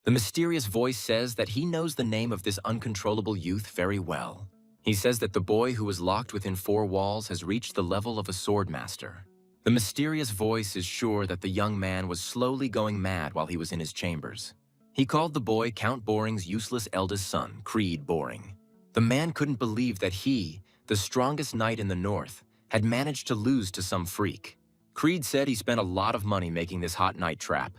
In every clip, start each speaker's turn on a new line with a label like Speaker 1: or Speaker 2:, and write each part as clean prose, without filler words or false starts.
Speaker 1: The mysterious voice says that he knows the name of this uncontrollable youth very well. He says that the boy who was locked within 4 walls has reached the level of a sword master. The mysterious voice is sure that the young man was slowly going mad while he was in his chambers. He called the boy Count Boring's useless eldest son, Creed Boring. The man couldn't believe that he, the strongest knight in the north, had managed to lose to some freak. Creed said he spent a lot of money making this hot night trap.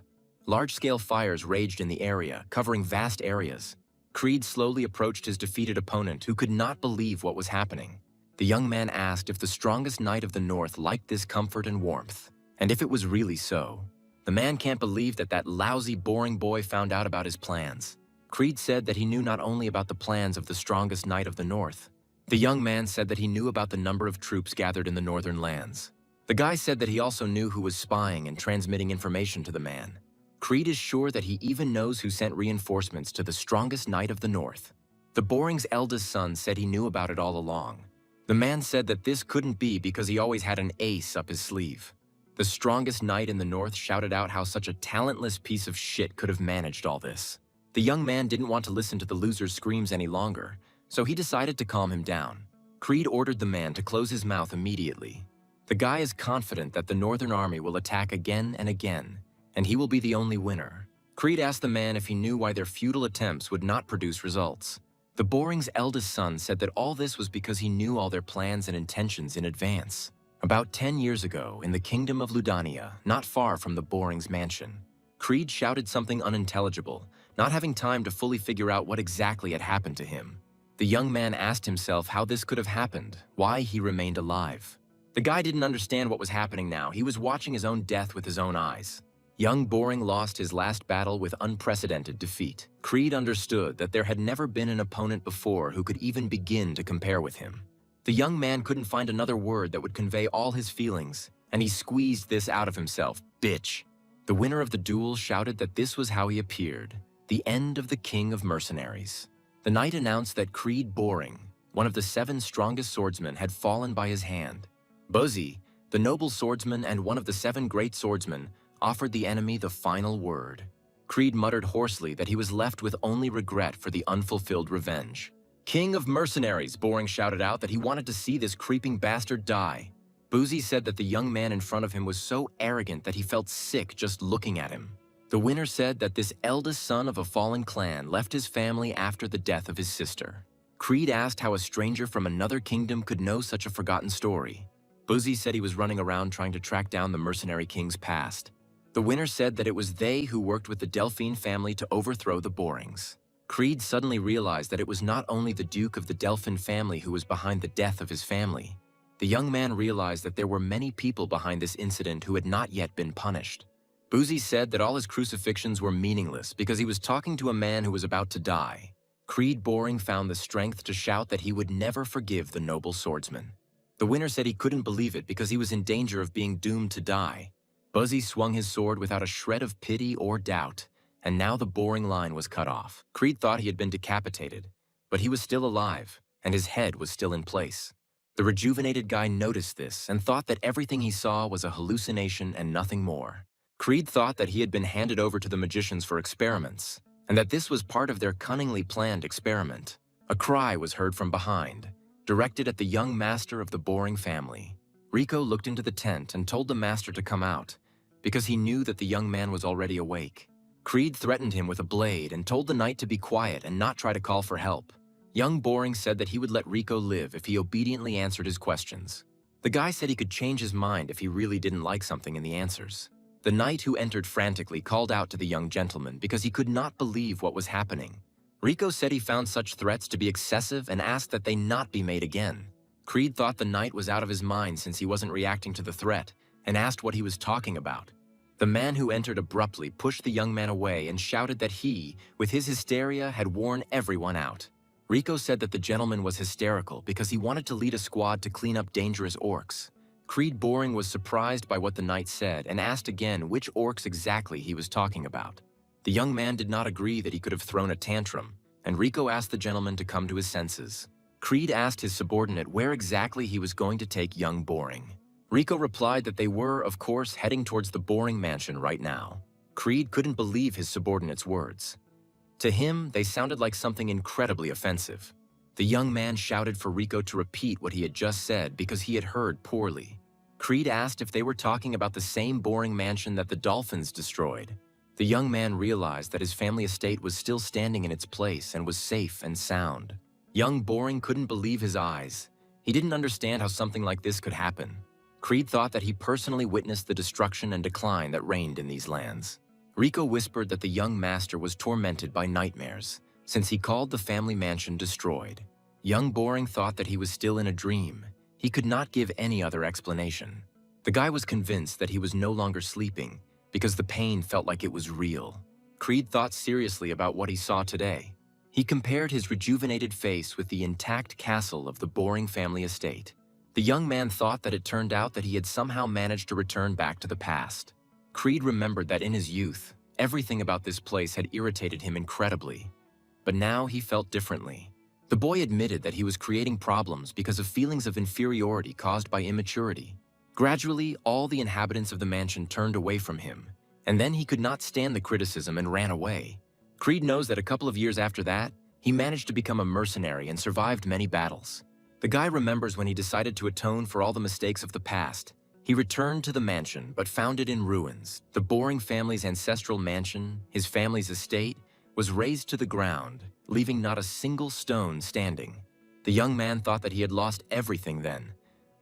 Speaker 1: Large-scale fires raged in the area, covering vast areas. Creed slowly approached his defeated opponent, who could not believe what was happening. The young man asked if the strongest knight of the north liked this comfort and warmth, and if it was really so. The man can't believe that that lousy, boring boy found out about his plans. Creed said that he knew not only about the plans of the strongest knight of the north. The young man said that he knew about the number of troops gathered in the northern lands. The guy said that he also knew who was spying and transmitting information to the man. Creed is sure that he even knows who sent reinforcements to the strongest knight of the north. The Boring's eldest son said he knew about it all along. The man said that this couldn't be because he always had an ace up his sleeve. The strongest knight in the north shouted out how such a talentless piece of shit could have managed all this. The young man didn't want to listen to the loser's screams any longer, so he decided to calm him down. Creed ordered the man to close his mouth immediately. The guy is confident that the northern army will attack again and again, and he will be the only winner. Creed asked the man if he knew why their futile attempts would not produce results. The Boring's eldest son said that all this was because he knew all their plans and intentions in advance. About 10 years ago, in the kingdom of Ludania, not far from the Boring's mansion, Creed shouted something unintelligible, not having time to fully figure out what exactly had happened to him. The young man asked himself how this could have happened, why he remained alive. The guy didn't understand what was happening now. He was watching his own death with his own eyes. Young Boring lost his last battle with unprecedented defeat. Creed understood that there had never been an opponent before who could even begin to compare with him. The young man couldn't find another word that would convey all his feelings, and he squeezed this out of himself. Bitch. The winner of the duel shouted that this was how he appeared, the end of the king of mercenaries. The knight announced that Creed Boring, one of the 7 strongest swordsmen, had fallen by his hand. Buzzy, the noble swordsman and one of the 7 great swordsmen, offered the enemy the final word. Creed muttered hoarsely that he was left with only regret for the unfulfilled revenge. King of mercenaries, Boring shouted out that he wanted to see this creeping bastard die. Boozy said that the young man in front of him was so arrogant that he felt sick just looking at him. The winner said that this eldest son of a fallen clan left his family after the death of his sister. Creed asked how a stranger from another kingdom could know such a forgotten story. Boozy said he was running around trying to track down the mercenary king's past. The winner said that it was they who worked with the Delphine family to overthrow the Borings. Creed suddenly realized that it was not only the Duke of the Delphin family who was behind the death of his family. The young man realized that there were many people behind this incident who had not yet been punished. Boozy said that all his crucifixions were meaningless because he was talking to a man who was about to die. Creed Boring found the strength to shout that he would never forgive the noble swordsman. The winner said he couldn't believe it because he was in danger of being doomed to die. Buzzy swung his sword without a shred of pity or doubt, and now the Boring line was cut off. Creed thought he had been decapitated, but he was still alive, and his head was still in place. The rejuvenated guy noticed this and thought that everything he saw was a hallucination and nothing more. Creed thought that he had been handed over to the magicians for experiments, and that this was part of their cunningly planned experiment. A cry was heard from behind, directed at the young master of the Boring family. Rico looked into the tent and told the master to come out, because he knew that the young man was already awake. Creed threatened him with a blade and told the knight to be quiet and not try to call for help. Young Boring said that he would let Rico live if he obediently answered his questions. The guy said he could change his mind if he really didn't like something in the answers. The knight, who entered frantically, called out to the young gentleman because he could not believe what was happening. Rico said he found such threats to be excessive and asked that they not be made again. Creed thought the knight was out of his mind since he wasn't reacting to the threat, and asked what he was talking about. The man who entered abruptly pushed the young man away and shouted that he, with his hysteria, had worn everyone out. Rico said that the gentleman was hysterical because he wanted to lead a squad to clean up dangerous orcs. Creed Boring was surprised by what the knight said and asked again which orcs exactly he was talking about. The young man did not agree that he could have thrown a tantrum, and Rico asked the gentleman to come to his senses. Creed asked his subordinate where exactly he was going to take young Boring. Rico replied that they were, of course, heading towards the Boring mansion right now. Creed couldn't believe his subordinate's words. To him, they sounded like something incredibly offensive. The young man shouted for Rico to repeat what he had just said because he had heard poorly. Creed asked if they were talking about the same boring mansion that the dolphins destroyed. The young man realized that his family estate was still standing in its place and was safe and sound. Young Boring couldn't believe his eyes. He didn't understand how something like this could happen. Creed thought that he personally witnessed the destruction and decline that reigned in these lands. Rico whispered that the young master was tormented by nightmares, since he called the family mansion destroyed. Young Boring thought that he was still in a dream. He could not give any other explanation. The guy was convinced that he was no longer sleeping because the pain felt like it was real. Creed thought seriously about what he saw today. He compared his rejuvenated face with the intact castle of the Boring family estate. The young man thought that it turned out that he had somehow managed to return back to the past. Creed remembered that in his youth, everything about this place had irritated him incredibly. But now he felt differently. The boy admitted that he was creating problems because of feelings of inferiority caused by immaturity. Gradually, all the inhabitants of the mansion turned away from him, and then he could not stand the criticism and ran away. Creed knows that a couple of years after that, he managed to become a mercenary and survived many battles. The guy remembers when he decided to atone for all the mistakes of the past. He returned to the mansion, but found it in ruins. The Boring family's ancestral mansion, his family's estate, was razed to the ground, leaving not a single stone standing. The young man thought that he had lost everything then,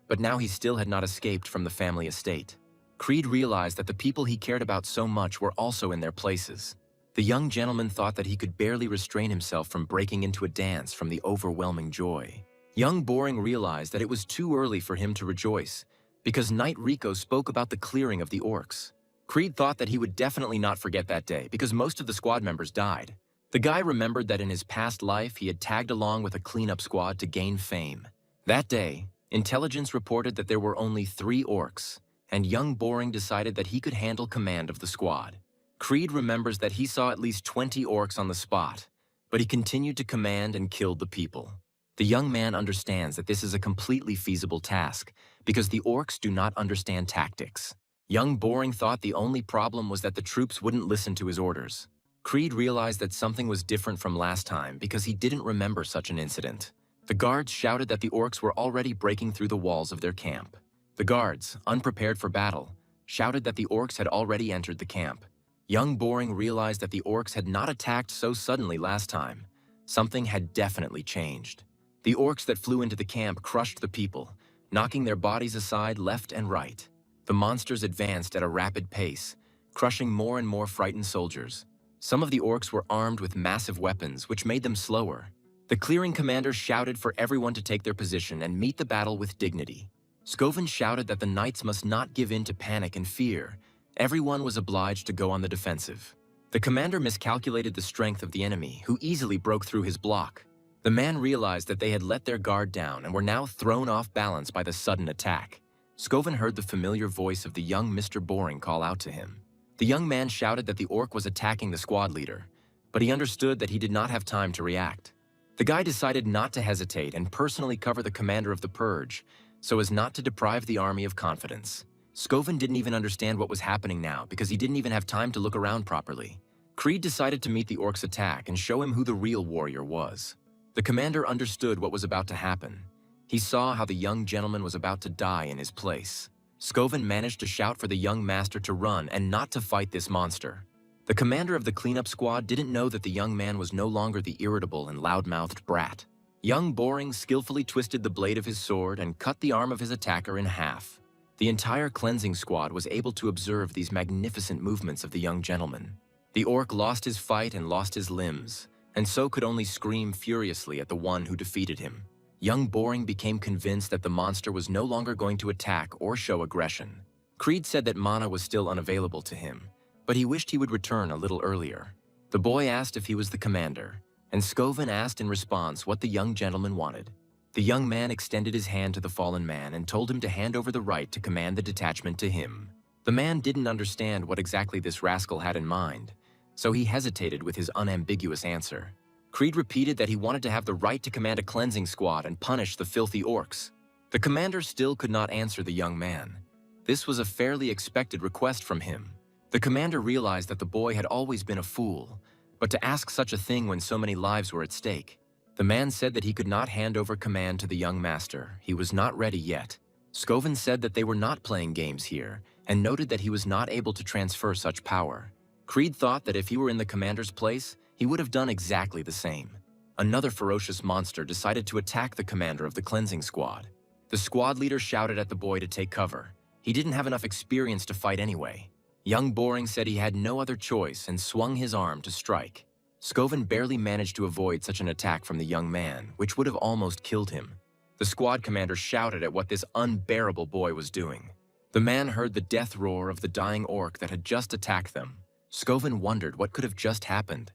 Speaker 1: but now he still had not escaped from the family estate. Creed realized that the people he cared about so much were also in their places. The young gentleman thought that he could barely restrain himself from breaking into a dance from the overwhelming joy. Young Boring realized that it was too early for him to rejoice, because Knight Rico spoke about the clearing of the orcs. Creed thought that he would definitely not forget that day because most of the squad members died. The guy remembered that in his past life he had tagged along with a cleanup squad to gain fame. That day, intelligence reported that there were only 3 orcs, and young Boring decided that he could handle command of the squad. Creed remembers that he saw at least 20 orcs on the spot, but he continued to command and killed the people. The young man understands that this is a completely feasible task because the orcs do not understand tactics. Young Boring thought the only problem was that the troops wouldn't listen to his orders. Creed realized that something was different from last time because he didn't remember such an incident. The guards shouted that the orcs were already breaking through the walls of their camp. The guards, unprepared for battle, shouted that the orcs had already entered the camp. Young Boring realized that the orcs had not attacked so suddenly last time. Something had definitely changed. The orcs that flew into the camp crushed the people, knocking their bodies aside left and right. The monsters advanced at a rapid pace, crushing more and more frightened soldiers. Some of the orcs were armed with massive weapons, which made them slower. The clearing commander shouted for everyone to take their position and meet the battle with dignity. Scoven shouted that the knights must not give in to panic and fear. Everyone was obliged to go on the defensive. The commander miscalculated the strength of the enemy, who easily broke through his block. The man realized that they had let their guard down and were now thrown off balance by the sudden attack. Scoven heard the familiar voice of the young Mr. Boring call out to him. The young man shouted that the orc was attacking the squad leader, but he understood that he did not have time to react. The guy decided not to hesitate and personally cover the commander of the purge, so as not to deprive the army of confidence. Scoven didn't even understand what was happening now because he didn't even have time to look around properly. Creed decided to meet the orc's attack and show him who the real warrior was. The commander understood what was about to happen. He saw how the young gentleman was about to die in his place. Scoven managed to shout for the young master to run and not to fight this monster. The commander of the cleanup squad didn't know that the young man was no longer the irritable and loud-mouthed brat. Young Boring skillfully twisted the blade of his sword and cut the arm of his attacker in half. The entire cleansing squad was able to observe these magnificent movements of the young gentleman. The orc lost his fight and lost his limbs, and so could only scream furiously at the one who defeated him. Young Boring became convinced that the monster was no longer going to attack or show aggression. Creed said that mana was still unavailable to him, but he wished he would return a little earlier. The boy asked if he was the commander, and Scoven asked in response what the young gentleman wanted. The young man extended his hand to the fallen man and told him to hand over the right to command the detachment to him. The man didn't understand what exactly this rascal had in mind, so he hesitated with his unambiguous answer. Creed repeated that he wanted to have the right to command a cleansing squad and punish the filthy orcs. The commander still could not answer the young man. This was a fairly expected request from him. The commander realized that the boy had always been a fool, But to ask such a thing when so many lives were at stake? The man said that he could not hand over command to the young master. He was not ready yet. Scoven said that they were not playing games here, and noted that he was not able to transfer such power. Creed thought that if he were in the commander's place, he would have done exactly the same. Another ferocious monster decided to attack the commander of the cleansing squad. The squad leader shouted at the boy to take cover. He didn't have enough experience to fight anyway. Young Boring said he had no other choice and swung his arm to strike. Scoven barely managed to avoid such an attack from the young man, which would have almost killed him. The squad commander shouted at what this unbearable boy was doing. The man heard the death roar of the dying orc that had just attacked them. Scoven wondered what could have just happened,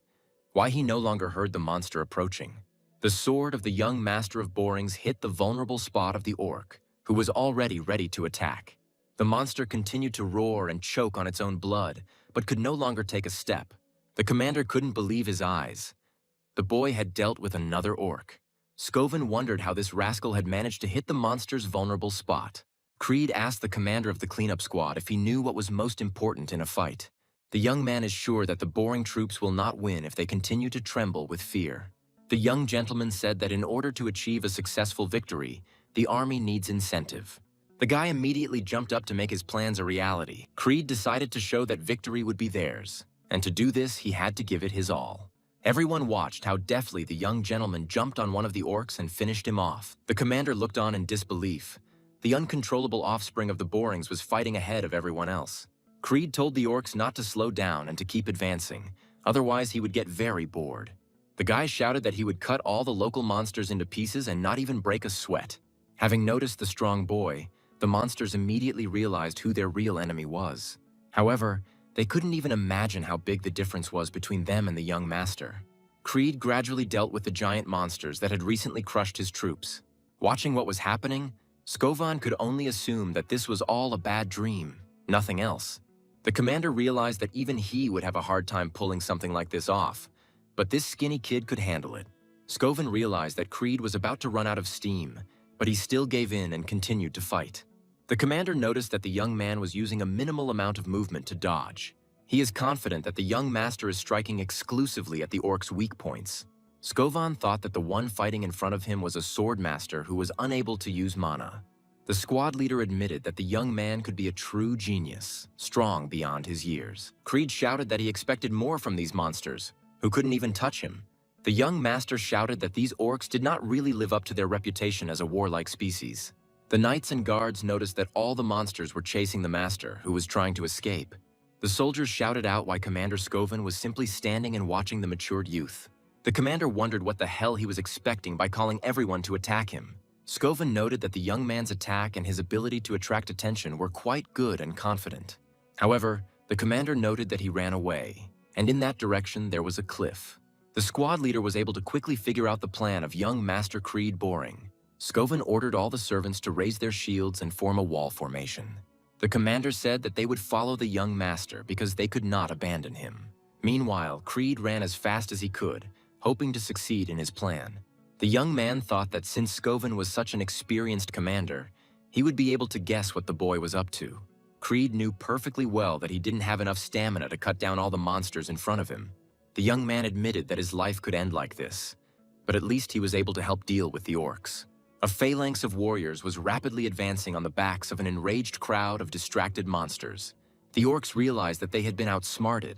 Speaker 1: why he no longer heard the monster approaching. The sword of the young master of Borings hit the vulnerable spot of the orc, who was already ready to attack. The monster continued to roar and choke on its own blood, but could no longer take a step. The commander couldn't believe his eyes. The boy had dealt with another orc. Scoven wondered how this rascal had managed to hit the monster's vulnerable spot. Creed asked the commander of the cleanup squad if he knew what was most important in a fight. The young man is sure that the Boring troops will not win if they continue to tremble with fear. The young gentleman said that in order to achieve a successful victory, the army needs incentive. The guy immediately jumped up to make his plans a reality. Creed decided to show that victory would be theirs, and to do this, he had to give it his all. Everyone watched how deftly the young gentleman jumped on one of the orcs and finished him off. The commander looked on in disbelief. The uncontrollable offspring of the Borings was fighting ahead of everyone else. Creed told the orcs not to slow down and to keep advancing, otherwise he would get very bored. The guy shouted that he would cut all the local monsters into pieces and not even break a sweat. Having noticed the strong boy, the monsters immediately realized who their real enemy was. However, they couldn't even imagine how big the difference was between them and the young master. Creed gradually dealt with the giant monsters that had recently crushed his troops. Watching what was happening, Scoven could only assume that this was all a bad dream, nothing else. The commander realized that even he would have a hard time pulling something like this off, but this skinny kid could handle it. Scoven realized that Creed was about to run out of steam, but he still gave in and continued to fight. The commander noticed that the young man was using a minimal amount of movement to dodge. He is confident that the young master is striking exclusively at the orc's weak points. Scoven thought that the one fighting in front of him was a sword master who was unable to use mana. The squad leader admitted that the young man could be a true genius, strong beyond his years. Creed shouted that he expected more from these monsters, who couldn't even touch him. The young master shouted that these orcs did not really live up to their reputation as a warlike species. The knights and guards noticed that all the monsters were chasing the master, who was trying to escape. The soldiers shouted out why Commander Scoven was simply standing and watching the matured youth. The commander wondered what the hell he was expecting by calling everyone to attack him. Scoven noted that the young man's attack and his ability to attract attention were quite good and confident. However, the commander noted that he ran away, and in that direction there was a cliff. The squad leader was able to quickly figure out the plan of young Master Creed Boring. Scoven ordered all the servants to raise their shields and form a wall formation. The commander said that they would follow the young master because they could not abandon him. Meanwhile, Creed ran as fast as he could, hoping to succeed in his plan. The young man thought that since Scoven was such an experienced commander, he would be able to guess what the boy was up to. Creed knew perfectly well that he didn't have enough stamina to cut down all the monsters in front of him. The young man admitted that his life could end like this, but at least he was able to help deal with the orcs. A phalanx of warriors was rapidly advancing on the backs of an enraged crowd of distracted monsters. The orcs realized that they had been outsmarted,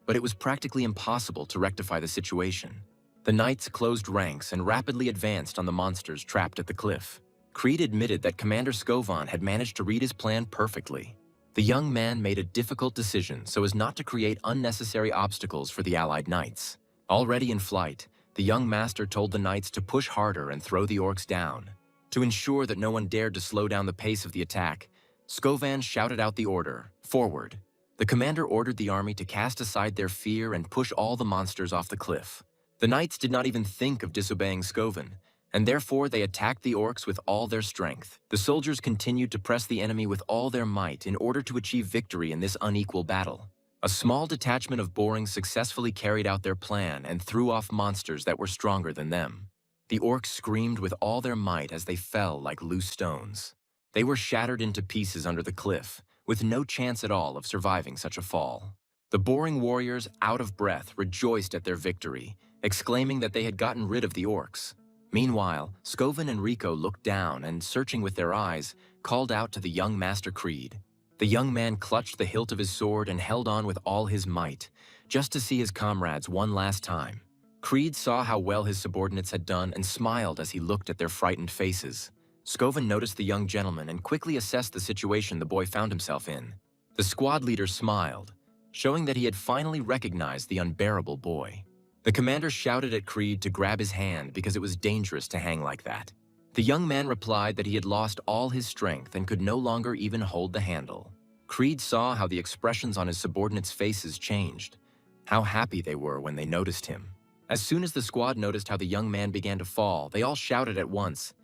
Speaker 1: but it was practically impossible to rectify the situation. The knights closed ranks and rapidly advanced on the monsters trapped at the cliff. Creed admitted that Commander Scoven had managed to read his plan perfectly. The young man made a difficult decision so as not to create unnecessary obstacles for the allied knights. Already in flight, the young master told the knights to push harder and throw the orcs down. To ensure that no one dared to slow down the pace of the attack, Scoven shouted out the order, "Forward." The commander ordered the army to cast aside their fear and push all the monsters off the cliff. The knights did not even think of disobeying Scoven, and therefore they attacked the orcs with all their strength. The soldiers continued to press the enemy with all their might in order to achieve victory in this unequal battle. A small detachment of Boring successfully carried out their plan and threw off monsters that were stronger than them. The orcs screamed with all their might as they fell like loose stones. They were shattered into pieces under the cliff, with no chance at all of surviving such a fall. The boring warriors, out of breath, rejoiced at their victory, exclaiming that they had gotten rid of the orcs. Meanwhile, Scoven and Rico looked down and, searching with their eyes, called out to the young Master Creed. The young man clutched the hilt of his sword and held on with all his might, just to see his comrades one last time. Creed saw how well his subordinates had done and smiled as he looked at their frightened faces. Scoven noticed the young gentleman and quickly assessed the situation the boy found himself in. The squad leader smiled, showing that he had finally recognized the unbearable boy. The commander shouted at Creed to grab his hand because it was dangerous to hang like that. The young man replied that he had lost all his strength and could no longer even hold the handle. Creed saw how the expressions on his subordinates' faces changed, how happy they were when they noticed him. As soon as the squad noticed how the young man began to fall, they all shouted at once,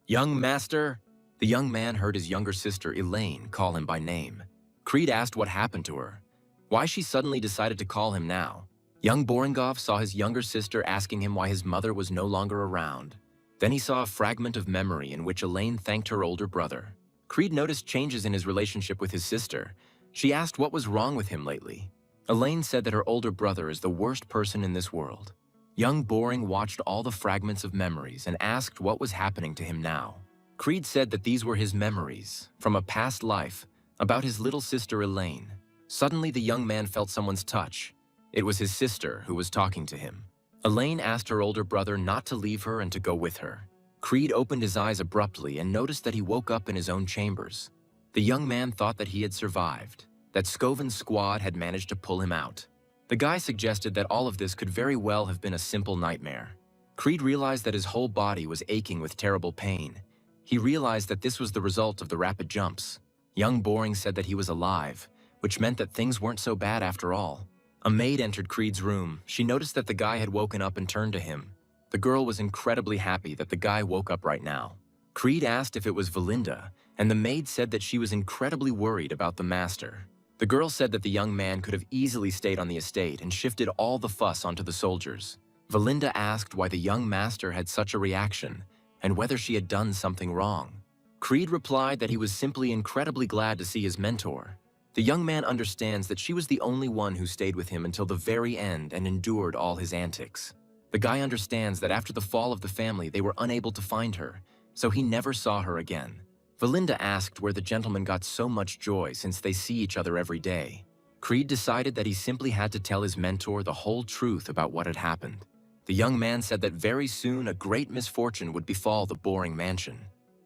Speaker 1: "Young master!" The young man heard his younger sister, Elaine, call him by name. Creed asked what happened to her, why she suddenly decided to call him now. Young Boringov saw his younger sister asking him why his mother was no longer around. Then he saw a fragment of memory in which Elaine thanked her older brother. Creed noticed changes in his relationship with his sister. She asked what was wrong with him lately. Elaine said that her older brother is the worst person in this world. Young Boring watched all the fragments of memories and asked what was happening to him now. Creed said that these were his memories, from a past life, about his little sister Elaine. Suddenly the young man felt someone's touch. It was his sister who was talking to him. Elaine asked her older brother not to leave her and to go with her. Creed opened his eyes abruptly and noticed that he woke up in his own chambers. The young man thought that he had survived, that Scoven's squad had managed to pull him out. The guy suggested that all of this could very well have been a simple nightmare. Creed realized that his whole body was aching with terrible pain. He realized that this was the result of the rapid jumps. Young Boring said that he was alive, which meant that things weren't so bad after all. A maid entered Creed's room. She noticed that the guy had woken up and turned to him. The girl was incredibly happy that the guy woke up right now. Creed asked if it was Valinda, and the maid said that she was incredibly worried about the master. The girl said that the young man could have easily stayed on the estate and shifted all the fuss onto the soldiers. Valinda asked why the young master had such a reaction, and whether she had done something wrong. Creed replied that he was simply incredibly glad to see his mentor. The young man understands that she was the only one who stayed with him until the very end and endured all his antics. The guy understands that after the fall of the family, they were unable to find her, so he never saw her again. Valinda asked where the gentleman got so much joy since they see each other every day. Creed decided that he simply had to tell his mentor the whole truth about what had happened. The young man said that very soon a great misfortune would befall the Boring mansion.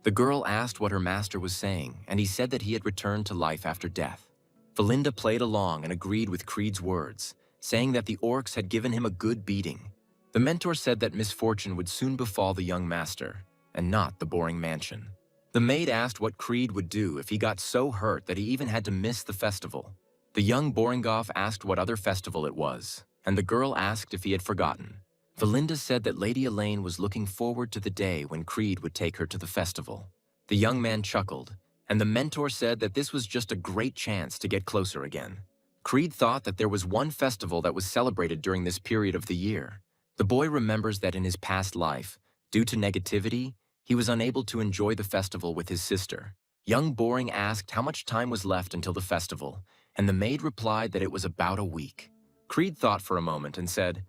Speaker 1: The girl asked what her master was saying, and he said that he had returned to life after death. Valinda played along and agreed with Creed's words, saying that the orcs had given him a good beating. The mentor said that misfortune would soon befall the young master, and not the Boring mansion. The maid asked what Creed would do if he got so hurt that he even had to miss the festival. The young Boringov asked what other festival it was, and the girl asked if he had forgotten. Valinda said that Lady Elaine was looking forward to the day when Creed would take her to the festival. The young man chuckled, and the mentor said that this was just a great chance to get closer again. Creed thought that there was one festival that was celebrated during this period of the year. The boy remembers that in his past life, due to negativity, he was unable to enjoy the festival with his sister. Young Boring asked how much time was left until the festival, and the maid replied that it was about a week. Creed thought for a moment and said,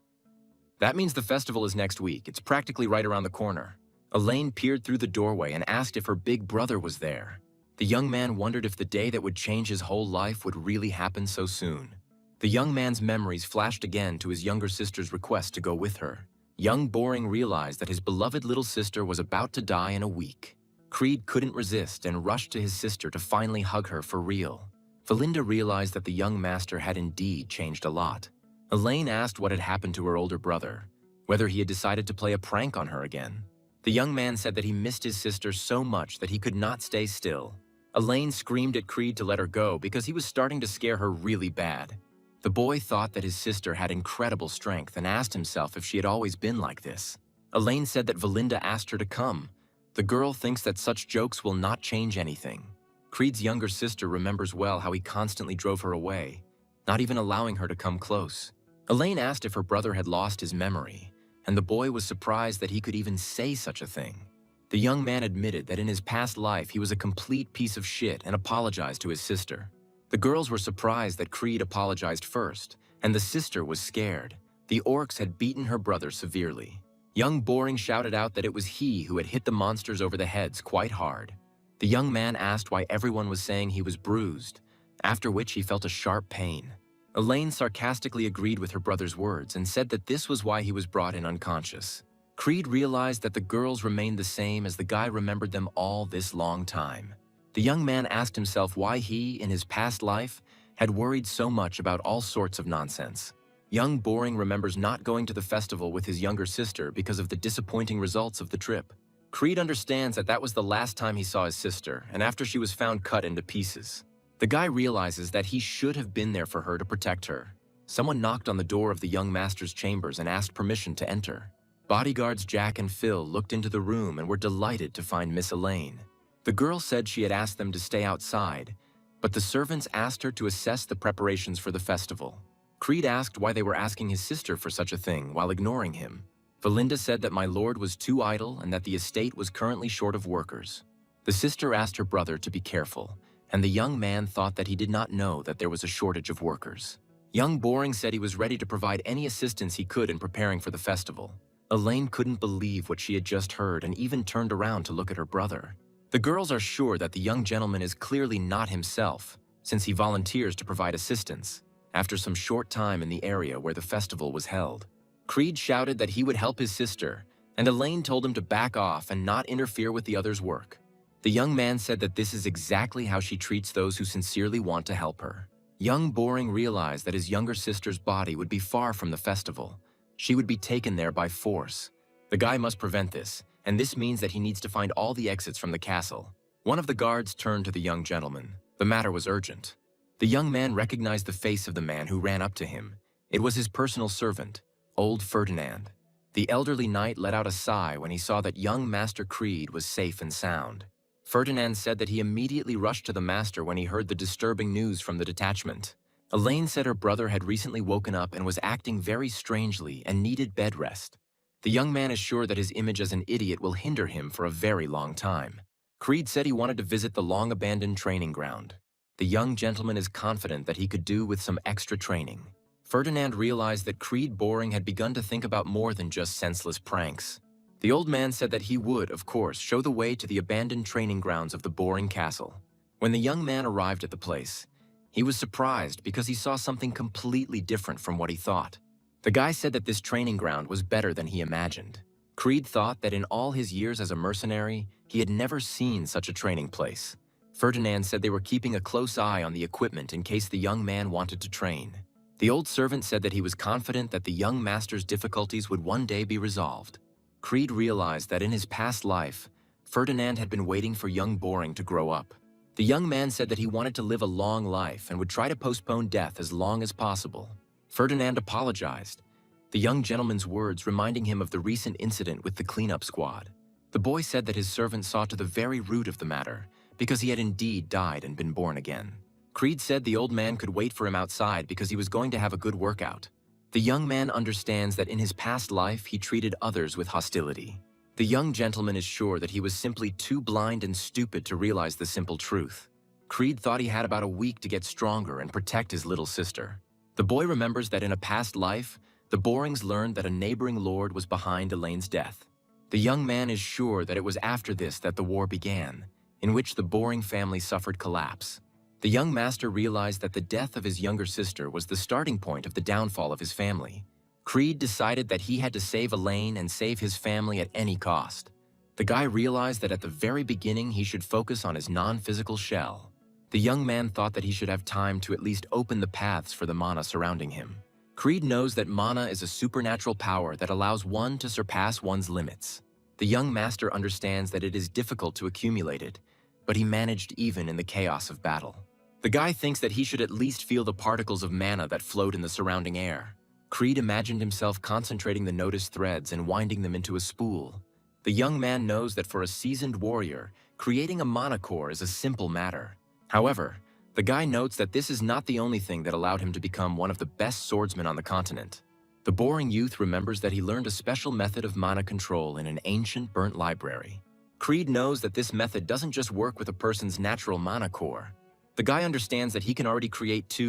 Speaker 1: "That means the festival is next week. It's practically right around the corner." Elaine peered through the doorway and asked if her big brother was there. The young man wondered if the day that would change his whole life would really happen so soon. The young man's memories flashed again to his younger sister's request to go with her. Young Boring realized that his beloved little sister was about to die in a week. Creed couldn't resist and rushed to his sister to finally hug her for real. Valinda realized that the young master had indeed changed a lot. Elaine asked what had happened to her older brother, whether he had decided to play a prank on her again. The young man said that he missed his sister so much that he could not stay still. Elaine screamed at Creed to let her go because he was starting to scare her really bad. The boy thought that his sister had incredible strength and asked himself if she had always been like this. Elaine said that Valinda asked her to come. The girl thinks that such jokes will not change anything. Creed's younger sister remembers well how he constantly drove her away, not even allowing her to come close. Elaine asked if her brother had lost his memory, and the boy was surprised that he could even say such a thing. The young man admitted that in his past life he was a complete piece of shit and apologized to his sister. The girls were surprised that Creed apologized first, and the sister was scared. The orcs had beaten her brother severely. Young Boring shouted out that it was he who had hit the monsters over the heads quite hard. The young man asked why everyone was saying he was bruised, after which he felt a sharp pain. Elaine sarcastically agreed with her brother's words and said that this was why he was brought in unconscious. Creed realized that the girls remained the same as the guy remembered them all this long time. The young man asked himself why he, in his past life, had worried so much about all sorts of nonsense. Young Boring remembers not going to the festival with his younger sister because of the disappointing results of the trip. Creed understands that that was the last time he saw his sister, and after she was found cut into pieces. The guy realizes that he should have been there for her to protect her. Someone knocked on the door of the young master's chambers and asked permission to enter. Bodyguards Jack and Phil looked into the room and were delighted to find Miss Elaine. The girl said she had asked them to stay outside, but the servants asked her to assess the preparations for the festival. Creed asked why they were asking his sister for such a thing while ignoring him. Valinda said that my lord was too idle and that the estate was currently short of workers. The sister asked her brother to be careful, and the young man thought that he did not know that there was a shortage of workers. Young Boring said he was ready to provide any assistance he could in preparing for the festival. Elaine couldn't believe what she had just heard and even turned around to look at her brother. The girls are sure that the young gentleman is clearly not himself, since he volunteers to provide assistance, after some short time in the area where the festival was held. Creed shouted that he would help his sister, and Elaine told him to back off and not interfere with the others' work. The young man said that this is exactly how she treats those who sincerely want to help her. Young Boring realized that his younger sister's body would be far from the festival. She would be taken there by force. The guy must prevent this, and this means that he needs to find all the exits from the castle. One of the guards turned to the young gentleman. The matter was urgent. The young man recognized the face of the man who ran up to him. It was his personal servant, old Ferdinand. The elderly knight let out a sigh when he saw that young Master Creed was safe and sound. Ferdinand said that he immediately rushed to the master when he heard the disturbing news from the detachment. Elaine said her brother had recently woken up and was acting very strangely and needed bed rest. The young man is sure that his image as an idiot will hinder him for a very long time. Creed said he wanted to visit the long-abandoned training ground. The young gentleman is confident that he could do with some extra training. Ferdinand realized that Creed Boring had begun to think about more than just senseless pranks. The old man said that he would, of course, show the way to the abandoned training grounds of the Boring Castle. When the young man arrived at the place, he was surprised because he saw something completely different from what he thought. The guy said that this training ground was better than he imagined. Creed thought that in all his years as a mercenary, he had never seen such a training place. Ferdinand said they were keeping a close eye on the equipment in case the young man wanted to train. The old servant said that he was confident that the young master's difficulties would one day be resolved. Creed realized that in his past life, Ferdinand had been waiting for young Boring to grow up. The young man said that he wanted to live a long life and would try to postpone death as long as possible. Ferdinand apologized, the young gentleman's words reminding him of the recent incident with the cleanup squad. The boy said that his servant saw to the very root of the matter, because he had indeed died and been born again. Creed said the old man could wait for him outside because he was going to have a good workout. The young man understands that in his past life he treated others with hostility. The young gentleman is sure that he was simply too blind and stupid to realize the simple truth. Creed thought he had about a week to get stronger and protect his little sister. The boy remembers that in a past life, the Borings learned that a neighboring lord was behind Elaine's death. The young man is sure that it was after this that the war began, in which the Boring family suffered collapse. The young master realized that the death of his younger sister was the starting point of the downfall of his family. Creed decided that he had to save Elaine and save his family at any cost. The guy realized that at the very beginning he should focus on his non-physical shell. The young man thought that he should have time to at least open the paths for the mana surrounding him. Creed knows that mana is a supernatural power that allows one to surpass one's limits. The young master understands that it is difficult to accumulate it, but he managed even in the chaos of battle. The guy thinks that he should at least feel the particles of mana that float in the surrounding air. Creed imagined himself concentrating the noticed threads and winding them into a spool. The young man knows that for a seasoned warrior, creating a mana core is a simple matter. However, the guy notes that this is not the only thing that allowed him to become one of the best swordsmen on the continent. The Boring youth remembers that he learned a special method of mana control in an ancient burnt library. Creed knows that this method doesn't just work with a person's natural mana core. The guy understands that he can already create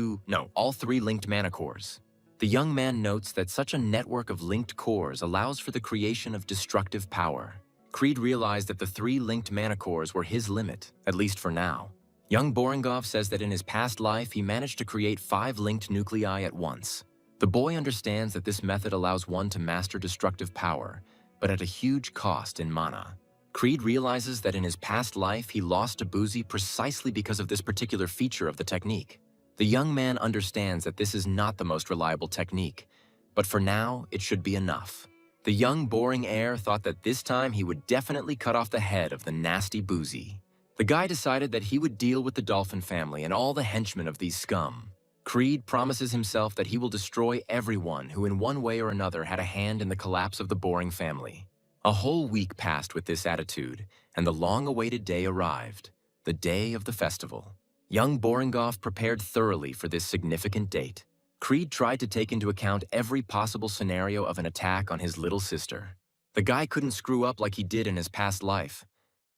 Speaker 1: all three linked mana cores. The young man notes that such a network of linked cores allows for the creation of destructive power. Creed realized that the three linked mana cores were his limit, at least for now. Young Boringov says that in his past life he managed to create 5 linked nuclei at once. The boy understands that this method allows one to master destructive power, but at a huge cost in mana. Creed realizes that in his past life he lost to Boozy precisely because of this particular feature of the technique. The young man understands that this is not the most reliable technique, but for now it should be enough. The young boring heir thought that this time he would definitely cut off the head of the nasty Boozy. The guy decided that he would deal with the Dolphin family and all the henchmen of these scum. Creed promises himself that he will destroy everyone who in one way or another had a hand in the collapse of the Boring family. A whole week passed with this attitude, and the long-awaited day arrived, the day of the festival. Young Boringov prepared thoroughly for this significant date. Creed tried to take into account every possible scenario of an attack on his little sister. The guy couldn't screw up like he did in his past life.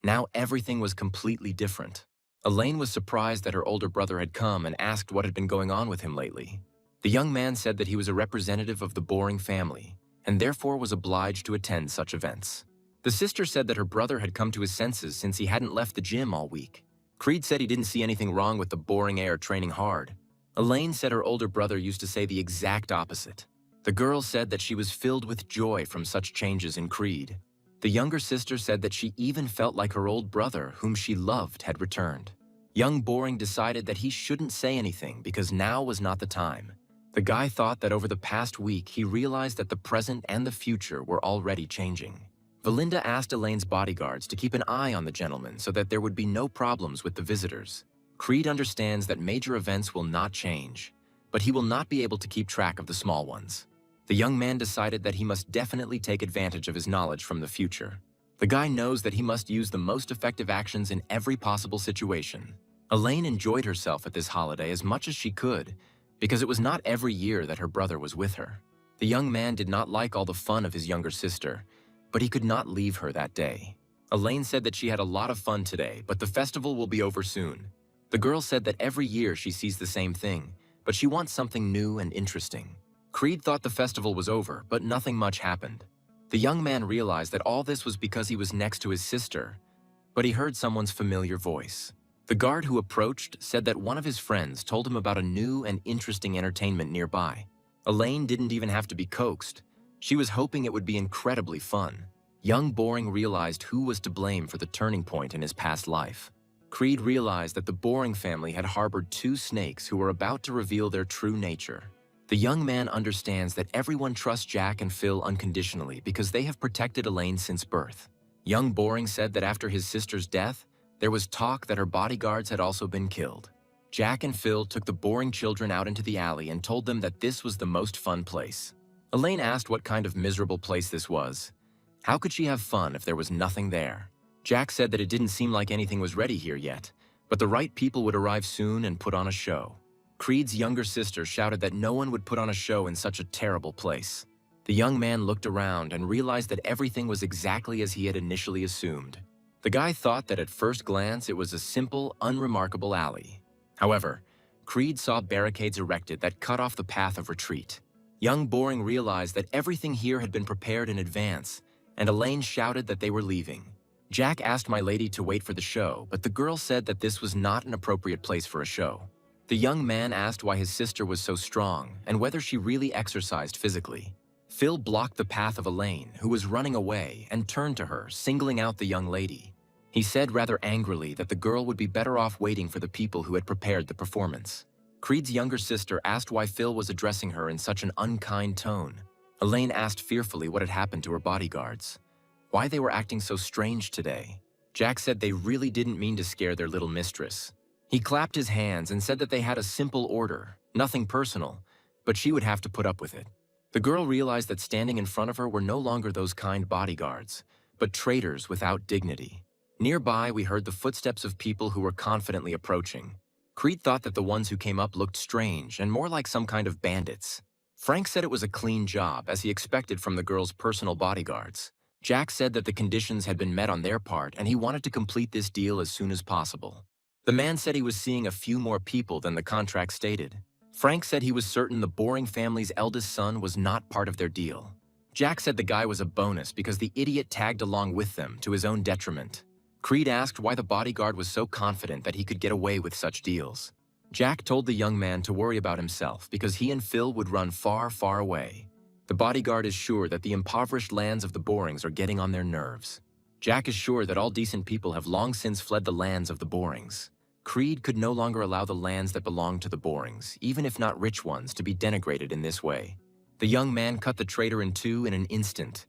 Speaker 1: Now everything was completely different. Elaine was surprised that her older brother had come and asked what had been going on with him lately. The young man said that he was a representative of the Boring family, and therefore was obliged to attend such events. The sister said that her brother had come to his senses since he hadn't left the gym all week. Creed said he didn't see anything wrong with the boring heir training hard. Elaine said her older brother used to say the exact opposite. The girl said that she was filled with joy from such changes in Creed. The younger sister said that she even felt like her old brother, whom she loved, had returned. Young Boring decided that he shouldn't say anything because now was not the time. The guy thought that over the past week he realized that the present and the future were already changing. Valinda asked Elaine's bodyguards to keep an eye on the gentleman so that there would be no problems with the visitors. Creed understands that major events will not change, but he will not be able to keep track of the small ones. The young man decided that he must definitely take advantage of his knowledge from the future. The guy knows that he must use the most effective actions in every possible situation. Elaine enjoyed herself at this holiday as much as she could, because it was not every year that her brother was with her. The young man did not like all the fun of his younger sister, but he could not leave her that day. Elaine said that she had a lot of fun today, but the festival will be over soon. The girl said that every year she sees the same thing, but she wants something new and interesting. Creed thought the festival was over, but nothing much happened. The young man realized that all this was because he was next to his sister, but he heard someone's familiar voice. The guard who approached said that one of his friends told him about a new and interesting entertainment nearby. Elaine didn't even have to be coaxed. She was hoping it would be incredibly fun. Young Boring realized who was to blame for the turning point in his past life. Creed realized that the Boring family had harbored 2 snakes who were about to reveal their true nature. The young man understands that everyone trusts Jack and Phil unconditionally because they have protected Elaine since birth. Young Boring said that after his sister's death, there was talk that her bodyguards had also been killed. Jack and Phil took the Boring children out into the alley and told them that this was the most fun place. Elaine asked what kind of miserable place this was. How could she have fun if there was nothing there? Jack said that it didn't seem like anything was ready here yet, but the right people would arrive soon and put on a show. Creed's younger sister shouted that no one would put on a show in such a terrible place. The young man looked around and realized that everything was exactly as he had initially assumed. The guy thought that at first glance it was a simple, unremarkable alley. However, Creed saw barricades erected that cut off the path of retreat. Young Boring realized that everything here had been prepared in advance, and Elaine shouted that they were leaving. Jack asked my lady to wait for the show, but the girl said that this was not an appropriate place for a show. The young man asked why his sister was so strong and whether she really exercised physically. Phil blocked the path of Elaine, who was running away, and turned to her, singling out the young lady. He said rather angrily that the girl would be better off waiting for the people who had prepared the performance. Creed's younger sister asked why Phil was addressing her in such an unkind tone. Elaine asked fearfully what had happened to her bodyguards, why they were acting so strange today. Jack said they really didn't mean to scare their little mistress. He clapped his hands and said that they had a simple order, nothing personal, but she would have to put up with it. The girl realized that standing in front of her were no longer those kind bodyguards, but traitors without dignity. Nearby, we heard the footsteps of people who were confidently approaching. Creed thought that the ones who came up looked strange and more like some kind of bandits. Frank said it was a clean job, as he expected from the girl's personal bodyguards. Jack said that the conditions had been met on their part and he wanted to complete this deal as soon as possible. The man said he was seeing a few more people than the contract stated. Frank said he was certain the boring family's eldest son was not part of their deal. Jack said the guy was a bonus because the idiot tagged along with them to his own detriment. Creed asked why the bodyguard was so confident that he could get away with such deals. Jack told the young man to worry about himself because he and Phil would run far, far away. The bodyguard is sure that the impoverished lands of the Borings are getting on their nerves. Jack is sure that all decent people have long since fled the lands of the Borings. Creed could no longer allow the lands that belonged to the Borings, even if not rich ones, to be denigrated in this way. The young man cut the traitor in two in an instant.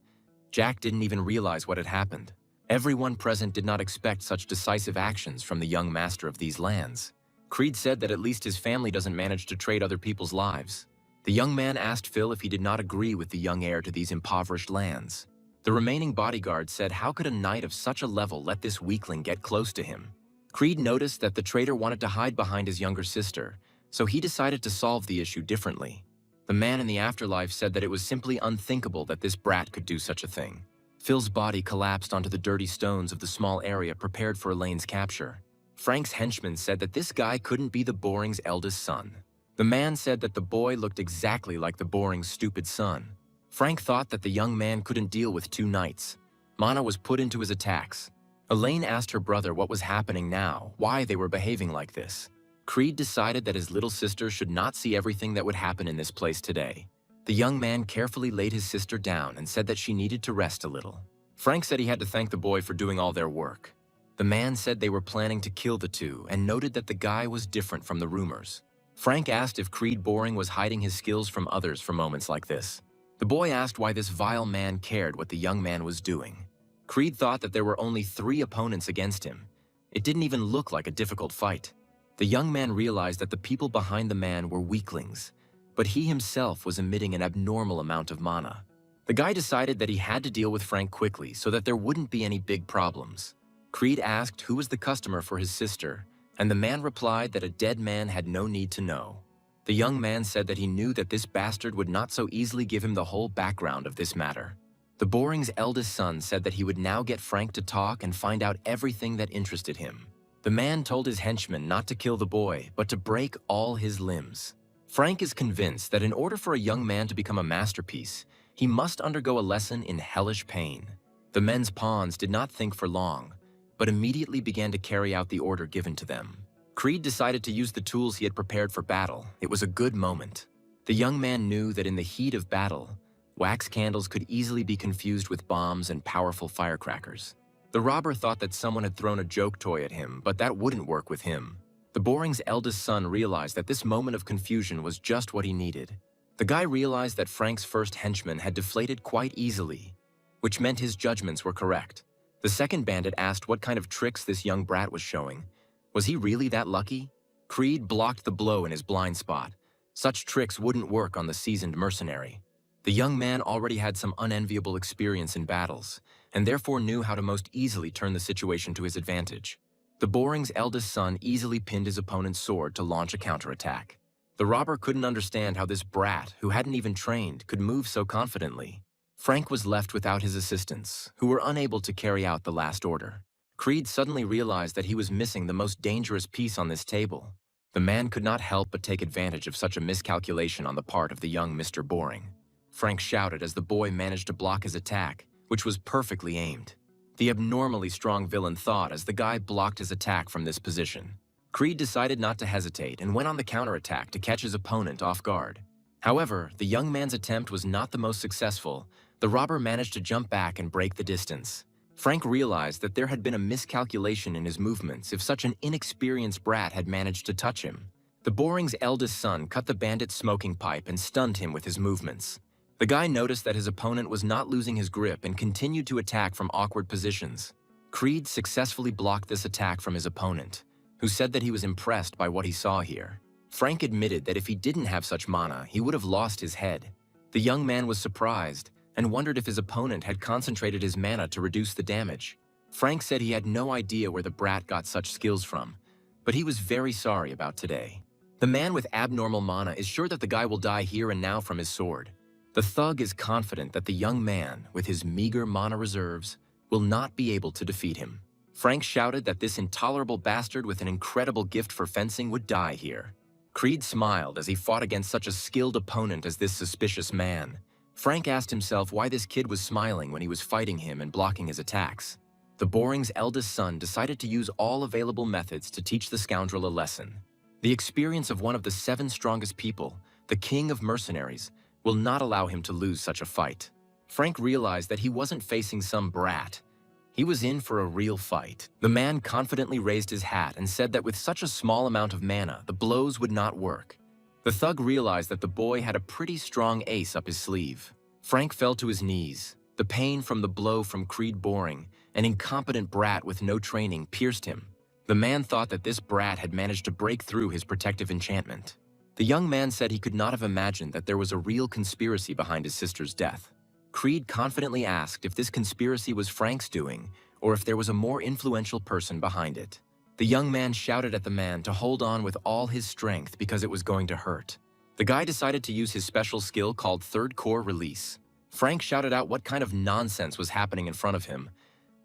Speaker 1: Jack didn't even realize what had happened. Everyone present did not expect such decisive actions from the young master of these lands. Creed said that at least his family doesn't manage to trade other people's lives. The young man asked Phil if he did not agree with the young heir to these impoverished lands. The remaining bodyguard said how could a knight of such a level let this weakling get close to him? Creed noticed that the traitor wanted to hide behind his younger sister, so he decided to solve the issue differently. The man in the afterlife said that it was simply unthinkable that this brat could do such a thing. Phil's body collapsed onto the dirty stones of the small area prepared for Elaine's capture. Frank's henchman said that this guy couldn't be the Boring's eldest son. The man said that the boy looked exactly like the Boring's stupid son. Frank thought that the young man couldn't deal with two knights. Mana was put into his attacks. Elaine asked her brother what was happening now, why they were behaving like this. Creed decided that his little sister should not see everything that would happen in this place today. The young man carefully laid his sister down and said that she needed to rest a little. Frank said he had to thank the boy for doing all their work. The man said they were planning to kill the two and noted that the guy was different from the rumors. Frank asked if Creed Boring was hiding his skills from others for moments like this. The boy asked why this vile man cared what the young man was doing. Creed thought that there were only 3 opponents against him. It didn't even look like a difficult fight. The young man realized that the people behind the man were weaklings, but he himself was emitting an abnormal amount of mana. The guy decided that he had to deal with Frank quickly so that there wouldn't be any big problems. Creed asked who was the customer for his sister, and the man replied that a dead man had no need to know. The young man said that he knew that this bastard would not so easily give him the whole background of this matter. The Boring's eldest son said that he would now get Frank to talk and find out everything that interested him. The man told his henchman not to kill the boy, but to break all his limbs. Frank is convinced that in order for a young man to become a masterpiece, he must undergo a lesson in hellish pain. The men's pawns did not think for long, but immediately began to carry out the order given to them. Creed decided to use the tools he had prepared for battle. It was a good moment. The young man knew that in the heat of battle, wax candles could easily be confused with bombs and powerful firecrackers. The robber thought that someone had thrown a joke toy at him, but that wouldn't work with him. The Boring's eldest son realized that this moment of confusion was just what he needed. The guy realized that Frank's first henchman had deflated quite easily, which meant his judgments were correct. The second bandit asked what kind of tricks this young brat was showing. Was he really that lucky? Creed blocked the blow in his blind spot. Such tricks wouldn't work on the seasoned mercenary. The young man already had some unenviable experience in battles, and therefore knew how to most easily turn the situation to his advantage. The Boring's eldest son easily pinned his opponent's sword to launch a counterattack. The robber couldn't understand how this brat, who hadn't even trained, could move so confidently. Frank was left without his assistants, who were unable to carry out the last order. Creed suddenly realized that he was missing the most dangerous piece on this table. The man could not help but take advantage of such a miscalculation on the part of the young Mr. Boring. Frank shouted as the boy managed to block his attack, which was perfectly aimed. The abnormally strong villain thought as the guy blocked his attack from this position. Creed decided not to hesitate and went on the counterattack to catch his opponent off guard. However, the young man's attempt was not the most successful. The robber managed to jump back and break the distance. Frank realized that there had been a miscalculation in his movements if such an inexperienced brat had managed to touch him. The Boring's eldest son cut the bandit's smoking pipe and stunned him with his movements. The guy noticed that his opponent was not losing his grip and continued to attack from awkward positions. Creed successfully blocked this attack from his opponent, who said that he was impressed by what he saw here. Frank admitted that if he didn't have such mana, he would have lost his head. The young man was surprised and wondered if his opponent had concentrated his mana to reduce the damage. Frank said he had no idea where the brat got such skills from, but he was very sorry about today. The man with abnormal mana is sure that the guy will die here and now from his sword. The thug is confident that the young man, with his meager mana reserves, will not be able to defeat him. Frank shouted that this intolerable bastard with an incredible gift for fencing would die here. Creed smiled as he fought against such a skilled opponent as this suspicious man. Frank asked himself why this kid was smiling when he was fighting him and blocking his attacks. The Boring's eldest son decided to use all available methods to teach the scoundrel a lesson. The experience of one of the 7 strongest people, the king of mercenaries, will not allow him to lose such a fight. Frank realized that he wasn't facing some brat. He was in for a real fight. The man confidently raised his hat and said that with such a small amount of mana, the blows would not work. The thug realized that the boy had a pretty strong ace up his sleeve. Frank fell to his knees. The pain from the blow from Creed Boring, an incompetent brat with no training, pierced him. The man thought that this brat had managed to break through his protective enchantment. The young man said he could not have imagined that there was a real conspiracy behind his sister's death. Creed confidently asked if this conspiracy was Frank's doing, or if there was a more influential person behind it. The young man shouted at the man to hold on with all his strength because it was going to hurt. The guy decided to use his special skill called Third Core Release. Frank shouted out what kind of nonsense was happening in front of him.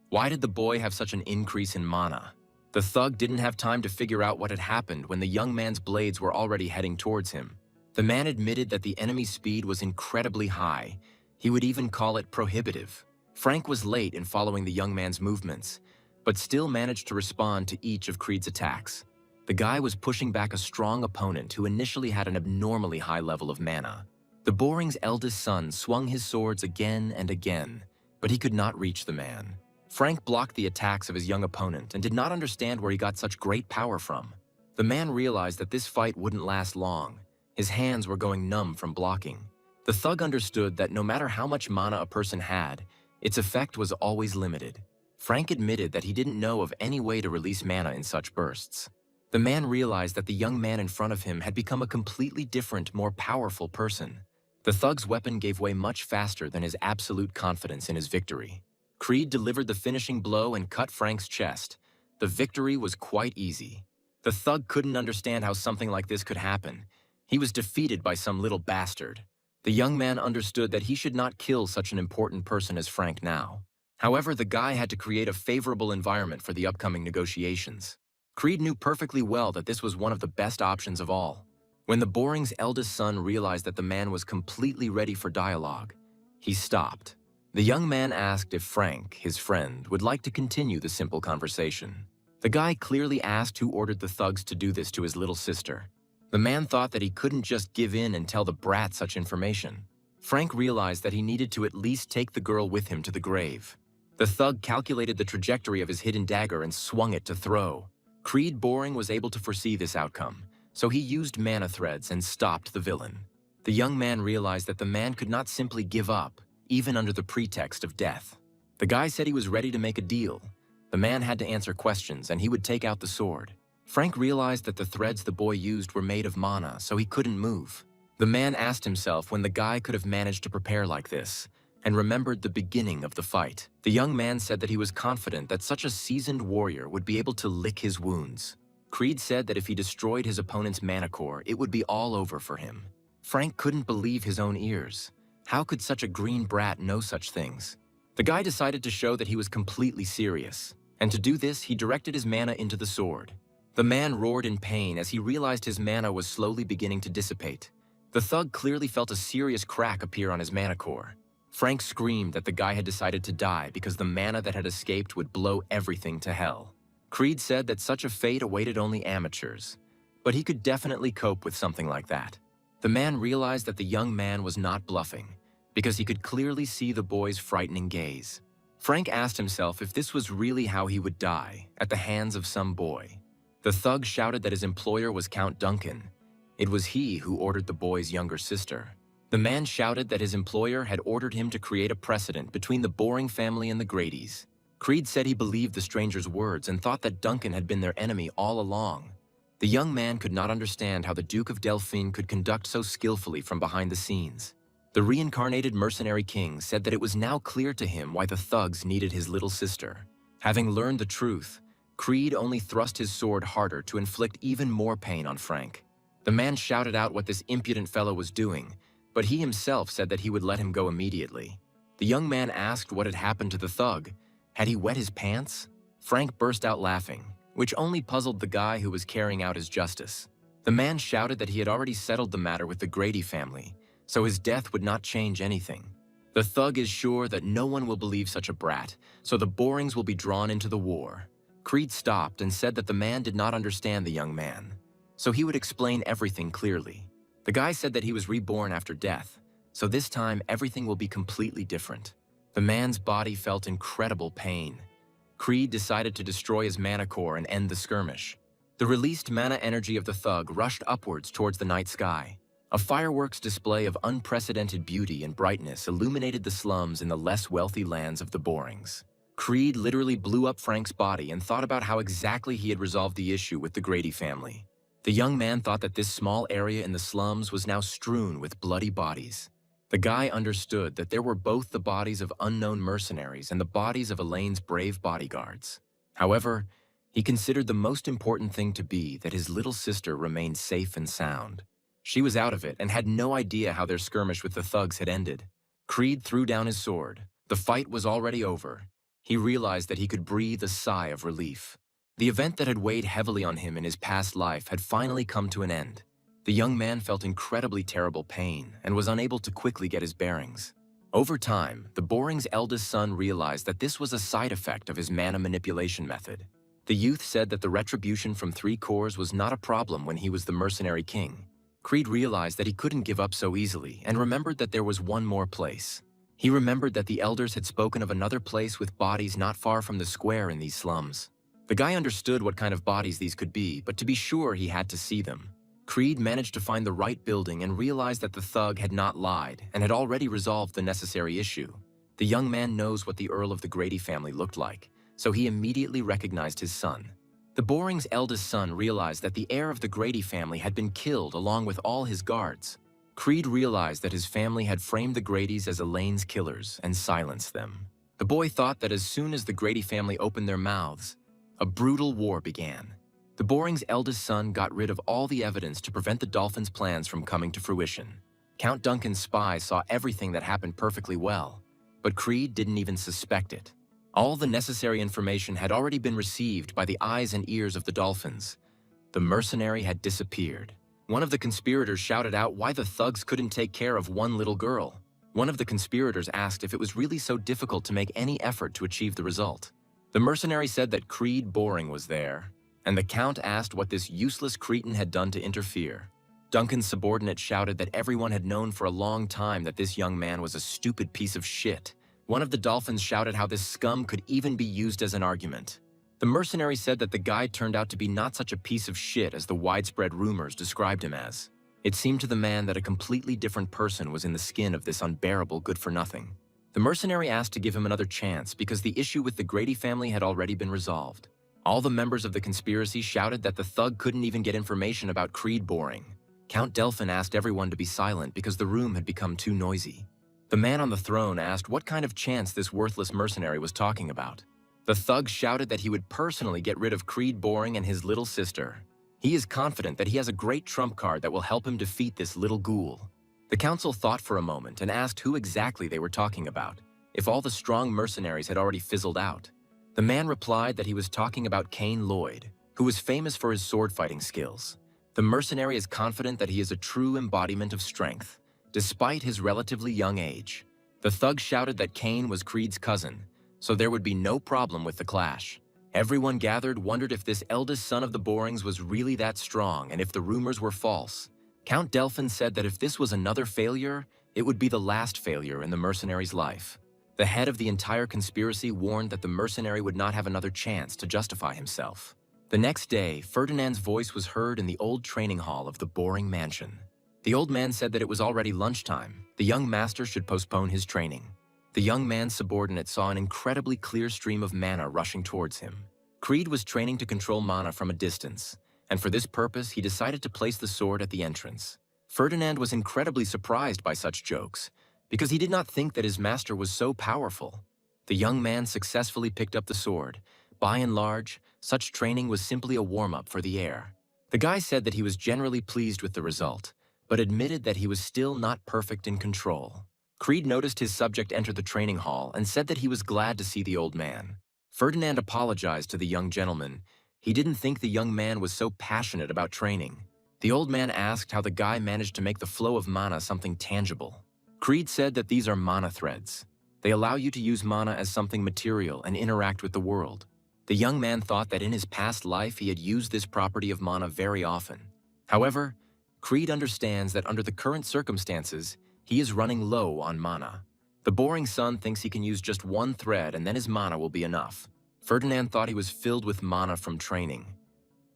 Speaker 1: Why did the boy have such an increase in mana? The thug didn't have time to figure out what had happened when the young man's blades were already heading towards him. The man admitted that the enemy's speed was incredibly high. He would even call it prohibitive. Frank was late in following the young man's movements, but still managed to respond to each of Creed's attacks. The guy was pushing back a strong opponent who initially had an abnormally high level of mana. The Boring's eldest son swung his swords again and again, but he could not reach the man. Frank blocked the attacks of his young opponent and did not understand where he got such great power from. The man realized that this fight wouldn't last long. His hands were going numb from blocking. The thug understood that no matter how much mana a person had, its effect was always limited. Frank admitted that he didn't know of any way to release mana in such bursts. The man realized that the young man in front of him had become a completely different, more powerful person. The thug's weapon gave way much faster than his absolute confidence in his victory. Creed delivered the finishing blow and cut Frank's chest. The victory was quite easy. The thug couldn't understand how something like this could happen. He was defeated by some little bastard. The young man understood that he should not kill such an important person as Frank now. However, the guy had to create a favorable environment for the upcoming negotiations. Creed knew perfectly well that this was one of the best options of all. When the Boring's eldest son realized that the man was completely ready for dialogue, he stopped. The young man asked if Frank, his friend, would like to continue the simple conversation. The guy clearly asked who ordered the thugs to do this to his little sister. The man thought that he couldn't just give in and tell the brat such information. Frank realized that he needed to at least take the girl with him to the grave. The thug calculated the trajectory of his hidden dagger and swung it to throw. Creed Boring was able to foresee this outcome, so he used mana threads and stopped the villain. The young man realized that the man could not simply give up, even under the pretext of death. The guy said he was ready to make a deal. The man had to answer questions, and he would take out the sword. Frank realized that the threads the boy used were made of mana, so he couldn't move. The man asked himself when the guy could have managed to prepare like this, and remembered the beginning of the fight. The young man said that he was confident that such a seasoned warrior would be able to lick his wounds. Creed said that if he destroyed his opponent's mana core, it would be all over for him. Frank couldn't believe his own ears. How could such a green brat know such things? The guy decided to show that he was completely serious, and to do this, he directed his mana into the sword. The man roared in pain as he realized his mana was slowly beginning to dissipate. The thug clearly felt a serious crack appear on his mana core. Frank screamed that the guy had decided to die because the mana that had escaped would blow everything to hell. Creed said that such a fate awaited only amateurs, but he could definitely cope with something like that. The man realized that the young man was not bluffing, because he could clearly see the boy's frightening gaze. Frank asked himself if this was really how he would die, at the hands of some boy. The thug shouted that his employer was Count Duncan. It was he who ordered the boy's younger sister. The man shouted that his employer had ordered him to create a precedent between the Boring family and the Gradys. Creed said he believed the stranger's words and thought that Duncan had been their enemy all along. The young man could not understand how the Duke of Delphine could conduct so skillfully from behind the scenes. The reincarnated mercenary king said that it was now clear to him why the thugs needed his little sister. Having learned the truth, Creed only thrust his sword harder to inflict even more pain on Frank. The man shouted out what this impudent fellow was doing, but he himself said that he would let him go immediately. The young man asked what had happened to the thug. Had he wet his pants? Frank burst out laughing, which only puzzled the guy who was carrying out his justice. The man shouted that he had already settled the matter with the Grady family, so his death would not change anything. The thug is sure that no one will believe such a brat, so the Borings will be drawn into the war. Creed stopped and said that the man did not understand the young man, so he would explain everything clearly. The guy said that he was reborn after death, so this time everything will be completely different. The man's body felt incredible pain. Creed decided to destroy his mana core and end the skirmish. The released mana energy of the thug rushed upwards towards the night sky. A fireworks display of unprecedented beauty and brightness illuminated the slums in the less wealthy lands of the Borings. Creed literally blew up Frank's body and thought about how exactly he had resolved the issue with the Grady family. The young man thought that this small area in the slums was now strewn with bloody bodies. The guy understood that there were both the bodies of unknown mercenaries and the bodies of Elaine's brave bodyguards. However, he considered the most important thing to be that his little sister remained safe and sound. She was out of it and had no idea how their skirmish with the thugs had ended. Creed threw down his sword. The fight was already over. He realized that he could breathe a sigh of relief. The event that had weighed heavily on him in his past life had finally come to an end. The young man felt incredibly terrible pain and was unable to quickly get his bearings. Over time, the Borings' eldest son realized that this was a side effect of his mana manipulation method. The youth said that the retribution from 3 cores was not a problem when he was the mercenary king. Creed realized that he couldn't give up so easily and remembered that there was one more place. He remembered that the elders had spoken of another place with bodies not far from the square in these slums. The guy understood what kind of bodies these could be, but to be sure he had to see them. Creed managed to find the right building and realized that the thug had not lied and had already resolved the necessary issue. The young man knows what the Earl of the Grady family looked like, so he immediately recognized his son. The Borings' eldest son realized that the heir of the Grady family had been killed along with all his guards. Creed realized that his family had framed the Gradys as Elaine's killers and silenced them. The boy thought that as soon as the Grady family opened their mouths, a brutal war began. The Borings' eldest son got rid of all the evidence to prevent the Dolphins' plans from coming to fruition. Count Duncan's spies saw everything that happened perfectly well, but Creed didn't even suspect it. All the necessary information had already been received by the eyes and ears of the Dolphins. The mercenary had disappeared. One of the conspirators shouted out why the thugs couldn't take care of one little girl. One of the conspirators asked if it was really so difficult to make any effort to achieve the result. The mercenary said that Creed Boring was there, and the Count asked what this useless cretin had done to interfere. Duncan's subordinate shouted that everyone had known for a long time that this young man was a stupid piece of shit. One of the Dolphins shouted how this scum could even be used as an argument. The mercenary said that the guy turned out to be not such a piece of shit as the widespread rumors described him as. It seemed to the man that a completely different person was in the skin of this unbearable good-for-nothing. The mercenary asked to give him another chance because the issue with the Grady family had already been resolved. All the members of the conspiracy shouted that the thug couldn't even get information about Creed Boring. Count Delphin asked everyone to be silent because the room had become too noisy. The man on the throne asked what kind of chance this worthless mercenary was talking about. The thug shouted that he would personally get rid of Creed Boring and his little sister. He is confident that he has a great trump card that will help him defeat this little ghoul. The council thought for a moment and asked who exactly they were talking about, if all the strong mercenaries had already fizzled out. The man replied that he was talking about Kane Lloyd, who was famous for his sword-fighting skills. The mercenary is confident that he is a true embodiment of strength, despite his relatively young age. The thug shouted that Kane was Creed's cousin, so there would be no problem with the clash. Everyone gathered wondered if this eldest son of the Borings was really that strong and if the rumors were false. Count Delphin said that if this was another failure, it would be the last failure in the mercenary's life. The head of the entire conspiracy warned that the mercenary would not have another chance to justify himself. The next day, Ferdinand's voice was heard in the old training hall of the Boring mansion. The old man said that it was already lunchtime. The young master should postpone his training. The young man's subordinate saw an incredibly clear stream of mana rushing towards him. Creed was training to control mana from a distance, and for this purpose he decided to place the sword at the entrance. Ferdinand was incredibly surprised by such jokes, because he did not think that his master was so powerful. The young man successfully picked up the sword. By and large, such training was simply a warm-up for the heir. The guy said that he was generally pleased with the result, but admitted that he was still not perfect in control. Creed noticed his subject enter the training hall and said that he was glad to see the old man. Ferdinand apologized to the young gentleman. He didn't think the young man was so passionate about training. The old man asked how the guy managed to make the flow of mana something tangible. Creed said that these are mana threads. They allow you to use mana as something material and interact with the world. The young man thought that in his past life he had used this property of mana very often. However, Creed understands that under the current circumstances, he is running low on mana. The boring son thinks he can use just one thread and then his mana will be enough. Ferdinand thought he was filled with mana from training,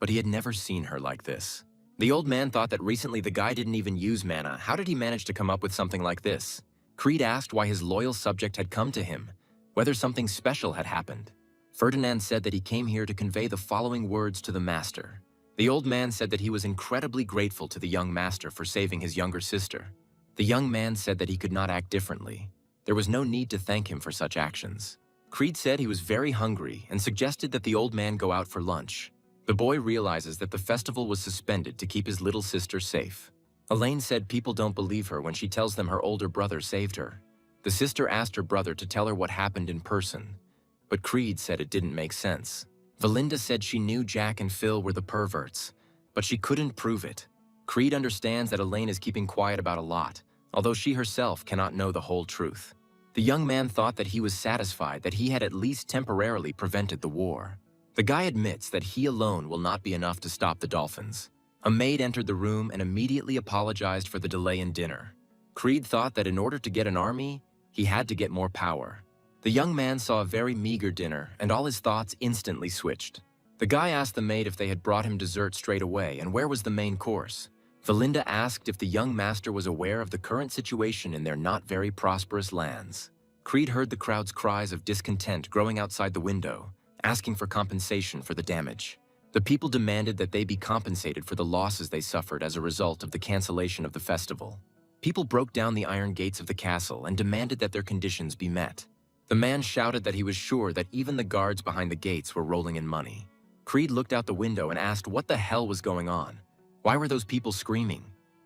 Speaker 1: but he had never seen her like this. The old man thought that recently the guy didn't even use mana. How did he manage to come up with something like this? Creed asked why his loyal subject had come to him, whether something special had happened. Ferdinand said that he came here to convey the following words to the master. The old man said that he was incredibly grateful to the young master for saving his younger sister. The young man said that he could not act differently. There was no need to thank him for such actions. Creed said he was very hungry and suggested that the old man go out for lunch. The boy realizes that the festival was suspended to keep his little sister safe. Elaine said people don't believe her when she tells them her older brother saved her. The sister asked her brother to tell her what happened in person, but Creed said it didn't make sense. Valinda said she knew Jack and Phil were the perverts, but she couldn't prove it. Creed understands that Elaine is keeping quiet about a lot, although she herself cannot know the whole truth. The young man thought that he was satisfied that he had at least temporarily prevented the war. The guy admits that he alone will not be enough to stop the dolphins. A maid entered the room and immediately apologized for the delay in dinner. Creed thought that in order to get an army, he had to get more power. The young man saw a very meager dinner, and all his thoughts instantly switched. The guy asked the maid if they had brought him dessert straight away and where was the main course. Valinda asked if the young master was aware of the current situation in their not very prosperous lands. Creed heard the crowd's cries of discontent growing outside the window, asking for compensation for the damage. The people demanded that they be compensated for the losses they suffered as a result of the cancellation of the festival. People broke down the iron gates of the castle and demanded that their conditions be met. The man shouted that he was sure that even the guards behind the gates were rolling in money. Creed looked out the window and asked what the hell was going on. Why were those people screaming?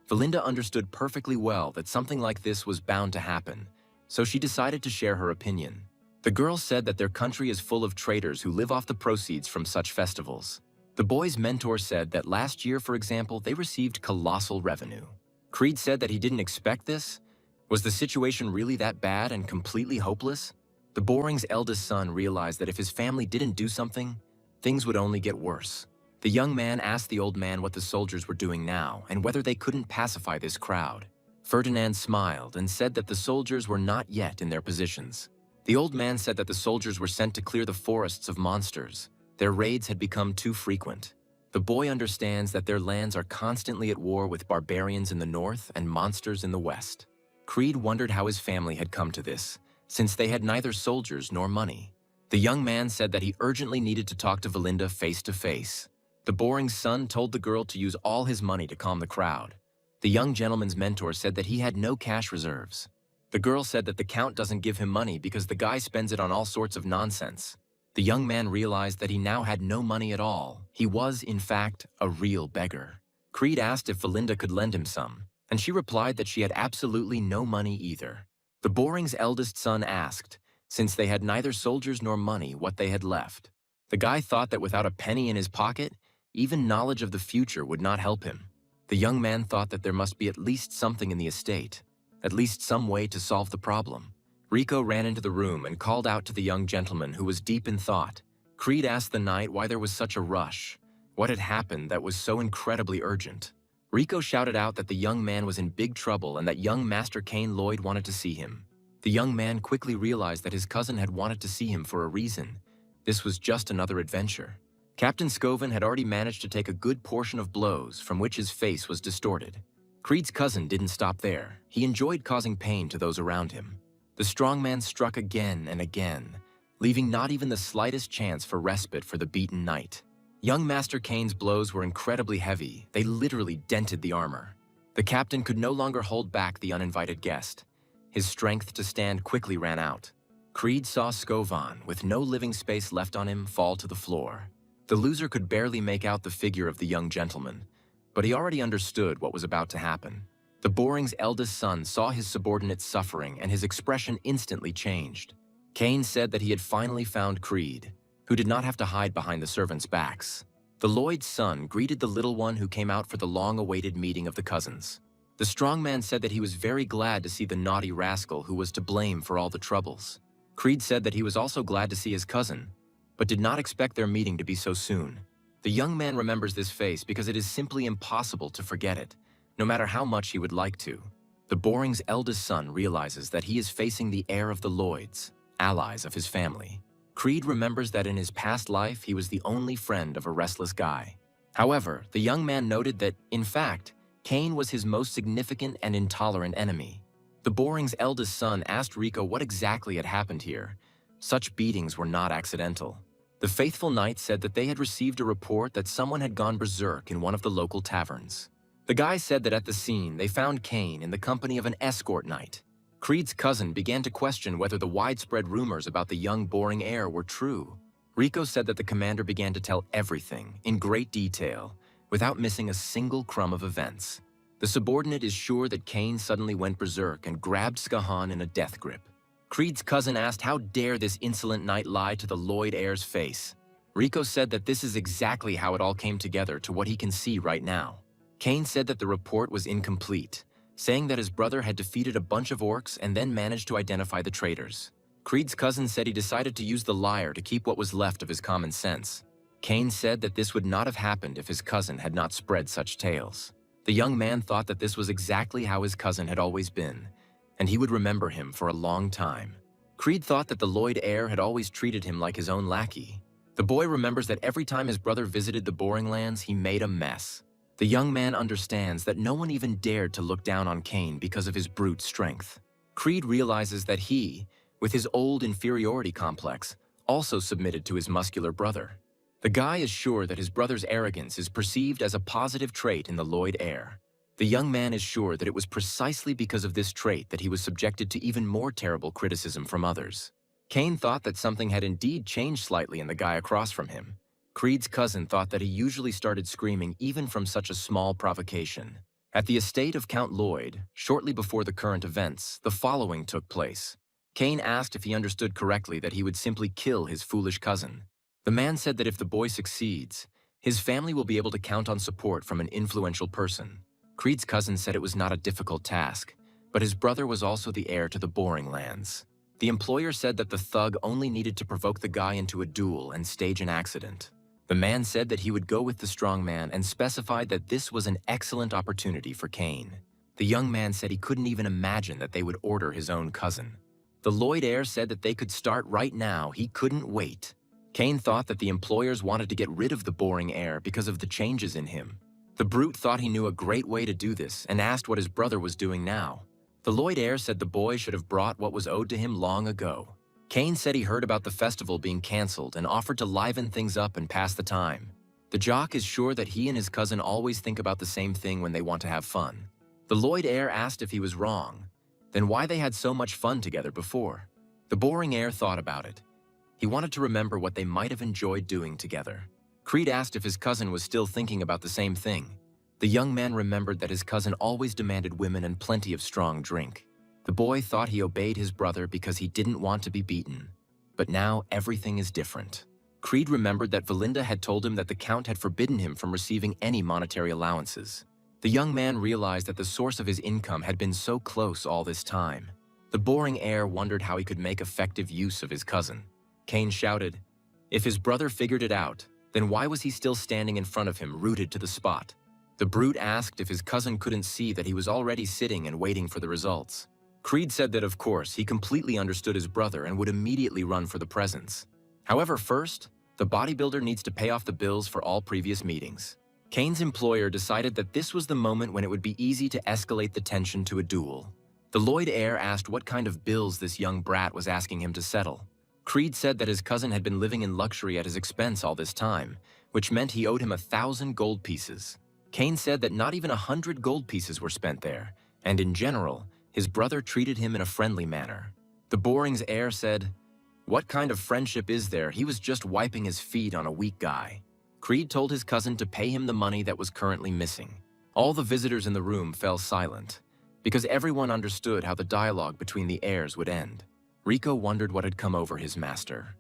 Speaker 1: Valinda understood perfectly well that something like this was bound to happen, so she decided to share her opinion. The girl said that their country is full of traders who live off the proceeds from such festivals. The boy's mentor said that last year, for example, they received colossal revenue. Creed said that he didn't expect this. Was the situation really that bad and completely hopeless? The Boring's eldest son realized that if his family didn't do something, things would only get worse. The young man asked the old man what the soldiers were doing now and whether they couldn't pacify this crowd. Ferdinand smiled and said that the soldiers were not yet in their positions. The old man said that the soldiers were sent to clear the forests of monsters. Their raids had become too frequent. The boy understands that their lands are constantly at war with barbarians in the north and monsters in the west. Creed wondered how his family had come to this, since they had neither soldiers nor money. The young man said that he urgently needed to talk to Valinda face to face. The Boring son told the girl to use all his money to calm the crowd. The young gentleman's mentor said that he had no cash reserves. The girl said that the count doesn't give him money because the guy spends it on all sorts of nonsense. The young man realized that he now had no money at all. He was, in fact, a real beggar. Creed asked if Valinda could lend him some, and she replied that she had absolutely no money either. The Boring's eldest son asked, since they had neither soldiers nor money, what they had left. The guy thought that without a penny in his pocket, even knowledge of the future would not help him. The young man thought that there must be at least something in the estate, at least some way to solve the problem. Rico ran into the room and called out to the young gentleman who was deep in thought. Creed asked the knight why there was such a rush. What had happened that was so incredibly urgent? Rico shouted out that the young man was in big trouble and that young Master Kane Lloyd wanted to see him. The young man quickly realized that his cousin had wanted to see him for a reason. This was just another adventure. Captain Scoven had already managed to take a good portion of blows from which his face was distorted. Creed's cousin didn't stop there. He enjoyed causing pain to those around him. The strong man struck again and again, leaving not even the slightest chance for respite for the beaten knight. Young Master Kane's blows were incredibly heavy. They literally dented the armor. The captain could no longer hold back the uninvited guest. His strength to stand quickly ran out. Creed saw Scovan, with no living space left on him, fall to the floor. The loser could barely make out the figure of the young gentleman, but he already understood what was about to happen. The Boring's eldest son saw his subordinate suffering, and his expression instantly changed. Kane said that he had finally found Creed. who did not have to hide behind the servants' backs. The Lloyd's son greeted the little one who came out for the long-awaited meeting of the cousins. The strong man said that he was very glad to see the naughty rascal who was to blame for all the troubles. Creed said that he was also glad to see his cousin, but did not expect their meeting to be so soon. The young man remembers this face because it is simply impossible to forget it, no matter how much he would like to. The Boring's eldest son realizes that he is facing the heir of the Lloyds, allies of his family. Creed remembers that in his past life he was the only friend of a restless guy. However, the young man noted that, in fact, Kane was his most significant and intolerant enemy. The Boring's eldest son asked Rico what exactly had happened here. Such beatings were not accidental. The faithful knight said that they had received a report that someone had gone berserk in one of the local taverns. The guy said that at the scene they found Kane in the company of an escort knight. Creed's cousin began to question whether the widespread rumors about the young Boring heir were true. Rico said that the commander began to tell everything, in great detail, without missing a single crumb of events. The subordinate is sure that Kane suddenly went berserk and grabbed Skahan in a death grip. Creed's cousin asked how dare this insolent knight lie to the Lloyd heir's face. Rico said that this is exactly how it all came together to what he can see right now. Kane said that the report was incomplete, saying that his brother had defeated a bunch of orcs and then managed to identify the traitors. Creed's cousin said he decided to use the liar to keep what was left of his common sense. Kane said that this would not have happened if his cousin had not spread such tales. The young man thought that this was exactly how his cousin had always been, and he would remember him for a long time. Creed thought that the Lloyd heir had always treated him like his own lackey. The boy remembers that every time his brother visited the Boring lands, he made a mess. The young man understands that no one even dared to look down on Kane because of his brute strength. Creed realizes that he, with his old inferiority complex, also submitted to his muscular brother. The guy is sure that his brother's arrogance is perceived as a positive trait in the Lloyd heir. The young man is sure that it was precisely because of this trait that he was subjected to even more terrible criticism from others. Kane thought that something had indeed changed slightly in the guy across from him. Creed's cousin thought that he usually started screaming even from such a small provocation. At the estate of Count Lloyd, shortly before the current events, the following took place. Kane asked if he understood correctly that he would simply kill his foolish cousin. The man said that if the boy succeeds, his family will be able to count on support from an influential person. Creed's cousin said it was not a difficult task, but his brother was also the heir to the Boring lands. The employer said that the thug only needed to provoke the guy into a duel and stage an accident. The man said that he would go with the strong man and specified that this was an excellent opportunity for Kane. The young man said he couldn't even imagine that they would order his own cousin. The Lloyd heir said that they could start right now, he couldn't wait. Kane thought that the employers wanted to get rid of the Boring heir because of the changes in him. The brute thought he knew a great way to do this and asked what his brother was doing now. The Lloyd heir said the boy should have brought what was owed to him long ago. Kane said he heard about the festival being cancelled and offered to liven things up and pass the time. The jock is sure that he and his cousin always think about the same thing when they want to have fun. The Lloyd heir asked if he was wrong, then why they had so much fun together before. The Boring heir thought about it. He wanted to remember what they might have enjoyed doing together. Creed asked if his cousin was still thinking about the same thing. The young man remembered that his cousin always demanded women and plenty of strong drink. The boy thought he obeyed his brother because he didn't want to be beaten. But now everything is different. Creed remembered that Valinda had told him that the Count had forbidden him from receiving any monetary allowances. The young man realized that the source of his income had been so close all this time. The Boring heir wondered how he could make effective use of his cousin. Kane shouted, if his brother figured it out, then why was he still standing in front of him, rooted to the spot? The brute asked if his cousin couldn't see that he was already sitting and waiting for the results. Creed said that of course he completely understood his brother and would immediately run for the presents. However, first, the bodybuilder needs to pay off the bills for all previous meetings. Kane's employer decided that this was the moment when it would be easy to escalate the tension to a duel. The Lloyd heir asked what kind of bills this young brat was asking him to settle. Creed said that his cousin had been living in luxury at his expense all this time, which meant he owed him 1,000 gold pieces. Kane said that not even 100 gold pieces were spent there, and in general, his brother treated him in a friendly manner. The Boring's heir said, what kind of friendship is there? He was just wiping his feet on a weak guy. Creed told his cousin to pay him the money that was currently missing. All the visitors in the room fell silent, because everyone understood how the dialogue between the heirs would end. Rico wondered what had come over his master.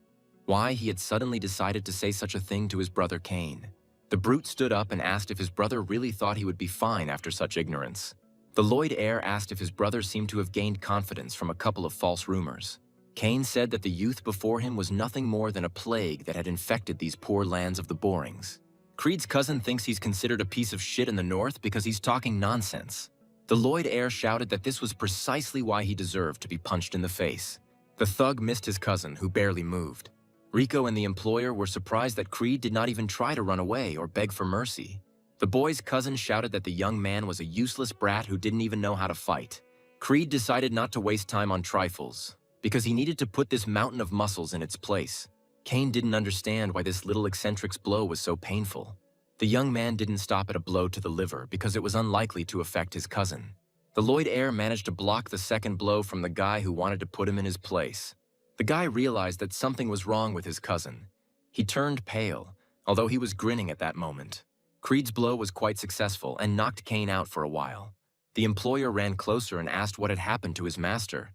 Speaker 1: why he had suddenly decided to say such a thing to his brother Cain. The brute stood up and asked if his brother really thought he would be fine after such ignorance. The Lloyd heir asked if his brother seemed to have gained confidence from a couple of false rumors. Cain said that the youth before him was nothing more than a plague that had infected these poor lands of the Borings. Creed's cousin thinks he's considered a piece of shit in the north because he's talking nonsense. The Lloyd heir shouted that this was precisely why he deserved to be punched in the face. The thug missed his cousin, who barely moved. Rico and the employer were surprised that Creed did not even try to run away or beg for mercy. The boy's cousin shouted that the young man was a useless brat who didn't even know how to fight. Creed decided not to waste time on trifles, because he needed to put this mountain of muscles in its place. Cain didn't understand why this little eccentric's blow was so painful. The young man didn't stop at a blow to the liver because it was unlikely to affect his cousin. The Lloyd heir managed to block the second blow from the guy who wanted to put him in his place. The guy realized that something was wrong with his cousin. He turned pale, although he was grinning at that moment. Creed's blow was quite successful and knocked Cain out for a while. The employer ran closer and asked what had happened to his master.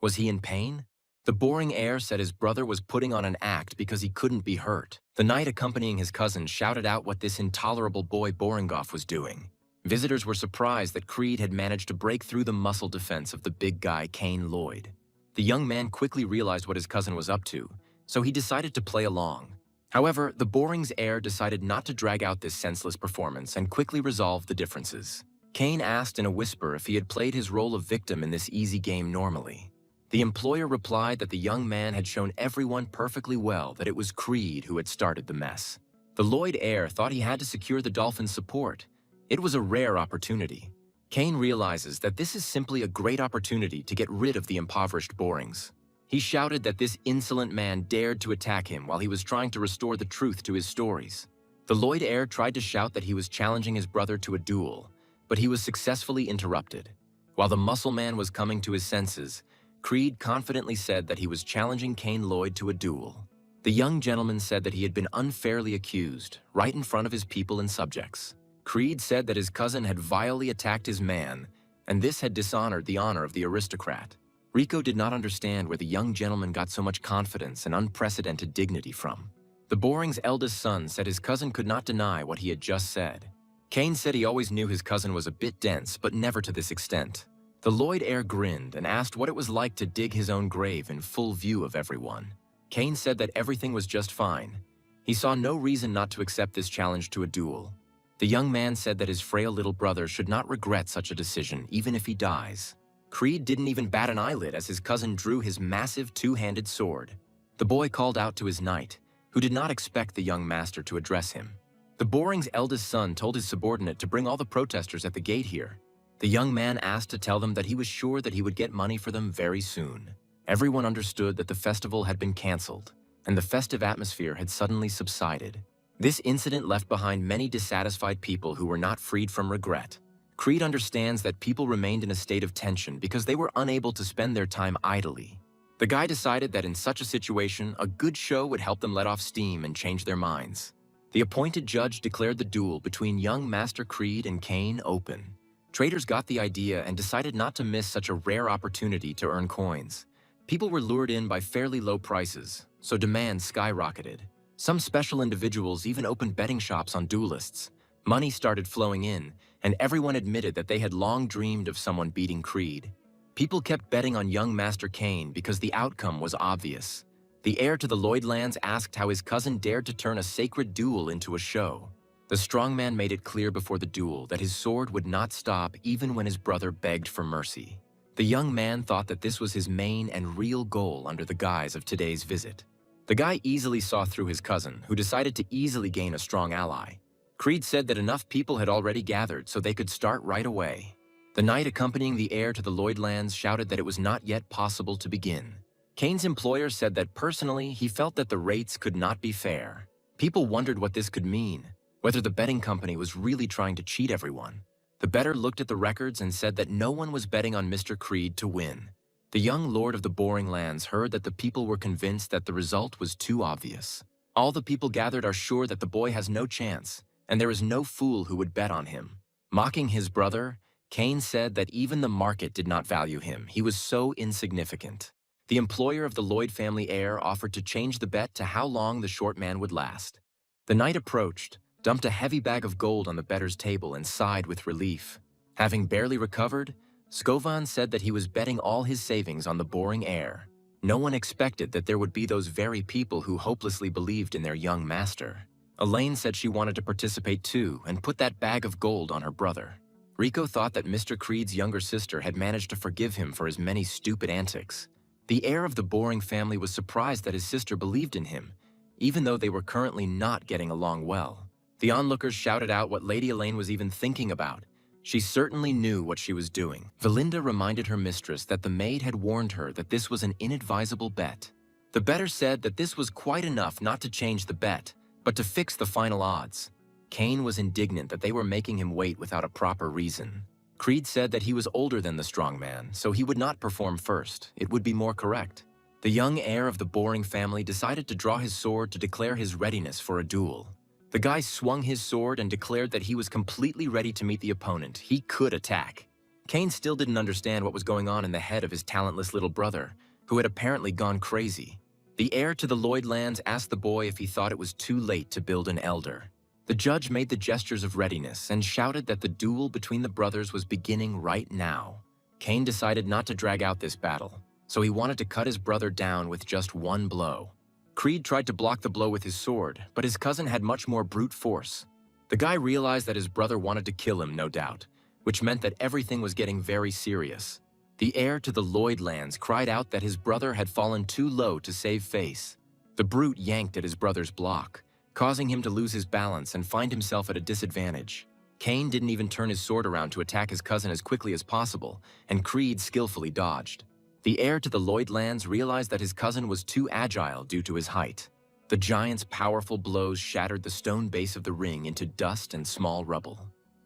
Speaker 1: Was he in pain? The boring heir said his brother was putting on an act because he couldn't be hurt. The knight accompanying his cousin shouted out what this intolerable boy Boringoff was doing. Visitors were surprised that Creed had managed to break through the muscle defense of the big guy Cain Lloyd. The young man quickly realized what his cousin was up to, so he decided to play along. However, the Boring's heir decided not to drag out this senseless performance and quickly resolved the differences. Cain asked in a whisper if he had played his role of victim in this easy game normally. The employer replied that the young man had shown everyone perfectly well that it was Creed who had started the mess. The Lloyd heir thought he had to secure the Dolphin's support. It was a rare opportunity. Cain realizes that this is simply a great opportunity to get rid of the impoverished Borings. He shouted that this insolent man dared to attack him while he was trying to restore the truth to his stories. The Lloyd heir tried to shout that he was challenging his brother to a duel, but he was successfully interrupted. While the muscle man was coming to his senses, Creed confidently said that he was challenging Cain Lloyd to a duel. The young gentleman said that he had been unfairly accused, right in front of his people and subjects. Creed said that his cousin had vilely attacked his man, and this had dishonored the honor of the aristocrat. Rico did not understand where the young gentleman got so much confidence and unprecedented dignity from. The Boring's eldest son said his cousin could not deny what he had just said. Cain said he always knew his cousin was a bit dense, but never to this extent. The Lloyd heir grinned and asked what it was like to dig his own grave in full view of everyone. Cain said that everything was just fine. He saw no reason not to accept this challenge to a duel. The young man said that his frail little brother should not regret such a decision, even if he dies. Creed didn't even bat an eyelid as his cousin drew his massive two-handed sword. The boy called out to his knight, who did not expect the young master to address him. The Boring's eldest son told his subordinate to bring all the protesters at the gate here. The young man asked to tell them that he was sure that he would get money for them very soon. Everyone understood that the festival had been canceled, and the festive atmosphere had suddenly subsided. This incident left behind many dissatisfied people who were not freed from regret. Creed understands that people remained in a state of tension because they were unable to spend their time idly. The guy decided that in such a situation, a good show would help them let off steam and change their minds. The appointed judge declared the duel between young Master Creed and Cain open. Traders got the idea and decided not to miss such a rare opportunity to earn coins. People were lured in by fairly low prices, so demand skyrocketed. Some special individuals even opened betting shops on duelists. Money started flowing in, and everyone admitted that they had long dreamed of someone beating Creed. People kept betting on young Master Cain because the outcome was obvious. The heir to the Lloyd lands asked how his cousin dared to turn a sacred duel into a show. The strongman made it clear before the duel that his sword would not stop even when his brother begged for mercy. The young man thought that this was his main and real goal under the guise of today's visit. The guy easily saw through his cousin, who decided to easily gain a strong ally. Creed said that enough people had already gathered so they could start right away. The knight accompanying the heir to the Lloyd lands shouted that it was not yet possible to begin. Cain's employer said that personally he felt that the rates could not be fair. People wondered what this could mean, whether the betting company was really trying to cheat everyone. The bettor looked at the records and said that no one was betting on Mr. Creed to win. The young lord of the Boring lands heard that the people were convinced that the result was too obvious. All the people gathered are sure that the boy has no chance, and there is no fool who would bet on him. Mocking his brother, Cain said that even the market did not value him. He was so insignificant. The employer of the Lloyd family heir offered to change the bet to how long the short man would last. The knight approached, dumped a heavy bag of gold on the bettor's table, and sighed with relief. Having barely recovered, Skovan said that he was betting all his savings on the boring heir. No one expected that there would be those very people who hopelessly believed in their young master. Elaine said she wanted to participate too and put that bag of gold on her brother. Rico thought that Mr. Creed's younger sister had managed to forgive him for his many stupid antics. The heir of the boring family was surprised that his sister believed in him, even though they were currently not getting along well. The onlookers shouted out what Lady Elaine was even thinking about. She certainly knew what she was doing. Valinda reminded her mistress that the maid had warned her that this was an inadvisable bet. The bettor said that this was quite enough not to change the bet, but to fix the final odds. Kane was indignant that they were making him wait without a proper reason. Creed said that he was older than the strong man, so he would not perform first. It would be more correct. The young heir of the boring family decided to draw his sword to declare his readiness for a duel. The guy swung his sword and declared that he was completely ready to meet the opponent. He could attack. Kane still didn't understand what was going on in the head of his talentless little brother, who had apparently gone crazy. The heir to the Lloyd lands asked the boy if he thought it was too late to build an elder. The judge made the gestures of readiness and shouted that the duel between the brothers was beginning right now. Kane decided not to drag out this battle, so he wanted to cut his brother down with just one blow. Creed tried to block the blow with his sword, but his cousin had much more brute force. The guy realized that his brother wanted to kill him, no doubt, which meant that everything was getting very serious. The heir to the Lloyd lands cried out that his brother had fallen too low to save face. The brute yanked at his brother's block, causing him to lose his balance and find himself at a disadvantage. Kane didn't even turn his sword around to attack his cousin as quickly as possible, and Creed skillfully dodged. The heir to the Lloyd lands realized that his cousin was too agile due to his height. The giant's powerful blows shattered the stone base of the ring into dust and small rubble.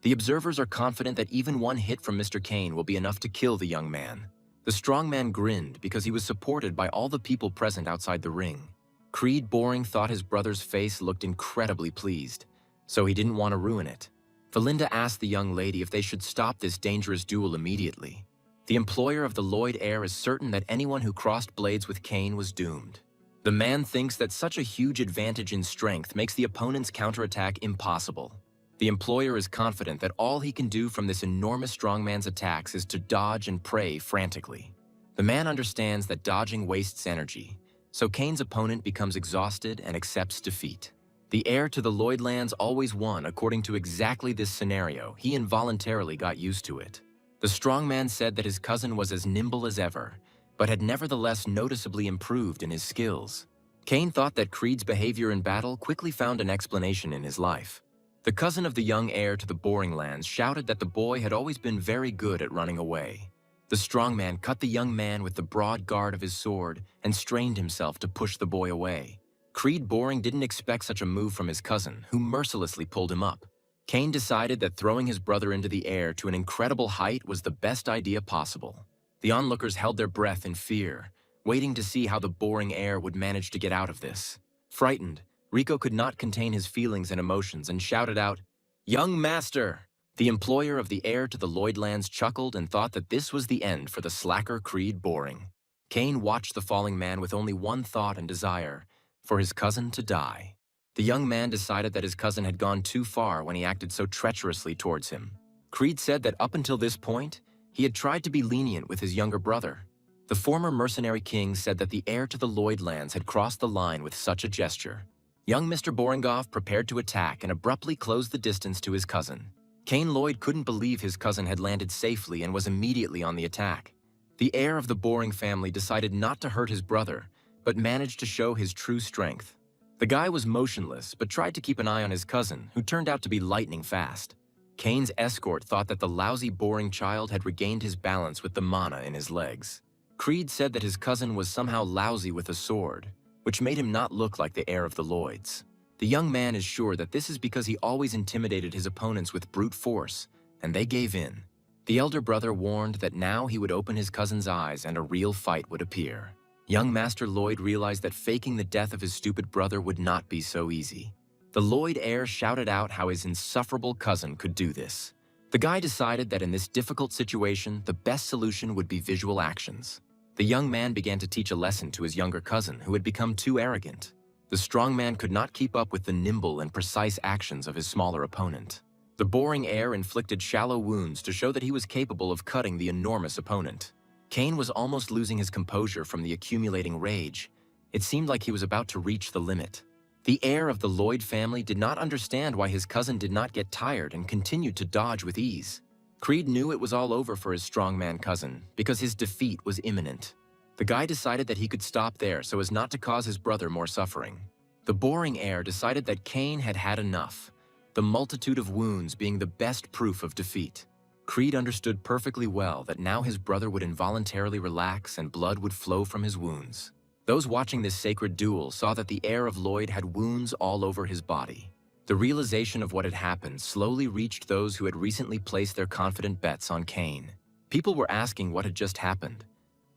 Speaker 1: The observers are confident that even one hit from Mr. Kane will be enough to kill the young man. The strong man grinned because he was supported by all the people present outside the ring. Creed Boring thought his brother's face looked incredibly pleased, so he didn't want to ruin it. Valinda asked the young lady if they should stop this dangerous duel immediately. The employer of the Lloyd heir is certain that anyone who crossed blades with Kane was doomed. The man thinks that such a huge advantage in strength makes the opponent's counterattack impossible. The employer is confident that all he can do from this enormous strongman's attacks is to dodge and pray frantically. The man understands that dodging wastes energy, so Kane's opponent becomes exhausted and accepts defeat. The heir to the Lloyd lands always won according to exactly this scenario. He involuntarily got used to it. The strong man said that his cousin was as nimble as ever, but had nevertheless noticeably improved in his skills. Kane thought that Creed's behavior in battle quickly found an explanation in his life. The cousin of the young heir to the Boring lands shouted that the boy had always been very good at running away. The strong man cut the young man with the broad guard of his sword and strained himself to push the boy away. Creed Boring didn't expect such a move from his cousin, who mercilessly pulled him up. Kane decided that throwing his brother into the air to an incredible height was the best idea possible. The onlookers held their breath in fear, waiting to see how the Boring heir would manage to get out of this. Frightened, Rico could not contain his feelings and emotions and shouted out, "Young master!" The employer of the heir to the Lloyd lands chuckled and thought that this was the end for the slacker Creed Boring. Kane watched the falling man with only one thought and desire, for his cousin to die. The young man decided that his cousin had gone too far when he acted so treacherously towards him. Creed said that up until this point, he had tried to be lenient with his younger brother. The former mercenary king said that the heir to the Lloyd lands had crossed the line with such a gesture. Young Mr. Boringoff prepared to attack and abruptly closed the distance to his cousin. Kane Lloyd couldn't believe his cousin had landed safely and was immediately on the attack. The heir of the Boring family decided not to hurt his brother, but managed to show his true strength. The guy was motionless, but tried to keep an eye on his cousin, who turned out to be lightning fast. Kane's escort thought that the lousy Boring child had regained his balance with the mana in his legs. Creed said that his cousin was somehow lousy with a sword, which made him not look like the heir of the Lloyds. The young man is sure that this is because he always intimidated his opponents with brute force, and they gave in. The elder brother warned that now he would open his cousin's eyes and a real fight would appear. Young Master Lloyd realized that faking the death of his stupid brother would not be so easy. The Lloyd heir shouted out how his insufferable cousin could do this. The guy decided that in this difficult situation, the best solution would be visual actions. The young man began to teach a lesson to his younger cousin, who had become too arrogant. The strong man could not keep up with the nimble and precise actions of his smaller opponent. The boring air inflicted shallow wounds to show that he was capable of cutting the enormous opponent. Kane was almost losing his composure from the accumulating rage. It seemed like he was about to reach the limit. The heir of the Lloyd family did not understand why his cousin did not get tired and continued to dodge with ease. Creed knew it was all over for his strongman cousin because his defeat was imminent. The guy decided that he could stop there so as not to cause his brother more suffering. The boring heir decided that Kane had had enough, the multitude of wounds being the best proof of defeat. Creed understood perfectly well that now his brother would involuntarily relax and blood would flow from his wounds. Those watching this sacred duel saw that the heir of Lloyd had wounds all over his body. The realization of what had happened slowly reached those who had recently placed their confident bets on Kane. People were asking what had just happened,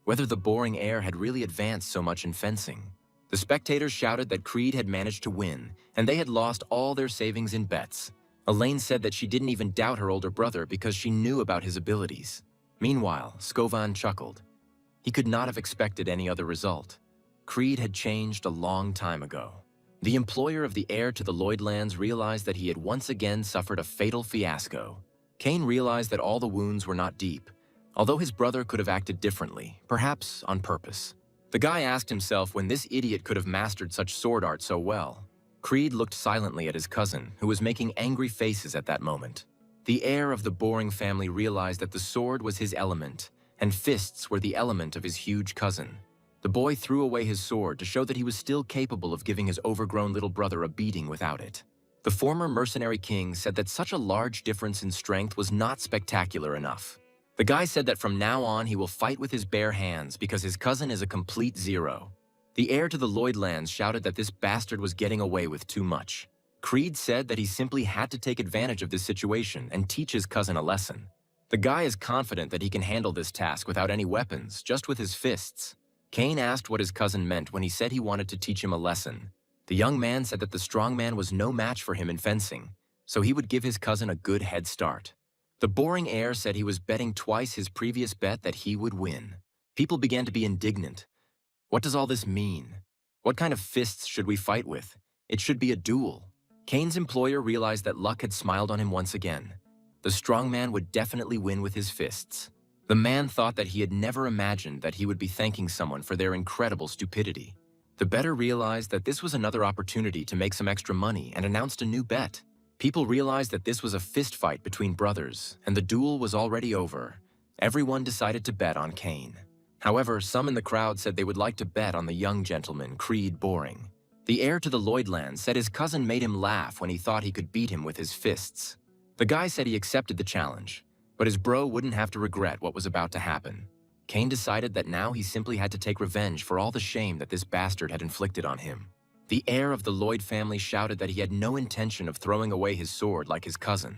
Speaker 1: whether the boring heir had really advanced so much in fencing. The spectators shouted that Creed had managed to win, and they had lost all their savings in bets. Elaine said that she didn't even doubt her older brother because she knew about his abilities. Meanwhile, Skovan chuckled. He could not have expected any other result. Creed had changed a long time ago. The employer of the heir to the Lloyd lands realized that he had once again suffered a fatal fiasco. Kane realized that all the wounds were not deep, although his brother could have acted differently, perhaps on purpose. The guy asked himself when this idiot could have mastered such sword art so well. Creed looked silently at his cousin, who was making angry faces at that moment. The heir of the boring family realized that the sword was his element, and fists were the element of his huge cousin. The boy threw away his sword to show that he was still capable of giving his overgrown little brother a beating without it. The former mercenary king said that such a large difference in strength was not spectacular enough. The guy said that from now on he will fight with his bare hands because his cousin is a complete zero. The heir to the Lloyd lands shouted that this bastard was getting away with too much. Creed said that he simply had to take advantage of this situation and teach his cousin a lesson. The guy is confident that he can handle this task without any weapons, just with his fists. Kane asked what his cousin meant when he said he wanted to teach him a lesson. The young man said that the strong man was no match for him in fencing, so he would give his cousin a good head start. The boring heir said he was betting twice his previous bet that he would win. People began to be indignant. What does all this mean? What kind of fists should we fight with? It should be a duel. Kane's employer realized that luck had smiled on him once again. The strong man would definitely win with his fists. The man thought that he had never imagined that he would be thanking someone for their incredible stupidity. The bettor realized that this was another opportunity to make some extra money and announced a new bet. People realized that this was a fist fight between brothers, and the duel was already over. Everyone decided to bet on Kane. However, some in the crowd said they would like to bet on the young gentleman, Creed Boring. The heir to the Lloyd lands said his cousin made him laugh when he thought he could beat him with his fists. The guy said he accepted the challenge, but his bro wouldn't have to regret what was about to happen. Kane decided that now he simply had to take revenge for all the shame that this bastard had inflicted on him. The heir of the Lloyd family shouted that he had no intention of throwing away his sword like his cousin.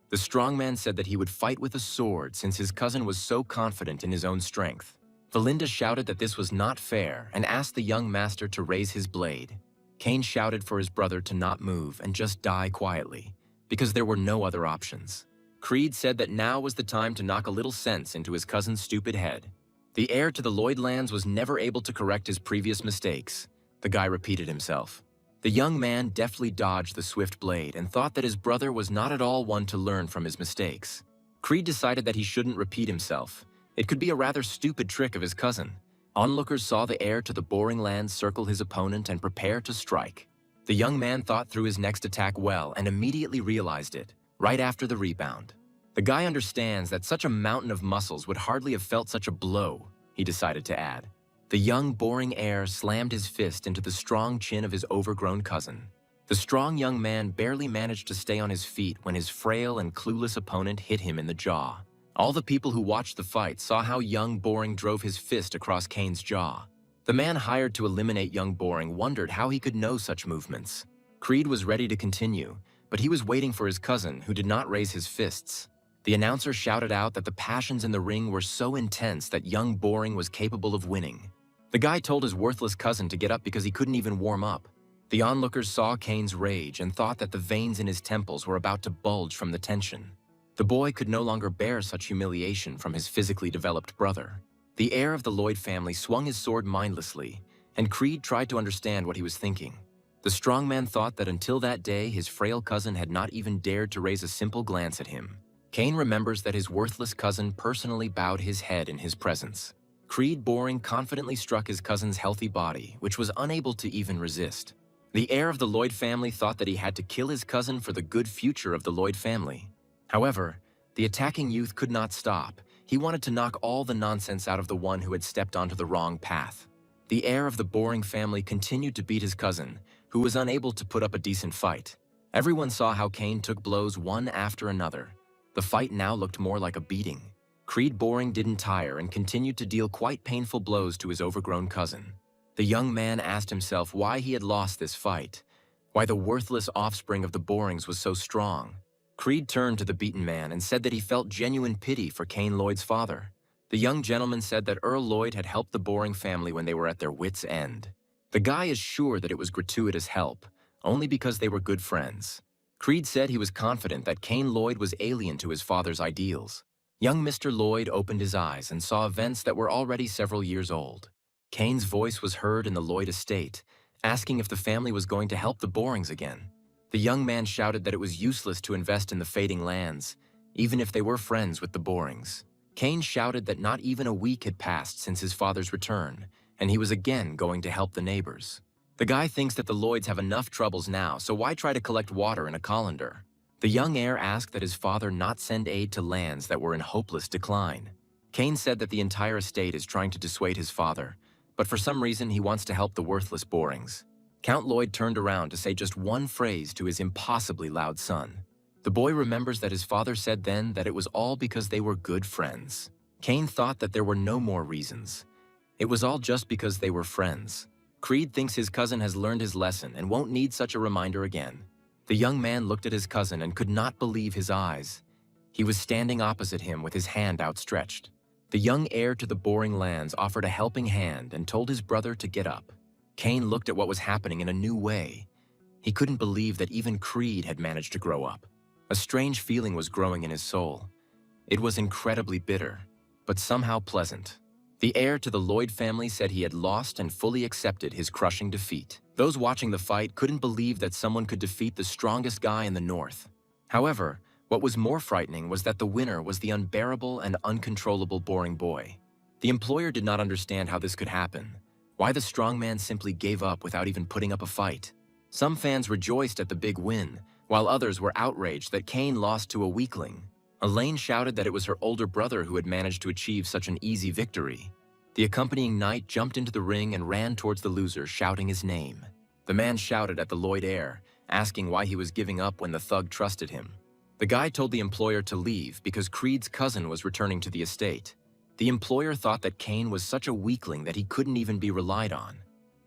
Speaker 1: The strong man said that he would fight with a sword since his cousin was so confident in his own strength. Valinda shouted that this was not fair and asked the young master to raise his blade. Kane shouted for his brother to not move and just die quietly, because there were no other options. Creed said that now was the time to knock a little sense into his cousin's stupid head. The heir to the Lloyd lands was never able to correct his previous mistakes. The guy repeated himself. The young man deftly dodged the swift blade and thought that his brother was not at all one to learn from his mistakes. Creed decided that he shouldn't repeat himself. It could be a rather stupid trick of his cousin. Onlookers saw the heir to the boring lands circle his opponent and prepare to strike. The young man thought through his next attack well and immediately realized it, right after the rebound. The guy understands that such a mountain of muscles would hardly have felt such a blow, he decided to add. The young, boring heir slammed his fist into the strong chin of his overgrown cousin. The strong young man barely managed to stay on his feet when his frail and clueless opponent hit him in the jaw. All the people who watched the fight saw how young Boring drove his fist across Kane's jaw. The man hired to eliminate young Boring wondered how he could know such movements. Creed was ready to continue, but he was waiting for his cousin, who did not raise his fists. The announcer shouted out that the passions in the ring were so intense that young Boring was capable of winning. The guy told his worthless cousin to get up because he couldn't even warm up. The onlookers saw Kane's rage and thought that the veins in his temples were about to bulge from the tension. The boy could no longer bear such humiliation from his physically developed brother. The heir of the Lloyd family swung his sword mindlessly, and Creed tried to understand what he was thinking. The strongman thought that until that day, his frail cousin had not even dared to raise a simple glance at him. Kane remembers that his worthless cousin personally bowed his head in his presence. Creed Boring confidently struck his cousin's healthy body, which was unable to even resist. The heir of the Lloyd family thought that he had to kill his cousin for the good future of the Lloyd family. However, the attacking youth could not stop. He wanted to knock all the nonsense out of the one who had stepped onto the wrong path. The heir of the Boring family continued to beat his cousin, who was unable to put up a decent fight. Everyone saw how Kane took blows one after another. The fight now looked more like a beating. Creed Boring didn't tire and continued to deal quite painful blows to his overgrown cousin. The young man asked himself why he had lost this fight, why the worthless offspring of the Borings was so strong. Creed turned to the beaten man and said that he felt genuine pity for Kane Lloyd's father. The young gentleman said that Earl Lloyd had helped the Boring family when they were at their wits' end. The guy is sure that it was gratuitous help, only because they were good friends. Creed said he was confident that Kane Lloyd was alien to his father's ideals. Young Mr. Lloyd opened his eyes and saw events that were already several years old. Kane's voice was heard in the Lloyd estate, asking if the family was going to help the Borings again. The young man shouted that it was useless to invest in the fading lands, even if they were friends with the Borings. Kane shouted that not even a week had passed since his father's return, and he was again going to help the neighbors. The guy thinks that the Lloyds have enough troubles now, so why try to collect water in a colander? The young heir asked that his father not send aid to lands that were in hopeless decline. Kane said that the entire estate is trying to dissuade his father, but for some reason he wants to help the worthless Borings. Count Lloyd turned around to say just one phrase to his impossibly loud son. The boy remembers that his father said then that it was all because they were good friends. Kane thought that there were no more reasons. It was all just because they were friends. Creed thinks his cousin has learned his lesson and won't need such a reminder again. The young man looked at his cousin and could not believe his eyes. He was standing opposite him with his hand outstretched. The young heir to the Boring lands offered a helping hand and told his brother to get up. Kane looked at what was happening in a new way. He couldn't believe that even Creed had managed to grow up. A strange feeling was growing in his soul. It was incredibly bitter, but somehow pleasant. The heir to the Lloyd family said he had lost and fully accepted his crushing defeat. Those watching the fight couldn't believe that someone could defeat the strongest guy in the North. However, what was more frightening was that the winner was the unbearable and uncontrollable Boring boy. The employer did not understand how this could happen, why the strongman simply gave up without even putting up a fight. Some fans rejoiced at the big win, while others were outraged that Kane lost to a weakling. Elaine shouted that it was her older brother who had managed to achieve such an easy victory. The accompanying knight jumped into the ring and ran towards the loser, shouting his name. The man shouted at the Lloyd heir, asking why he was giving up when the thug trusted him. The guy told the employer to leave because Creed's cousin was returning to the estate. The employer thought that Kane was such a weakling that he couldn't even be relied on.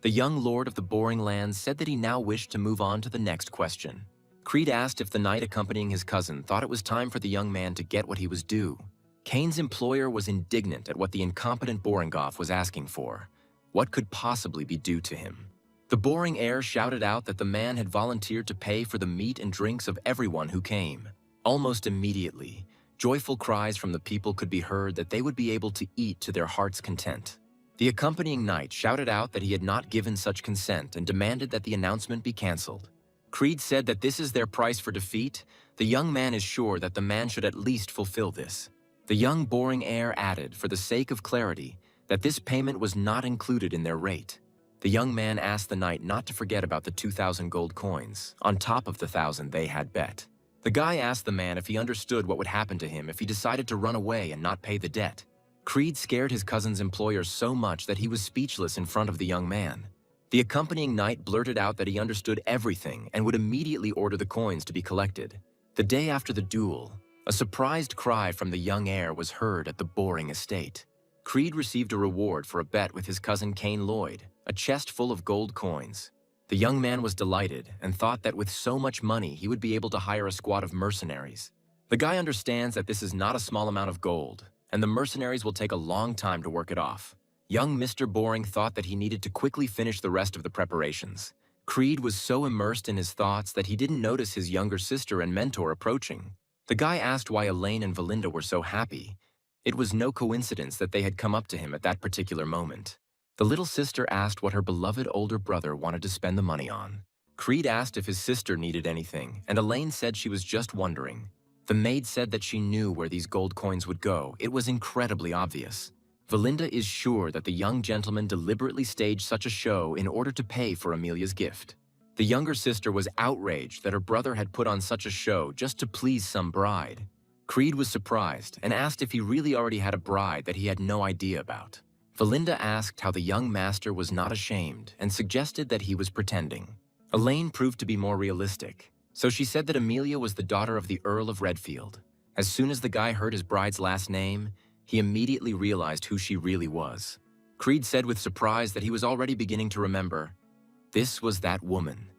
Speaker 1: The young lord of the Boring lands said that he now wished to move on to the next question. Creed asked if the knight accompanying his cousin thought it was time for the young man to get what he was due. Kane's employer was indignant at what the incompetent Boringoff was asking for. What could possibly be due to him? The Boring heir shouted out that the man had volunteered to pay for the meat and drinks of everyone who came. Almost immediately, joyful cries from the people could be heard that they would be able to eat to their heart's content. The accompanying knight shouted out that he had not given such consent and demanded that the announcement be cancelled. Creed said that this is their price for defeat. The young man is sure that the man should at least fulfill this. The young Boring heir added, for the sake of clarity, that this payment was not included in their rate. The young man asked the knight not to forget about the 2,000 gold coins, on top of the 1,000 they had bet. The guy asked the man if he understood what would happen to him if he decided to run away and not pay the debt. Creed scared his cousin's employer so much that he was speechless in front of the young man. The accompanying knight blurted out that he understood everything and would immediately order the coins to be collected. The day after the duel, a surprised cry from the young heir was heard at the Boring estate. Creed received a reward for a bet with his cousin Kane Lloyd, a chest full of gold coins. The young man was delighted and thought that with so much money he would be able to hire a squad of mercenaries. The guy understands that this is not a small amount of gold, and the mercenaries will take a long time to work it off. Young Mr. Boring thought that he needed to quickly finish the rest of the preparations. Creed was so immersed in his thoughts that he didn't notice his younger sister and mentor approaching. The guy asked why Elaine and Valinda were so happy. It was no coincidence that they had come up to him at that particular moment. The little sister asked what her beloved older brother wanted to spend the money on. Creed asked if his sister needed anything, and Elaine said she was just wondering. The maid said that she knew where these gold coins would go. It was incredibly obvious. Valinda is sure that the young gentleman deliberately staged such a show in order to pay for Amelia's gift. The younger sister was outraged that her brother had put on such a show just to please some bride. Creed was surprised and asked if he really already had a bride that he had no idea about. Valinda asked how the young master was not ashamed and suggested that he was pretending. Elaine proved to be more realistic, so she said that Amelia was the daughter of the Earl of Redfield. As soon as the guy heard his bride's last name, he immediately realized who she really was. Creed said with surprise that he was already beginning to remember. This was that woman,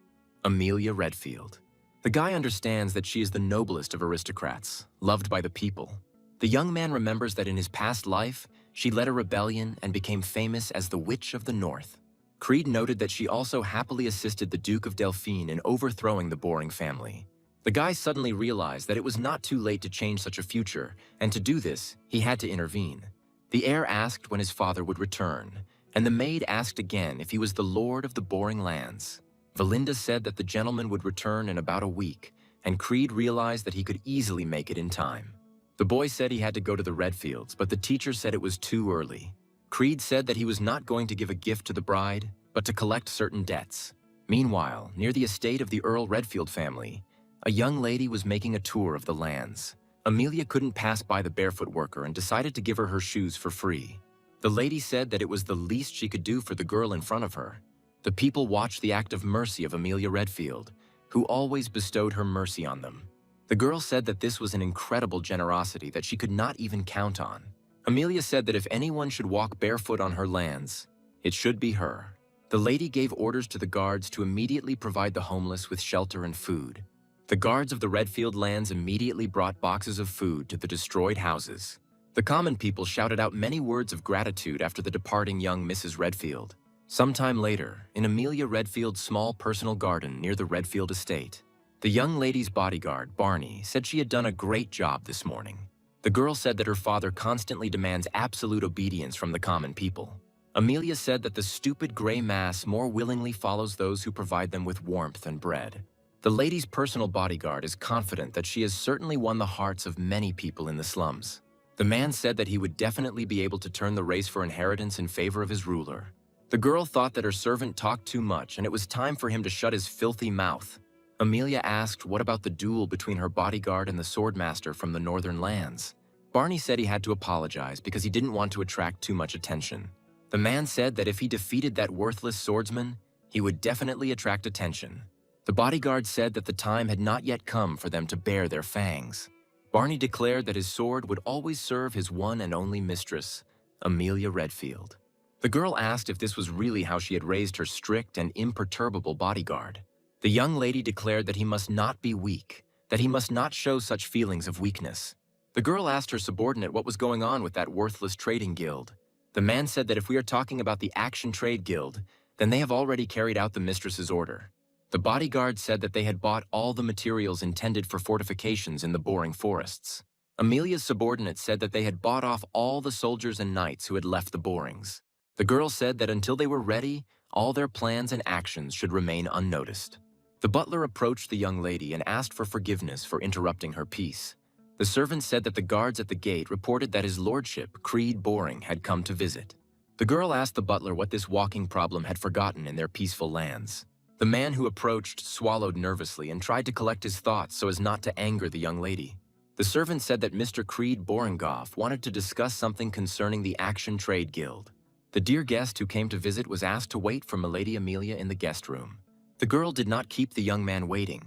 Speaker 1: Amelia Redfield. The guy understands that she is the noblest of aristocrats, loved by the people. The young man remembers that in his past life, she led a rebellion and became famous as the Witch of the North. Creed noted that she also happily assisted the Duke of Delphine in overthrowing the Boring family. The guy suddenly realized that it was not too late to change such a future, and to do this, he had to intervene. The heir asked when his father would return, and the maid asked again if he was the lord of the Boring lands. Valinda said that the gentleman would return in about a week, and Creed realized that he could easily make it in time. The boy said he had to go to the Redfields, but the teacher said it was too early. Creed said that he was not going to give a gift to the bride, but to collect certain debts. Meanwhile, near the estate of the Earl Redfield family, a young lady was making a tour of the lands. Amelia couldn't pass by the barefoot worker and decided to give her shoes for free. The lady said that it was the least she could do for the girl in front of her. The people watched the act of mercy of Amelia Redfield, who always bestowed her mercy on them. The girl said that this was an incredible generosity that she could not even count on. Amelia said that if anyone should walk barefoot on her lands, it should be her. The lady gave orders to the guards to immediately provide the homeless with shelter and food. The guards of the Redfield lands immediately brought boxes of food to the destroyed houses. The common people shouted out many words of gratitude after the departing young Mrs. Redfield. Sometime later, in Amelia Redfield's small personal garden near the Redfield estate, the young lady's bodyguard, Barney, said she had done a great job this morning. The girl said that her father constantly demands absolute obedience from the common people. Amelia said that the stupid gray mass more willingly follows those who provide them with warmth and bread. The lady's personal bodyguard is confident that she has certainly won the hearts of many people in the slums. The man said that he would definitely be able to turn the race for inheritance in favor of his ruler. The girl thought that her servant talked too much and it was time for him to shut his filthy mouth. Amelia asked what about the duel between her bodyguard and the swordmaster from the northern lands. Barney said he had to apologize because he didn't want to attract too much attention. The man said that if he defeated that worthless swordsman, he would definitely attract attention. The bodyguard said that the time had not yet come for them to bare their fangs. Barney declared that his sword would always serve his one and only mistress, Amelia Redfield. The girl asked if this was really how she had raised her strict and imperturbable bodyguard. The young lady declared that he must not be weak, that he must not show such feelings of weakness. The girl asked her subordinate what was going on with that worthless trading guild. The man said that if we are talking about the Action Trade Guild, then they have already carried out the mistress's order. The bodyguard said that they had bought all the materials intended for fortifications in the Boring forests. Amelia's subordinate said that they had bought off all the soldiers and knights who had left the Borings. The girl said that until they were ready, all their plans and actions should remain unnoticed. The butler approached the young lady and asked for forgiveness for interrupting her peace. The servant said that the guards at the gate reported that his lordship, Creed Boring, had come to visit. The girl asked the butler what this walking problem had forgotten in their peaceful lands. The man who approached swallowed nervously and tried to collect his thoughts so as not to anger the young lady. The servant said that Mr. Creed Boringoff wanted to discuss something concerning the Action Trade Guild. The dear guest who came to visit was asked to wait for Milady Amelia in the guest room. The girl did not keep the young man waiting.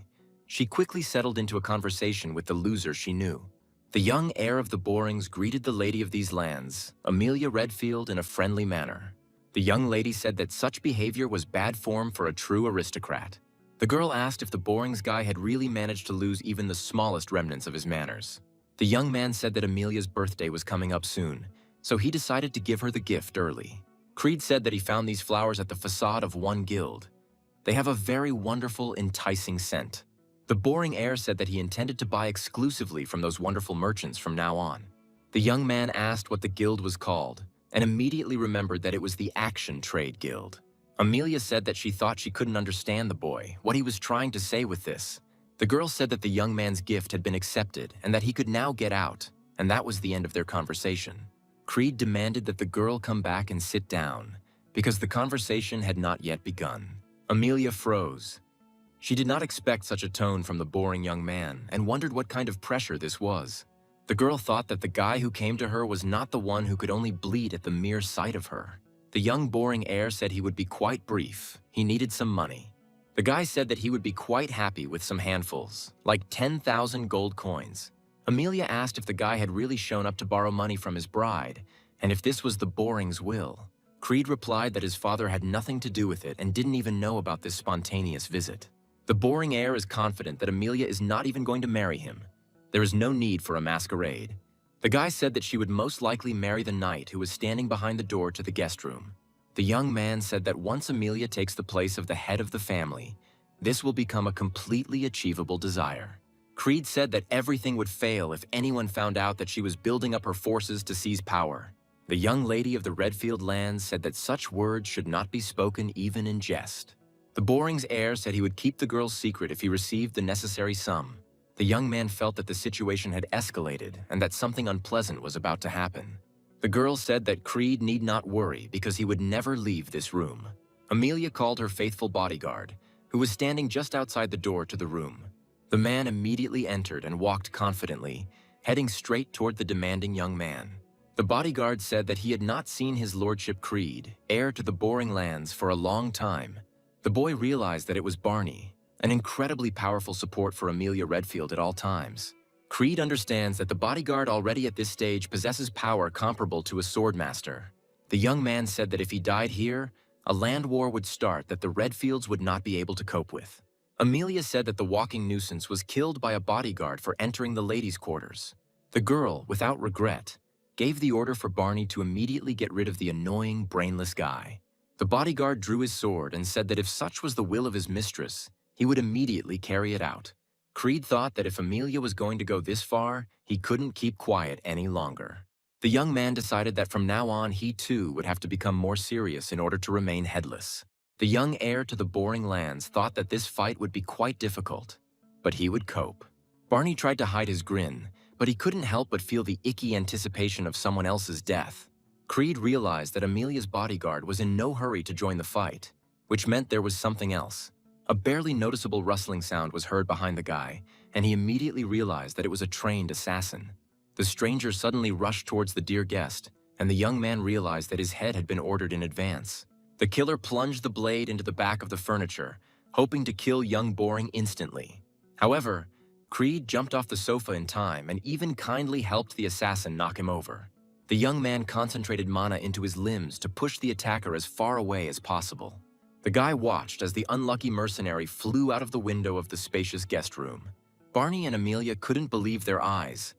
Speaker 1: She quickly settled into a conversation with the loser she knew. The young heir of the Borings greeted the lady of these lands, Amelia Redfield, in a friendly manner. The young lady said that such behavior was bad form for a true aristocrat. The girl asked if the Borings guy had really managed to lose even the smallest remnants of his manners. The young man said that Amelia's birthday was coming up soon, so he decided to give her the gift early. Creed said that he found these flowers at the facade of one guild. They have a very wonderful, enticing scent. The Boring heir said that he intended to buy exclusively from those wonderful merchants from now on. The young man asked what the guild was called, and immediately remembered that it was the Action Trade Guild. Amelia said that she thought she couldn't understand the boy, what he was trying to say with this. The girl said that the young man's gift had been accepted and that he could now get out, and that was the end of their conversation. Creed demanded that the girl come back and sit down, because the conversation had not yet begun. Amelia froze. She did not expect such a tone from the boring young man and wondered what kind of pressure this was. The girl thought that the guy who came to her was not the one who could only bleed at the mere sight of her. The young boring heir said he would be quite brief. He needed some money. The guy said that he would be quite happy with some handfuls, like 10,000 gold coins. Amelia asked if the guy had really shown up to borrow money from his bride, and if this was the boring's will. Creed replied that his father had nothing to do with it and didn't even know about this spontaneous visit. The boring heir is confident that Amelia is not even going to marry him. There is no need for a masquerade. The guy said that she would most likely marry the knight who was standing behind the door to the guest room. The young man said that once Amelia takes the place of the head of the family, this will become a completely achievable desire. Creed said that everything would fail if anyone found out that she was building up her forces to seize power. The young lady of the Redfield lands said that such words should not be spoken even in jest. The boring's heir said he would keep the girl's secret if he received the necessary sum. The young man felt that the situation had escalated and that something unpleasant was about to happen. The girl said that Creed need not worry because he would never leave this room. Amelia called her faithful bodyguard, who was standing just outside the door to the room. The man immediately entered and walked confidently, heading straight toward the demanding young man. The bodyguard said that he had not seen his lordship Creed, heir to the boring lands, for a long time. The boy realized that it was Barney, an incredibly powerful support for Amelia Redfield at all times. Creed understands that the bodyguard already at this stage possesses power comparable to a swordmaster. The young man said that if he died here, a land war would start that the Redfields would not be able to cope with. Amelia said that the walking nuisance was killed by a bodyguard for entering the ladies' quarters. The girl, without regret, gave the order for Barney to immediately get rid of the annoying, brainless guy. The bodyguard drew his sword and said that if such was the will of his mistress, he would immediately carry it out. Creed thought that if Amelia was going to go this far, he couldn't keep quiet any longer. The young man decided that from now on he too would have to become more serious in order to remain headless. The young heir to the boring lands thought that this fight would be quite difficult, but he would cope. Barney tried to hide his grin, but he couldn't help but feel the icky anticipation of someone else's death. Creed realized that Amelia's bodyguard was in no hurry to join the fight, which meant there was something else. A barely noticeable rustling sound was heard behind the guy, and he immediately realized that it was a trained assassin. The stranger suddenly rushed towards the dear guest, and the young man realized that his head had been ordered in advance. The killer plunged the blade into the back of the furniture, hoping to kill young Boring instantly. However, Creed jumped off the sofa in time and even kindly helped the assassin knock him over. The young man concentrated mana into his limbs to push the attacker as far away as possible. The guy watched as the unlucky mercenary flew out of the window of the spacious guest room. Barney and Amelia couldn't believe their eyes.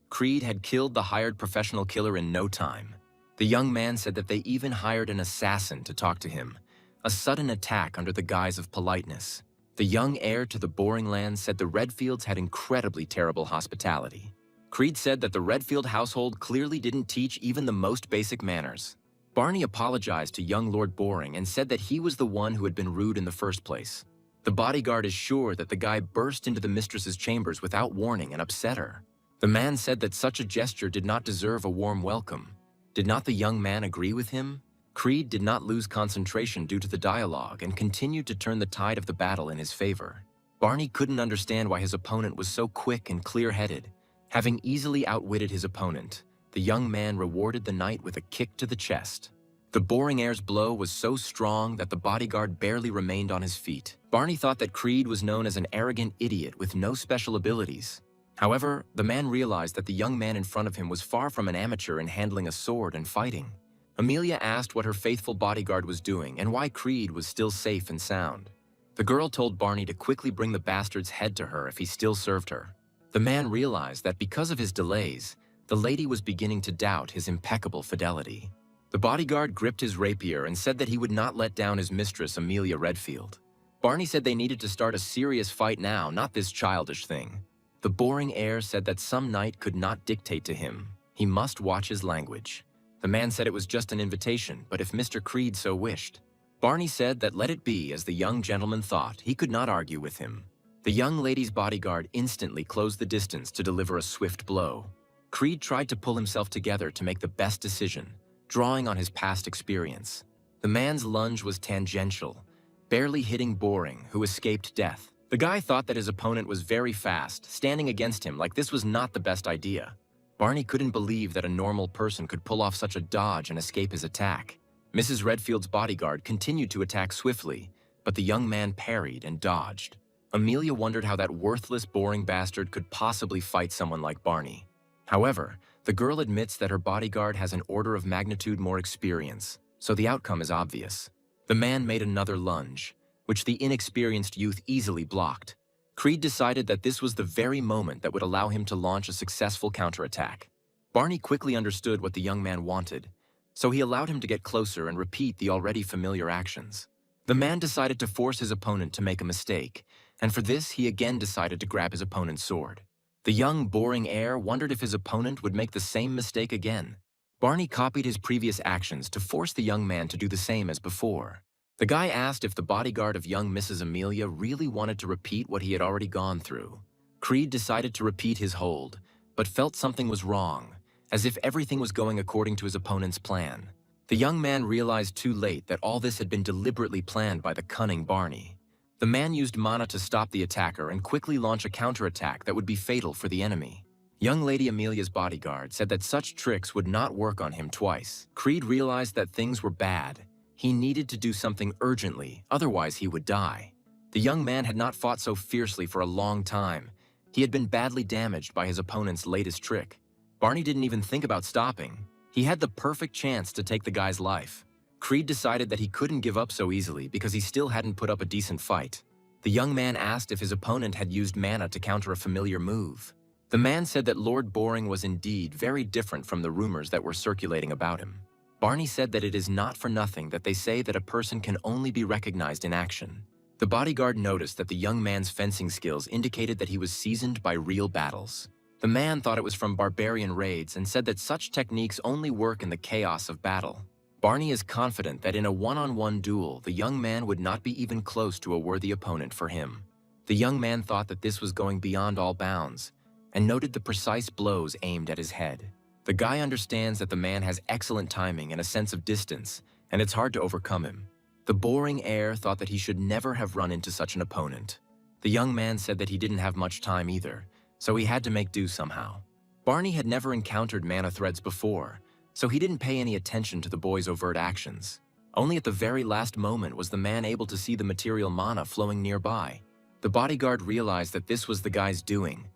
Speaker 1: Creed had killed the hired professional killer in no time. The young man said that they even hired an assassin to talk to him, a sudden attack under the guise of politeness. The young heir to the boring land said the Redfields had incredibly terrible hospitality. Creed said that the Redfield household clearly didn't teach even the most basic manners. Barney apologized to young Lord Boring and said that he was the one who had been rude in the first place. The bodyguard is sure that the guy burst into the mistress's chambers without warning and upset her. The man said that such a gesture did not deserve a warm welcome. Did not the young man agree with him? Creed did not lose concentration due to the dialogue and continued to turn the tide of the battle in his favor. Barney couldn't understand why his opponent was so quick and clear-headed. Having easily outwitted his opponent, the young man rewarded the knight with a kick to the chest. The boring heir's blow was so strong that the bodyguard barely remained on his feet. Barney thought that Creed was known as an arrogant idiot with no special abilities. However, the man realized that the young man in front of him was far from an amateur in handling a sword and fighting. Amelia asked what her faithful bodyguard was doing and why Creed was still safe and sound. The girl told Barney to quickly bring the bastard's head to her if he still served her. The man realized that because of his delays, the lady was beginning to doubt his impeccable fidelity. The bodyguard gripped his rapier and said that he would not let down his mistress, Amelia Redfield. Barney said they needed to start a serious fight now, not this childish thing. The boring heir said that some knight could not dictate to him. He must watch his language. The man said it was just an invitation, but if Mr. Creed so wished. Barney said that let it be as the young gentleman thought. He could not argue with him. The young lady's bodyguard instantly closed the distance to deliver a swift blow. Creed tried to pull himself together to make the best decision, drawing on his past experience. The man's lunge was tangential, barely hitting Boring, who escaped death. The guy thought that his opponent was very fast, standing against him like this was not the best idea. Barney couldn't believe that a normal person could pull off such a dodge and escape his attack. Mrs. Redfield's bodyguard continued to attack swiftly, but the young man parried and dodged. Amelia wondered how that worthless, boring bastard could possibly fight someone like Barney. However, the girl admits that her bodyguard has an order of magnitude more experience, so the outcome is obvious. The man made another lunge, which the inexperienced youth easily blocked. Creed decided that this was the very moment that would allow him to launch a successful counterattack. Barney quickly understood what the young man wanted, so he allowed him to get closer and repeat the already familiar actions. The man decided to force his opponent to make a mistake, and for this he again decided to grab his opponent's sword. The young, boring heir wondered if his opponent would make the same mistake again. Barney copied his previous actions to force the young man to do the same as before. The guy asked if the bodyguard of young Mrs. Amelia really wanted to repeat what he had already gone through. Creed decided to repeat his hold, but felt something was wrong, as if everything was going according to his opponent's plan. The young man realized too late that all this had been deliberately planned by the cunning Barney. The man used mana to stop the attacker and quickly launch a counterattack that would be fatal for the enemy. Young Lady Amelia's bodyguard said that such tricks would not work on him twice. Creed realized that things were bad. He needed to do something urgently, otherwise he would die. The young man had not fought so fiercely for a long time. He had been badly damaged by his opponent's latest trick. Barney didn't even think about stopping. He had the perfect chance to take the guy's life. Creed decided that he couldn't give up so easily because he still hadn't put up a decent fight. The young man asked if his opponent had used mana to counter a familiar move. The man said that Lord Boring was indeed very different from the rumors that were circulating about him. Barney said that it is not for nothing that they say that a person can only be recognized in action. The bodyguard noticed that the young man's fencing skills indicated that he was seasoned by real battles. The man thought it was from barbarian raids and said that such techniques only work in the chaos of battle. Barney is confident that in a one-on-one duel, the young man would not be even close to a worthy opponent for him. The young man thought that this was going beyond all bounds, and noted the precise blows aimed at his head. The guy understands that the man has excellent timing and a sense of distance, and it's hard to overcome him. The boring heir thought that he should never have run into such an opponent. The young man said that he didn't have much time either, so he had to make do somehow. Barney had never encountered mana threads before, so he didn't pay any attention to the boy's overt actions. Only at the very last moment was the man able to see the material mana flowing nearby. The bodyguard realized that this was the guy's doing,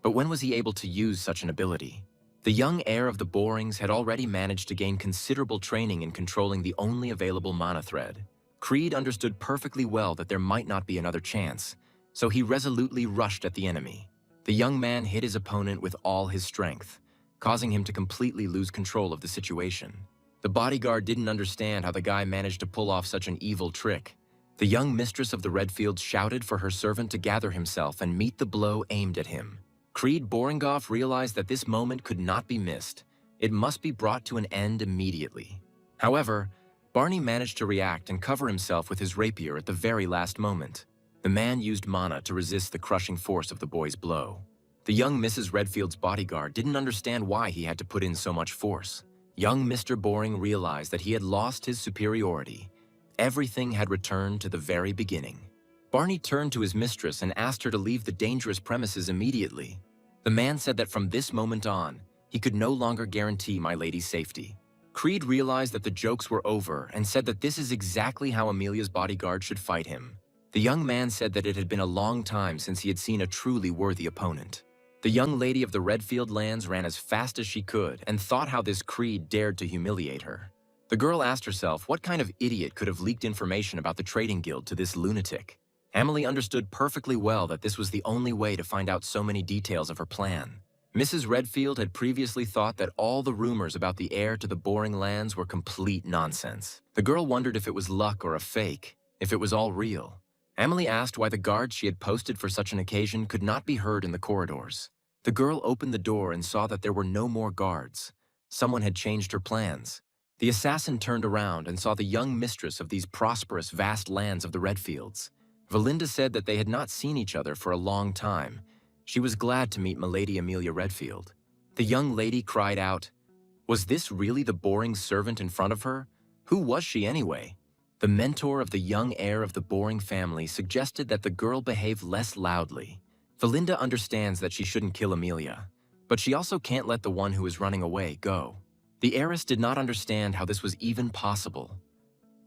Speaker 1: but when was he able to use such an ability? The young heir of the Borings had already managed to gain considerable training in controlling the only available mana thread. Creed understood perfectly well that there might not be another chance, so he resolutely rushed at the enemy. The young man hit his opponent with all his strength, causing him to completely lose control of the situation. The bodyguard didn't understand how the guy managed to pull off such an evil trick. The young mistress of the Redfields shouted for her servant to gather himself and meet the blow aimed at him. Creed Boringoff realized that this moment could not be missed. It must be brought to an end immediately. However, Barney managed to react and cover himself with his rapier at the very last moment. The man used mana to resist the crushing force of the boy's blow. The young Mrs. Redfield's bodyguard didn't understand why he had to put in so much force. Young Mr. Boring realized that he had lost his superiority. Everything had returned to the very beginning. Barney turned to his mistress and asked her to leave the dangerous premises immediately. The man said that from this moment on, he could no longer guarantee my lady's safety. Creed realized that the jokes were over and said that this is exactly how Amelia's bodyguard should fight him. The young man said that it had been a long time since he had seen a truly worthy opponent. The young lady of the Redfield lands ran as fast as she could and thought how this Creed dared to humiliate her. The girl asked herself what kind of idiot could have leaked information about the trading guild to this lunatic. Emily understood perfectly well that this was the only way to find out so many details of her plan. Mrs. Redfield had previously thought that all the rumors about the heir to the Boring lands were complete nonsense. The girl wondered if it was luck or a fake, if it was all real. Emily asked why the guards she had posted for such an occasion could not be heard in the corridors. The girl opened the door and saw that there were no more guards. Someone had changed her plans. The assassin turned around and saw the young mistress of these prosperous, vast lands of the Redfields. Valinda said that they had not seen each other for a long time. She was glad to meet Milady Amelia Redfield. The young lady cried out, "Was this really the boring servant in front of her? Who was she anyway?" The mentor of the young heir of the Boring family suggested that the girl behave less loudly. Valinda understands that she shouldn't kill Amelia, but she also can't let the one who is running away go. The heiress did not understand how this was even possible.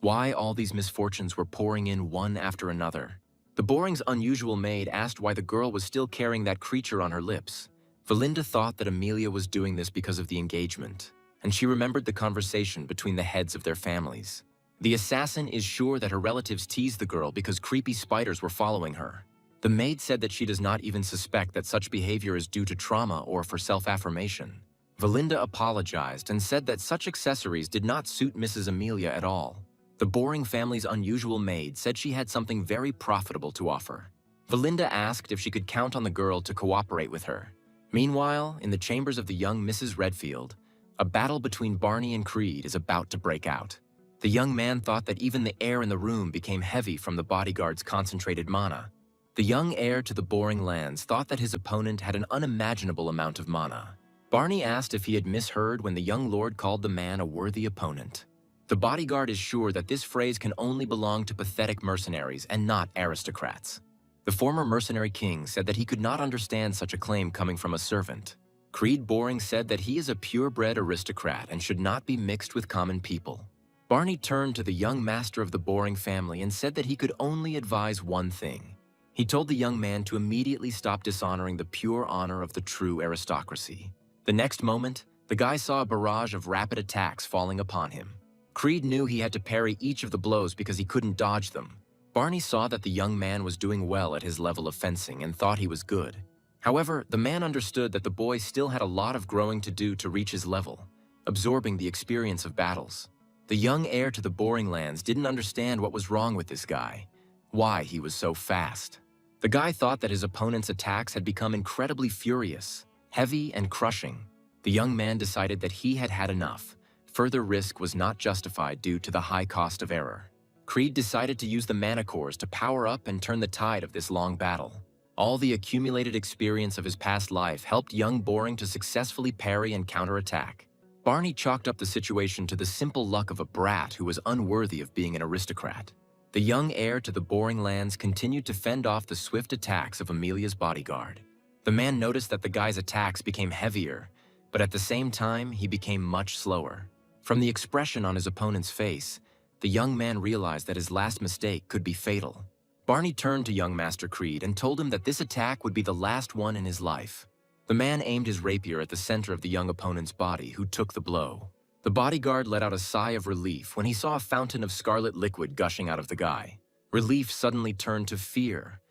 Speaker 1: Why all these misfortunes were pouring in one after another. The Boring's unusual maid asked why the girl was still carrying that creature on her lips. Valinda thought that Amelia was doing this because of the engagement, and she remembered the conversation between the heads of their families. The assassin is sure that her relatives teased the girl because creepy spiders were following her. The maid said that she does not even suspect that such behavior is due to trauma or for self-affirmation. Valinda apologized and said that such accessories did not suit Mrs. Amelia at all. The Boring family's unusual maid said she had something very profitable to offer. Valinda asked if she could count on the girl to cooperate with her. Meanwhile, in the chambers of the young Mrs. Redfield, a battle between Barney and Creed is about to break out. The young man thought that even the air in the room became heavy from the bodyguard's concentrated mana. The young heir to the Boring lands thought that his opponent had an unimaginable amount of mana. Barney asked if he had misheard when the young lord called the man a worthy opponent. The bodyguard is sure that this phrase can only belong to pathetic mercenaries and not aristocrats. The former mercenary king said that he could not understand such a claim coming from a servant. Creed Boring said that he is a purebred aristocrat and should not be mixed with common people. Barney turned to the young master of the Boring family and said that he could only advise one thing. He told the young man to immediately stop dishonoring the pure honor of the true aristocracy. The next moment, the guy saw a barrage of rapid attacks falling upon him. Creed knew he had to parry each of the blows because he couldn't dodge them. Barney saw that the young man was doing well at his level of fencing and thought he was good. However, the man understood that the boy still had a lot of growing to do to reach his level, absorbing the experience of battles. The young heir to the Boring lands didn't understand what was wrong with this guy, why he was so fast. The guy thought that his opponent's attacks had become incredibly furious, heavy and crushing. The young man decided that he had had enough. Further risk was not justified due to the high cost of error. Creed decided to use the mana cores to power up and turn the tide of this long battle. All the accumulated experience of his past life helped young Boring to successfully parry and counterattack. Barney chalked up the situation to the simple luck of a brat who was unworthy of being an aristocrat. The young heir to the Boring lands continued to fend off the swift attacks of Amelia's bodyguard. The man noticed that the guy's attacks became heavier, but at the same time, he became much slower. From the expression on his opponent's face, the young man realized that his last mistake could be fatal. Barney turned to young Master Creed and told him that this attack would be the last one in his life. The man aimed his rapier at the center of the young opponent's body, who took the blow. The bodyguard let out a sigh of relief when he saw a fountain of scarlet liquid gushing out of the guy. Relief suddenly turned to fear.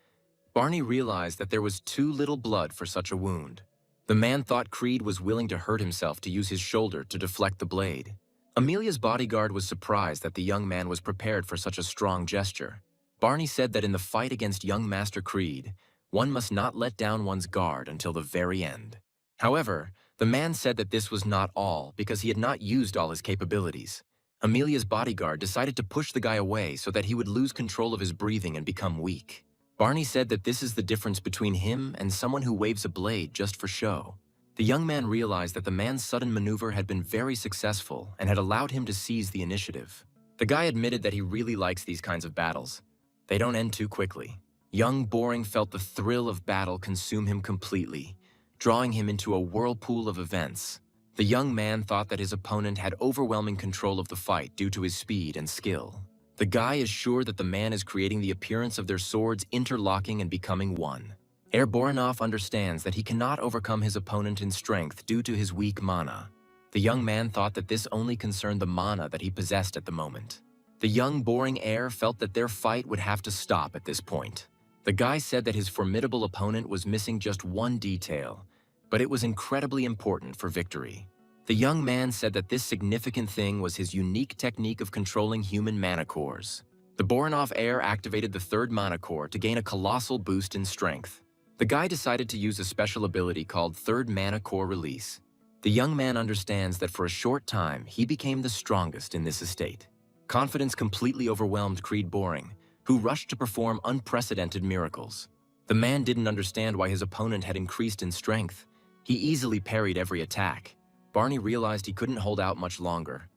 Speaker 1: Barney realized that there was too little blood for such a wound. The man thought Creed was willing to hurt himself to use his shoulder to deflect the blade. Amelia's bodyguard was surprised that the young man was prepared for such a strong gesture. Barney said that in the fight against young Master Creed, one must not let down one's guard until the very end. However, the man said that this was not all because he had not used all his capabilities. Amelia's bodyguard decided to push the guy away so that he would lose control of his breathing and become weak. Barney said that this is the difference between him and someone who waves a blade just for show. The young man realized that the man's sudden maneuver had been very successful and had allowed him to seize the initiative. The guy admitted that he really likes these kinds of battles. They don't end too quickly. Young Boring felt the thrill of battle consume him completely, drawing him into a whirlpool of events. The young man thought that his opponent had overwhelming control of the fight due to his speed and skill. The guy is sure that the man is creating the appearance of their swords interlocking and becoming one. Herr Borinov understands that he cannot overcome his opponent in strength due to his weak mana. The young man thought that this only concerned the mana that he possessed at the moment. The young Boring heir felt that their fight would have to stop at this point. The guy said that his formidable opponent was missing just one detail, but it was incredibly important for victory. The young man said that this significant thing was his unique technique of controlling human mana cores. The Borinov heir activated the third mana core to gain a colossal boost in strength. The The guy decided to use a special ability called Third Mana Core Release. The young man understands that for a short time, he became the strongest in this estate. Confidence completely overwhelmed Creed Boring, who rushed to perform unprecedented miracles. The man didn't understand why his opponent had increased in strength. He easily parried every attack. Barney realized he couldn't hold out much longer.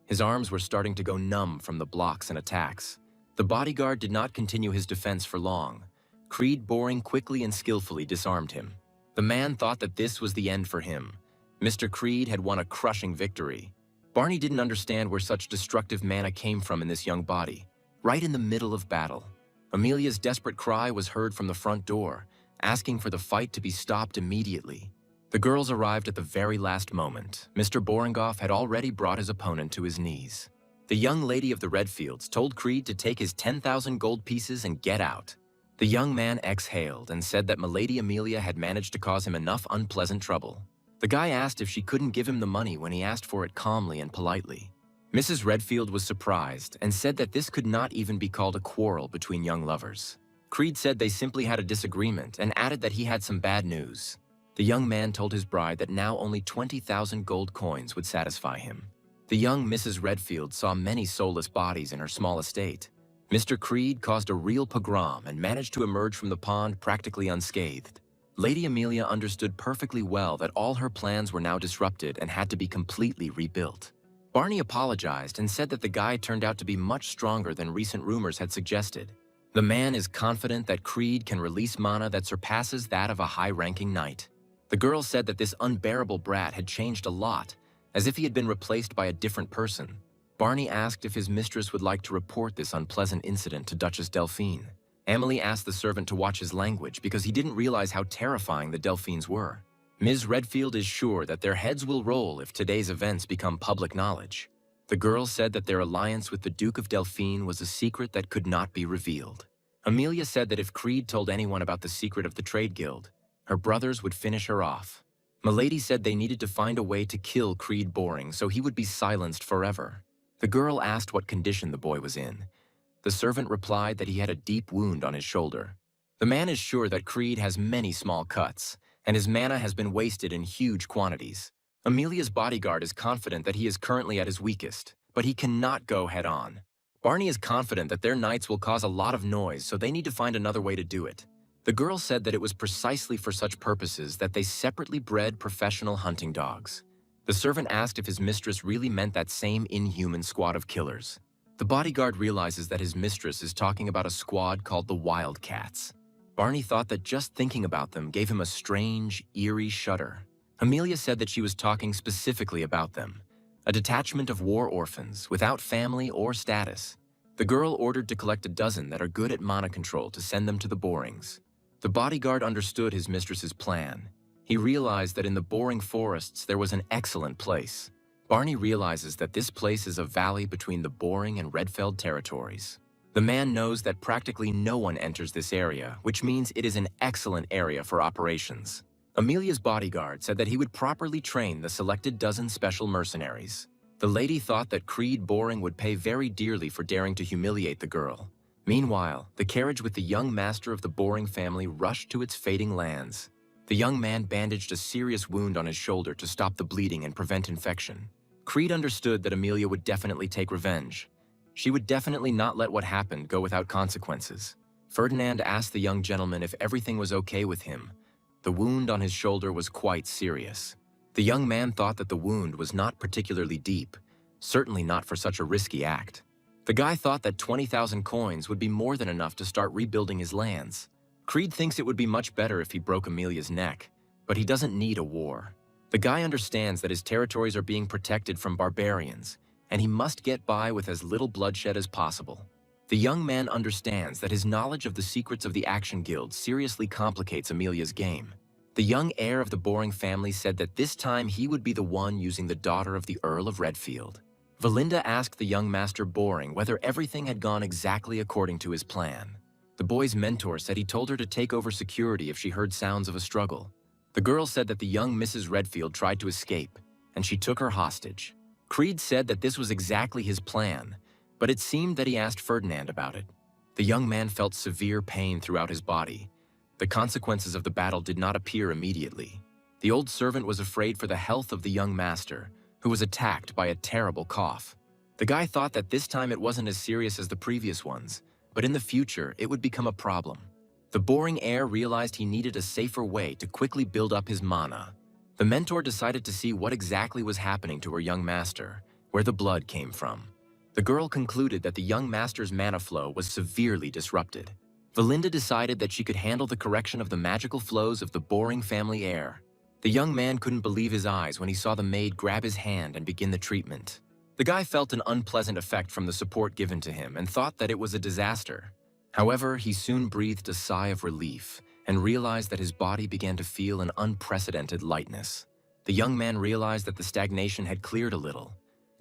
Speaker 1: His arms were starting to go numb from the blocks and attacks. The bodyguard did not continue his defense for long. Creed Boring quickly and skillfully disarmed him. The man thought that this was the end for him. Mr. Creed had won a crushing victory. Barney didn't understand where such destructive mana came from in this young body. Right in the middle of battle, Amelia's desperate cry was heard from the front door, asking for the fight to be stopped immediately. The girls arrived at the very last moment. Mr. Boringoff had already brought his opponent to his knees. The young lady of the Redfields told Creed to take his 10,000 gold pieces and get out. The young man exhaled and said that Milady Amelia had managed to cause him enough unpleasant trouble. The guy asked if she couldn't give him the money when he asked for it calmly and politely. Mrs. Redfield was surprised and said that this could not even be called a quarrel between young lovers. Creed said they simply had a disagreement and added that he had some bad news. The young man told his bride that now only 20,000 gold coins would satisfy him. The young Mrs. Redfield saw many soulless bodies in her small estate. Mr. Creed caused a real pogrom and managed to emerge from the pond practically unscathed. Lady Amelia understood perfectly well that all her plans were now disrupted and had to be completely rebuilt. Barney apologized and said that the guy turned out to be much stronger than recent rumors had suggested. The man is confident that Creed can release mana that surpasses that of a high-ranking knight. The girl said that this unbearable brat had changed a lot, as if he had been replaced by a different person. Barney asked if his mistress would like to report this unpleasant incident to Duchess Delphine. Amelie asked the servant to watch his language because he didn't realize how terrifying the Delphines were. Ms. Redfield is sure that their heads will roll if today's events become public knowledge. The girl said that their alliance with the Duke of Delphine was a secret that could not be revealed. Amelia said that if Creed told anyone about the secret of the Trade Guild, her brothers would finish her off. Milady said they needed to find a way to kill Creed Boring so he would be silenced forever. The girl asked what condition the boy was in. The servant replied that he had a deep wound on his shoulder. The man is sure that Creed has many small cuts, and his mana has been wasted in huge quantities. Amelia's bodyguard is confident that he is currently at his weakest, but he cannot go head-on. Barney is confident that their knights will cause a lot of noise, so they need to find another way to do it. The girl said that it was precisely for such purposes that they separately bred professional hunting dogs. The servant asked if his mistress really meant that same inhuman squad of killers. The bodyguard realizes that his mistress is talking about a squad called the Wildcats. Barney thought that just thinking about them gave him a strange, eerie shudder. Amelia said that she was talking specifically about them, a detachment of war orphans without family or status. The girl ordered to collect a dozen that are good at mana control to send them to the Borings. The bodyguard understood his mistress's plan. He realized that in the Boring forests there was an excellent place. Barney realizes that this place is a valley between the Boring and Redfeld territories. The man knows that practically no one enters this area, which means it is an excellent area for operations. Amelia's bodyguard said that he would properly train the selected dozen special mercenaries. The lady thought that Creed Boring would pay very dearly for daring to humiliate the girl. Meanwhile, the carriage with the young master of the Boring family rushed to its fating lands. The young man bandaged a serious wound on his shoulder to stop the bleeding and prevent infection. Creed understood that Amelia would definitely take revenge. She would definitely not let what happened go without consequences. Ferdinand asked the young gentleman if everything was okay with him. The wound on his shoulder was quite serious. The young man thought that the wound was not particularly deep, certainly not for such a risky act. The guy thought that 20,000 coins would be more than enough to start rebuilding his lands. Creed thinks it would be much better if he broke Amelia's neck, but he doesn't need a war. The guy understands that his territories are being protected from barbarians, and he must get by with as little bloodshed as possible. The young man understands that his knowledge of the secrets of the Action Guild seriously complicates Amelia's game. The young heir of the Boring family said that this time he would be the one using the daughter of the Earl of Redfield. Valinda asked the young master Boring whether everything had gone exactly according to his plan. The boy's mentor said he told her to take over security if she heard sounds of a struggle. The girl said that the young Mrs. Redfield tried to escape, and she took her hostage. Creed said that this was exactly his plan, but it seemed that he asked Ferdinand about it. The young man felt severe pain throughout his body. The consequences of the battle did not appear immediately. The old servant was afraid for the health of the young master, who was attacked by a terrible cough. The guy thought that this time it wasn't as serious as the previous ones, but in the future it would become a problem. The boring heir realized he needed a safer way to quickly build up his mana. The mentor decided to see what exactly was happening to her young master, where the blood came from. The girl concluded that the young master's mana flow was severely disrupted. Valinda decided that she could handle the correction of the magical flows of the boring family heir. The young man couldn't believe his eyes when he saw the maid grab his hand and begin the treatment. The guy felt an unpleasant effect from the support given to him and thought that it was a disaster. However, he soon breathed a sigh of relief and realized that his body began to feel an unprecedented lightness. The young man realized that the stagnation had cleared a little.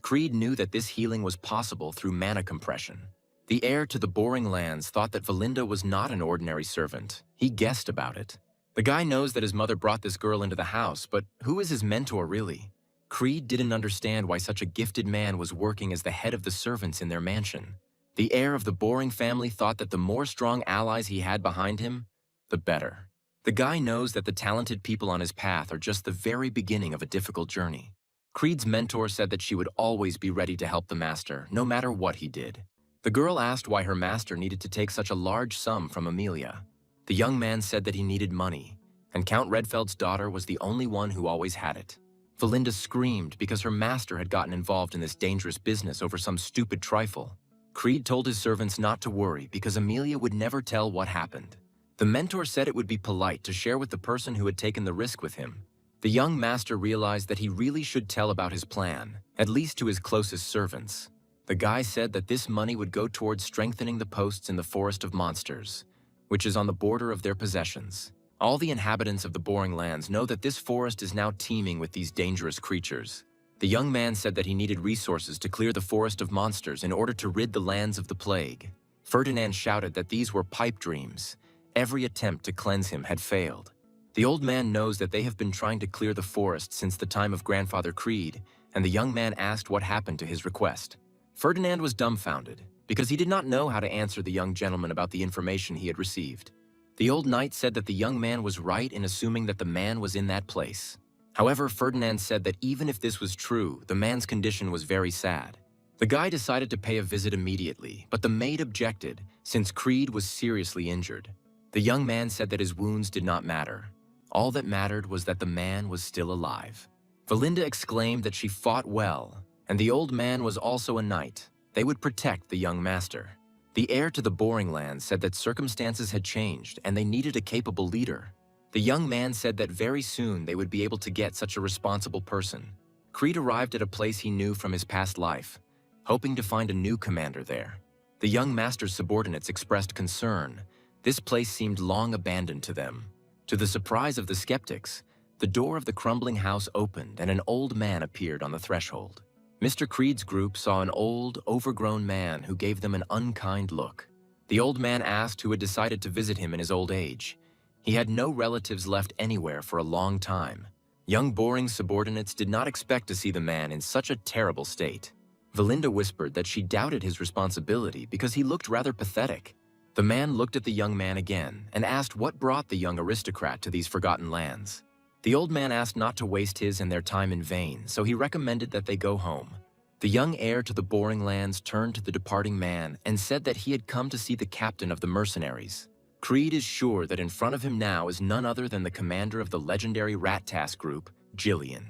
Speaker 1: Creed knew that this healing was possible through mana compression. The heir to the boring lands thought that Valinda was not an ordinary servant. He guessed about it. The guy knows that his mother brought this girl into the house, but who is his mentor really? Creed didn't understand why such a gifted man was working as the head of the servants in their mansion. The heir of the boring family thought that the more strong allies he had behind him, the better. The guy knows that the talented people on his path are just the very beginning of a difficult journey. Creed's mentor said that she would always be ready to help the master, no matter what he did. The girl asked why her master needed to take such a large sum from Amelia. The young man said that he needed money, and Count Redfeld's daughter was the only one who always had it. Valinda screamed because her master had gotten involved in this dangerous business over some stupid trifle. Creed told his servants not to worry because Amelia would never tell what happened. The mentor said it would be polite to share with the person who had taken the risk with him. The young master realized that he really should tell about his plan, at least to his closest servants. The guy said that this money would go towards strengthening the posts in the Forest of Monsters, which is on the border of their possessions. All the inhabitants of the boring lands know that this forest is now teeming with these dangerous creatures. The young man said that he needed resources to clear the Forest of Monsters in order to rid the lands of the plague. Ferdinand shouted that these were pipe dreams. Every attempt to cleanse him had failed. The old man knows that they have been trying to clear the forest since the time of Grandfather Creed, and the young man asked what happened to his request. Ferdinand was dumbfounded, because he did not know how to answer the young gentleman about the information he had received. The old knight said that the young man was right in assuming that the man was in that place. However, Ferdinand said that even if this was true, the man's condition was very sad. The guy decided to pay a visit immediately, but the maid objected, since Creed was seriously injured. The young man said that his wounds did not matter. All that mattered was that the man was still alive. Valinda exclaimed that she fought well, and the old man was also a knight. They would protect the young master. The heir to the boring land said that circumstances had changed and they needed a capable leader. The young man said that very soon they would be able to get such a responsible person. Creed arrived at a place he knew from his past life, hoping to find a new commander there. The young master's subordinates expressed concern. This place seemed long abandoned to them. To the surprise of the skeptics, the door of the crumbling house opened and an old man appeared on the threshold. Mr. Creed's group saw an old, overgrown man who gave them an unkind look. The old man asked who had decided to visit him in his old age. He had no relatives left anywhere for a long time. Young boring subordinates did not expect to see the man in such a terrible state. Valinda whispered that she doubted his responsibility because he looked rather pathetic. The man looked at the young man again and asked what brought the young aristocrat to these forgotten lands. The old man asked not to waste his and their time in vain, so he recommended that they go home. The young heir to the boring lands turned to the departing man and said that he had come to see the captain of the mercenaries. Creed is sure that in front of him now is none other than the commander of the legendary Rat Task group, Jillian.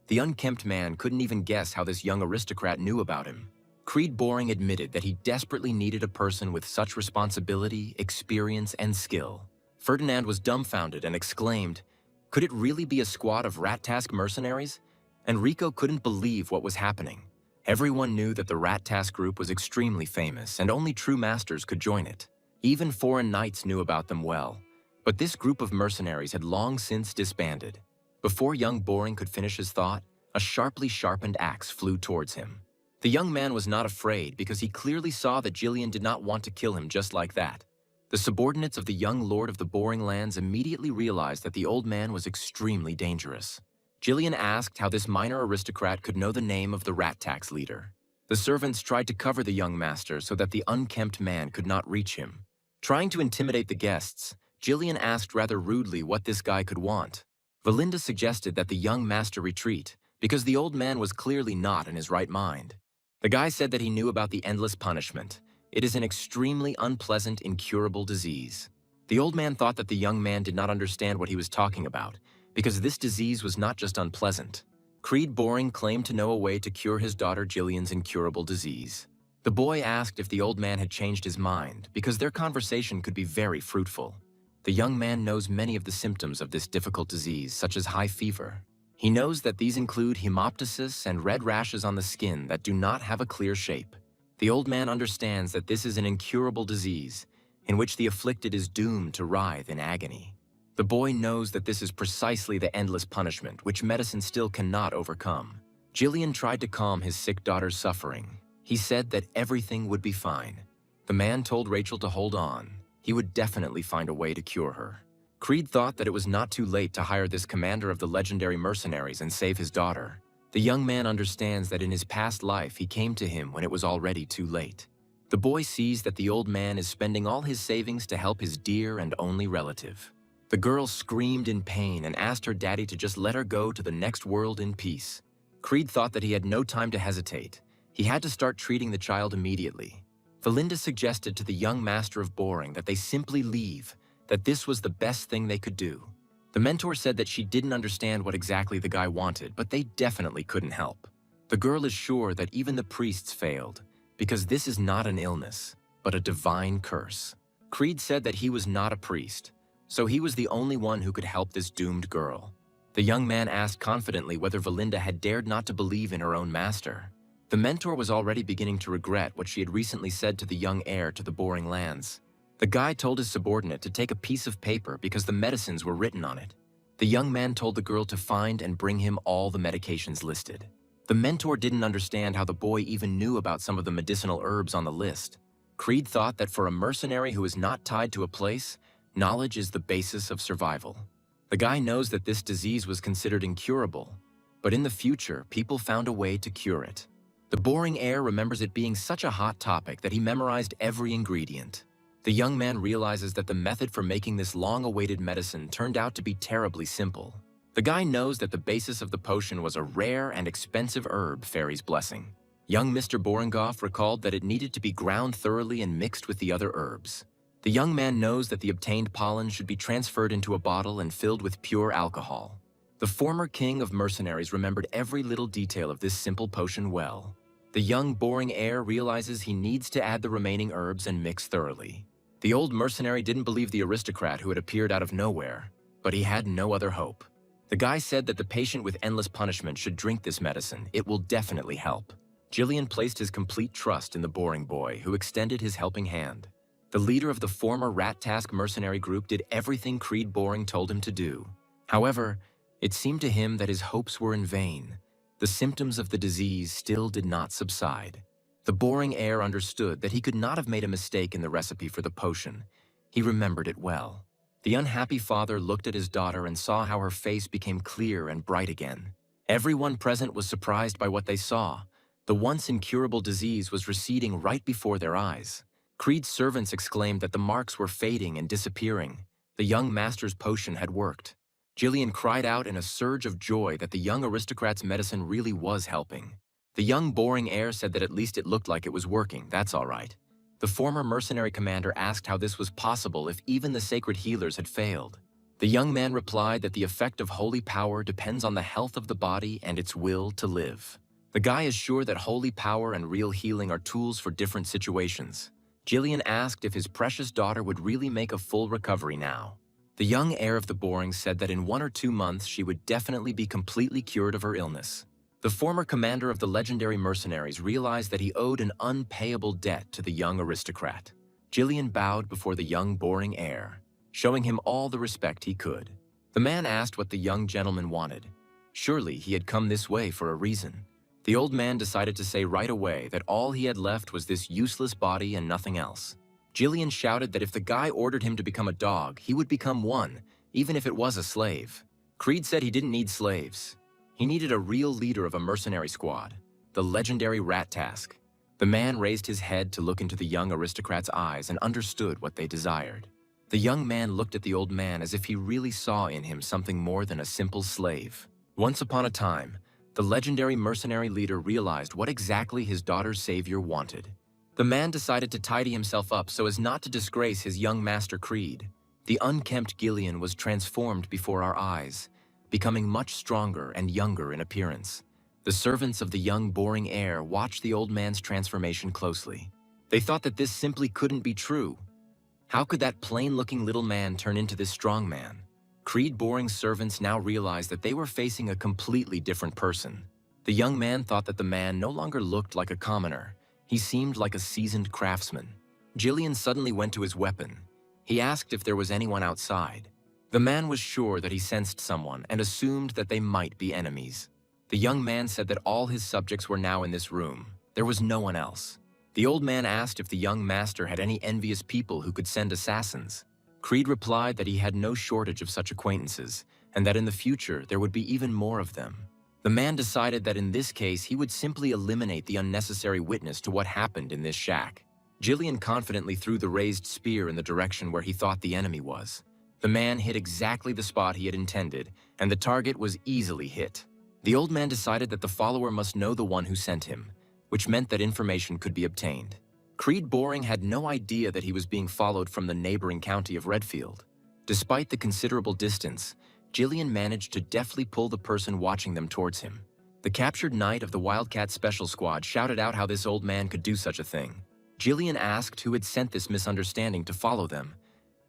Speaker 1: The unkempt man couldn't even guess how this young aristocrat knew about him. Creed Boring admitted that he desperately needed a person with such responsibility, experience, and skill. Ferdinand was dumbfounded and exclaimed, "Could it really be a squad of Rat Task mercenaries?" Enrico couldn't believe what was happening. Everyone knew that the Rat Task group was extremely famous and only true masters could join it. Even foreign knights knew about them well. But this group of mercenaries had long since disbanded. Before young Boring could finish his thought, a sharply sharpened axe flew towards him. The young man was not afraid because he clearly saw that Jillian did not want to kill him just like that. The subordinates of the young lord of the boring lands immediately realized that the old man was extremely dangerous. Jillian asked how this minor aristocrat could know the name of the rat tax leader. The servants tried to cover the young master so that the unkempt man could not reach him. Trying to intimidate the guests, Jillian asked rather rudely what this guy could want. Valinda suggested that the young master retreat, because the old man was clearly not in his right mind. The guy said that he knew about the endless punishment. It is an extremely unpleasant, incurable disease. The old man thought that the young man did not understand what he was talking about, because this disease was not just unpleasant. Creed Boring claimed to know a way to cure his daughter Jillian's incurable disease. The boy asked if the old man had changed his mind, because their conversation could be very fruitful. The young man knows many of the symptoms of this difficult disease, such as high fever. He knows that these include hemoptysis and red rashes on the skin that do not have a clear shape. The old man understands that this is an incurable disease, in which the afflicted is doomed to writhe in agony. The boy knows that this is precisely the endless punishment, which medicine still cannot overcome. Jillian tried to calm his sick daughter's suffering. He said that everything would be fine. The man told Rachel to hold on. He would definitely find a way to cure her. Creed thought that it was not too late to hire this commander of the legendary mercenaries and save his daughter. The young man understands that in his past life he came to him when it was already too late. The boy sees that the old man is spending all his savings to help his dear and only relative. The girl screamed in pain and asked her daddy to just let her go to the next world in peace. Creed thought that he had no time to hesitate. He had to start treating the child immediately. Valinda suggested to the young master of Boring that they simply leave, that this was the best thing they could do. The mentor said that she didn't understand what exactly the guy wanted, but they definitely couldn't help. The girl is sure that even the priests failed, because this is not an illness, but a divine curse. Creed said that he was not a priest, so he was the only one who could help this doomed girl. The young man asked confidently whether Valinda had dared not to believe in her own master. The mentor was already beginning to regret what she had recently said to the young heir to the Boring lands. The guy told his subordinate to take a piece of paper because the medicines were written on it. The young man told the girl to find and bring him all the medications listed. The mentor didn't understand how the boy even knew about some of the medicinal herbs on the list. Creed thought that for a mercenary who is not tied to a place, knowledge is the basis of survival. The guy knows that this disease was considered incurable, but in the future, people found a way to cure it. The Boring heir remembers it being such a hot topic that he memorized every ingredient. The young man realizes that the method for making this long-awaited medicine turned out to be terribly simple. The guy knows that the basis of the potion was a rare and expensive herb, Fairy's Blessing. Young Mr. Boringoff recalled that it needed to be ground thoroughly and mixed with the other herbs. The young man knows that the obtained pollen should be transferred into a bottle and filled with pure alcohol. The former king of mercenaries remembered every little detail of this simple potion well. The young Boring heir realizes he needs to add the remaining herbs and mix thoroughly. The old mercenary didn't believe the aristocrat who had appeared out of nowhere, but he had no other hope. The guy said that the patient with endless punishment should drink this medicine. It will definitely help. Jillian placed his complete trust in the Boring boy, who extended his helping hand. The leader of the former Rat Task mercenary group did everything Creed Boring told him to do. However, it seemed to him that his hopes were in vain. The symptoms of the disease still did not subside. The Boring heir understood that he could not have made a mistake in the recipe for the potion. He remembered it well. The unhappy father looked at his daughter and saw how her face became clear and bright again. Everyone present was surprised by what they saw. The once incurable disease was receding right before their eyes. Creed's servants exclaimed that the marks were fading and disappearing. The young master's potion had worked. Jillian cried out in a surge of joy that the young aristocrat's medicine really was helping. The young Boring heir said that at least it looked like it was working, that's all right. The former mercenary commander asked how this was possible if even the sacred healers had failed. The young man replied that the effect of holy power depends on the health of the body and its will to live. The guy is sure that holy power and real healing are tools for different situations. Jillian asked if his precious daughter would really make a full recovery now. The young heir of the Borings said that in 1 or 2 months she would definitely be completely cured of her illness. The former commander of the legendary mercenaries realized that he owed an unpayable debt to the young aristocrat. Jillian bowed before the young Boring heir, showing him all the respect he could. The man asked what the young gentleman wanted. Surely he had come this way for a reason. The old man decided to say right away that all he had left was this useless body and nothing else. Jillian shouted that if the guy ordered him to become a dog, he would become one, even if it was a slave. Creed said he didn't need slaves. He needed a real leader of a mercenary squad, the legendary Rat Task. The man raised his head to look into the young aristocrat's eyes and understood what they desired. The young man looked at the old man as if he really saw in him something more than a simple slave. Once upon a time, the legendary mercenary leader realized what exactly his daughter's savior wanted. The man decided to tidy himself up so as not to disgrace his young master Creed. The unkempt Gillian was transformed before our eyes, becoming much stronger and younger in appearance. The servants of the young boring heir watched the old man's transformation closely. They thought that this simply couldn't be true. How could that plain-looking little man turn into this strong man? Creed Boring's servants now realized that they were facing a completely different person. The young man thought that the man no longer looked like a commoner. He seemed like a seasoned craftsman. Gillian suddenly went to his weapon. He asked if there was anyone outside. The man was sure that he sensed someone and assumed that they might be enemies. The young man said that all his subjects were now in this room. There was no one else. The old man asked if the young master had any envious people who could send assassins. Creed replied that he had no shortage of such acquaintances, and that in the future there would be even more of them. The man decided that in this case he would simply eliminate the unnecessary witness to what happened in this shack. Gillian confidently threw the raised spear in the direction where he thought the enemy was. The man hit exactly the spot he had intended, and the target was easily hit. The old man decided that the follower must know the one who sent him, which meant that information could be obtained. Creed Boring had no idea that he was being followed from the neighboring county of Redfield. Despite the considerable distance, Gillian managed to deftly pull the person watching them towards him. The captured knight of the Wildcat Special Squad shouted out how this old man could do such a thing. Gillian asked who had sent this misunderstanding to follow them.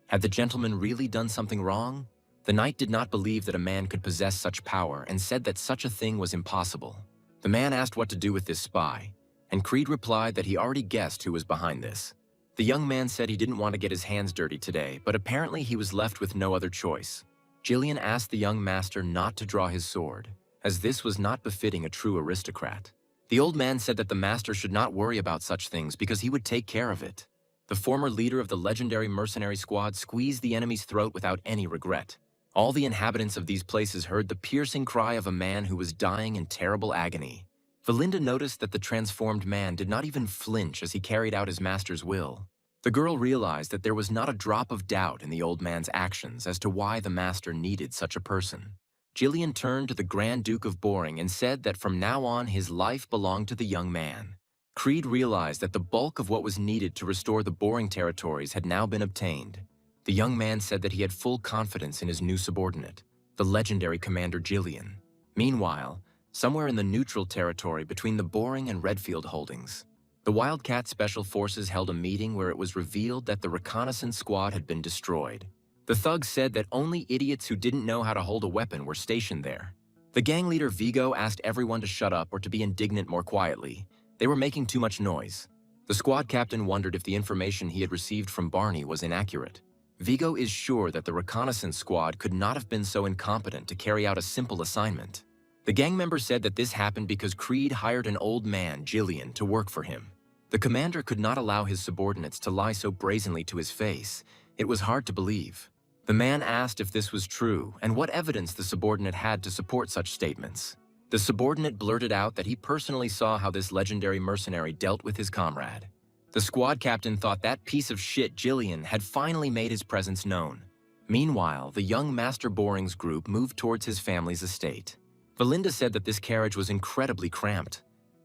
Speaker 1: Had the gentleman really done something wrong? The knight did not believe that a man could possess such power and said that such a thing was impossible. The man asked what to do with this spy, and Creed replied that he already guessed who was behind this. The young man said he didn't want to get his hands dirty today, but apparently he was left with no other choice. Gillian asked the young master not to draw his sword, as this was not befitting a true aristocrat. The old man said that the master should not worry about such things because he would take care of it. The former leader of the legendary mercenary squad squeezed the enemy's throat without any regret. All the inhabitants of these places heard the piercing cry of a man who was dying in terrible agony. Valinda noticed that the transformed man did not even flinch as he carried out his master's will. The girl realized that there was not a drop of doubt in the old man's actions as to why the master needed such a person. Gillian turned to the Grand Duke of Boring and said that from now on his life belonged to the young man. Creed realized that the bulk of what was needed to restore the Boring territories had now been obtained. The young man said that he had full confidence in his new subordinate, the legendary Commander Gillian. Meanwhile, somewhere in the neutral territory between the Boring and Redfield holdings, the Wildcat Special Forces held a meeting where it was revealed that the reconnaissance squad had been destroyed. The thugs said that only idiots who didn't know how to hold a weapon were stationed there. The gang leader Vigo asked everyone to shut up or to be indignant more quietly. They were making too much noise. The squad captain wondered if the information he had received from Barney was inaccurate. Vigo is sure that the reconnaissance squad could not have been so incompetent to carry out a simple assignment. The gang member said that this happened because Creed hired an old man, Gillian, to work for him. The commander could not allow his subordinates to lie so brazenly to his face. It was hard to believe. The man asked if this was true and what evidence the subordinate had to support such statements. The subordinate blurted out that he personally saw how this legendary mercenary dealt with his comrade. The squad captain thought that piece of shit Gillian had finally made his presence known. Meanwhile, the young Master Boring's group moved towards his family's estate. Valinda said that this carriage was incredibly cramped.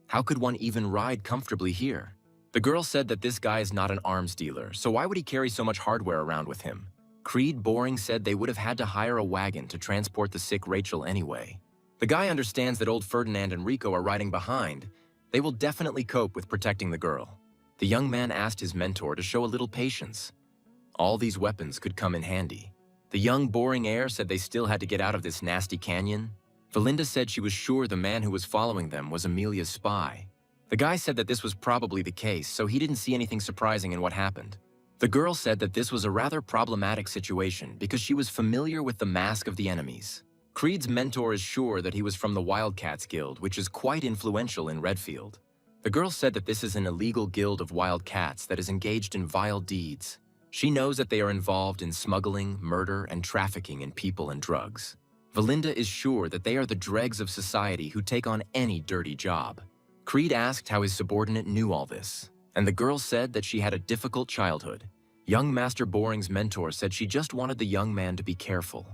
Speaker 1: How could one even ride comfortably here? The girl said that this guy is not an arms dealer, so why would he carry so much hardware around with him? Creed Boring said they would have had to hire a wagon to transport the sick Rachel anyway. The guy understands that old Ferdinand and Rico are riding behind. They will definitely cope with protecting the girl. The young man asked his mentor to show a little patience. All these weapons could come in handy. The young Boring heir said they still had to get out of this nasty canyon. Valinda said she was sure the man who was following them was Amelia's spy. The guy said that this was probably the case, so he didn't see anything surprising in what happened. The girl said that this was a rather problematic situation because she was familiar with the mask of the enemies. Creed's mentor is sure that he was from the Wildcats Guild, which is quite influential in Redfield. The girl said that this is an illegal guild of wildcats that is engaged in vile deeds. She knows that they are involved in smuggling, murder, and trafficking in people and drugs. Valinda is sure that they are the dregs of society who take on any dirty job. Creed asked how his subordinate knew all this, and the girl said that she had a difficult childhood. Young Master Boring's mentor said she just wanted the young man to be careful.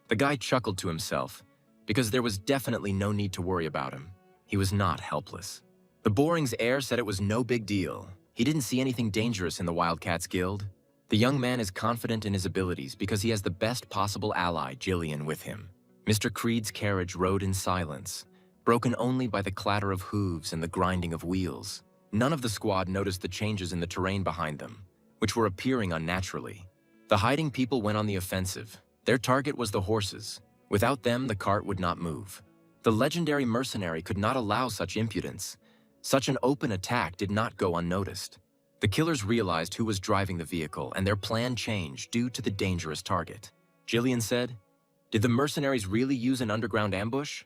Speaker 1: The guy chuckled to himself, because there was definitely no need to worry about him. He was not helpless. The Boring's heir said it was no big deal. He didn't see anything dangerous in the Wildcats Guild. The young man is confident in his abilities because he has the best possible ally, Jillian, with him. Mr. Creed's carriage rode in silence, broken only by the clatter of hooves and the grinding of wheels. None of the squad noticed the changes in the terrain behind them, which were appearing unnaturally. The hiding people went on the offensive. Their target was the horses. Without them, the cart would not move. The legendary mercenary could not allow such impudence. Such an open attack did not go unnoticed. The killers realized who was driving the vehicle, and their plan changed due to the dangerous target. Jillian said, "Did the mercenaries really use an underground ambush?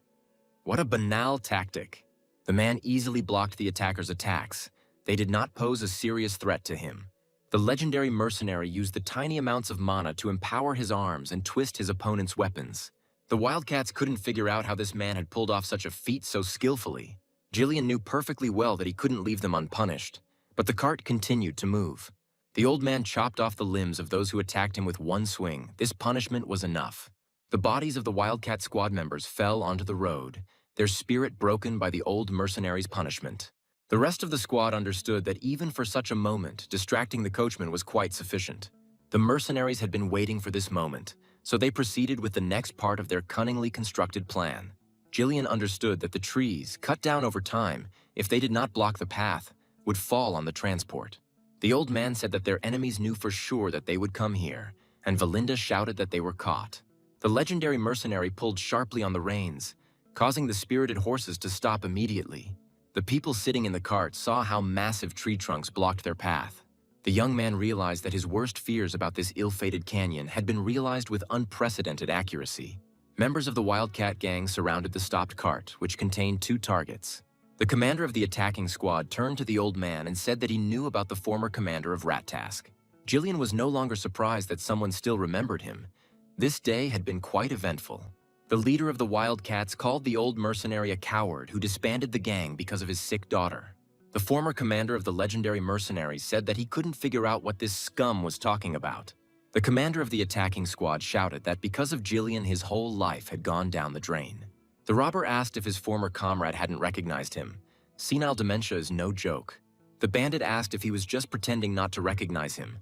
Speaker 1: What a banal tactic." The man easily blocked the attackers' attacks. They did not pose a serious threat to him. The legendary mercenary used the tiny amounts of mana to empower his arms and twist his opponent's weapons. The Wildcats couldn't figure out how this man had pulled off such a feat so skillfully. Jillian knew perfectly well that he couldn't leave them unpunished, but the cart continued to move. The old man chopped off the limbs of those who attacked him with one swing. This punishment was enough. The bodies of the Wildcat squad members fell onto the road, their spirit broken by the old mercenary's punishment. The rest of the squad understood that even for such a moment, distracting the coachman was quite sufficient. The mercenaries had been waiting for this moment, so they proceeded with the next part of their cunningly constructed plan. Jillian understood that the trees, cut down over time, if they did not block the path, would fall on the transport. The old man said that their enemies knew for sure that they would come here, and Valinda shouted that they were caught. The legendary mercenary pulled sharply on the reins, causing the spirited horses to stop immediately. The people sitting in the cart saw how massive tree trunks blocked their path. The young man realized that his worst fears about this ill-fated canyon had been realized with unprecedented accuracy. Members of the Wildcat gang surrounded the stopped cart, which contained 2 targets. The commander of the attacking squad turned to the old man and said that he knew about the former commander of Rat Task. Jillian was no longer surprised that someone still remembered him. This day had been quite eventful. The leader of the Wildcats called the old mercenary a coward who disbanded the gang because of his sick daughter. The former commander of the legendary mercenaries said that he couldn't figure out what this scum was talking about. The commander of the attacking squad shouted that because of Jillian, his whole life had gone down the drain. The robber asked if his former comrade hadn't recognized him. Senile dementia is no joke. The bandit asked if he was just pretending not to recognize him.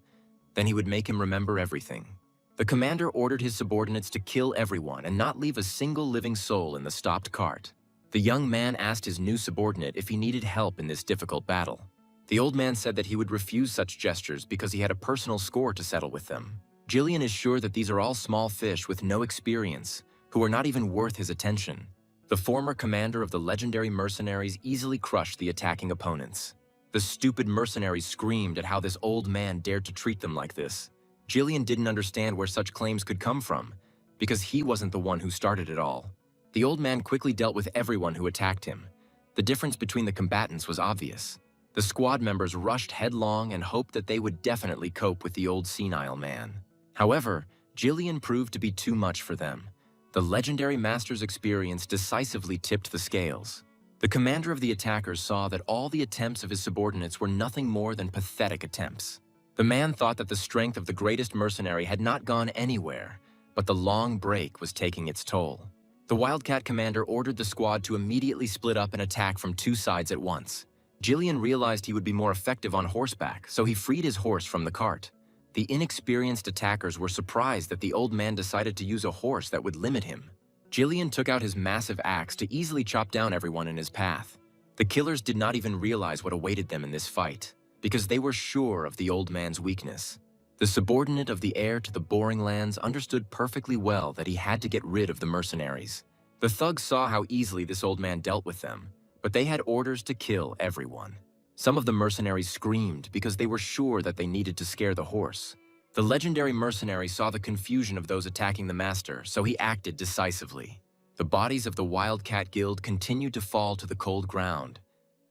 Speaker 1: Then he would make him remember everything. The commander ordered his subordinates to kill everyone and not leave a single living soul in the stopped cart. The young man asked his new subordinate if he needed help in this difficult battle. The old man said that he would refuse such gestures because he had a personal score to settle with them. Jillian is sure that these are all small fish with no experience, who are not even worth his attention. The former commander of the legendary mercenaries easily crushed the attacking opponents. The stupid mercenaries screamed at how this old man dared to treat them like this. Jillian didn't understand where such claims could come from, because he wasn't the one who started it all. The old man quickly dealt with everyone who attacked him. The difference between the combatants was obvious. The squad members rushed headlong and hoped that they would definitely cope with the old senile man. However, Jillian proved to be too much for them. The legendary master's experience decisively tipped the scales. The commander of the attackers saw that all the attempts of his subordinates were nothing more than pathetic attempts. The man thought that the strength of the greatest mercenary had not gone anywhere, but the long break was taking its toll. The Wildcat commander ordered the squad to immediately split up and attack from 2 sides at once. Jillian realized he would be more effective on horseback, so he freed his horse from the cart. The inexperienced attackers were surprised that the old man decided to use a horse that would limit him. Jillian took out his massive axe to easily chop down everyone in his path. The killers did not even realize what awaited them in this fight, because they were sure of the old man's weakness. The subordinate of the heir to the Boring Lands understood perfectly well that he had to get rid of the mercenaries. The thugs saw how easily this old man dealt with them, but they had orders to kill everyone. Some of the mercenaries screamed because they were sure that they needed to scare the horse. The legendary mercenary saw the confusion of those attacking the master, so he acted decisively. The bodies of the Wildcat Guild continued to fall to the cold ground,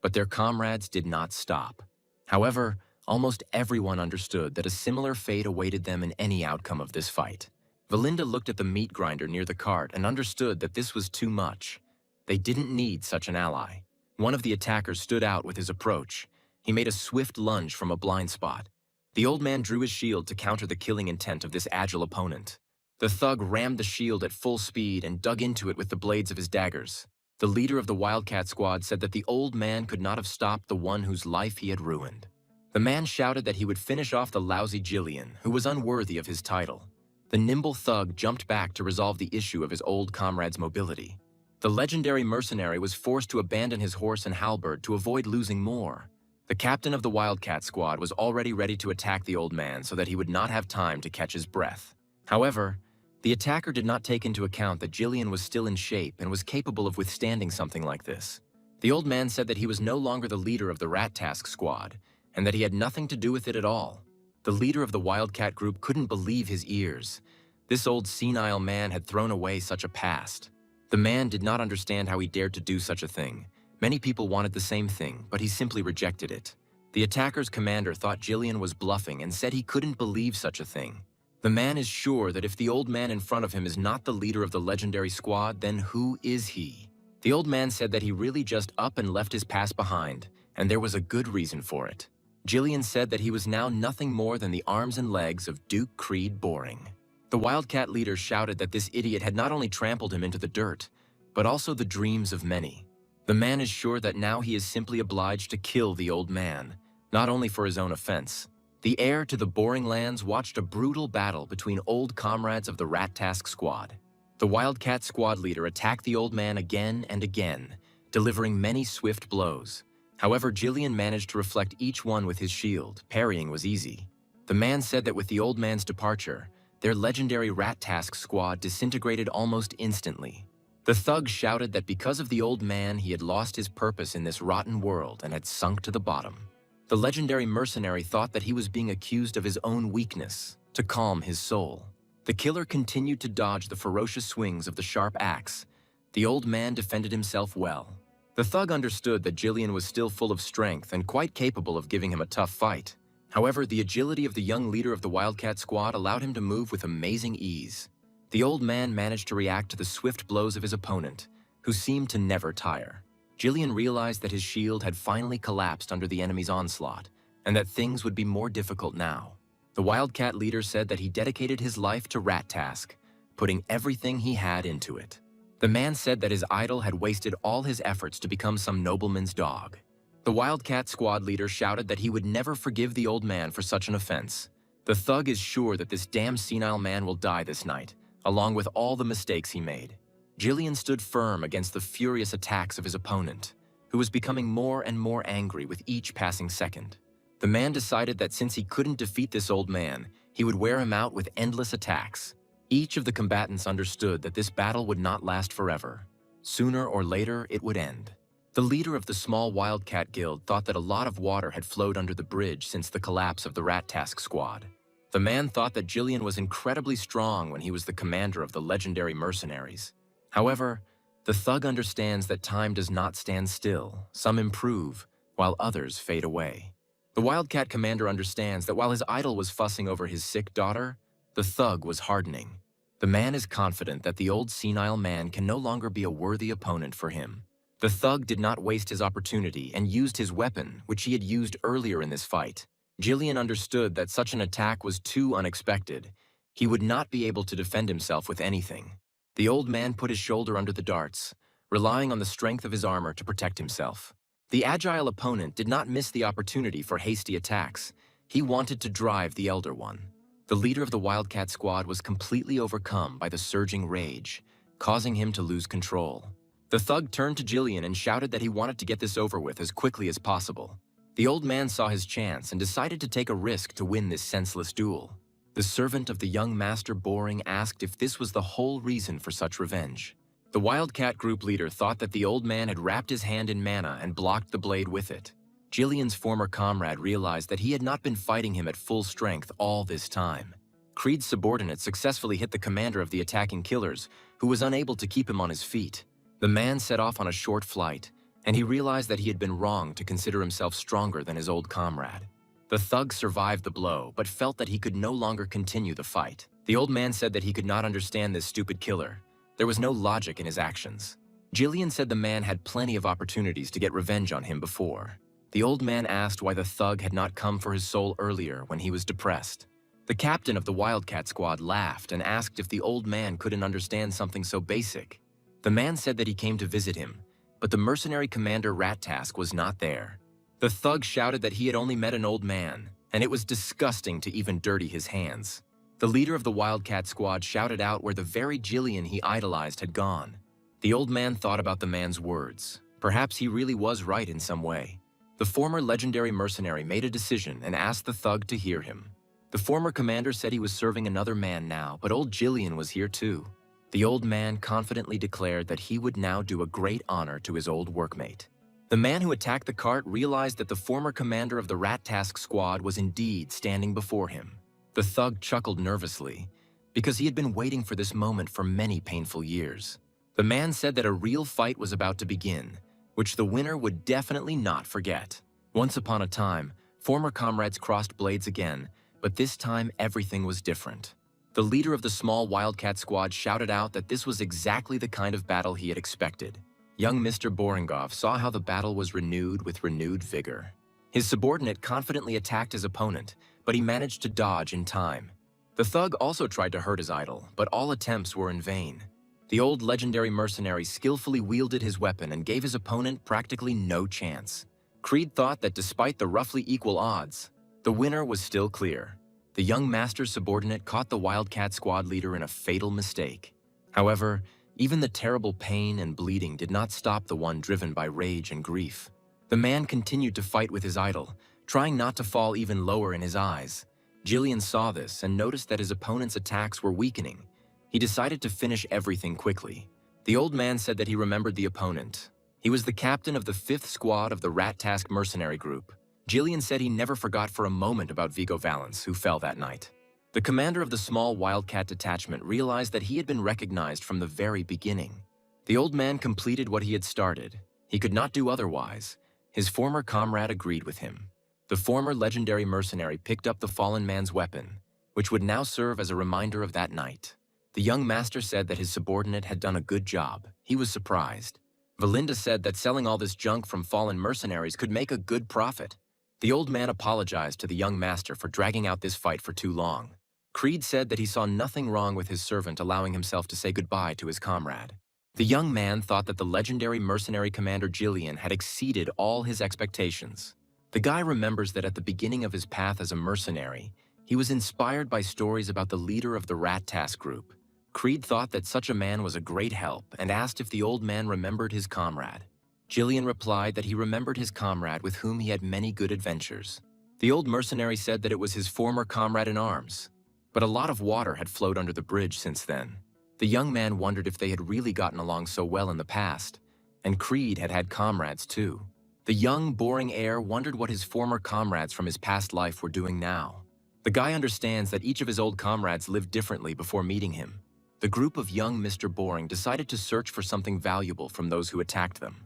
Speaker 1: but their comrades did not stop. However, almost everyone understood that a similar fate awaited them in any outcome of this fight. Valinda looked at the meat grinder near the cart and understood that this was too much. They didn't need such an ally. One of the attackers stood out with his approach. He made a swift lunge from a blind spot. The old man drew his shield to counter the killing intent of this agile opponent. The thug rammed the shield at full speed and dug into it with the blades of his daggers. The leader of the Wildcat squad said that the old man could not have stopped the one whose life he had ruined. The man shouted that he would finish off the lousy Jillian, who was unworthy of his title. The nimble thug jumped back to resolve the issue of his old comrade's mobility. The legendary mercenary was forced to abandon his horse and halberd to avoid losing more. The captain of the Wildcat squad was already ready to attack the old man so that he would not have time to catch his breath. However, the attacker did not take into account that Jillian was still in shape and was capable of withstanding something like this. The old man said that he was no longer the leader of the Rat Task squad, and that he had nothing to do with it at all. The leader of the Wildcat group couldn't believe his ears. This old senile man had thrown away such a past. The man did not understand how he dared to do such a thing. Many people wanted the same thing, but he simply rejected it. The attacker's commander thought Jillian was bluffing and said he couldn't believe such a thing. The man is sure that if the old man in front of him is not the leader of the legendary squad, then who is he? The old man said that he really just up and left his past behind, and there was a good reason for it. Jillian said that he was now nothing more than the arms and legs of Duke Creed Boring. The Wildcat leader shouted that this idiot had not only trampled him into the dirt, but also the dreams of many. The man is sure that now he is simply obliged to kill the old man, not only for his own offense. The heir to the Boring Lands watched a brutal battle between old comrades of the Rat Task squad. The Wildcat squad leader attacked the old man again and again, delivering many swift blows. However, Jillian managed to reflect each one with his shield. Parrying was easy. The man said that with the old man's departure, their legendary Rat Task squad disintegrated almost instantly. The thug shouted that because of the old man, he had lost his purpose in this rotten world and had sunk to the bottom. The legendary mercenary thought that he was being accused of his own weakness, to calm his soul. The killer continued to dodge the ferocious swings of the sharp axe. The old man defended himself well. The thug understood that Jillian was still full of strength and quite capable of giving him a tough fight. However, the agility of the young leader of the Wildcat squad allowed him to move with amazing ease. The old man managed to react to the swift blows of his opponent, who seemed to never tire. Jillian realized that his shield had finally collapsed under the enemy's onslaught, and that things would be more difficult now. The Wildcat leader said that he dedicated his life to Rat Task, putting everything he had into it. The man said that his idol had wasted all his efforts to become some nobleman's dog. The Wildcat squad leader shouted that he would never forgive the old man for such an offense. The thug is sure that this damn senile man will die this night, along with all the mistakes he made. Jillian stood firm against the furious attacks of his opponent, who was becoming more and more angry with each passing second. The man decided that since he couldn't defeat this old man, he would wear him out with endless attacks. Each of the combatants understood that this battle would not last forever. Sooner or later, it would end. The leader of the small Wildcat guild thought that a lot of water had flowed under the bridge since the collapse of the Rat Task squad. The man thought that Jillian was incredibly strong when he was the commander of the legendary mercenaries. However, the thug understands that time does not stand still. Some improve, while others fade away. The Wildcat commander understands that while his idol was fussing over his sick daughter, the thug was hardening. The man is confident that the old senile man can no longer be a worthy opponent for him. The thug did not waste his opportunity and used his weapon, which he had used earlier in this fight. Jillian understood that such an attack was too unexpected. He would not be able to defend himself with anything. The old man put his shoulder under the darts, relying on the strength of his armor to protect himself. The agile opponent did not miss the opportunity for hasty attacks. He wanted to drive the elder one. The leader of the Wildcat squad was completely overcome by the surging rage, causing him to lose control. The thug turned to Jillian and shouted that he wanted to get this over with as quickly as possible. The old man saw his chance and decided to take a risk to win this senseless duel. The servant of the young master Boring asked if this was the whole reason for such revenge. The Wildcat group leader thought that the old man had wrapped his hand in mana and blocked the blade with it. Jillian's former comrade realized that he had not been fighting him at full strength all this time. Creed's subordinate successfully hit the commander of the attacking killers, who was unable to keep him on his feet. The man set off on a short flight, and he realized that he had been wrong to consider himself stronger than his old comrade. The thug survived the blow, but felt that he could no longer continue the fight. The old man said that he could not understand this stupid killer. There was no logic in his actions. Jillian said the man had plenty of opportunities to get revenge on him before. The old man asked why the thug had not come for his soul earlier when he was depressed. The captain of the Wildcat squad laughed and asked if the old man couldn't understand something so basic. The man said that he came to visit him, but the mercenary commander Rat Task was not there. The thug shouted that he had only met an old man, and it was disgusting to even dirty his hands. The leader of the Wildcat squad shouted out where the very Jillian he idolized had gone. The old man thought about the man's words. Perhaps he really was right in some way. The former legendary mercenary made a decision and asked the thug to hear him. The former commander said he was serving another man now, but old Jillian was here too. The old man confidently declared that he would now do a great honor to his old workmate. The man who attacked the cart realized that the former commander of the Rat Task squad was indeed standing before him. The thug chuckled nervously, because he had been waiting for this moment for many painful years. The man said that a real fight was about to begin, which the winner would definitely not forget. Once upon a time, former comrades crossed blades again, but this time everything was different. The leader of the small Wildcat squad shouted out that this was exactly the kind of battle he had expected. Young Mr. Boringov saw how the battle was renewed with renewed vigor. His subordinate confidently attacked his opponent, but he managed to dodge in time. The thug also tried to hurt his idol, but all attempts were in vain. The old legendary mercenary skillfully wielded his weapon and gave his opponent practically no chance. Creed thought that despite the roughly equal odds, the winner was still clear. The young master's subordinate caught the Wildcat squad leader in a fatal mistake. However, even the terrible pain and bleeding did not stop the one driven by rage and grief. The man continued to fight with his idol, trying not to fall even lower in his eyes. Jillian saw this and noticed that his opponent's attacks were weakening. He decided to finish everything quickly. The old man said that he remembered the opponent. He was the captain of the 5th squad of the Rat Task mercenary group. Jillian said he never forgot for a moment about Vigo Valance, who fell that night. The commander of the small Wildcat detachment realized that he had been recognized from the very beginning. The old man completed what he had started. He could not do otherwise. His former comrade agreed with him. The former legendary mercenary picked up the fallen man's weapon, which would now serve as a reminder of that night. The young master said that his subordinate had done a good job. He was surprised. Valinda said that selling all this junk from fallen mercenaries could make a good profit. The old man apologized to the young master for dragging out this fight for too long. Creed said that he saw nothing wrong with his servant allowing himself to say goodbye to his comrade. The young man thought that the legendary mercenary commander Jillian had exceeded all his expectations. The guy remembers that at the beginning of his path as a mercenary, he was inspired by stories about the leader of the Rat Task group. Creed thought that such a man was a great help and asked if the old man remembered his comrade. Jillian replied that he remembered his comrade with whom he had many good adventures. The old mercenary said that it was his former comrade in arms, but a lot of water had flowed under the bridge since then. The young man wondered if they had really gotten along so well in the past, and Creed had had comrades too. The young, boring heir wondered what his former comrades from his past life were doing now. The guy understands that each of his old comrades lived differently before meeting him. The group of young Mr. Boring decided to search for something valuable from those who attacked them.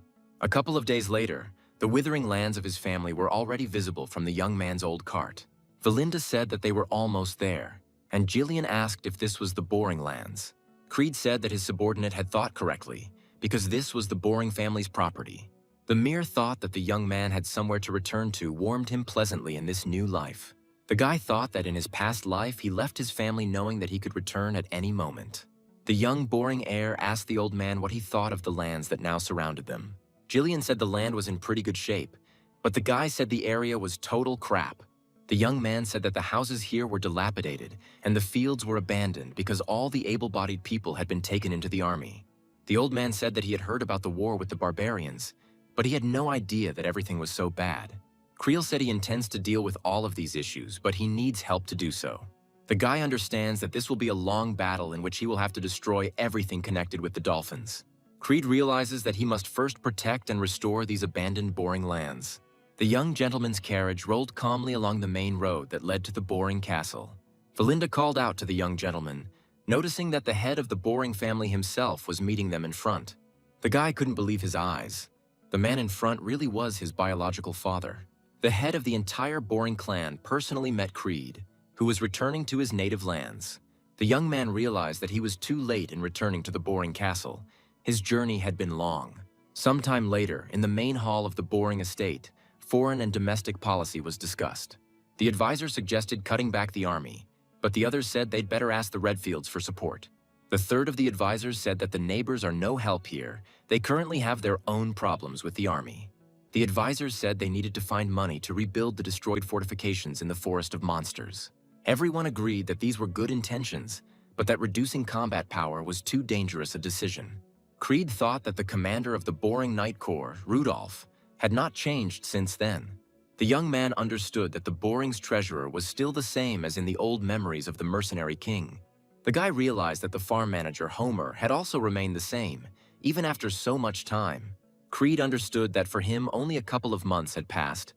Speaker 1: A couple of days later, the withering lands of his family were already visible from the young man's old cart. Valinda said that they were almost there, and Jillian asked if this was the Boring lands. Creed said that his subordinate had thought correctly, because this was the Boring family's property. The mere thought that the young man had somewhere to return to warmed him pleasantly in this new life. The guy thought that in his past life he left his family knowing that he could return at any moment. The young Boring heir asked the old man what he thought of the lands that now surrounded them. Jillian said the land was in pretty good shape, but the guy said the area was total crap. The young man said that the houses here were dilapidated and the fields were abandoned because all the able-bodied people had been taken into the army. The old man said that he had heard about the war with the barbarians, but he had no idea that everything was so bad. Creel said he intends to deal with all of these issues, but he needs help to do so. The guy understands that this will be a long battle in which he will have to destroy everything connected with the dolphins. Creed realizes that he must first protect and restore these abandoned Boring lands. The young gentleman's carriage rolled calmly along the main road that led to the Boring castle. Valinda called out to the young gentleman, noticing that the head of the Boring family himself was meeting them in front. The guy couldn't believe his eyes. The man in front really was his biological father. The head of the entire Boring clan personally met Creed, who was returning to his native lands. The young man realized that he was too late in returning to the Boring castle. His journey had been long. Sometime later, in the main hall of the Boring estate, foreign and domestic policy was discussed. The advisor suggested cutting back the army, but the others said they'd better ask the Redfields for support. The third of the advisors said that the neighbors are no help here. They currently have their own problems with the army. The advisors said they needed to find money to rebuild the destroyed fortifications in the Forest of Monsters. Everyone agreed that these were good intentions, but that reducing combat power was too dangerous a decision. Creed thought that the commander of the Boring Night Corps, Rudolph, had not changed since then. The young man understood that the Boring's treasurer was still the same as in the old memories of the mercenary king. The guy realized that the farm manager, Homer, had also remained the same, even after so much time. Creed understood that for him only a couple of months had passed,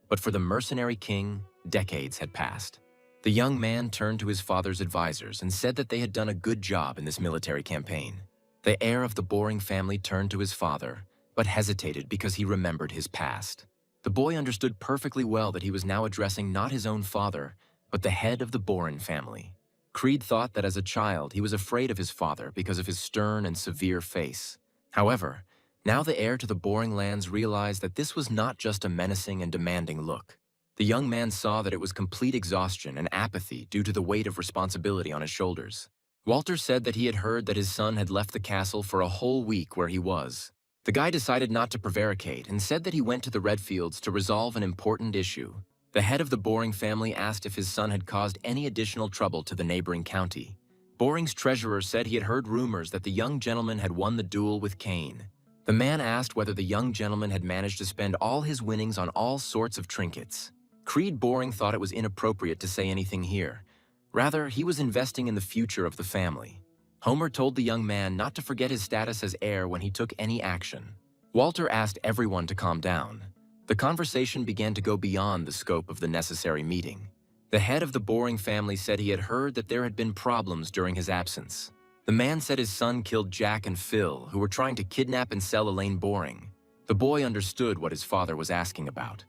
Speaker 1: but for the mercenary king, decades had passed. The young man turned to his father's advisors and said that they had done a good job in this military campaign. The heir of the Boring family turned to his father, but hesitated because he remembered his past. The boy understood perfectly well that he was now addressing not his own father, but the head of the Boring family. Creed thought that as a child he was afraid of his father because of his stern and severe face. However, now the heir to the Boring lands realized that this was not just a menacing and demanding look. The young man saw that it was complete exhaustion and apathy due to the weight of responsibility on his shoulders. Walter said that he had heard that his son had left the castle for a whole week where he was. The guy decided not to prevaricate and said that he went to the Redfields to resolve an important issue. The head of the Boring family asked if his son had caused any additional trouble to the neighboring county. Boring's treasurer said he had heard rumors that the young gentleman had won the duel with Cain. The man asked whether the young gentleman had managed to spend all his winnings on all sorts of trinkets. Creed Boring thought it was inappropriate to say anything here. Rather, he was investing in the future of the family. Homer told the young man not to forget his status as heir when he took any action. Walter asked everyone to calm down. The conversation began to go beyond the scope of the necessary meeting. The head of the Boring family said he had heard that there had been problems during his absence. The man said his son killed Jack and Phil, who were trying to kidnap and sell Elaine Boring. The boy understood what his father was asking about.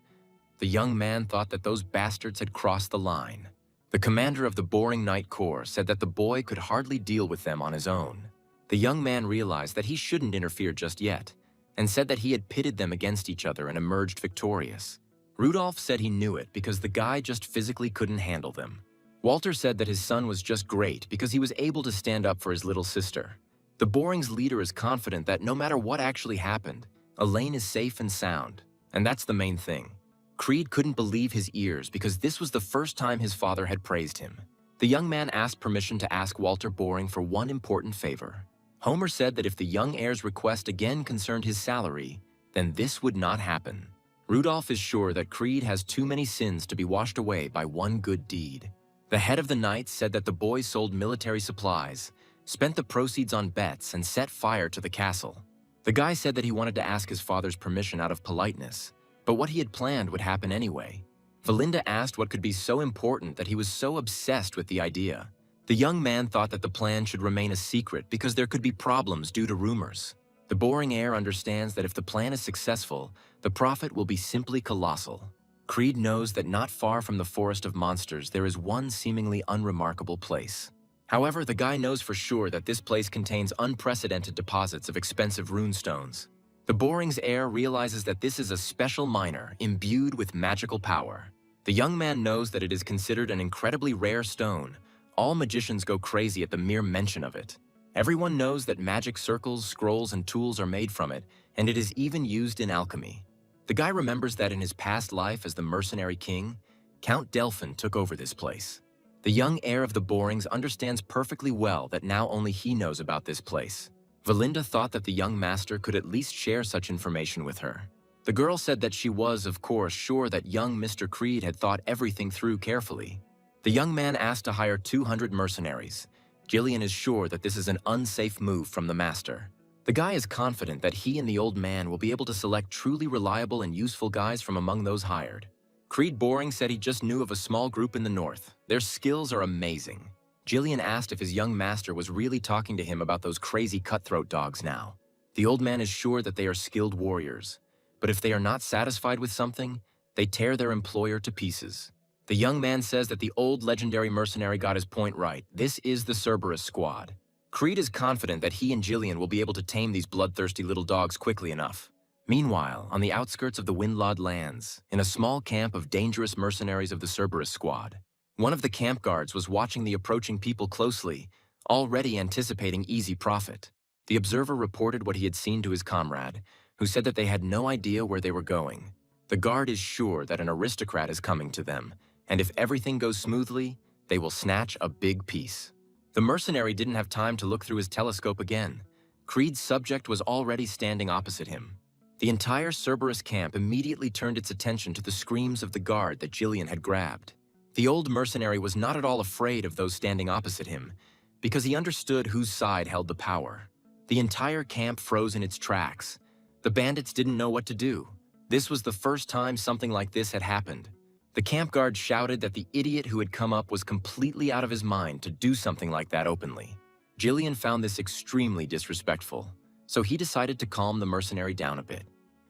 Speaker 1: The young man thought that those bastards had crossed the line. The commander of the Boring Night Corps said that the boy could hardly deal with them on his own. The young man realized that he shouldn't interfere just yet, and said that he had pitted them against each other and emerged victorious. Rudolph said he knew it because the guy just physically couldn't handle them. Walter said that his son was just great because he was able to stand up for his little sister. The Boring's leader is confident that no matter what actually happened, Elaine is safe and sound, and that's the main thing. Creed couldn't believe his ears because this was the first time his father had praised him. The young man asked permission to ask Walter Boring for one important favor. Homer said that if the young heir's request again concerned his salary, then this would not happen. Rudolph is sure that Creed has too many sins to be washed away by one good deed. The head of the Knights said that the boy sold military supplies, spent the proceeds on bets, and set fire to the castle. The guy said that he wanted to ask his father's permission out of politeness, but what he had planned would happen anyway. Valinda asked what could be so important that he was so obsessed with the idea. The young man thought that the plan should remain a secret because there could be problems due to rumors. The Boring heir understands that if the plan is successful, the profit will be simply colossal. Creed knows that not far from the Forest of Monsters there is one seemingly unremarkable place. However, the guy knows for sure that this place contains unprecedented deposits of expensive runestones. The Boring's heir realizes that this is a special miner imbued with magical power. The young man knows that it is considered an incredibly rare stone. All magicians go crazy at the mere mention of it. Everyone knows that magic circles, scrolls, and tools are made from it, and it is even used in alchemy. The guy remembers that in his past life as the mercenary king, Count Delphin took over this place. The young heir of the Borings understands perfectly well that now only he knows about this place. Valinda thought that the young master could at least share such information with her. The girl said that she was, of course, sure that young Mr. Creed had thought everything through carefully. The young man asked to hire 200 mercenaries. Gillian is sure that this is an unsafe move from the master. The guy is confident that he and the old man will be able to select truly reliable and useful guys from among those hired. Creed Boring said he just knew of a small group in the north. Their skills are amazing. Gillian asked if his young master was really talking to him about those crazy cutthroat dogs now. The old man is sure that they are skilled warriors, but if they are not satisfied with something, they tear their employer to pieces. The young man says that the old legendary mercenary got his point right. This is the Cerberus squad. Creed is confident that he and Gillian will be able to tame these bloodthirsty little dogs quickly enough. Meanwhile, on the outskirts of the Windlod lands, in a small camp of dangerous mercenaries of the Cerberus squad, one of the camp guards was watching the approaching people closely, already anticipating easy profit. The observer reported what he had seen to his comrade, who said that they had no idea where they were going. The guard is sure that an aristocrat is coming to them, and if everything goes smoothly, they will snatch a big piece. The mercenary didn't have time to look through his telescope again. Creed's subject was already standing opposite him. The entire Cerberus camp immediately turned its attention to the screams of the guard that Jillian had grabbed. The old mercenary was not at all afraid of those standing opposite him, because he understood whose side held the power. The entire camp froze in its tracks. The bandits didn't know what to do. This was the first time something like this had happened. The camp guard shouted that the idiot who had come up was completely out of his mind to do something like that openly. Jillian found this extremely disrespectful, so he decided to calm the mercenary down a bit.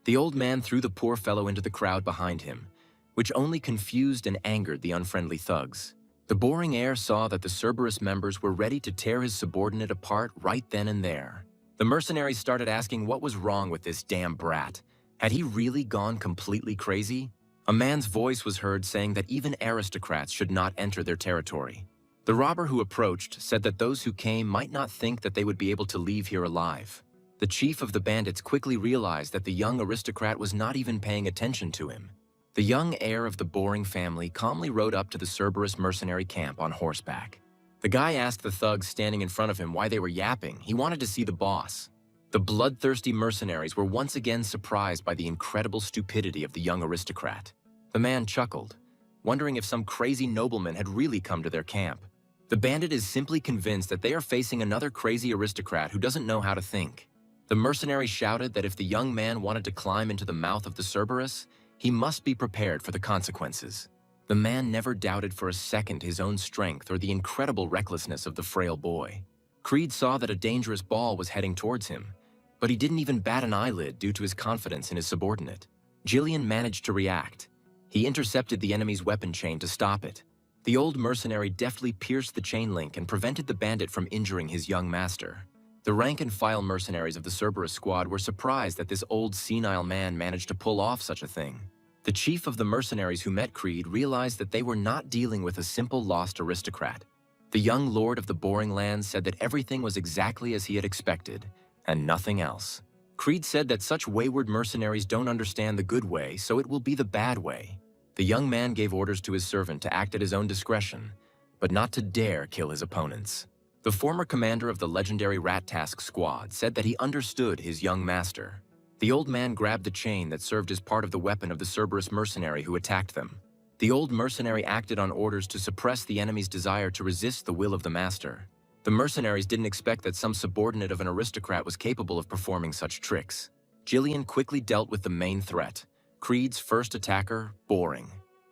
Speaker 1: The old man threw the poor fellow into the crowd behind him, which only confused and angered the unfriendly thugs. The boring heir saw that the Cerberus members were ready to tear his subordinate apart right then and there. The mercenaries started asking what was wrong with this damn brat. Had he really gone completely crazy? A man's voice was heard saying that even aristocrats should not enter their territory. The robber who approached said that those who came might not think that they would be able to leave here alive. The chief of the bandits quickly realized that the young aristocrat was not even paying attention to him. The young heir of the boring family calmly rode up to the Cerberus mercenary camp on horseback. The guy asked the thugs standing in front of him why they were yapping. He wanted to see the boss. The bloodthirsty mercenaries were once again surprised by the incredible stupidity of the young aristocrat. The man chuckled, wondering if some crazy nobleman had really come to their camp. The bandit is simply convinced that they are facing another crazy aristocrat who doesn't know how to think. The mercenary shouted that if the young man wanted to climb into the mouth of the Cerberus, he must be prepared for the consequences. The man never doubted for a second his own strength or the incredible recklessness of the frail boy. Creed saw that a dangerous ball was heading towards him, but he didn't even bat an eyelid due to his confidence in his subordinate. Jillian managed to react. He intercepted the enemy's weapon chain to stop it. The old mercenary deftly pierced the chain link and prevented the bandit from injuring his young master. The rank-and-file mercenaries of the Cerberus squad were surprised that this old senile man managed to pull off such a thing. The chief of the mercenaries who met Creed realized that they were not dealing with a simple lost aristocrat. The young lord of the boring lands said that everything was exactly as he had expected, and nothing else. Creed said that such wayward mercenaries don't understand the good way, so it will be the bad way. The young man gave orders to his servant to act at his own discretion, but not to dare kill his opponents. The former commander of the legendary Rat Task squad said that he understood his young master. The old man grabbed the chain that served as part of the weapon of the Cerberus mercenary who attacked them. The old mercenary acted on orders to suppress the enemy's desire to resist the will of the master. The mercenaries didn't expect that some subordinate of an aristocrat was capable of performing such tricks. Jillian quickly dealt with the main threat, Creed's first attacker, Boring.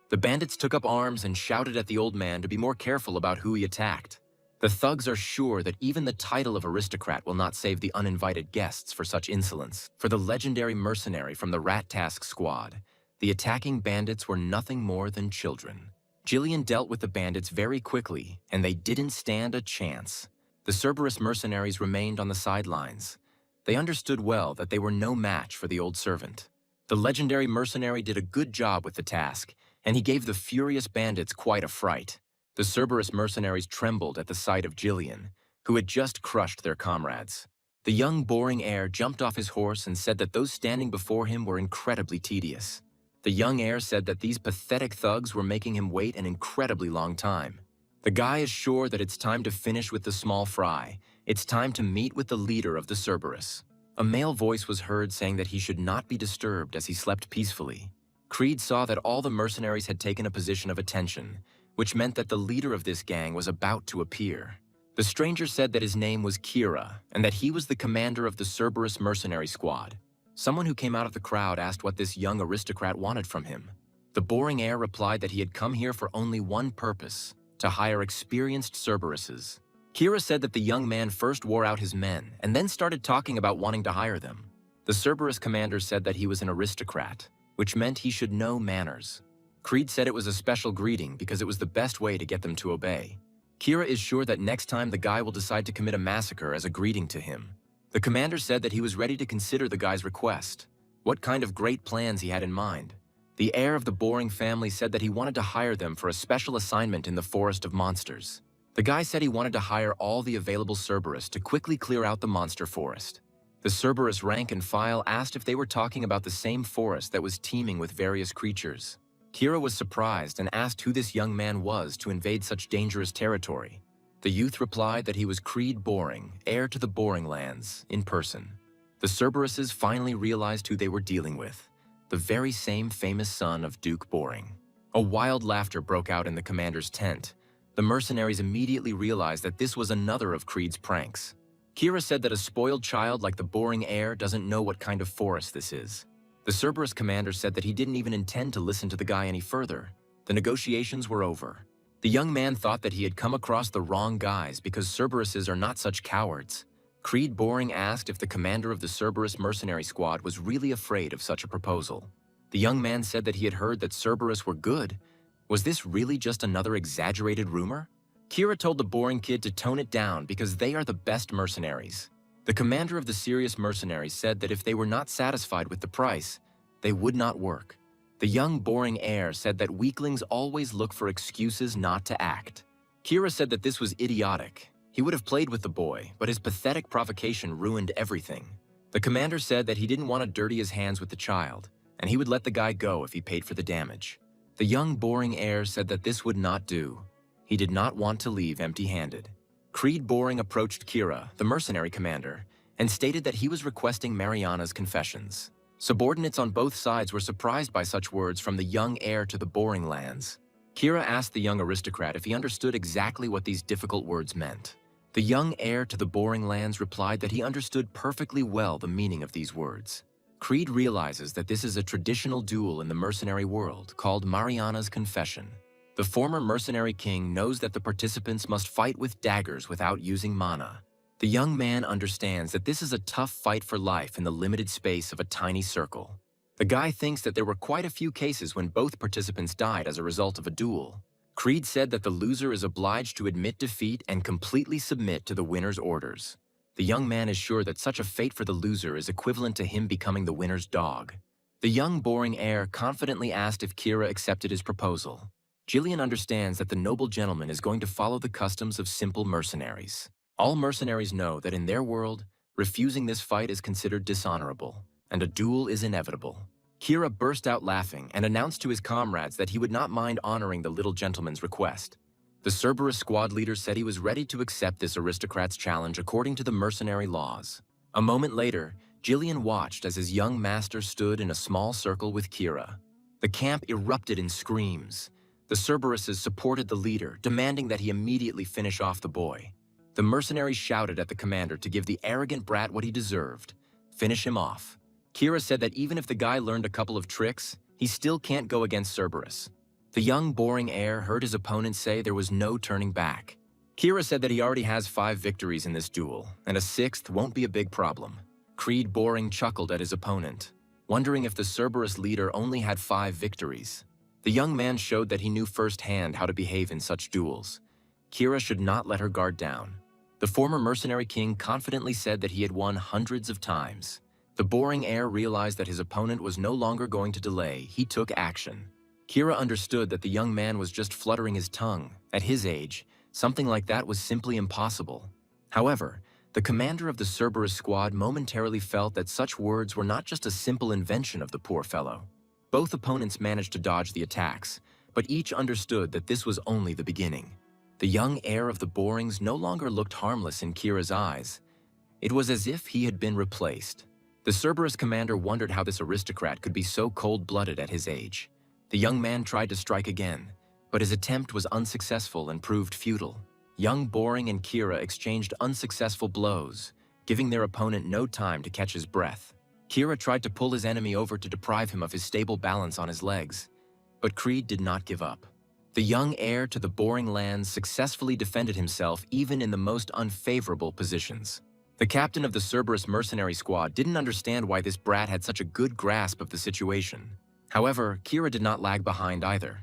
Speaker 1: The bandits took up arms and shouted at the old man to be more careful about who he attacked. The thugs are sure that even the title of aristocrat will not save the uninvited guests for such insolence. For the legendary mercenary from the Rat Task squad, the attacking bandits were nothing more than children. Jillian dealt with the bandits very quickly, and they didn't stand a chance. The Cerberus mercenaries remained on the sidelines. They understood well that they were no match for the old servant. The legendary mercenary did a good job with the task, and he gave the furious bandits quite a fright. The Cerberus mercenaries trembled at the sight of Jillian, who had just crushed their comrades. The young boring heir jumped off his horse and said that those standing before him were incredibly tedious. The young heir said that these pathetic thugs were making him wait an incredibly long time. The guy is sure that it's time to finish with the small fry. It's time to meet with the leader of the Cerberus. A male voice was heard saying that he should not be disturbed as he slept peacefully. Creed saw that all the mercenaries had taken a position of attention, which meant that the leader of this gang was about to appear. The stranger said that his name was Kira, and that he was the commander of the Cerberus mercenary squad. Someone who came out of the crowd asked what this young aristocrat wanted from him. The boring heir replied that he had come here for only one purpose, to hire experienced Cerberuses. Kira said that the young man first wore out his men, and then started talking about wanting to hire them. The Cerberus commander said that he was an aristocrat, which meant he should know manners. Creed said it was a special greeting because it was the best way to get them to obey. Kira is sure that next time the guy will decide to commit a massacre as a greeting to him. The commander said that he was ready to consider the guy's request. what kind of great plans he had in mind. The heir of the boring family said that he wanted to hire them for a special assignment in the Forest of Monsters. The guy said he wanted to hire all the available Cerberus to quickly clear out the monster forest. The Cerberus rank and file asked if they were talking about the same forest that was teeming with various creatures. Kira was surprised and asked who this young man was to invade such dangerous territory. The youth replied that he was Creed Boring, heir to the Boring Lands, in person. The Cerberuses finally realized who they were dealing with, the very same famous son of Duke Boring. A wild laughter broke out in the commander's tent. The mercenaries immediately realized that this was another of Creed's pranks. Kira said that a spoiled child like the Boring heir doesn't know what kind of forest this is. The Cerberus commander said that he didn't even intend to listen to the guy any further. The negotiations were over. The young man thought that he had come across the wrong guys because Cerberuses are not such cowards. Creed Boring asked if the commander of the Cerberus mercenary squad was really afraid of such a proposal. The young man said that he had heard that Cerberus were good. Was this really just another exaggerated rumor? Kira told the Boring kid to tone it down because they are the best mercenaries. The commander of the serious mercenaries said that if they were not satisfied with the price, they would not work. The young Boring heir said that weaklings always look for excuses not to act. Kira said that this was idiotic. He would have played with the boy, but his pathetic provocation ruined everything. The commander said that he didn't want to dirty his hands with the child, and he would let the guy go if he paid for the damage. The young Boring heir said that this would not do. He did not want to leave empty-handed. Creed Boring approached Kira, the mercenary commander, and stated that he was requesting Mariana's confessions. Subordinates on both sides were surprised by such words from the young heir to the Boring Lands. Kira asked the young aristocrat if he understood exactly what these difficult words meant. The young heir to the Boring Lands replied that he understood perfectly well the meaning of these words. Creed realizes that this is a traditional duel in the mercenary world called Mariana's Confession. The former mercenary king knows that the participants must fight with daggers without using mana. The young man understands that this is a tough fight for life in the limited space of a tiny circle. The guy thinks that there were quite a few cases when both participants died as a result of a duel. Creed said that the loser is obliged to admit defeat and completely submit to the winner's orders. The young man is sure that such a fate for the loser is equivalent to him becoming the winner's dog. The young Boring heir confidently asked if Kira accepted his proposal. Jillian understands that the noble gentleman is going to follow the customs of simple mercenaries. All mercenaries know that in their world, refusing this fight is considered dishonorable, and a duel is inevitable. Kira burst out laughing and announced to his comrades that he would not mind honoring the little gentleman's request. The Cerberus squad leader said he was ready to accept this aristocrat's challenge according to the mercenary laws. A moment later, Jillian watched as his young master stood in a small circle with Kira. The camp erupted in screams. The Cerberuses supported the leader, demanding that he immediately finish off the boy. The mercenaries shouted at the commander to give the arrogant brat what he deserved. Finish him off. Kira said that even if the guy learned a couple of tricks, he still can't go against Cerberus. The young Boring heir heard his opponent say there was no turning back. Kira said that he already has 5 victories in this duel, and a 6th won't be a big problem. Creed Boring chuckled at his opponent, wondering if the Cerberus leader only had 5 victories. The young man showed that he knew firsthand how to behave in such duels. Kira should not let her guard down. The former mercenary king confidently said that he had won hundreds of times. The Boring heir realized that his opponent was no longer going to delay. He took action. Kira understood that the young man was just fluttering his tongue. At his age, something like that was simply impossible. However, the commander of the Cerberus squad momentarily felt that such words were not just a simple invention of the poor fellow. Both opponents managed to dodge the attacks, but each understood that this was only the beginning. The young heir of the Borings no longer looked harmless in Kira's eyes. It was as if he had been replaced. The Cerberus commander wondered how this aristocrat could be so cold-blooded at his age. The young man tried to strike again, but his attempt was unsuccessful and proved futile. Young Boring and Kira exchanged unsuccessful blows, giving their opponent no time to catch his breath. Kira tried to pull his enemy over to deprive him of his stable balance on his legs, but Creed did not give up. The young heir to the Boring Lands successfully defended himself even in the most unfavorable positions. The captain of the Cerberus mercenary squad didn't understand why this brat had such a good grasp of the situation. However, Kira did not lag behind either.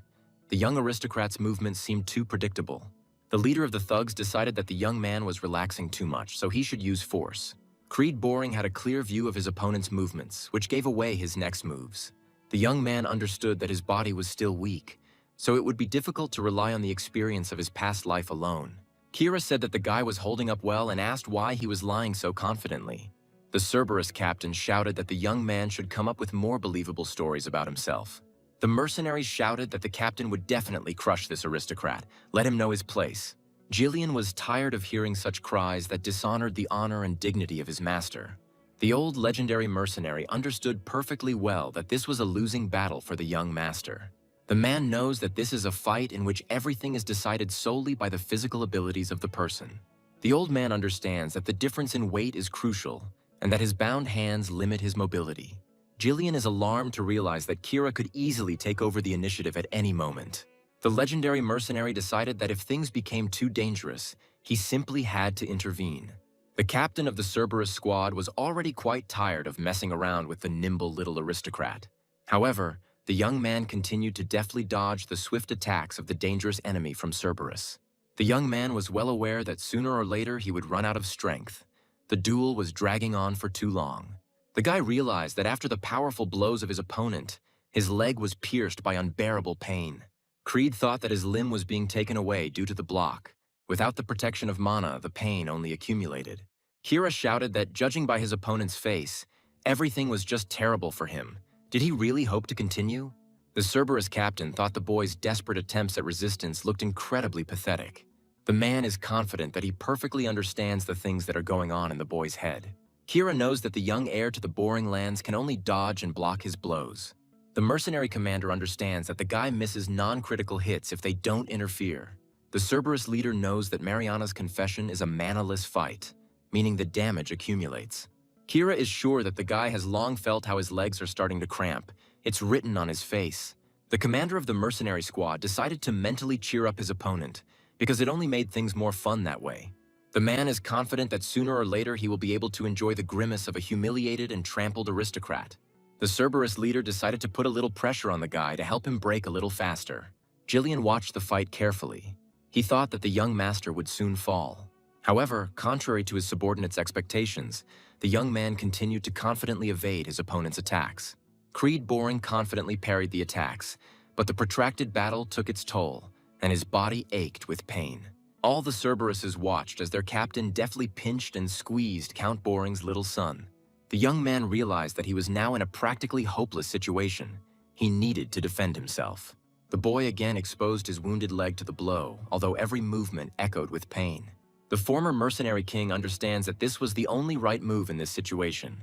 Speaker 1: The young aristocrat's movements seemed too predictable. The leader of the thugs decided that the young man was relaxing too much, so he should use force. Creed Boring had a clear view of his opponent's movements, which gave away his next moves. The young man understood that his body was still weak, so it would be difficult to rely on the experience of his past life alone. Kira said that the guy was holding up well and asked why he was lying so confidently. The Cerberus captain shouted that the young man should come up with more believable stories about himself. The mercenaries shouted that the captain would definitely crush this aristocrat, let him know his place. Jillian was tired of hearing such cries that dishonored the honor and dignity of his master. The old legendary mercenary understood perfectly well that this was a losing battle for the young master. The man knows that this is a fight in which everything is decided solely by the physical abilities of the person. The old man understands that the difference in weight is crucial, and that his bound hands limit his mobility. Jillian is alarmed to realize that Kira could easily take over the initiative at any moment. The legendary mercenary decided that if things became too dangerous, he simply had to intervene. The captain of the Cerberus squad was already quite tired of messing around with the nimble little aristocrat. However, the young man continued to deftly dodge the swift attacks of the dangerous enemy from Cerberus. The young man was well aware that sooner or later he would run out of strength. The duel was dragging on for too long. The guy realized that after the powerful blows of his opponent, his leg was pierced by unbearable pain. Creed thought that his limb was being taken away due to the block. Without the protection of mana, the pain only accumulated. Kira shouted that, judging by his opponent's face, everything was just terrible for him. Did he really hope to continue? The Cerberus captain thought the boy's desperate attempts at resistance looked incredibly pathetic. The man is confident that he perfectly understands the things that are going on in the boy's head. Kira knows that the young heir to the Boring Lands can only dodge and block his blows. The mercenary commander understands that the guy misses non-critical hits if they don't interfere. The Cerberus leader knows that Mariana's confession is a manaless fight, meaning the damage accumulates. Kira is sure that the guy has long felt how his legs are starting to cramp. It's written on his face. The commander of the mercenary squad decided to mentally cheer up his opponent, because it only made things more fun that way. The man is confident that sooner or later he will be able to enjoy the grimace of a humiliated and trampled aristocrat. The Cerberus leader decided to put a little pressure on the guy to help him break a little faster. Jillian watched the fight carefully. He thought that the young master would soon fall. However, contrary to his subordinates' expectations, the young man continued to confidently evade his opponent's attacks. Creed Boring confidently parried the attacks, but the protracted battle took its toll, and his body ached with pain. All the Cerberuses watched as their captain deftly pinched and squeezed Count Boring's little son. The young man realized that he was now in a practically hopeless situation. He needed to defend himself. The boy again exposed his wounded leg to the blow, although every movement echoed with pain. The former mercenary king understands that this was the only right move in this situation.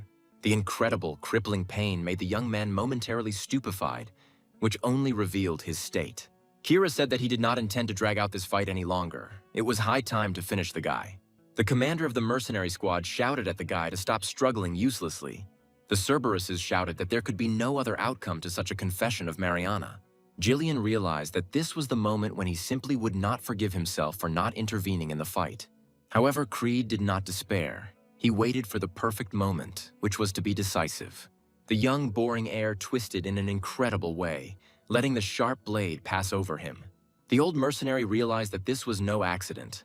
Speaker 1: The incredible, crippling pain made the young man momentarily stupefied, which only revealed his state. Kira said that he did not intend to drag out this fight any longer. It was high time to finish the guy. The commander of the mercenary squad shouted at the guy to stop struggling uselessly. The Cerberuses shouted that there could be no other outcome to such a confession of Mariana. Jillian realized that this was the moment when he simply would not forgive himself for not intervening in the fight. However, Creed did not despair. He waited for the perfect moment, which was to be decisive. The young, boring heir twisted in an incredible way, letting the sharp blade pass over him. The old mercenary realized that this was no accident.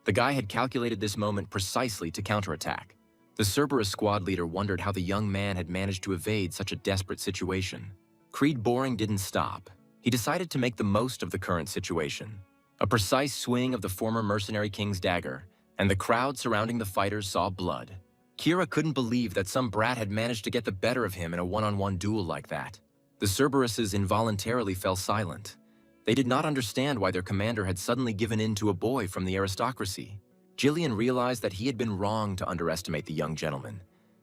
Speaker 1: The guy had calculated this moment precisely to counterattack. The Cerberus squad leader wondered how the young man had managed to evade such a desperate situation. Creed Boring didn't stop. He decided to make the most of the current situation. A precise swing of the former mercenary king's dagger, and the crowd surrounding the fighters saw blood. Kira couldn't believe that some brat had managed to get the better of him in a one-on-one duel like that. The Cerberuses involuntarily fell silent. They did not understand why their commander had suddenly given in to a boy from the aristocracy. Jillian realized that he had been wrong to underestimate the young gentleman.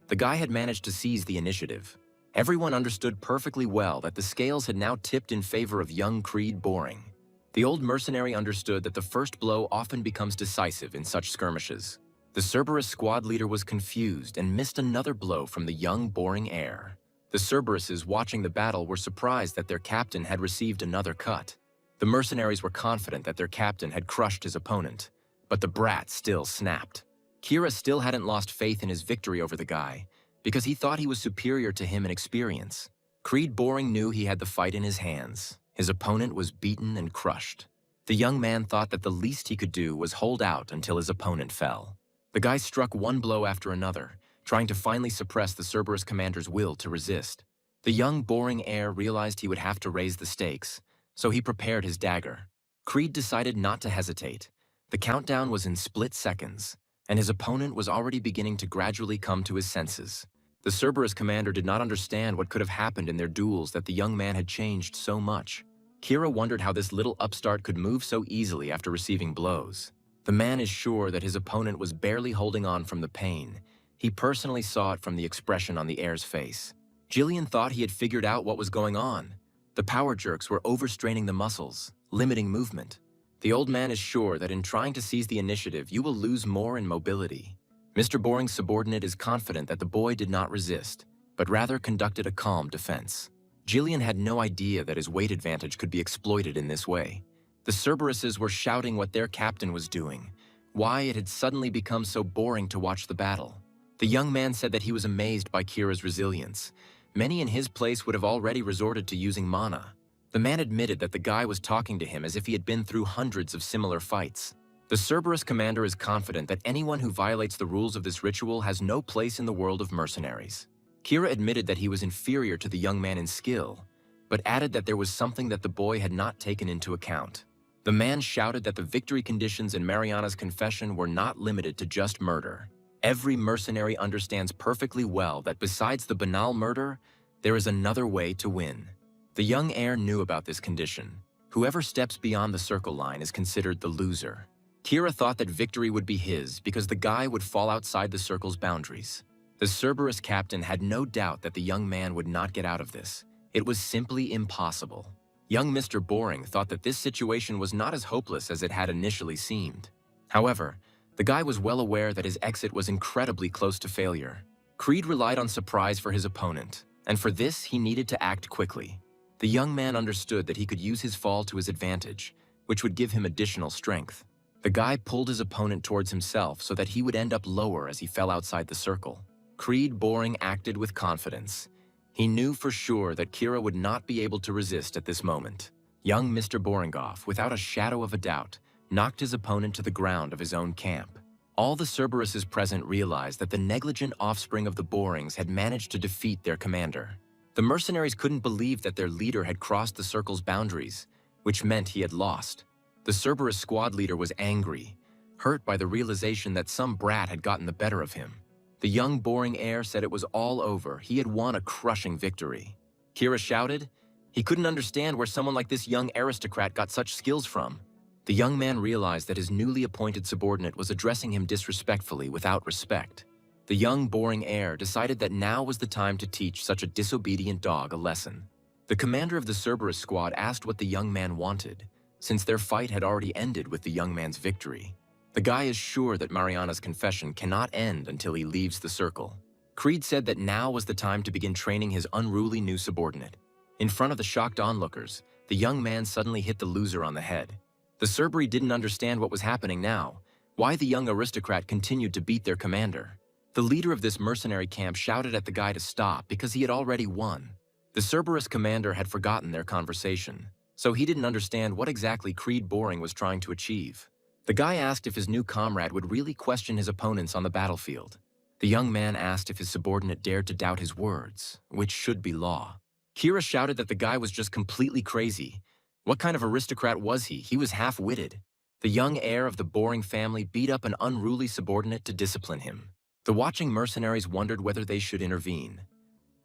Speaker 1: The guy had managed to seize the initiative. Everyone understood perfectly well that the scales had now tipped in favor of young Creed Boring. The old mercenary understood that the first blow often becomes decisive in such skirmishes. The Cerberus squad leader was confused and missed another blow from the young, boring heir. The Cerberuses watching the battle were surprised that their captain had received another cut. The mercenaries were confident that their captain had crushed his opponent, but the brat still snapped. Kira still hadn't lost faith in his victory over the guy, because he thought he was superior to him in experience. Creed Boring knew he had the fight in his hands. His opponent was beaten and crushed. The young man thought that the least he could do was hold out until his opponent fell. The guy struck one blow after another, trying to finally suppress the Cerberus commander's will to resist. The young, boring heir realized he would have to raise the stakes, so he prepared his dagger. Creed decided not to hesitate. The countdown was in split seconds, and his opponent was already beginning to gradually come to his senses. The Cerberus commander did not understand what could have happened in their duels that the young man had changed so much. Kira wondered how this little upstart could move so easily after receiving blows. The man is sure that his opponent was barely holding on from the pain. He personally saw it from the expression on the heir's face. Jillian thought he had figured out what was going on. The power jerks were overstraining the muscles, limiting movement. The old man is sure that in trying to seize the initiative, you will lose more in mobility. Mr. Boring's subordinate is confident that the boy did not resist, but rather conducted a calm defense. Jillian had no idea that his weight advantage could be exploited in this way. The Cerberuses were shouting what their captain was doing, why it had suddenly become so boring to watch the battle. The young man said that he was amazed by Kira's resilience. Many in his place would have already resorted to using mana. The man admitted that the guy was talking to him as if he had been through hundreds of similar fights. The Cerberus commander is confident that anyone who violates the rules of this ritual has no place in the world of mercenaries. Kira admitted that he was inferior to the young man in skill, but added that there was something that the boy had not taken into account. The man shouted that the victory conditions in Mariana's confession were not limited to just murder. Every mercenary understands perfectly well that besides the banal murder, there is another way to win. The young heir knew about this condition. Whoever steps beyond the circle line is considered the loser. Kira thought that victory would be his because the guy would fall outside the circle's boundaries. The Cerberus captain had no doubt that the young man would not get out of this. It was simply impossible. Young Mr. Boring thought that this situation was not as hopeless as it had initially seemed. However, the guy was well aware that his exit was incredibly close to failure. Creed relied on surprise for his opponent, and for this he needed to act quickly. The young man understood that he could use his fall to his advantage, which would give him additional strength. The guy pulled his opponent towards himself so that he would end up lower as he fell outside the circle. Creed Boring acted with confidence. He knew for sure that Kira would not be able to resist at this moment. Young Mr. Boringoff, without a shadow of a doubt, knocked his opponent to the ground of his own camp. All the Cerberuses present realized that the negligent offspring of the Borings had managed to defeat their commander. The mercenaries couldn't believe that their leader had crossed the circle's boundaries, which meant he had lost. The Cerberus squad leader was angry, hurt by the realization that some brat had gotten the better of him. The young Boring heir said it was all over. He had won a crushing victory. Kira shouted. He couldn't understand where someone like this young aristocrat got such skills from. The young man realized that his newly appointed subordinate was addressing him disrespectfully without respect. The young Boring heir decided that now was the time to teach such a disobedient dog a lesson. The commander of the Cerberus squad asked what the young man wanted, since their fight had already ended with the young man's victory. The guy is sure that Mariana's confession cannot end until he leaves the circle. Creed said that now was the time to begin training his unruly new subordinate. In front of the shocked onlookers, the young man suddenly hit the loser on the head. The Cerberi didn't understand what was happening now, why the young aristocrat continued to beat their commander. The leader of this mercenary camp shouted at the guy to stop because he had already won. The Cerberus commander had forgotten their conversation, so he didn't understand what exactly Creed Boring was trying to achieve. The guy asked if his new comrade would really question his opponents on the battlefield. The young man asked if his subordinate dared to doubt his words, which should be law. Kira shouted that the guy was just completely crazy. What kind of aristocrat was he? He was half-witted. The young heir of the Boring family beat up an unruly subordinate to discipline him. The watching mercenaries wondered whether they should intervene.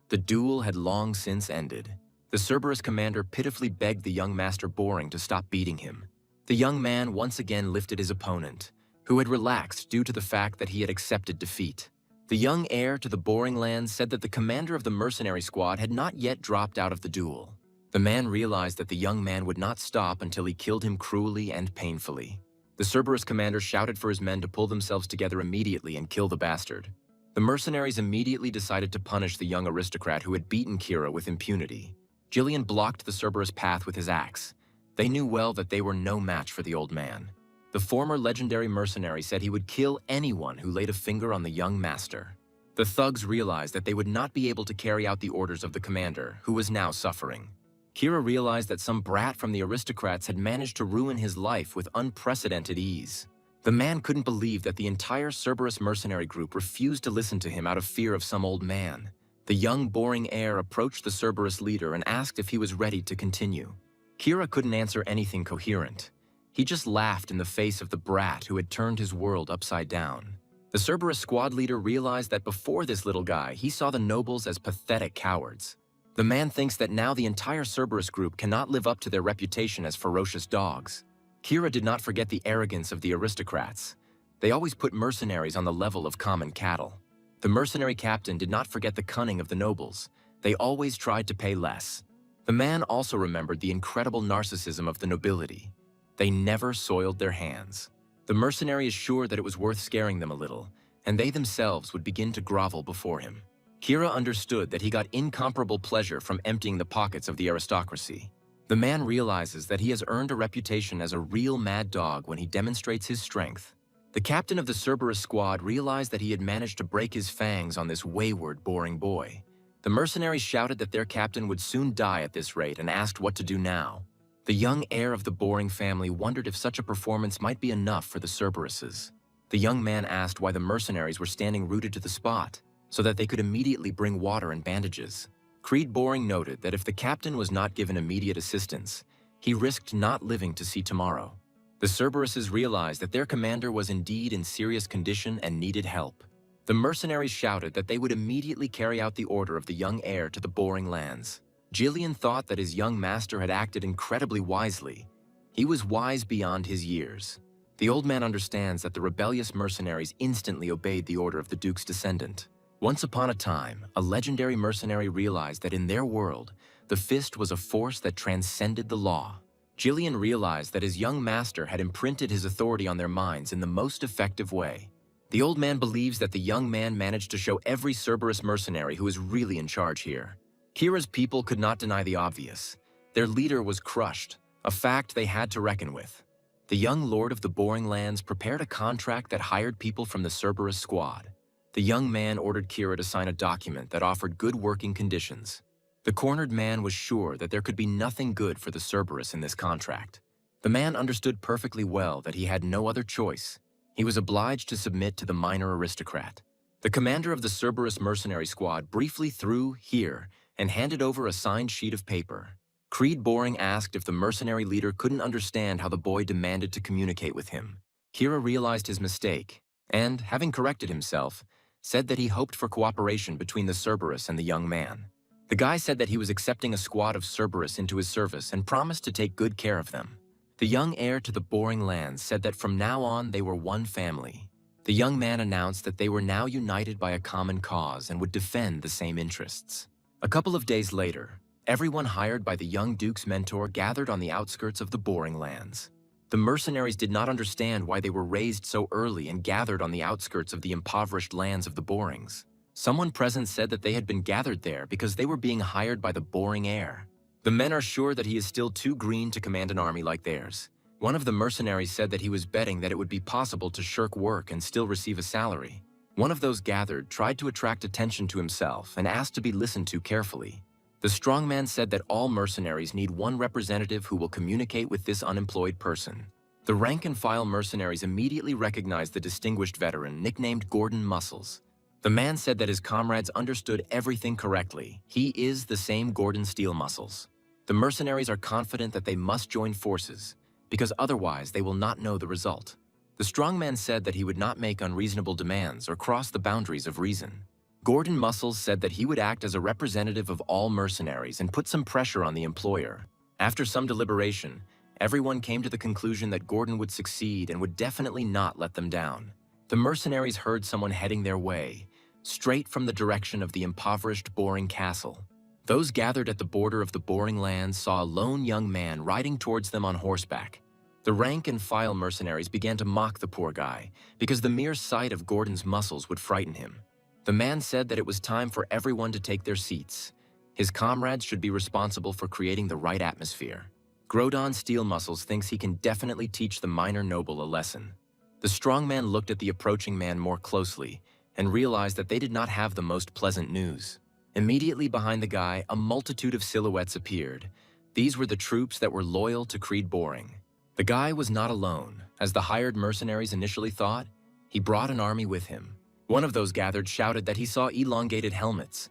Speaker 1: The duel had long since ended. The Cerberus commander pitifully begged the young Master Boring to stop beating him. The young man once again lifted his opponent, who had relaxed due to the fact that he had accepted defeat. The young heir to the Boring lands said that the commander of the mercenary squad had not yet dropped out of the duel. The man realized that the young man would not stop until he killed him cruelly and painfully. The Cerberus commander shouted for his men to pull themselves together immediately and kill the bastard. The mercenaries immediately decided to punish the young aristocrat who had beaten Kira with impunity. Jillian blocked the Cerberus path with his axe. They knew well that they were no match for the old man. The former legendary mercenary said he would kill anyone who laid a finger on the young master. The thugs realized that they would not be able to carry out the orders of the commander, who was now suffering. Kira realized that some brat from the aristocrats had managed to ruin his life with unprecedented ease. The man couldn't believe that the entire Cerberus mercenary group refused to listen to him out of fear of some old man. The young, boring heir approached the Cerberus leader and asked if he was ready to continue. Kira couldn't answer anything coherent. He just laughed in the face of the brat who had turned his world upside down. The Cerberus squad leader realized that before this little guy, he saw the nobles as pathetic cowards. The man thinks that now the entire Cerberus group cannot live up to their reputation as ferocious dogs. Kira did not forget the arrogance of the aristocrats. They always put mercenaries on the level of common cattle. The mercenary captain did not forget the cunning of the nobles. They always tried to pay less. The man also remembered the incredible narcissism of the nobility. They never soiled their hands. The mercenary is sure that it was worth scaring them a little, and they themselves would begin to grovel before him. Kira understood that he got incomparable pleasure from emptying the pockets of the aristocracy. The man realizes that he has earned a reputation as a real mad dog when he demonstrates his strength. The captain of the Cerberus squad realized that he had managed to break his fangs on this wayward, boring boy. The mercenaries shouted that their captain would soon die at this rate and asked what to do now. The young heir of the boring family wondered if such a performance might be enough for the Cerberuses. The young man asked why the mercenaries were standing rooted to the spot, so that they could immediately bring water and bandages. Creed Boring noted that if the captain was not given immediate assistance, he risked not living to see tomorrow. The Cerberuses realized that their commander was indeed in serious condition and needed help. The mercenaries shouted that they would immediately carry out the order of the young heir to the boring lands. Jillian thought that his young master had acted incredibly wisely. He was wise beyond his years. The old man understands that the rebellious mercenaries instantly obeyed the order of the Duke's descendant. Once upon a time, a legendary mercenary realized that in their world, the fist was a force that transcended the law. Jillian realized that his young master had imprinted his authority on their minds in the most effective way. The old man believes that the young man managed to show every Cerberus mercenary who is really in charge here. Kira's people could not deny the obvious. Their leader was crushed, a fact they had to reckon with. The young lord of the boring lands prepared a contract that hired people from the Cerberus squad. The young man ordered Kira to sign a document that offered good working conditions. The cornered man was sure that there could be nothing good for the Cerberus in this contract. The man understood perfectly well that he had no other choice. He was obliged to submit to the minor aristocrat. The commander of the Cerberus mercenary squad briefly threw here and handed over a signed sheet of paper. Creed Boring asked if the mercenary leader couldn't understand how the boy demanded to communicate with him. Kira realized his mistake and, having corrected himself, said that he hoped for cooperation between the Cerberus and the young man. The guy said that he was accepting a squad of Cerberus into his service and promised to take good care of them. The young heir to the boring lands said that from now on they were one family. The young man announced that they were now united by a common cause and would defend the same interests. A couple of days later, everyone hired by the young Duke's mentor gathered on the outskirts of the boring lands. The mercenaries did not understand why they were raised so early and gathered on the outskirts of the impoverished lands of the Borings. Someone present said that they had been gathered there because they were being hired by the boring heir. The men are sure that he is still too green to command an army like theirs. One of the mercenaries said that he was betting that it would be possible to shirk work and still receive a salary. One of those gathered tried to attract attention to himself and asked to be listened to carefully. The strongman said that all mercenaries need one representative who will communicate with this unemployed person. The rank-and-file mercenaries immediately recognized the distinguished veteran, nicknamed Gordon Muscles. The man said that his comrades understood everything correctly. He is the same Gordon Steel Muscles. The mercenaries are confident that they must join forces, because otherwise they will not know the result. The strongman said that he would not make unreasonable demands or cross the boundaries of reason. Gordon Muscles said that he would act as a representative of all mercenaries and put some pressure on the employer. After some deliberation, everyone came to the conclusion that Gordon would succeed and would definitely not let them down. The mercenaries heard someone heading their way, straight from the direction of the impoverished boring castle. Those gathered at the border of the boring lands saw a lone young man riding towards them on horseback. The rank-and-file mercenaries began to mock the poor guy because the mere sight of Gordon's muscles would frighten him. The man said that it was time for everyone to take their seats. His comrades should be responsible for creating the right atmosphere. Grodon Steel Muscles thinks he can definitely teach the minor noble a lesson. The strong man looked at the approaching man more closely and realized that they did not have the most pleasant news. Immediately behind the guy, a multitude of silhouettes appeared. These were the troops that were loyal to Creed Boring. The guy was not alone, As the hired mercenaries initially thought, he brought an army with him. One of those gathered shouted that he saw elongated helmets.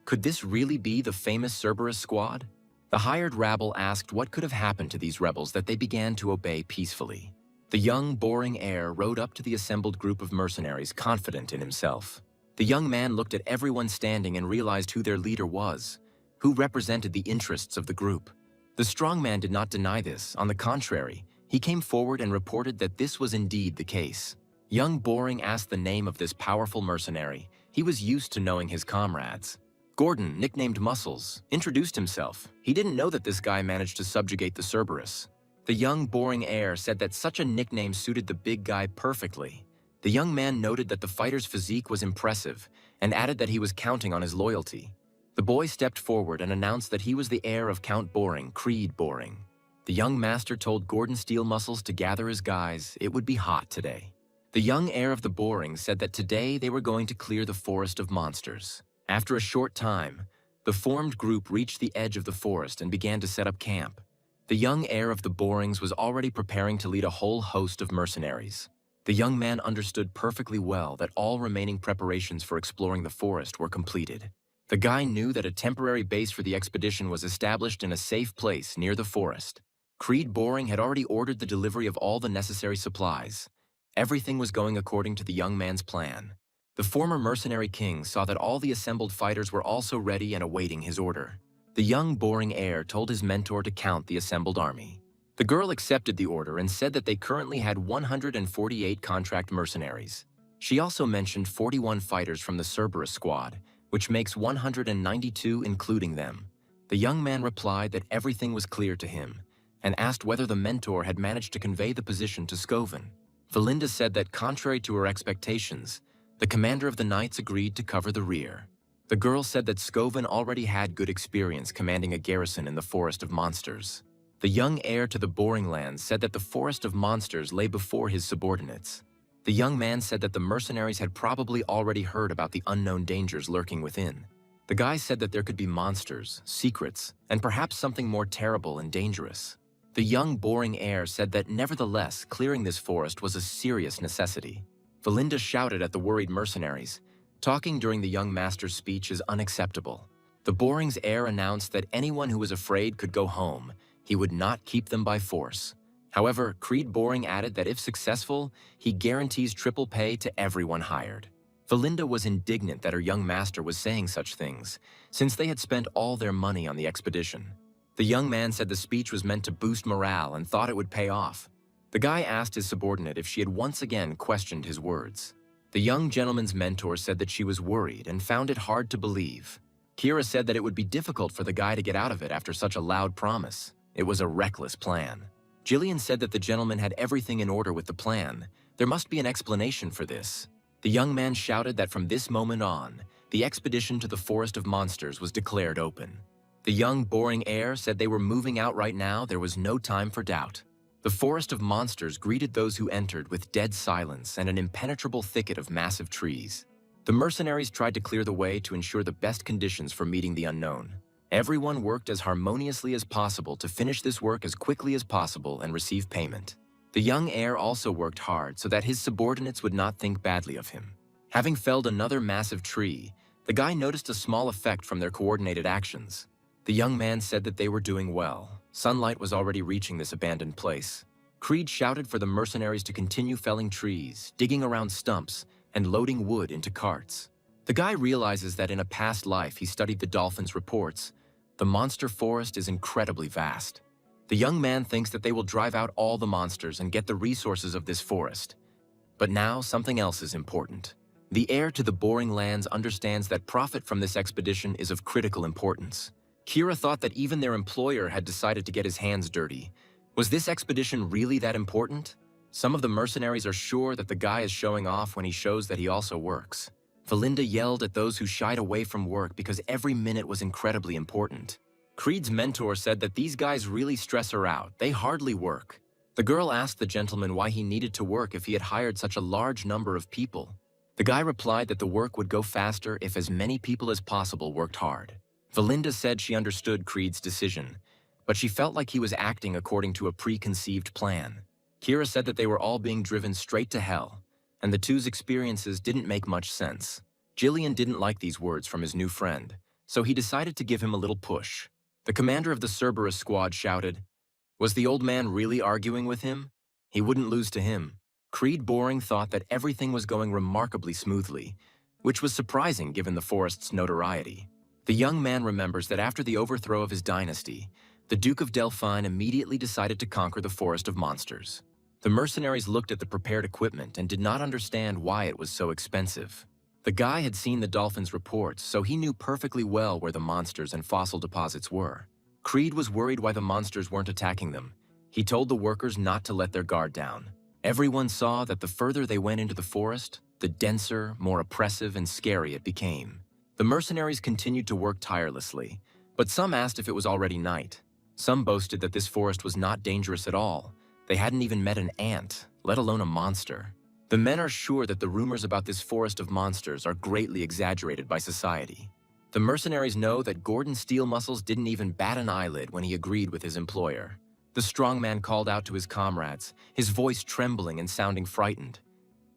Speaker 1: Could this really be the famous Cerberus squad? The hired rabble asked what could have happened to these rebels that they began to obey peacefully. The young, boring heir rode up to the assembled group of mercenaries, confident in himself. The young man looked at everyone standing and realized who their leader was, who represented the interests of the group. The strong man did not deny this. On the contrary, he came forward and reported that this was indeed the case. Young Boring asked the name of this powerful mercenary. He was used to knowing his comrades. Gordon, nicknamed Muscles, introduced himself. He didn't know that this guy managed to subjugate the Cerberus. The young, boring heir said that such a nickname suited the big guy perfectly. The young man noted that the fighter's physique was impressive and added that he was counting on his loyalty. The boy stepped forward and announced that he was the heir of Count Boring, Creed Boring. The young master told Gordon Steel Muscles to gather his guys. It would be hot today. The young heir of the Boring said that today they were going to clear the forest of monsters. After a short time, the formed group reached the edge of the forest and began to set up camp. The young heir of the Borings was already preparing to lead a whole host of mercenaries. The young man understood perfectly well that all remaining preparations for exploring the forest were completed. The guy knew that a temporary base for the expedition was established in a safe place near the forest. Creed Boring had already ordered the delivery of all the necessary supplies. Everything was going according to the young man's plan. The former mercenary king saw that all the assembled fighters were also ready and awaiting his order. The young, boring heir told his mentor to count the assembled army. The girl accepted the order and said that they currently had 148 contract mercenaries. She also mentioned 41 fighters from the Cerberus squad, which makes 192 including them. The young man replied that everything was clear to him and asked whether the mentor had managed to convey the position to Scoven. Valinda said that contrary to her expectations, the commander of the knights agreed to cover the rear. The girl said that Scoven already had good experience commanding a garrison in the Forest of Monsters. The young heir to the Boring Lands said that the Forest of Monsters lay before his subordinates. The young man said that the mercenaries had probably already heard about the unknown dangers lurking within. The guy said that there could be monsters, secrets, and perhaps something more terrible and dangerous. The young, boring heir said that nevertheless, clearing this forest was a serious necessity. Valinda shouted at the worried mercenaries. Talking during the young master's speech is unacceptable. The Boring's heir announced that anyone who was afraid could go home. He would not keep them by force. However, Creed Boring added that if successful, he guarantees triple pay to everyone hired. Valinda was indignant that her young master was saying such things, since they had spent all their money on the expedition. The young man said the speech was meant to boost morale and thought it would pay off. The guy asked his subordinate if she had once again questioned his words. The young gentleman's mentor said that she was worried and found it hard to believe. Kira said that it would be difficult for the guy to get out of it after such a loud promise. It was a reckless plan. Jillian said that the gentleman had everything in order with the plan. There must be an explanation for this. The young man shouted that from this moment on, the expedition to the Forest of Monsters was declared open. The young, boring heir said they were moving out right now. There was no time for doubt. The Forest of Monsters greeted those who entered with dead silence and an impenetrable thicket of massive trees. The mercenaries tried to clear the way to ensure the best conditions for meeting the unknown. Everyone worked as harmoniously as possible to finish this work as quickly as possible and receive payment. The young heir also worked hard so that his subordinates would not think badly of him. Having felled another massive tree, the guy noticed a small effect from their coordinated actions. The young man said that they were doing well. Sunlight was already reaching this abandoned place. Creed shouted for the mercenaries to continue felling trees, digging around stumps, and loading wood into carts. The guy realizes that in a past life he studied the dolphins' reports. The monster forest is incredibly vast. The young man thinks that they will drive out all the monsters and get the resources of this forest. But now something else is important. The heir to the Boring Lands understands that profit from this expedition is of critical importance. Kira thought that even their employer had decided to get his hands dirty. Was this expedition really that important? Some of the mercenaries are sure that the guy is showing off when he shows that he also works. Valinda yelled at those who shied away from work because every minute was incredibly important. Creed's mentor said that these guys really stress her out. They hardly work. The girl asked the gentleman why he needed to work if he had hired such a large number of people. The guy replied that the work would go faster if as many people as possible worked hard. Valinda said she understood Creed's decision, but she felt like he was acting according to a preconceived plan. Kira said that they were all being driven straight to hell, and the two's experiences didn't make much sense. Jillian didn't like these words from his new friend, so he decided to give him a little push. The commander of the Cerberus squad shouted, "Was the old man really arguing with him? He wouldn't lose to him." Creed Boring thought that everything was going remarkably smoothly, which was surprising given the forest's notoriety. The young man remembers that after the overthrow of his dynasty, the Duke of Delphine immediately decided to conquer the Forest of Monsters. The mercenaries looked at the prepared equipment and did not understand why it was so expensive. The guy had seen the dolphins' reports, so he knew perfectly well where the monsters and fossil deposits were. Creed was worried why the monsters weren't attacking them. He told the workers not to let their guard down. Everyone saw that the further they went into the forest, the denser, more oppressive, and scary it became. The mercenaries continued to work tirelessly, but some asked if it was already night. Some boasted that this forest was not dangerous at all. They hadn't even met an ant, let alone a monster. The men are sure that the rumors about this forest of monsters are greatly exaggerated by society. The mercenaries know that Gordon Steel Muscles didn't even bat an eyelid when he agreed with his employer. The strongman called out to his comrades, his voice trembling and sounding frightened.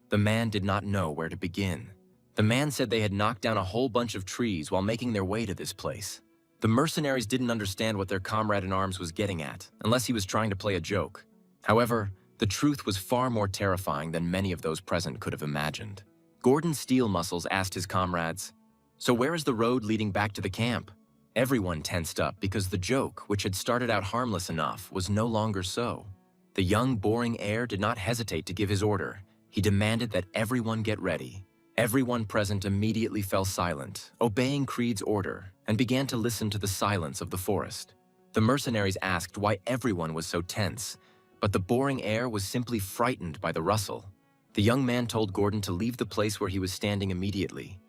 Speaker 1: The man did not know where to begin. The man said they had knocked down a whole bunch of trees while making their way to this place. The mercenaries didn't understand what their comrade in arms was getting at, unless he was trying to play a joke. However, the truth was far more terrifying than many of those present could have imagined. Gordon Steel Muscles asked his comrades, "So where is the road leading back to the camp?" Everyone tensed up because the joke, which had started out harmless enough, was no longer so. The young, boring heir did not hesitate to give his order. He demanded that everyone get ready. Everyone present immediately fell silent, obeying Creed's order, and began to listen to the silence of the forest. The mercenaries asked why everyone was so tense, but the boring heir was simply frightened by the rustle. The young man told Gordon to leave the place where he was standing immediately.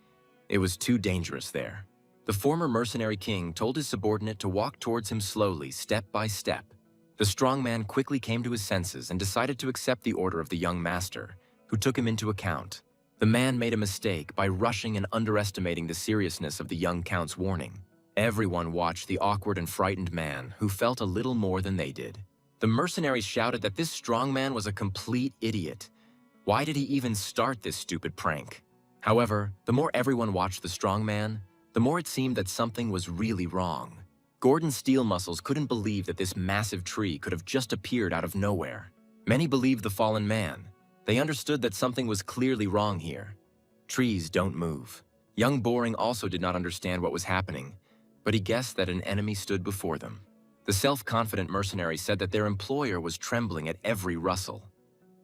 Speaker 1: It was too dangerous there. The former mercenary king told his subordinate to walk towards him slowly, step by step. The strong man quickly came to his senses and decided to accept the order of the young master, who took him into account. The man made a mistake by rushing and underestimating the seriousness of the young count's warning. Everyone watched the awkward and frightened man, who felt a little more than they did. The mercenaries shouted that this strong man was a complete idiot. Why did he even start this stupid prank? However, the more everyone watched the strong man, the more it seemed that something was really wrong. Gordon Steel Muscles couldn't believe that this massive tree could have just appeared out of nowhere. Many believed the fallen man. They understood that something was clearly wrong here. Trees don't move. Young Boring also did not understand what was happening, but he guessed that an enemy stood before them. The self-confident mercenary said that their employer was trembling at every rustle.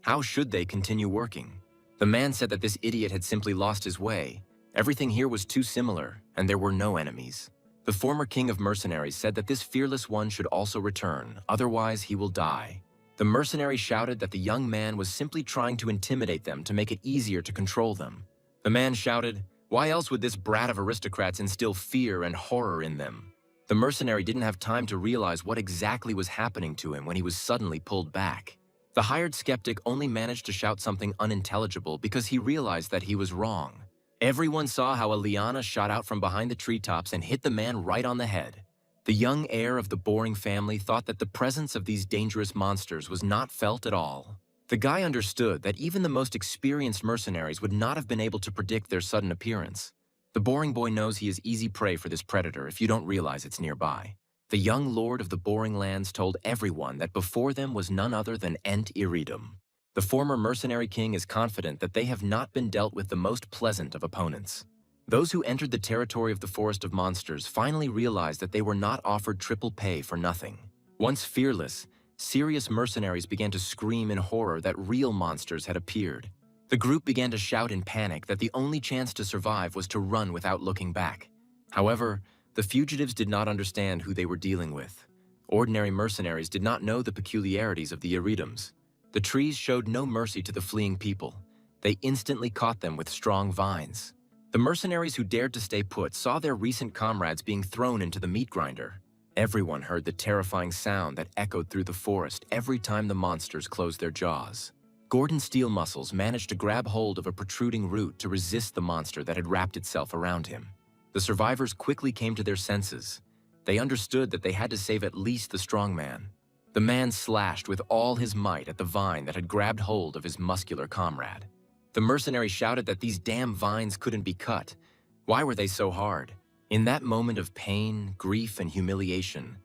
Speaker 1: How should they continue working? The man said that this idiot had simply lost his way. Everything here was too similar, and there were no enemies. The former king of mercenaries said that this fearless one should also return, otherwise he will die. The mercenary shouted that the young man was simply trying to intimidate them to make it easier to control them. The man shouted, "Why else would this brat of aristocrats instill fear and horror in them?" The mercenary didn't have time to realize what exactly was happening to him when he was suddenly pulled back. The hired skeptic only managed to shout something unintelligible because he realized that he was wrong. Everyone saw how a liana shot out from behind the treetops and hit the man right on the head. The young heir of the Boring family thought that the presence of these dangerous monsters was not felt at all. The guy understood that even the most experienced mercenaries would not have been able to predict their sudden appearance. The Boring boy knows he is easy prey for this predator if you don't realize it's nearby. The young lord of the Boring lands told everyone that before them was none other than Ent Iridum. The former mercenary king is confident that they have not been dealt with the most pleasant of opponents. Those who entered the territory of the Forest of Monsters finally realized that they were not offered triple pay for nothing. Once fearless, serious mercenaries began to scream in horror that real monsters had appeared. The group began to shout in panic that the only chance to survive was to run without looking back. However, the fugitives did not understand who they were dealing with. Ordinary mercenaries did not know the peculiarities of the Iridums. The trees showed no mercy to the fleeing people. They instantly caught them with strong vines. The mercenaries who dared to stay put saw their recent comrades being thrown into the meat grinder. Everyone heard the terrifying sound that echoed through the forest every time the monsters closed their jaws. Gordon Steel Muscles managed to grab hold of a protruding root to resist the monster that had wrapped itself around him. The survivors quickly came to their senses. They understood that they had to save at least the strong man. The man slashed with all his might at the vine that had grabbed hold of his muscular comrade. The mercenary shouted that these damn vines couldn't be cut. Why were they so hard? In that moment of pain, grief, and humiliation,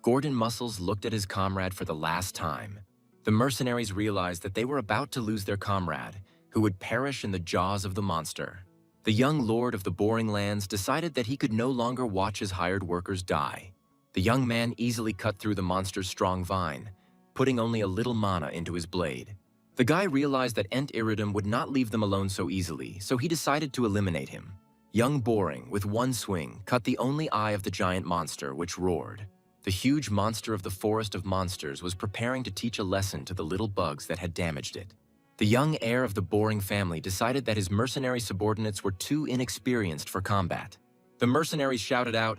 Speaker 1: Gordon Muscles looked at his comrade for the last time. The mercenaries realized that they were about to lose their comrade, who would perish in the jaws of the monster. The young lord of the Boring Lands decided that he could no longer watch his hired workers die. The young man easily cut through the monster's strong vine, putting only a little mana into his blade. The guy realized that Ent-Iridum would not leave them alone so easily, so he decided to eliminate him. Young Boring, with one swing, cut the only eye of the giant monster, which roared. The huge monster of the Forest of Monsters was preparing to teach a lesson to the little bugs that had damaged it. The young heir of the Boring family decided that his mercenary subordinates were too inexperienced for combat. The mercenaries shouted out,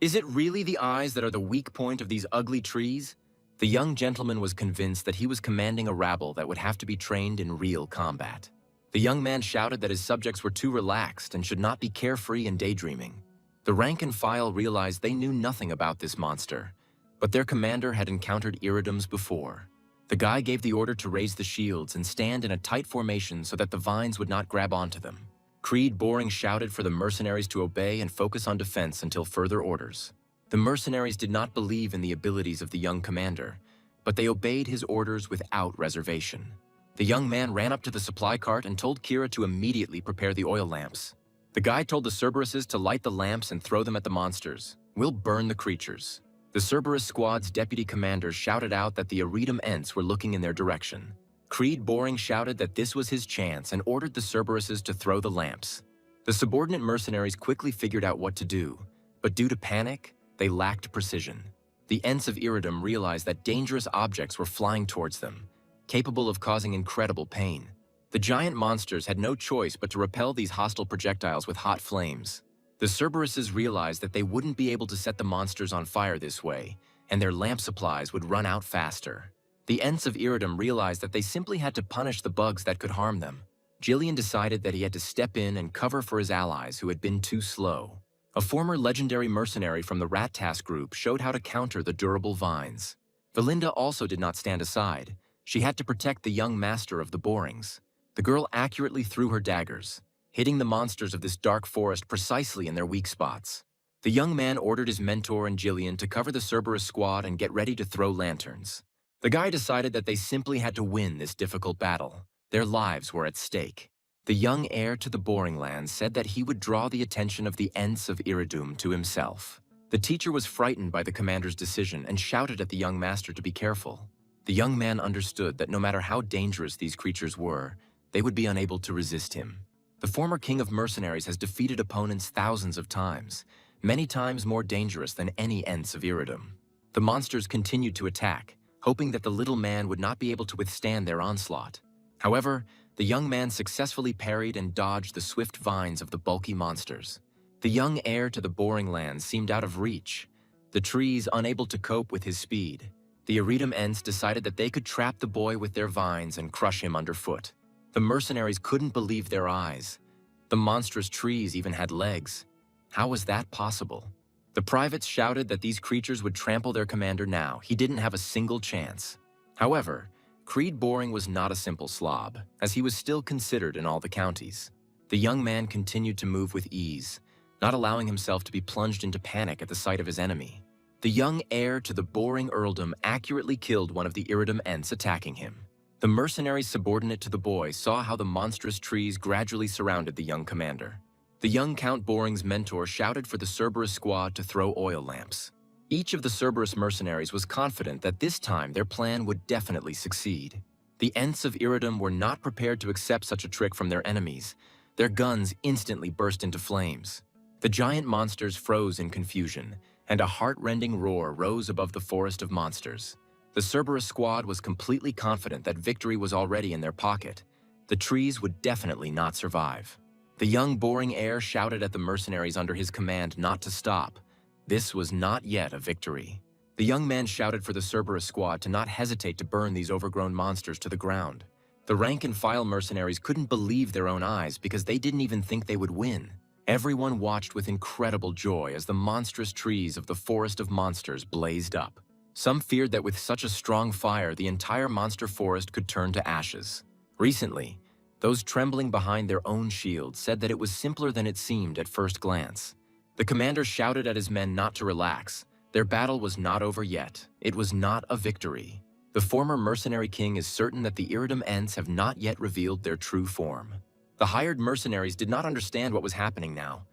Speaker 1: "Is it really the eyes that are the weak point of these ugly trees?" The young gentleman was convinced that he was commanding a rabble that would have to be trained in real combat. The young man shouted that his subjects were too relaxed and should not be carefree and daydreaming. The rank and file realized they knew nothing about this monster, but their commander had encountered Iridums before. The guy gave the order to raise the shields and stand in a tight formation so that the vines would not grab onto them. Creed Boring shouted for the mercenaries to obey and focus on defense until further orders. The mercenaries did not believe in the abilities of the young commander, but they obeyed his orders without reservation. The young man ran up to the supply cart and told Kira to immediately prepare the oil lamps. The guy told the Cerberuses to light the lamps and throw them at the monsters. "We'll burn the creatures." The Cerberus squad's deputy commanders shouted out that the Iridum Ents were looking in their direction. Creed Boring shouted that this was his chance and ordered the Cerberuses to throw the lamps. The subordinate mercenaries quickly figured out what to do, but due to panic, they lacked precision. The Ents of Iridum realized that dangerous objects were flying towards them, capable of causing incredible pain. The giant monsters had no choice but to repel these hostile projectiles with hot flames. The Cerberuses realized that they wouldn't be able to set the monsters on fire this way, and their lamp supplies would run out faster. The Ents of Iridum realized that they simply had to punish the bugs that could harm them. Jillian decided that he had to step in and cover for his allies who had been too slow. A former legendary mercenary from the Rat Task group showed how to counter the durable vines. Valinda also did not stand aside. She had to protect the young master of the Borings. The girl accurately threw her daggers, hitting the monsters of this dark forest precisely in their weak spots. The young man ordered his mentor and Jillian to cover the Cerberus squad and get ready to throw lanterns. The guy decided that they simply had to win this difficult battle. Their lives were at stake. The young heir to the Boring Lands said that he would draw the attention of the Ents of Iridum to himself. The teacher was frightened by the commander's decision and shouted at the young master to be careful. The young man understood that no matter how dangerous these creatures were, they would be unable to resist him. The former king of mercenaries has defeated opponents thousands of times, many times more dangerous than any Ents of Iridum. The monsters continued to attack, hoping that the little man would not be able to withstand their onslaught. However, the young man successfully parried and dodged the swift vines of the bulky monsters. The young heir to the Boring Lands seemed out of reach, the trees unable to cope with his speed. The Iridum Ents decided that they could trap the boy with their vines and crush him underfoot. The mercenaries couldn't believe their eyes. The monstrous trees even had legs. How was that possible? The privates shouted that these creatures would trample their commander now. He didn't have a single chance. However, Creed Boring was not a simple slob, as he was still considered in all the counties. The young man continued to move with ease, not allowing himself to be plunged into panic at the sight of his enemy. The young heir to the Boring earldom accurately killed one of the Iridum Ents attacking him. The mercenaries subordinate to the boy saw how the monstrous trees gradually surrounded the young commander. The young Count Boring's mentor shouted for the Cerberus squad to throw oil lamps. Each of the Cerberus mercenaries was confident that this time their plan would definitely succeed. The Ents of Iridum were not prepared to accept such a trick from their enemies. Their guns instantly burst into flames. The giant monsters froze in confusion, and a heart-rending roar rose above the forest of monsters. The Cerberus squad was completely confident that victory was already in their pocket. The trees would definitely not survive. The young Boring heir shouted at the mercenaries under his command not to stop. This was not yet a victory. The young man shouted for the Cerberus squad to not hesitate to burn these overgrown monsters to the ground. The rank-and-file mercenaries couldn't believe their own eyes because they didn't even think they would win. Everyone watched with incredible joy as the monstrous trees of the Forest of Monsters blazed up. Some feared that with such a strong fire, the entire monster forest could turn to ashes. Recently, those trembling behind their own shields said that it was simpler than it seemed at first glance. The commander shouted at his men not to relax. Their battle was not over yet. It was not a victory. The former mercenary king is certain that the Iridum Ents have not yet revealed their true form. The hired mercenaries did not understand what was happening now,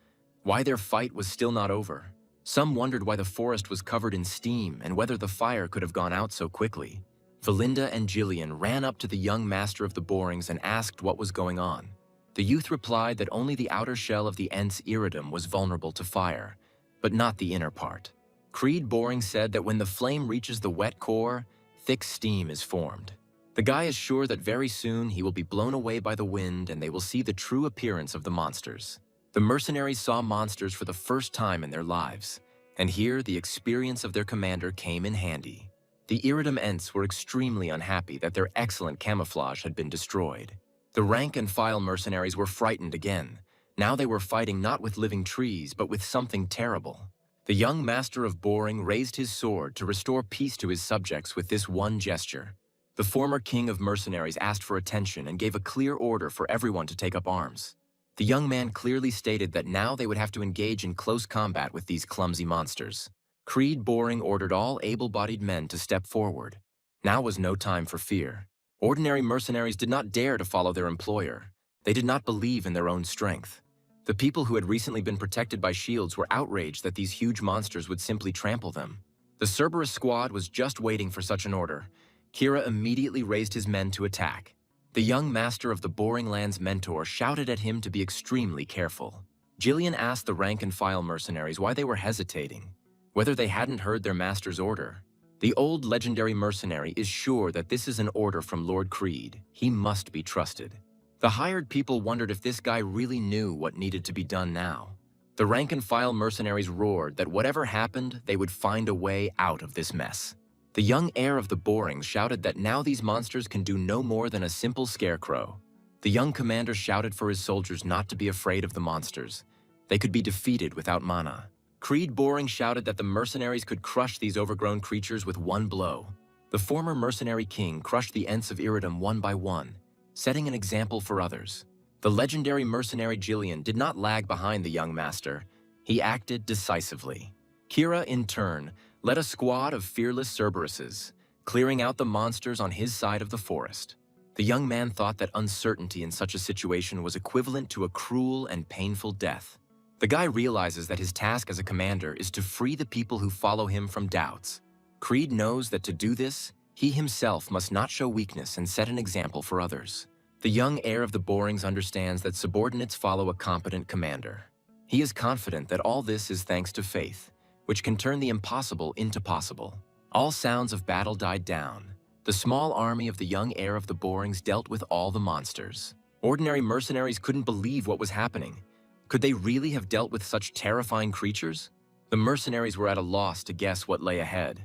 Speaker 1: why their fight was still not over. Some wondered why the forest was covered in steam and whether the fire could have gone out so quickly. Valinda and Jillian ran up to the young master of the Borings and asked what was going on. The youth replied that only the outer shell of the Ents Iridum was vulnerable to fire, but not the inner part. Creed Boring said that when the flame reaches the wet core, thick steam is formed. The guy is sure that very soon he will be blown away by the wind and they will see the true appearance of the monsters. The mercenaries saw monsters for the first time in their lives, and here the experience of their commander came in handy. The Iridum Ents were extremely unhappy that their excellent camouflage had been destroyed. The rank-and-file mercenaries were frightened again. Now they were fighting not with living trees, but with something terrible. The young master of Boring raised his sword to restore peace to his subjects with this one gesture. The former king of mercenaries asked for attention and gave a clear order for everyone to take up arms. The young man clearly stated that now they would have to engage in close combat with these clumsy monsters. Creed Boring ordered all able-bodied men to step forward. Now was no time for fear. Ordinary mercenaries did not dare to follow their employer. They did not believe in their own strength. The people who had recently been protected by shields were outraged that these huge monsters would simply trample them. The Cerberus squad was just waiting for such an order. Kira immediately raised his men to attack. The young master of the Boring Lands mentor shouted at him to be extremely careful. Jillian asked the rank-and-file mercenaries why they were hesitating, whether they hadn't heard their master's order. The old legendary mercenary is sure that this is an order from Lord Creed. He must be trusted. The hired people wondered if this guy really knew what needed to be done now. The rank-and-file mercenaries roared that whatever happened, they would find a way out of this mess. The young heir of the Borings shouted that now these monsters can do no more than a simple scarecrow. The young commander shouted for his soldiers not to be afraid of the monsters. They could be defeated without mana. Creed Boring shouted that the mercenaries could crush these overgrown creatures with one blow. The former mercenary king crushed the Ents of Iridum one by one, setting an example for others. The legendary mercenary Jillian did not lag behind the young master. He acted decisively. Kira, in turn, led a squad of fearless Cerberuses, clearing out the monsters on his side of the forest. The young man thought that uncertainty in such a situation was equivalent to a cruel and painful death. The guy realizes that his task as a commander is to free the people who follow him from doubts. Creed knows that to do this, he himself must not show weakness and set an example for others. The young heir of the Borings understands that subordinates follow a competent commander. He is confident that all this is thanks to faith, which can turn the impossible into possible. All sounds of battle died down. The small army of the young heir of the Borings dealt with all the monsters. Ordinary mercenaries couldn't believe what was happening. Could they really have dealt with such terrifying creatures? The mercenaries were at a loss to guess what lay ahead.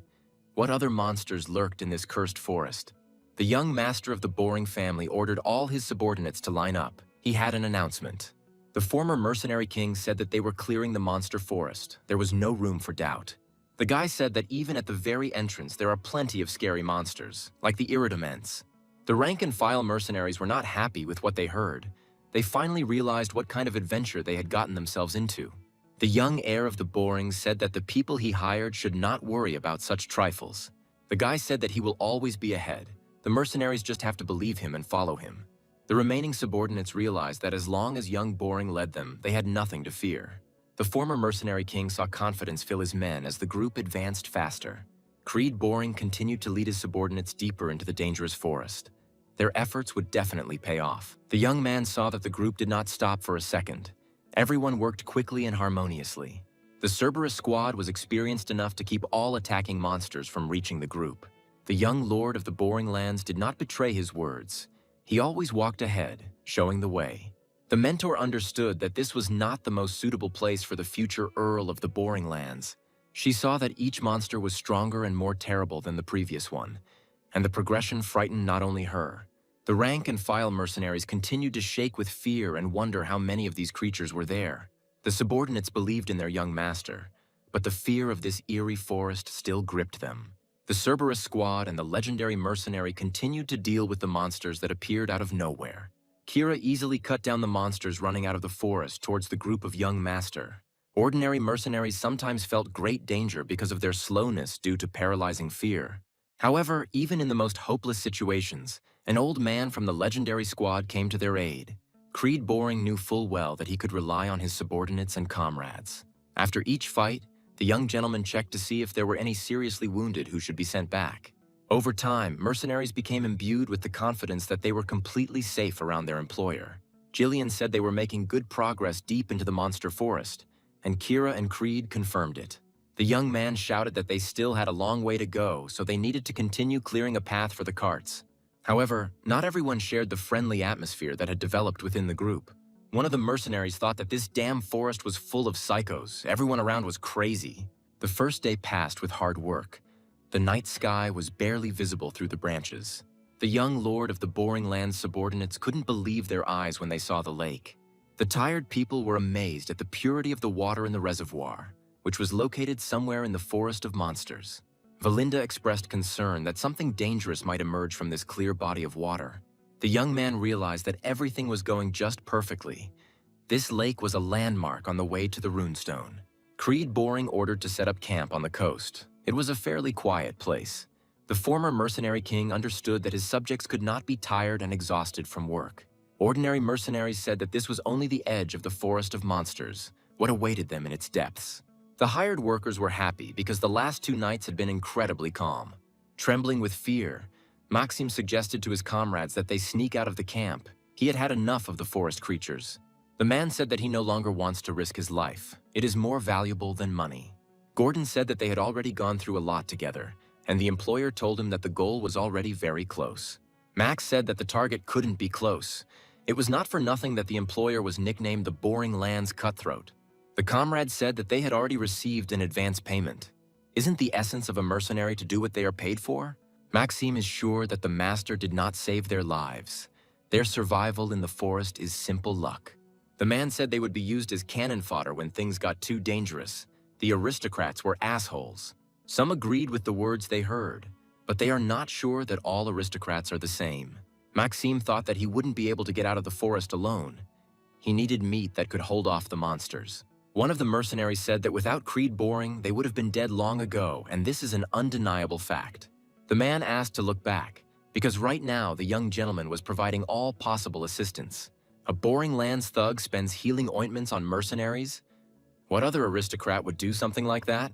Speaker 1: What other monsters lurked in this cursed forest? The young master of the Boring family ordered all his subordinates to line up. He had an announcement. The former mercenary king said that they were clearing the monster forest. There was no room for doubt. The guy said that even at the very entrance there are plenty of scary monsters, like the Iridum Ents. The rank-and-file mercenaries were not happy with what they heard. They finally realized what kind of adventure they had gotten themselves into. The young heir of the Borings said that the people he hired should not worry about such trifles. The guy said that he will always be ahead. The mercenaries just have to believe him and follow him. The remaining subordinates realized that as long as young Boring led them, they had nothing to fear. The former mercenary king saw confidence fill his men as the group advanced faster. Creed Boring continued to lead his subordinates deeper into the dangerous forest. Their efforts would definitely pay off. The young man saw that the group did not stop for a second. Everyone worked quickly and harmoniously. The Cerberus squad was experienced enough to keep all attacking monsters from reaching the group. The young lord of the Boring Lands did not betray his words. He always walked ahead, showing the way. The mentor understood that this was not the most suitable place for the future Earl of the Boring Lands. She saw that each monster was stronger and more terrible than the previous one, and the progression frightened not only her. The rank-and-file mercenaries continued to shake with fear and wonder how many of these creatures were there. The subordinates believed in their young master, but the fear of this eerie forest still gripped them. The Cerberus squad and the legendary mercenary continued to deal with the monsters that appeared out of nowhere. Kira easily cut down the monsters running out of the forest towards the group of young master. Ordinary mercenaries sometimes felt great danger because of their slowness due to paralyzing fear. However, even in the most hopeless situations, an old man from the legendary squad came to their aid. Creed Boring knew full well that he could rely on his subordinates and comrades. After each fight, the young gentleman checked to see if there were any seriously wounded who should be sent back. Over time, mercenaries became imbued with the confidence that they were completely safe around their employer. Jillian said they were making good progress deep into the monster forest, and Kira and Creed confirmed it. The young man shouted that they still had a long way to go, so they needed to continue clearing a path for the carts. However, not everyone shared the friendly atmosphere that had developed within the group. One of the mercenaries thought that this damn forest was full of psychos. Everyone around was crazy. The first day passed with hard work. The night sky was barely visible through the branches. The young lord of the Boring Land's subordinates couldn't believe their eyes when they saw the lake. The tired people were amazed at the purity of the water in the reservoir, which was located somewhere in the forest of monsters. Valinda expressed concern that something dangerous might emerge from this clear body of water. The young man realized that everything was going just perfectly. This lake was a landmark on the way to the runestone. Creed Boring ordered to set up camp on the coast. It was a fairly quiet place. The former mercenary king understood that his subjects could not be tired and exhausted from work. Ordinary mercenaries said that this was only the edge of the forest of monsters, what awaited them in its depths. The hired workers were happy because the last 2 nights had been incredibly calm. Trembling with fear, Maxim suggested to his comrades that they sneak out of the camp. He had had enough of the forest creatures. The man said that he no longer wants to risk his life. It is more valuable than money. Gordon said that they had already gone through a lot together, and the employer told him that the goal was already very close. Max said that the target couldn't be close. It was not for nothing that the employer was nicknamed the Boring Land's Cutthroat. The comrades said that they had already received an advance payment. Isn't the essence of a mercenary to do what they are paid for? Maxime is sure that the master did not save their lives. Their survival in the forest is simple luck. The man said they would be used as cannon fodder when things got too dangerous. The aristocrats were assholes. Some agreed with the words they heard, but they are not sure that all aristocrats are the same. Maxime thought that he wouldn't be able to get out of the forest alone. He needed meat that could hold off the monsters. One of the mercenaries said that without Creed Boring, they would have been dead long ago, and this is an undeniable fact. The man asked to look back, because right now the young gentleman was providing all possible assistance. A Boring Land's thug spends healing ointments on mercenaries? What other aristocrat would do something like that?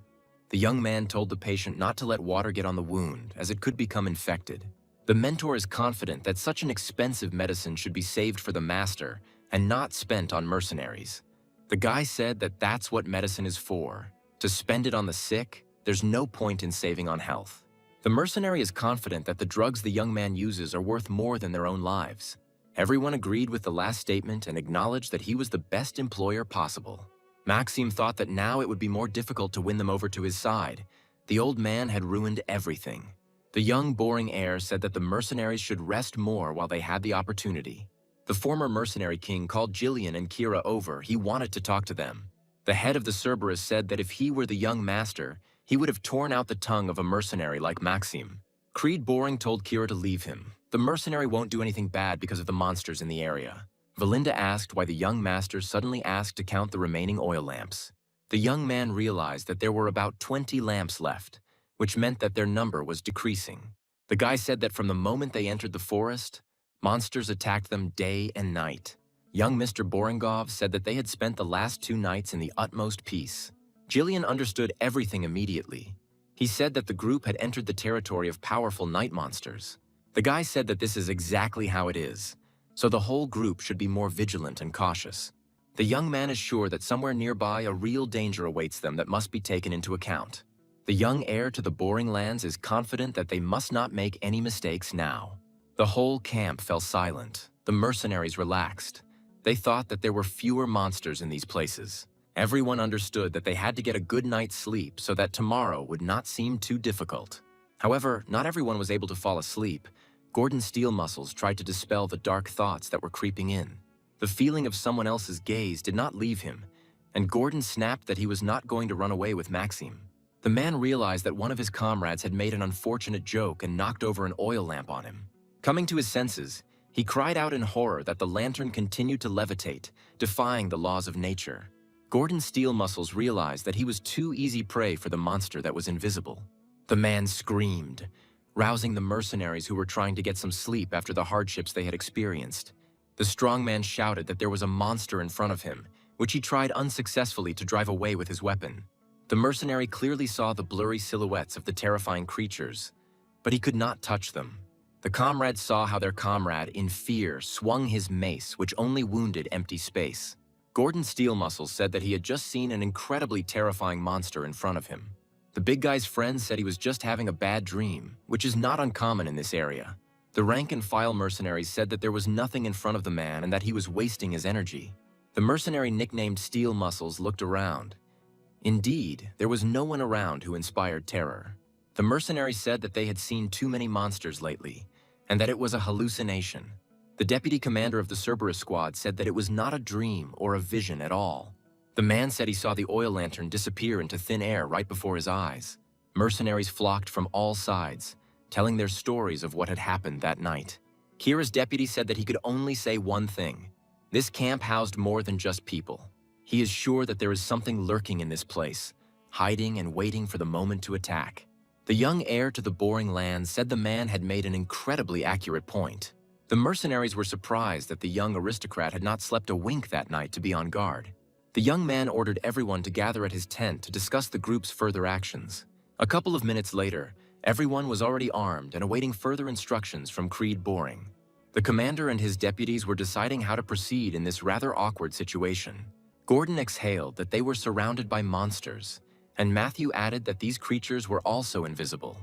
Speaker 1: The young man told the patient not to let water get on the wound, as it could become infected. The mentor is confident that such an expensive medicine should be saved for the master and not spent on mercenaries. The guy said that that's what medicine is for. To spend it on the sick, there's no point in saving on health. The mercenary is confident that the drugs the young man uses are worth more than their own lives. Everyone agreed with the last statement and acknowledged that he was the best employer possible. Maxime thought that now it would be more difficult to win them over to his side. The old man had ruined everything. The young, boring heir said that the mercenaries should rest more while they had the opportunity. The former mercenary king called Jillian and Kira over. He wanted to talk to them. The head of the Cerberus said that if he were the young master, he would have torn out the tongue of a mercenary like Maxime. Creed Boring told Kira to leave him. The mercenary won't do anything bad because of the monsters in the area. Valinda asked why the young master suddenly asked to count the remaining oil lamps. The young man realized that there were about 20 lamps left, which meant that their number was decreasing. The guy said that from the moment they entered the forest, monsters attacked them day and night. Young Mr. Boringov said that they had spent the last 2 nights in the utmost peace. Jillian understood everything immediately. He said that the group had entered the territory of powerful night monsters. The guy said that this is exactly how it is, so the whole group should be more vigilant and cautious. The young man is sure that somewhere nearby a real danger awaits them that must be taken into account. The young heir to the Boring Lands is confident that they must not make any mistakes now. The whole camp fell silent. The mercenaries relaxed. They thought that there were fewer monsters in these places. Everyone understood that they had to get a good night's sleep so that tomorrow would not seem too difficult. However, not everyone was able to fall asleep. Gordon's steel muscles tried to dispel the dark thoughts that were creeping in. The feeling of someone else's gaze did not leave him, and Gordon snapped that he was not going to run away with Maxime. The man realized that one of his comrades had made an unfortunate joke and knocked over an oil lamp on him. Coming to his senses, he cried out in horror that the lantern continued to levitate, defying the laws of nature. Gordon Steel Muscles realized that he was too easy prey for the monster that was invisible. The man screamed, rousing the mercenaries who were trying to get some sleep after the hardships they had experienced. The strong man shouted that there was a monster in front of him, which he tried unsuccessfully to drive away with his weapon. The mercenary clearly saw the blurry silhouettes of the terrifying creatures, but he could not touch them. The comrades saw how their comrade, in fear, swung his mace, which only wounded empty space. Gordon Steel Muscles said that he had just seen an incredibly terrifying monster in front of him. The big guy's friend said he was just having a bad dream, which is not uncommon in this area. The rank-and-file mercenaries said that there was nothing in front of the man and that he was wasting his energy. The mercenary nicknamed Steel Muscles looked around. Indeed, there was no one around who inspired terror. The mercenary said that they had seen too many monsters lately, and that it was a hallucination. The deputy commander of the Cerberus squad said that it was not a dream or a vision at all. The man said he saw the oil lantern disappear into thin air right before his eyes. Mercenaries flocked from all sides, telling their stories of what had happened that night. Kira's deputy said that he could only say one thing. This camp housed more than just people. He is sure that there is something lurking in this place, hiding and waiting for the moment to attack. The young heir to the boring land said the man had made an incredibly accurate point. The mercenaries were surprised that the young aristocrat had not slept a wink that night to be on guard. The young man ordered everyone to gather at his tent to discuss the group's further actions. A couple of minutes later, everyone was already armed and awaiting further instructions from Creed Boring. The commander and his deputies were deciding how to proceed in this rather awkward situation. Gordon exhaled that they were surrounded by monsters, and Matthew added that these creatures were also invisible.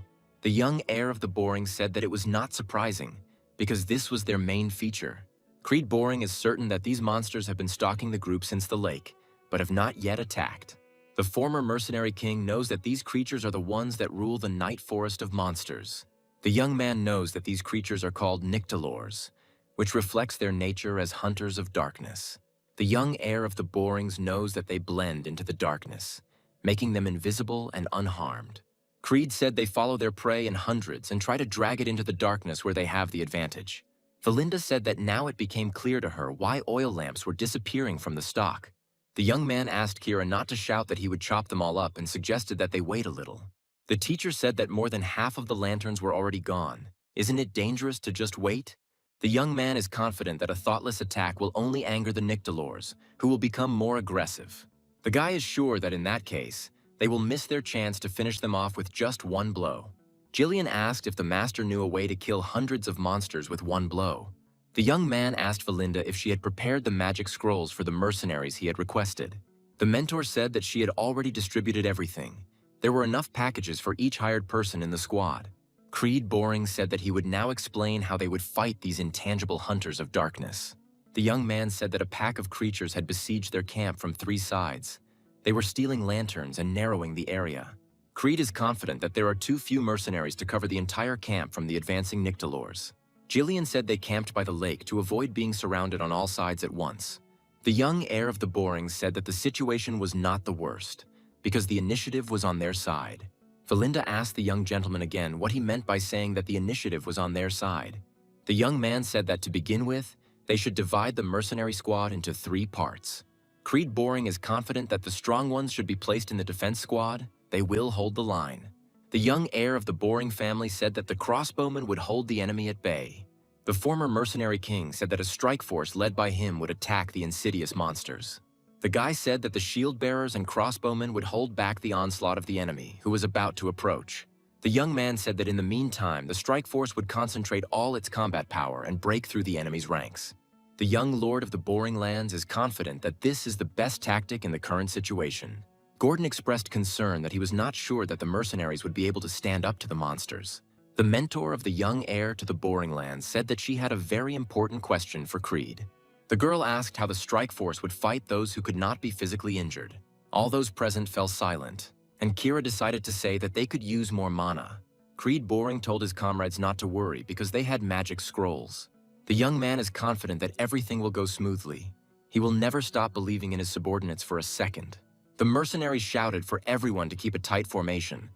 Speaker 1: The young heir of the Boring said that it was not surprising, because this was their main feature. Creed Boring is certain that these monsters have been stalking the group since the lake, but have not yet attacked. The former mercenary king knows that these creatures are the ones that rule the night forest of monsters. The young man knows that these creatures are called Nyctalors, which reflects their nature as hunters of darkness. The young heir of the Borings knows that they blend into the darkness, making them invisible and unharmed. Creed said they follow their prey in hundreds and try to drag it into the darkness where they have the advantage. Valinda said that now it became clear to her why oil lamps were disappearing from the stock. The young man asked Kira not to shout that he would chop them all up and suggested that they wait a little. The teacher said that more than half of the lanterns were already gone. Isn't it dangerous to just wait? The young man is confident that a thoughtless attack will only anger the Nyctalors, who will become more aggressive. The guy is sure that in that case, they will miss their chance to finish them off with just one blow. Jillian asked if the master knew a way to kill hundreds of monsters with one blow. The young man asked Valinda if she had prepared the magic scrolls for the mercenaries he had requested. The mentor said that she had already distributed everything. There were enough packages for each hired person in the squad. Creed Boring said that he would now explain how they would fight these intangible hunters of darkness. The young man said that a pack of creatures had besieged their camp from 3 sides. They were stealing lanterns and narrowing the area. Creed is confident that there are too few mercenaries to cover the entire camp from the advancing Nyctalors. Jillian said they camped by the lake to avoid being surrounded on all sides at once. The young heir of the Borings said that the situation was not the worst, because the initiative was on their side. Valinda asked the young gentleman again what he meant by saying that the initiative was on their side. The young man said that to begin with, they should divide the mercenary squad into 3 parts. Creed Boring is confident that the strong ones should be placed in the defense squad. They will hold the line. The young heir of the Boring family said that the crossbowmen would hold the enemy at bay. The former mercenary king said that a strike force led by him would attack the insidious monsters. The guy said that the shield bearers and crossbowmen would hold back the onslaught of the enemy, who was about to approach. The young man said that in the meantime, the strike force would concentrate all its combat power and break through the enemy's ranks. The young lord of the Boring Lands is confident that this is the best tactic in the current situation. Gordon expressed concern that he was not sure that the mercenaries would be able to stand up to the monsters. The mentor of the young heir to the Boring Lands said that she had a very important question for Creed. The girl asked how the strike force would fight those who could not be physically injured. All those present fell silent, and Kira decided to say that they could use more mana. Creed Boring told his comrades not to worry because they had magic scrolls. The young man is confident that everything will go smoothly. He will never stop believing in his subordinates for a second. The mercenaries shouted for everyone to keep a tight formation,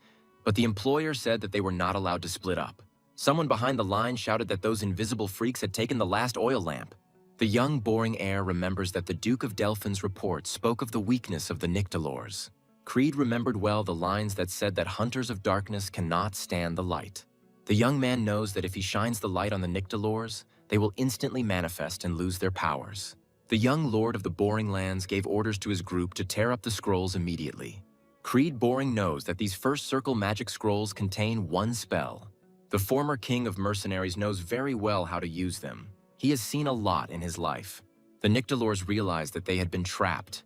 Speaker 1: but the employer said that they were not allowed to split up. Someone behind the line shouted that those invisible freaks had taken the last oil lamp. The young, boring heir remembers that the Duke of Delphin's report spoke of the weakness of the Nyctalors. Creed remembered well the lines that said that hunters of darkness cannot stand the light. The young man knows that if he shines the light on the Nyctalors, they will instantly manifest and lose their powers. The young lord of the Boring Lands gave orders to his group to tear up the scrolls immediately. Creed Boring knows that these first circle magic scrolls contain one spell. The former king of mercenaries knows very well how to use them. He has seen a lot in his life. The Nyctalors realized that they had been trapped.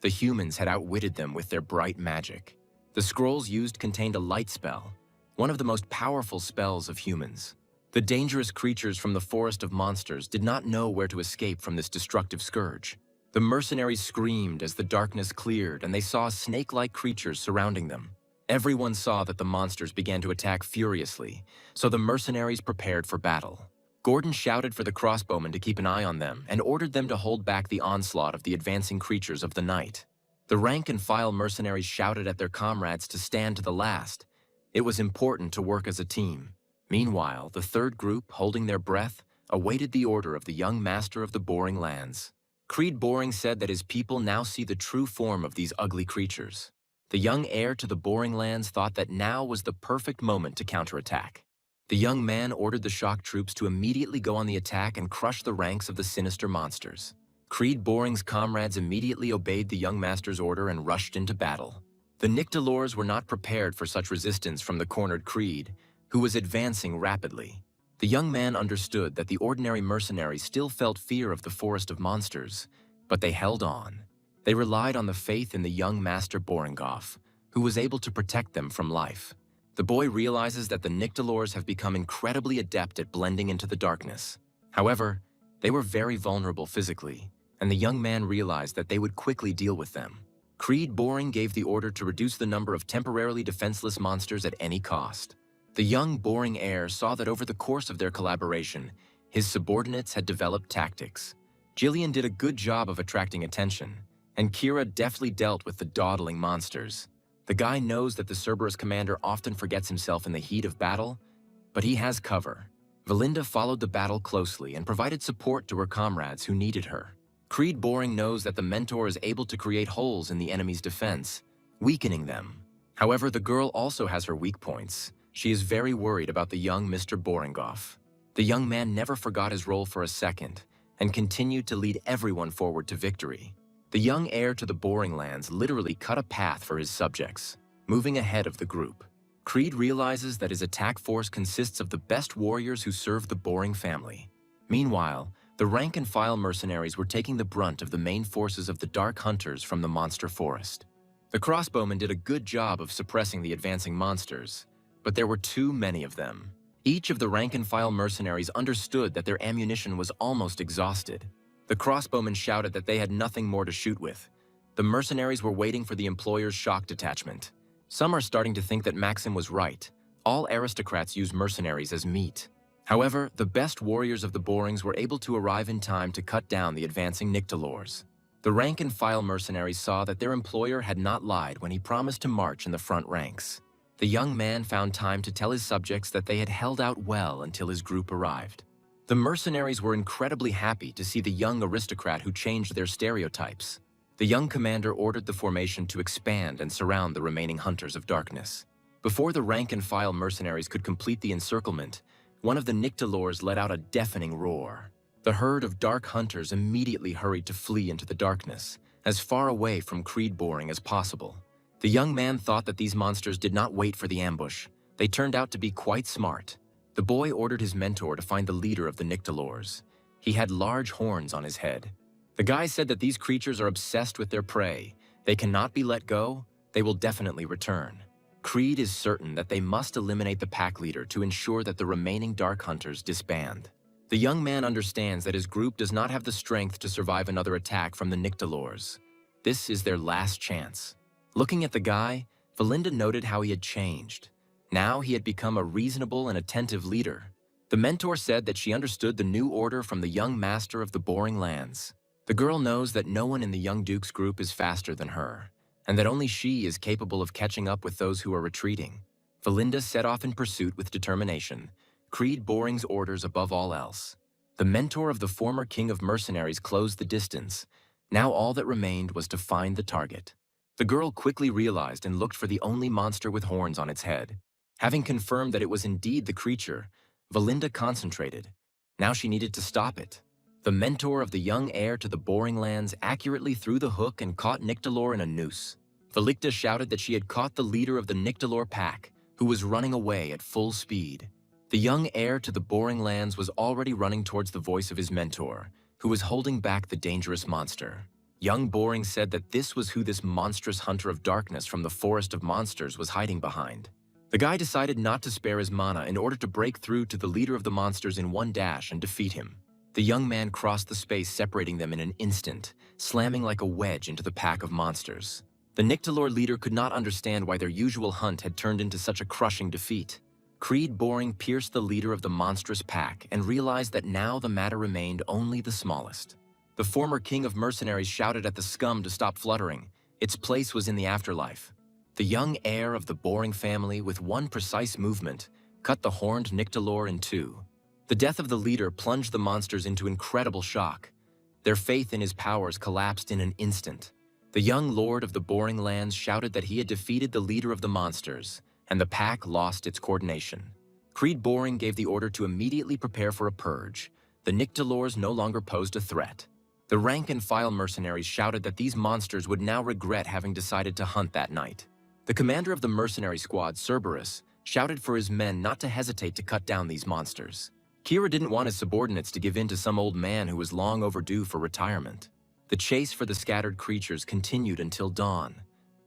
Speaker 1: The humans had outwitted them with their bright magic. The scrolls used contained a light spell, one of the most powerful spells of humans. The dangerous creatures from the forest of monsters did not know where to escape from this destructive scourge. The mercenaries screamed as the darkness cleared and they saw snake-like creatures surrounding them. Everyone saw that the monsters began to attack furiously, so the mercenaries prepared for battle. Gordon shouted for the crossbowmen to keep an eye on them and ordered them to hold back the onslaught of the advancing creatures of the night. The rank-and-file mercenaries shouted at their comrades to stand to the last. It was important to work as a team. Meanwhile, the third group, holding their breath, awaited the order of the young master of the Boring Lands. Creed Boring said that his people now see the true form of these ugly creatures. The young heir to the Boring Lands thought that now was the perfect moment to counterattack. The young man ordered the shock troops to immediately go on the attack and crush the ranks of the sinister monsters. Creed Boring's comrades immediately obeyed the young master's order and rushed into battle. The Nyctalors were not prepared for such resistance from the cornered Creed, who was advancing rapidly. The young man understood that the ordinary mercenaries still felt fear of the forest of monsters, but they held on. They relied on the faith in the young master Boringoff, who was able to protect them from life. The boy realizes that the Nyctalors have become incredibly adept at blending into the darkness. However, they were very vulnerable physically, and the young man realized that they would quickly deal with them. Creed Boring gave the order to reduce the number of temporarily defenseless monsters at any cost. The young, boring heir saw that over the course of their collaboration, his subordinates had developed tactics. Jillian did a good job of attracting attention, and Kira deftly dealt with the dawdling monsters. The guy knows that the Cerberus commander often forgets himself in the heat of battle, but he has cover. Valinda followed the battle closely and provided support to her comrades who needed her. Creed Boring knows that the mentor is able to create holes in the enemy's defense, weakening them. However, the girl also has her weak points. She is very worried about the young Mr. Boringoff. The young man never forgot his role for a second and continued to lead everyone forward to victory. The young heir to the Boring Lands literally cut a path for his subjects, moving ahead of the group. Creed realizes that his attack force consists of the best warriors who serve the Boring family. Meanwhile, the rank-and-file mercenaries were taking the brunt of the main forces of the Dark Hunters from the monster forest. The crossbowmen did a good job of suppressing the advancing monsters, but there were too many of them. Each of the rank-and-file mercenaries understood that their ammunition was almost exhausted. The crossbowmen shouted that they had nothing more to shoot with. The mercenaries were waiting for the employer's shock detachment. Some are starting to think that Maxim was right. All aristocrats use mercenaries as meat. However, the best warriors of the Borings were able to arrive in time to cut down the advancing Nyctalors. The rank-and-file mercenaries saw that their employer had not lied when he promised to march in the front ranks. The young man found time to tell his subjects that they had held out well until his group arrived. The mercenaries were incredibly happy to see the young aristocrat who changed their stereotypes. The young commander ordered the formation to expand and surround the remaining hunters of darkness. Before the rank-and-file mercenaries could complete the encirclement, one of the Nyctalors let out a deafening roar. The herd of dark hunters immediately hurried to flee into the darkness, as far away from Creed Boring as possible. The young man thought that these monsters did not wait for the ambush. They turned out to be quite smart. The boy ordered his mentor to find the leader of the Nyctalors. He had large horns on his head. The guy said that these creatures are obsessed with their prey. They cannot be let go. They will definitely return. Creed is certain that they must eliminate the pack leader to ensure that the remaining Dark Hunters disband. The young man understands that his group does not have the strength to survive another attack from the Nyctalors. This is their last chance. Looking at the guy, Valinda noted how he had changed. Now he had become a reasonable and attentive leader. The mentor said that she understood the new order from the young master of the Boring Lands. The girl knows that no one in the young duke's group is faster than her, and that only she is capable of catching up with those who are retreating. Valinda set off in pursuit with determination, Creed Boring's orders above all else. The mentor of the former king of mercenaries closed the distance. Now all that remained was to find the target. The girl quickly realized and looked for the only monster with horns on its head. Having confirmed that it was indeed the creature, Valinda concentrated. Now she needed to stop it. The mentor of the young heir to the Boring Lands accurately threw the hook and caught Nyctalor in a noose. Valicta shouted that she had caught the leader of the Nyctalor pack, who was running away at full speed. The young heir to the Boring Lands was already running towards the voice of his mentor, who was holding back the dangerous monster. Young Boring said that this was who this monstrous hunter of darkness from the forest of monsters was hiding behind. The guy decided not to spare his mana in order to break through to the leader of the monsters in one dash and defeat him. The young man crossed the space separating them in an instant, slamming like a wedge into the pack of monsters. The Nyctalor leader could not understand why their usual hunt had turned into such a crushing defeat. Creed Boring pierced the leader of the monstrous pack and realized that now the matter remained only the smallest. The former king of mercenaries shouted at the scum to stop fluttering. Its place was in the afterlife. The young heir of the Boring family, with one precise movement, cut the horned Nyctalor in two. The death of the leader plunged the monsters into incredible shock. Their faith in his powers collapsed in an instant. The young lord of the Boring Lands shouted that he had defeated the leader of the monsters, and the pack lost its coordination. Creed Boring gave the order to immediately prepare for a purge. The Nyctalors no longer posed a threat. The rank-and-file mercenaries shouted that these monsters would now regret having decided to hunt that night. The commander of the mercenary squad, Cerberus, shouted for his men not to hesitate to cut down these monsters. Kira didn't want his subordinates to give in to some old man who was long overdue for retirement. The chase for the scattered creatures continued until dawn.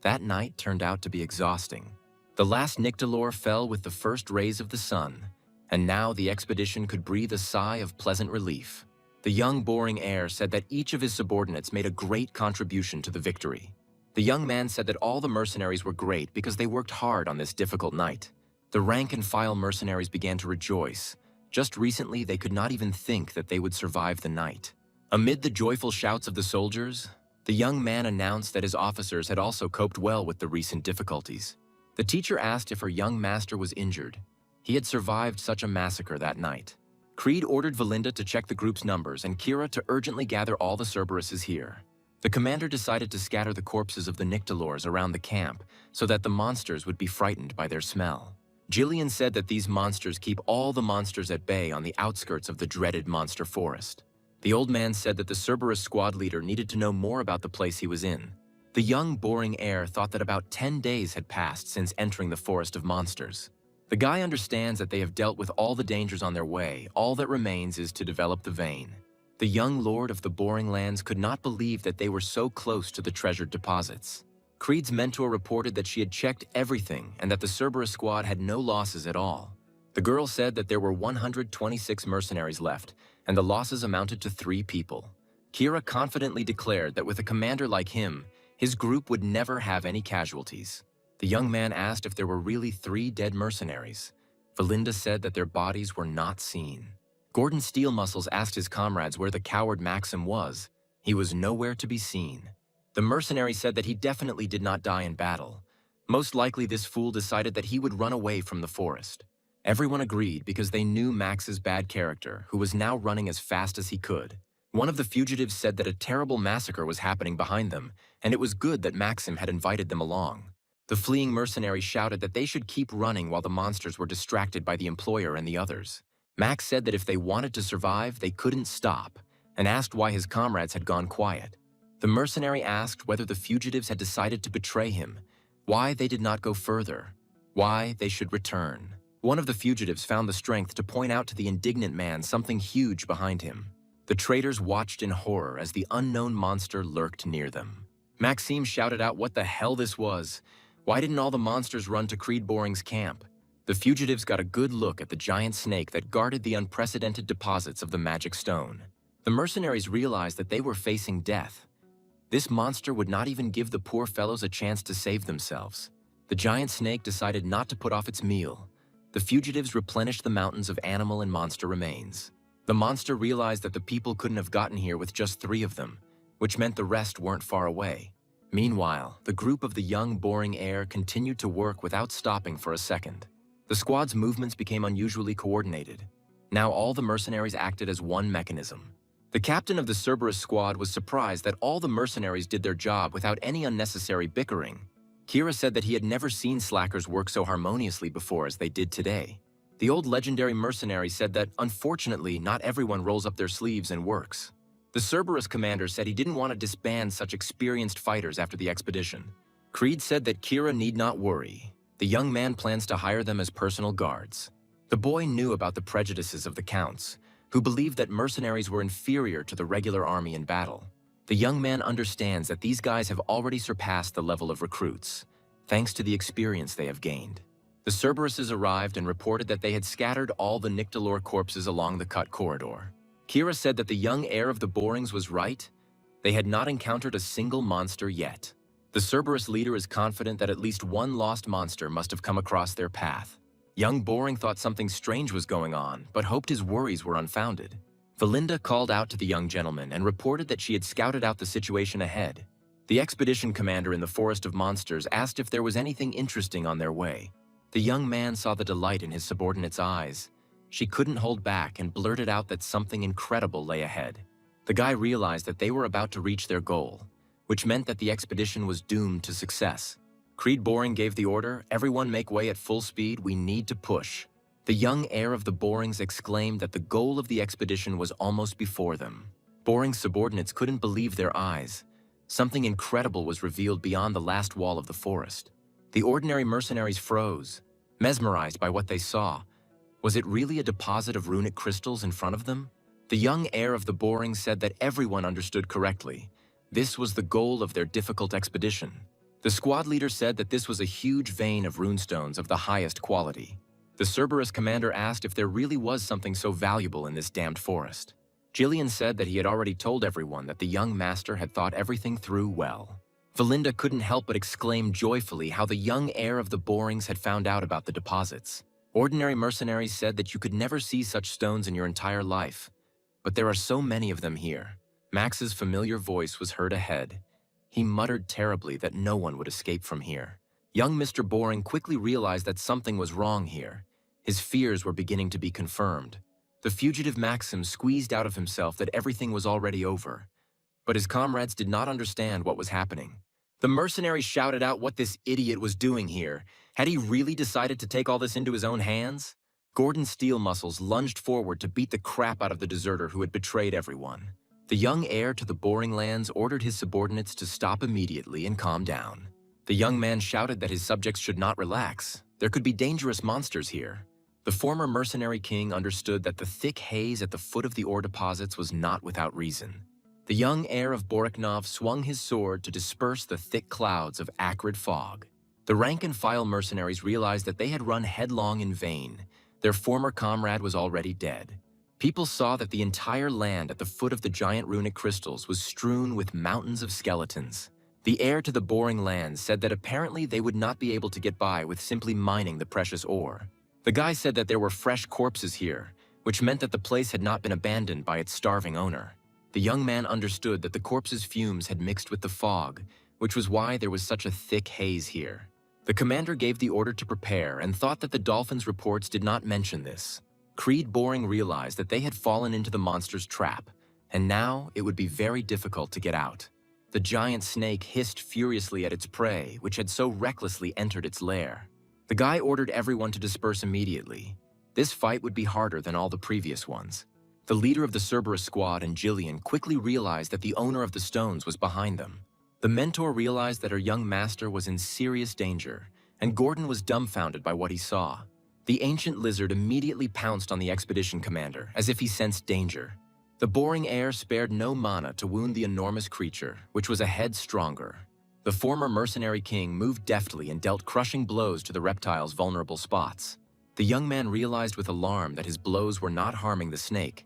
Speaker 1: That night turned out to be exhausting. The last Nyctalor fell with the first rays of the sun, and now the expedition could breathe a sigh of pleasant relief. The young Boring heir said that each of his subordinates made a great contribution to the victory. The young man said that all the mercenaries were great because they worked hard on this difficult night. The rank-and-file mercenaries began to rejoice. Just recently, they could not even think that they would survive the night. Amid the joyful shouts of the soldiers, the young man announced that his officers had also coped well with the recent difficulties. The teacher asked if her young master was injured. He had survived such a massacre that night. Creed ordered Valinda to check the group's numbers and Kira to urgently gather all the Cerberuses here. The commander decided to scatter the corpses of the Nyctalors around the camp so that the monsters would be frightened by their smell. Jillian said that these monsters keep all the monsters at bay on the outskirts of the dreaded monster forest. The old man said that the Cerberus squad leader needed to know more about the place he was in. The young Boring heir thought that about 10 days had passed since entering the forest of monsters. The guy understands that they have dealt with all the dangers on their way. All that remains is to develop the vein. The young lord of the Boring Lands could not believe that they were so close to the treasured deposits. Creed's mentor reported that she had checked everything and that the Cerberus squad had no losses at all. The girl said that there were 126 mercenaries left, and the losses amounted to 3 people. Kira confidently declared that with a commander like him, his group would never have any casualties. The young man asked if there were really 3 dead mercenaries. Valinda said that their bodies were not seen. Gordon Steelmuscles asked his comrades where the coward Maxim was. He was nowhere to be seen. The mercenary said that he definitely did not die in battle. Most likely this fool decided that he would run away from the forest. Everyone agreed because they knew Max's bad character, who was now running as fast as he could. One of the fugitives said that a terrible massacre was happening behind them, and it was good that Maxim had invited them along. The fleeing mercenary shouted that they should keep running while the monsters were distracted by the employer and the others. Max said that if they wanted to survive, they couldn't stop, and asked why his comrades had gone quiet. The mercenary asked whether the fugitives had decided to betray him, why they did not go further, why they should return. One of the fugitives found the strength to point out to the indignant man something huge behind him. The traitors watched in horror as the unknown monster lurked near them. Maxime shouted out what the hell this was. Why didn't all the monsters run to Creed Boring's camp? The fugitives got a good look at the giant snake that guarded the unprecedented deposits of the magic stone. The mercenaries realized that they were facing death. This monster would not even give the poor fellows a chance to save themselves. The giant snake decided not to put off its meal. The fugitives replenished the mountains of animal and monster remains. The monster realized that the people couldn't have gotten here with just 3 of them, which meant the rest weren't far away. Meanwhile, the group of the young, boring heir continued to work without stopping for a second. The squad's movements became unusually coordinated. Now all the mercenaries acted as one mechanism. The captain of the Cerberus squad was surprised that all the mercenaries did their job without any unnecessary bickering. Kira said that he had never seen slackers work so harmoniously before as they did today. The old legendary mercenary said that, unfortunately, not everyone rolls up their sleeves and works. The Cerberus commander said he didn't want to disband such experienced fighters after the expedition. Creed said that Kira need not worry. The young man plans to hire them as personal guards. The boy knew about the prejudices of the counts, who believed that mercenaries were inferior to the regular army in battle. The young man understands that these guys have already surpassed the level of recruits, thanks to the experience they have gained. The Cerberuses arrived and reported that they had scattered all the Nyctalor corpses along the cut corridor. Kira said that the young heir of the Borings was right. They had not encountered a single monster yet. The Cerberus leader is confident that at least one lost monster must have come across their path. Young Boring thought something strange was going on, but hoped his worries were unfounded. Valinda called out to the young gentleman and reported that she had scouted out the situation ahead. The expedition commander in the Forest of Monsters asked if there was anything interesting on their way. The young man saw the delight in his subordinate's eyes. She couldn't hold back and blurted out that something incredible lay ahead. The guy realized that they were about to reach their goal, which meant that the expedition was doomed to success. Creed Boring gave the order, "Everyone make way at full speed, we need to push." The young heir of the Borings exclaimed that the goal of the expedition was almost before them. Boring's subordinates couldn't believe their eyes. Something incredible was revealed beyond the last wall of the forest. The ordinary mercenaries froze, mesmerized by what they saw. Was it really a deposit of runic crystals in front of them? The young heir of the Borings said that everyone understood correctly. This was the goal of their difficult expedition. The squad leader said that this was a huge vein of runestones of the highest quality. The Cerberus commander asked if there really was something so valuable in this damned forest. Jillian said that he had already told everyone that the young master had thought everything through well. Valinda couldn't help but exclaim joyfully how the young heir of the Borings had found out about the deposits. Ordinary mercenaries said that you could never see such stones in your entire life. But there are so many of them here. Max's familiar voice was heard ahead. He muttered terribly that no one would escape from here. Young Mr. Boring quickly realized that something was wrong here. His fears were beginning to be confirmed. The fugitive Maxim squeezed out of himself that everything was already over. But his comrades did not understand what was happening. The mercenary shouted out what this idiot was doing here. Had he really decided to take all this into his own hands? Gordon's steel muscles lunged forward to beat the crap out of the deserter who had betrayed everyone. The young heir to the Boring lands ordered his subordinates to stop immediately and calm down. The young man shouted that his subjects should not relax. There could be dangerous monsters here. The former mercenary king understood that the thick haze at the foot of the ore deposits was not without reason. The young heir of Boriknov swung his sword to disperse the thick clouds of acrid fog. The rank-and-file mercenaries realized that they had run headlong in vain. Their former comrade was already dead. People saw that the entire land at the foot of the giant runic crystals was strewn with mountains of skeletons. The heir to the Boring lands said that apparently they would not be able to get by with simply mining the precious ore. The guy said that there were fresh corpses here, which meant that the place had not been abandoned by its starving owner. The young man understood that the corpses' fumes had mixed with the fog, which was why there was such a thick haze here. The commander gave the order to prepare and thought that the Dolphins' reports did not mention this. Creed Boring realized that they had fallen into the monster's trap, and now it would be very difficult to get out. The giant snake hissed furiously at its prey, which had so recklessly entered its lair. The guy ordered everyone to disperse immediately. This fight would be harder than all the previous ones. The leader of the Cerberus squad and Jillian quickly realized that the owner of the stones was behind them. The mentor realized that her young master was in serious danger, and Gordon was dumbfounded by what he saw. The ancient lizard immediately pounced on the expedition commander, as if he sensed danger. The Boring heir spared no mana to wound the enormous creature, which was a head stronger. The former mercenary king moved deftly and dealt crushing blows to the reptile's vulnerable spots. The young man realized with alarm that his blows were not harming the snake.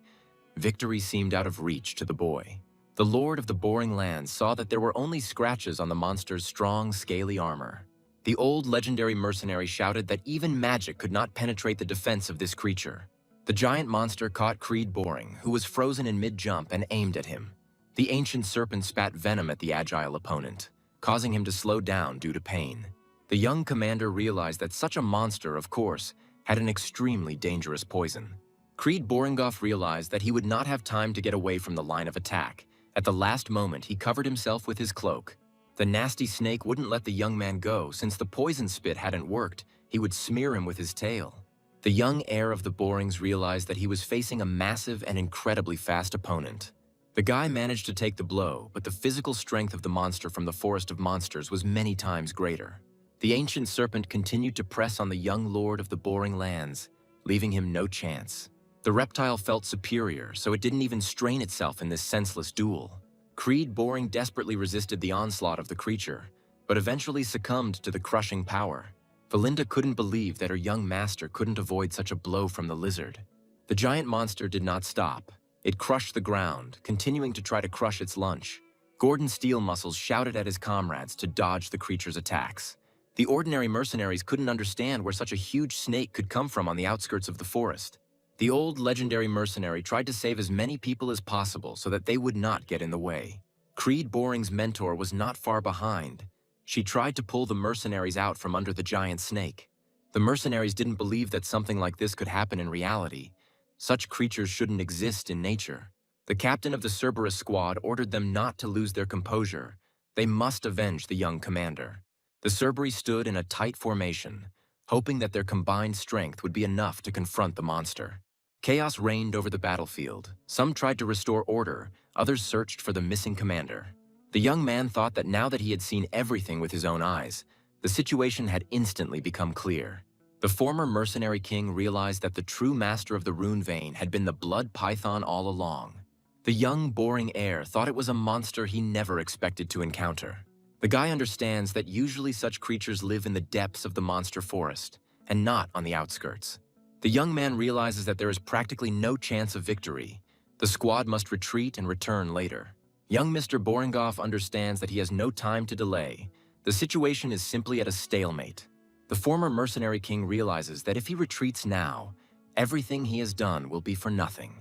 Speaker 1: Victory seemed out of reach to the boy. The lord of the Boring lands saw that there were only scratches on the monster's strong, scaly armor. The old legendary mercenary shouted that even magic could not penetrate the defense of this creature. The giant monster caught Creed Boring, who was frozen in mid-jump, and aimed at him. The ancient serpent spat venom at the agile opponent. causing him to slow down due to pain. The young commander realized that such a monster, of course, had an extremely dangerous poison. Creed Boringoff realized that he would not have time to get away from the line of attack. At the last moment, he covered himself with his cloak. The nasty snake wouldn't let the young man go. Since the poison spit hadn't worked, he would smear him with his tail. The young heir of the Borings realized that he was facing a massive and incredibly fast opponent. The guy managed to take the blow, but the physical strength of the monster from the Forest of Monsters was many times greater. The ancient serpent continued to press on the young lord of the Boring lands, leaving him no chance. The reptile felt superior, so it didn't even strain itself in this senseless duel. Creed Boring desperately resisted the onslaught of the creature, but eventually succumbed to the crushing power. Valinda couldn't believe that her young master couldn't avoid such a blow from the lizard. The giant monster did not stop. It crushed the ground, continuing to try to crush its lunch. Gordon Steel Muscles shouted at his comrades to dodge the creature's attacks. The ordinary mercenaries couldn't understand where such a huge snake could come from on the outskirts of the forest. The old legendary mercenary tried to save as many people as possible so that they would not get in the way. Creed Boring's mentor was not far behind. She tried to pull the mercenaries out from under the giant snake. The mercenaries didn't believe that something like this could happen in reality. Such creatures shouldn't exist in nature. The captain of the Cerberus squad ordered them not to lose their composure. They must avenge the young commander. The Cerberus stood in a tight formation, hoping that their combined strength would be enough to confront the monster. Chaos reigned over the battlefield. Some tried to restore order, others searched for the missing commander. The young man thought that now that he had seen everything with his own eyes, the situation had instantly become clear. The former mercenary king realized that the true master of the rune vein had been the blood python all along. The young, boring heir thought it was a monster he never expected to encounter. The guy understands that usually such creatures live in the depths of the monster forest, and not on the outskirts. The young man realizes that there is practically no chance of victory. The squad must retreat and return later. Young Mr. Boringoff understands that he has no time to delay. The situation is simply at a stalemate. The former mercenary king realizes that if he retreats now, everything he has done will be for nothing.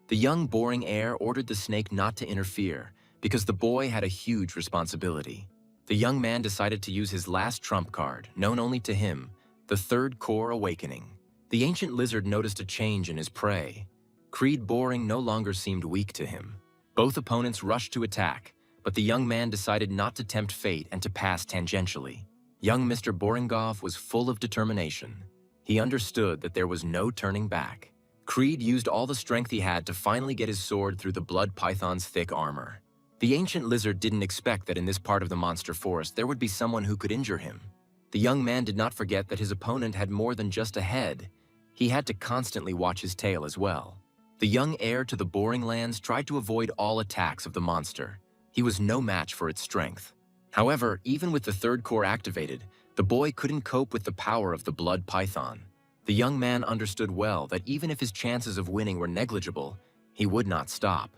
Speaker 1: The young Boring heir ordered the snake not to interfere because the boy had a huge responsibility. The young man decided to use his last trump card, known only to him, the Third Core Awakening. The ancient lizard noticed a change in his prey. Creed Boring no longer seemed weak to him. Both opponents rushed to attack, but the young man decided not to tempt fate and to pass tangentially. Young Mr. Boringoff was full of determination. He understood that there was no turning back. Creed used all the strength he had to finally get his sword through the blood python's thick armor. The ancient lizard didn't expect that in this part of the monster forest there would be someone who could injure him. The young man did not forget that his opponent had more than just a head. He had to constantly watch his tail as well. The young heir to the Boring lands tried to avoid all attacks of the monster. He was no match for its strength. However, even with the third core activated, the boy couldn't cope with the power of the blood python. The young man understood well that even if his chances of winning were negligible, he would not stop.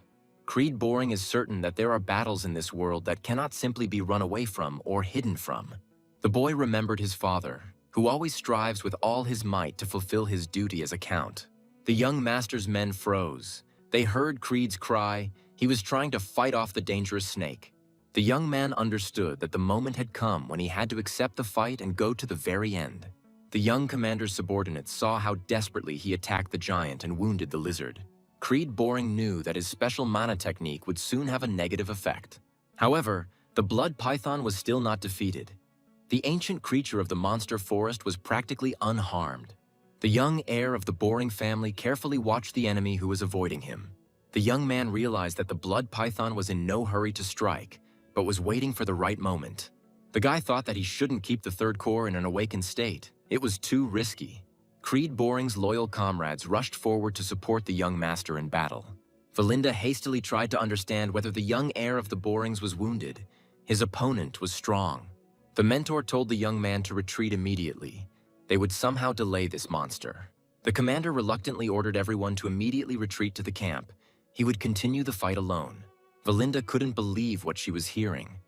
Speaker 1: Creed Boring is certain that there are battles in this world that cannot simply be run away from or hidden from. The boy remembered his father, who always strives with all his might to fulfill his duty as a count. The young master's men froze. They heard Creed's cry. He was trying to fight off the dangerous snake. The young man understood that the moment had come when he had to accept the fight and go to the very end. The young commander's subordinates saw how desperately he attacked the giant and wounded the lizard. Creed Boring knew that his special mana technique would soon have a negative effect. However, the blood python was still not defeated. The ancient creature of the monster forest was practically unharmed. The young heir of the Boring family carefully watched the enemy who was avoiding him. The young man realized that the blood python was in no hurry to strike, but was waiting for the right moment. The guy thought that he shouldn't keep the third core in an awakened state. It was too risky. Creed Boring's loyal comrades rushed forward to support the young master in battle. Valinda hastily tried to understand whether the young heir of the Borings was wounded. His opponent was strong. The mentor told the young man to retreat immediately. They would somehow delay this monster. The commander reluctantly ordered everyone to immediately retreat to the camp. He would continue the fight alone. Valinda couldn't believe what she was hearing.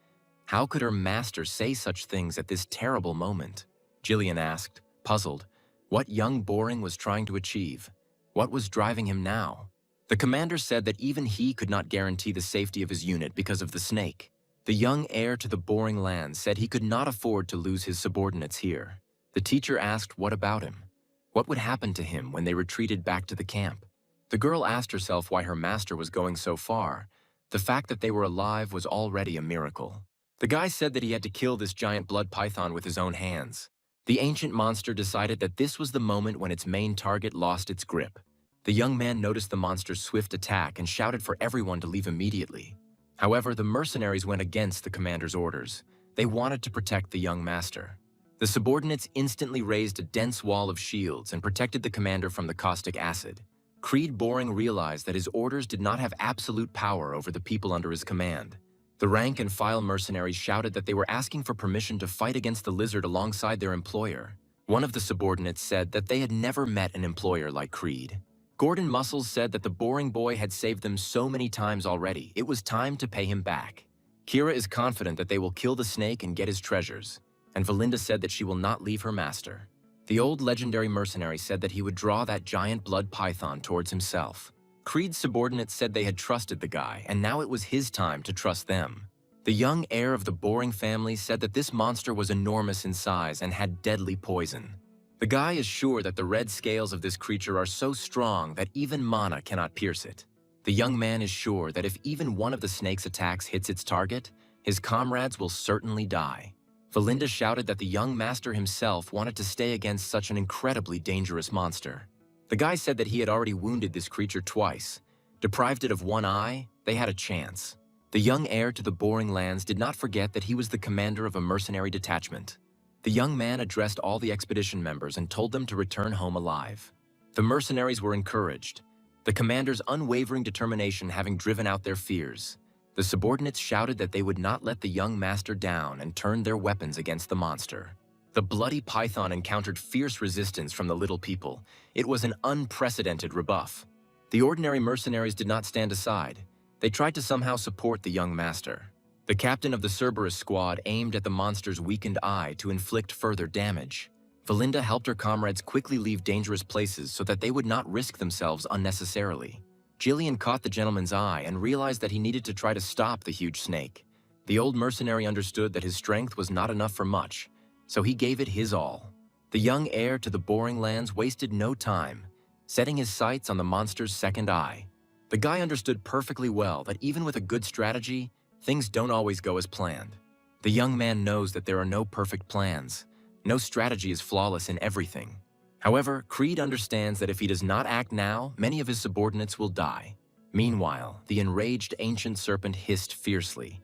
Speaker 1: How could her master say such things at this terrible moment? Jillian asked, puzzled, what young Boring was trying to achieve. What was driving him now? The commander said that even he could not guarantee the safety of his unit because of the snake. The young heir to the boring lands said he could not afford to lose his subordinates here. The teacher asked what about him. What would happen to him when they retreated back to the camp? The girl asked herself why her master was going so far. The fact that they were alive was already a miracle. The guy said that he had to kill this giant blood python with his own hands. The ancient monster decided that this was the moment when its main target lost its grip. The young man noticed the monster's swift attack and shouted for everyone to leave immediately. However, the mercenaries went against the commander's orders. They wanted to protect the young master. The subordinates instantly raised a dense wall of shields and protected the commander from the caustic acid. Creed Boring realized that his orders did not have absolute power over the people under his command. The rank-and-file mercenaries shouted that they were asking for permission to fight against the lizard alongside their employer. One of the subordinates said that they had never met an employer like Creed. Gordon Muscles said that the boring boy had saved them so many times already, it was time to pay him back. Kira is confident that they will kill the snake and get his treasures, and Valinda said that she will not leave her master. The old legendary mercenary said that he would draw that giant blood python towards himself. Creed's subordinates said they had trusted the guy, and now it was his time to trust them. The young heir of the boring family said that this monster was enormous in size and had deadly poison. The guy is sure that the red scales of this creature are so strong that even mana cannot pierce it. The young man is sure that if even one of the snake's attacks hits its target, his comrades will certainly die. Valinda shouted that the young master himself wanted to stay against such an incredibly dangerous monster. The guy said that he had already wounded this creature twice. Deprived it of one eye, they had a chance. The young heir to the boring lands did not forget that he was the commander of a mercenary detachment. The young man addressed all the expedition members and told them to return home alive. The mercenaries were encouraged, the commander's unwavering determination having driven out their fears. The subordinates shouted that they would not let the young master down and turned their weapons against the monster. The bloody python encountered fierce resistance from the little people. It was an unprecedented rebuff. The ordinary mercenaries did not stand aside. They tried to somehow support the young master. The captain of the Cerberus squad aimed at the monster's weakened eye to inflict further damage. Valinda helped her comrades quickly leave dangerous places so that they would not risk themselves unnecessarily. Jillian caught the gentleman's eye and realized that he needed to try to stop the huge snake. The old mercenary understood that his strength was not enough for much, so he gave it his all. The young heir to the boring lands wasted no time, setting his sights on the monster's second eye. The guy understood perfectly well that even with a good strategy, things don't always go as planned. The young man knows that there are no perfect plans. No strategy is flawless in everything. However, Creed understands that if he does not act now, many of his subordinates will die. Meanwhile, the enraged ancient serpent hissed fiercely.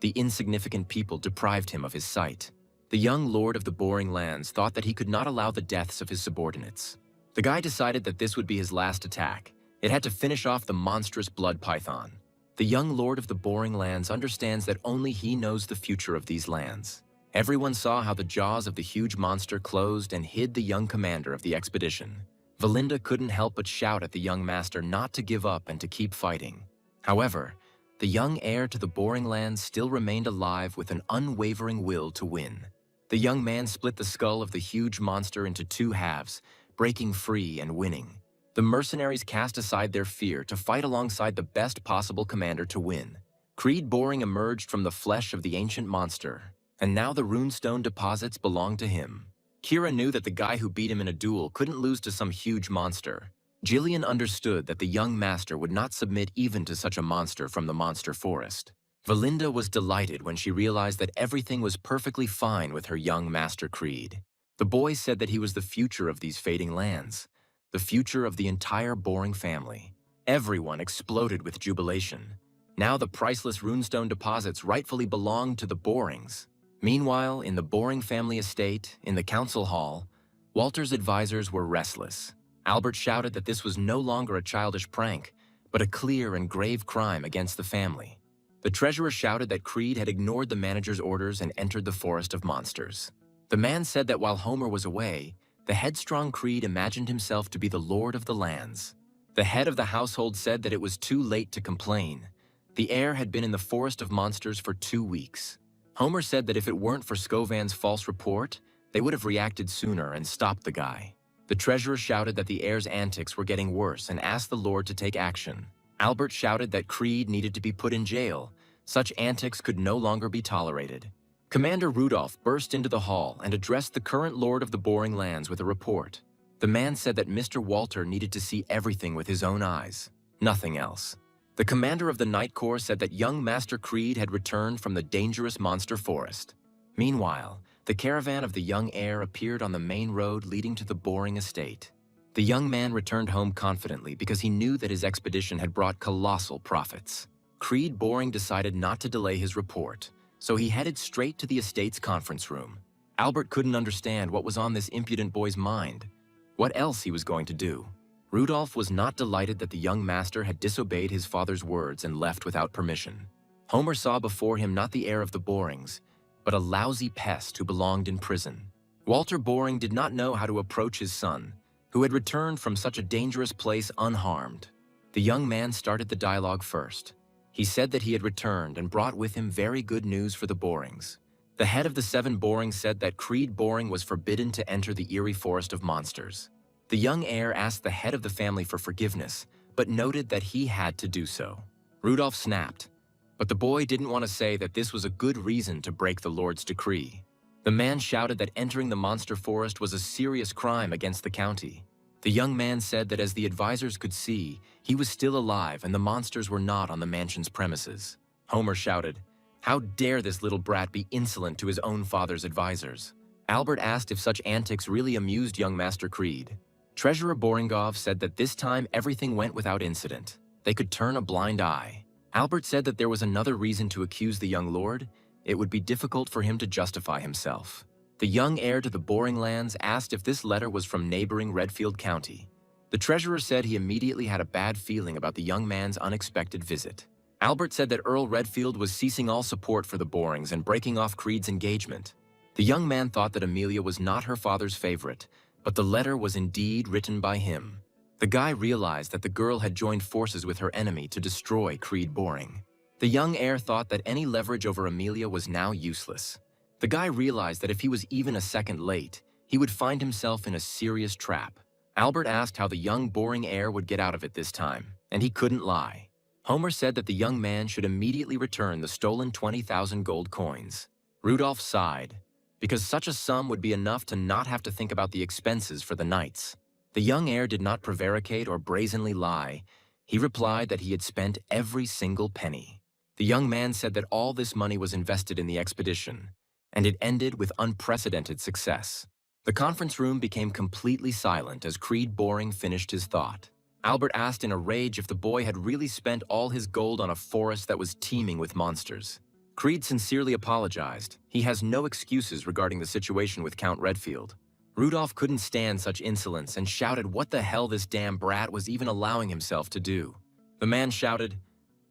Speaker 1: The insignificant people deprived him of his sight. The young lord of the boring lands thought that he could not allow the deaths of his subordinates. The guy decided that this would be his last attack. It had to finish off the monstrous blood python. The young lord of the boring lands understands that only he knows the future of these lands. Everyone saw how the jaws of the huge monster closed and hid the young commander of the expedition. Valinda couldn't help but shout at the young master not to give up and to keep fighting. However, the young heir to the boring lands still remained alive with an unwavering will to win. The young man split the skull of the huge monster into two halves, breaking free and winning. The mercenaries cast aside their fear to fight alongside the best possible commander to win. Creed Boring emerged from the flesh of the ancient monster, and now the runestone deposits belonged to him. Kira knew that the guy who beat him in a duel couldn't lose to some huge monster. Jillian understood that the young master would not submit even to such a monster from the monster forest. Valinda was delighted when she realized that everything was perfectly fine with her young master Creed. The boy said that he was the future of these fading lands, the future of the entire Boring family. Everyone exploded with jubilation. Now the priceless runestone deposits rightfully belonged to the Borings. Meanwhile, in the Boring family estate, in the council hall, Walter's advisors were restless. Albert shouted that this was no longer a childish prank, but a clear and grave crime against the family. The treasurer shouted that Creed had ignored the manager's orders and entered the forest of monsters. The man said that while Homer was away, the headstrong Creed imagined himself to be the lord of the lands. The head of the household said that it was too late to complain. The heir had been in the forest of monsters for 2 weeks. Homer said that if it weren't for Scovan's false report, they would have reacted sooner and stopped the guy. The treasurer shouted that the heir's antics were getting worse and asked the lord to take action. Albert shouted that Creed needed to be put in jail. Such antics could no longer be tolerated. Commander Rudolph burst into the hall and addressed the current Lord of the Boring Lands with a report. The man said that Mr. Walter needed to see everything with his own eyes, nothing else. The commander of the Night Corps said that young Master Creed had returned from the dangerous monster forest. Meanwhile, the caravan of the young heir appeared on the main road leading to the Boring estate. The young man returned home confidently because he knew that his expedition had brought colossal profits. Creed Boring decided not to delay his report, so he headed straight to the estate's conference room. Albert couldn't understand what was on this impudent boy's mind. What else he was going to do? Rudolph was not delighted that the young master had disobeyed his father's words and left without permission. Homer saw before him not the heir of the Borings, but a lousy pest who belonged in prison. Walter Boring did not know how to approach his son, who had returned from such a dangerous place unharmed. The young man started the dialogue first. He said that he had returned and brought with him very good news for the Borings. The head of the 7 Borings said that Creed Boring was forbidden to enter the eerie forest of monsters. The young heir asked the head of the family for forgiveness, but noted that he had to do so. Rudolph snapped, but the boy didn't want to say that this was a good reason to break the Lord's decree. The man shouted that entering the monster forest was a serious crime against the county. The young man said that as the advisors could see, he was still alive and the monsters were not on the mansion's premises. Homer shouted, "How dare this little brat be insolent to his own father's advisors?" Albert asked if such antics really amused young Master Creed. Treasurer Boringov said that this time everything went without incident. They could turn a blind eye. Albert said that there was another reason to accuse the young lord. It would be difficult for him to justify himself. The young heir to the Boring Lands asked if this letter was from neighboring Redfield County. The treasurer said he immediately had a bad feeling about the young man's unexpected visit. Albert said that Earl Redfield was ceasing all support for the Borings and breaking off Creed's engagement. The young man thought that Amelia was not her father's favorite, but the letter was indeed written by him. The guy realized that the girl had joined forces with her enemy to destroy Creed Boring. The young heir thought that any leverage over Amelia was now useless. The guy realized that if he was even a second late, he would find himself in a serious trap. Albert asked how the young Boring heir would get out of it this time, and he couldn't lie. Homer said that the young man should immediately return the stolen 20,000 gold coins. Rudolph sighed, because such a sum would be enough to not have to think about the expenses for the knights. The young heir did not prevaricate or brazenly lie. He replied that he had spent every single penny. The young man said that all this money was invested in the expedition, and it ended with unprecedented success. The conference room became completely silent as Creed Boring finished his thought. Albert asked in a rage if the boy had really spent all his gold on a forest that was teeming with monsters. Creed sincerely apologized. He has no excuses regarding the situation with Count Redfield. Rudolph couldn't stand such insolence and shouted what the hell this damn brat was even allowing himself to do. The man shouted,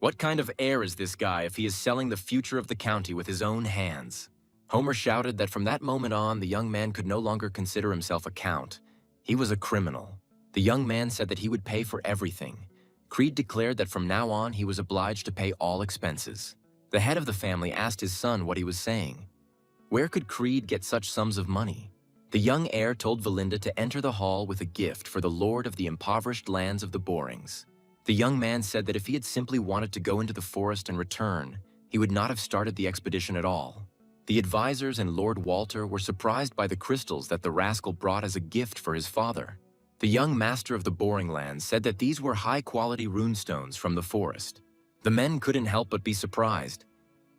Speaker 1: "What kind of heir is this guy if he is selling the future of the county with his own hands?" Homer shouted that from that moment on, the young man could no longer consider himself a count. He was a criminal. The young man said that he would pay for everything. Creed declared that from now on he was obliged to pay all expenses. The head of the family asked his son what he was saying. Where could Creed get such sums of money? The young heir told Valinda to enter the hall with a gift for the lord of the impoverished lands of the Borings. The young man said that if he had simply wanted to go into the forest and return, he would not have started the expedition at all. The advisors and Lord Walter were surprised by the crystals that the rascal brought as a gift for his father. The young master of the Boring Lands said that these were high-quality runestones from the forest. The men couldn't help but be surprised.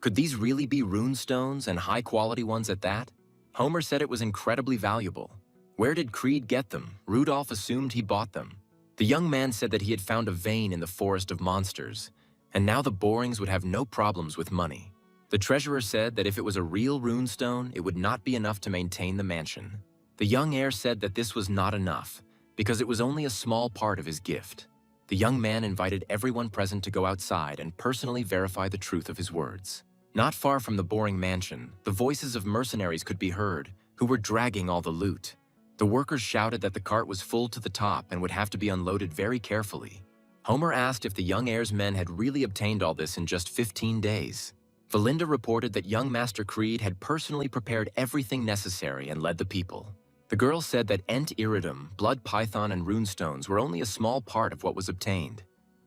Speaker 1: Could these really be runestones, and high-quality ones at that? Homer said it was incredibly valuable. Where did Creed get them? Rudolph assumed he bought them. The young man said that he had found a vein in the forest of monsters, and now the Borings would have no problems with money. The treasurer said that if it was a real runestone, it would not be enough to maintain the mansion. The young heir said that this was not enough, because it was only a small part of his gift. The young man invited everyone present to go outside and personally verify the truth of his words. Not far from the Boring mansion, the voices of mercenaries could be heard, who were dragging all the loot. The workers shouted that the cart was full to the top and would have to be unloaded very carefully. Homer asked if the young heir's men had really obtained all this in just 15 days. Valinda reported that young Master Creed had personally prepared everything necessary and led the people. The girl said that Ent Iridum, blood python, and runestones were only a small part of what was obtained.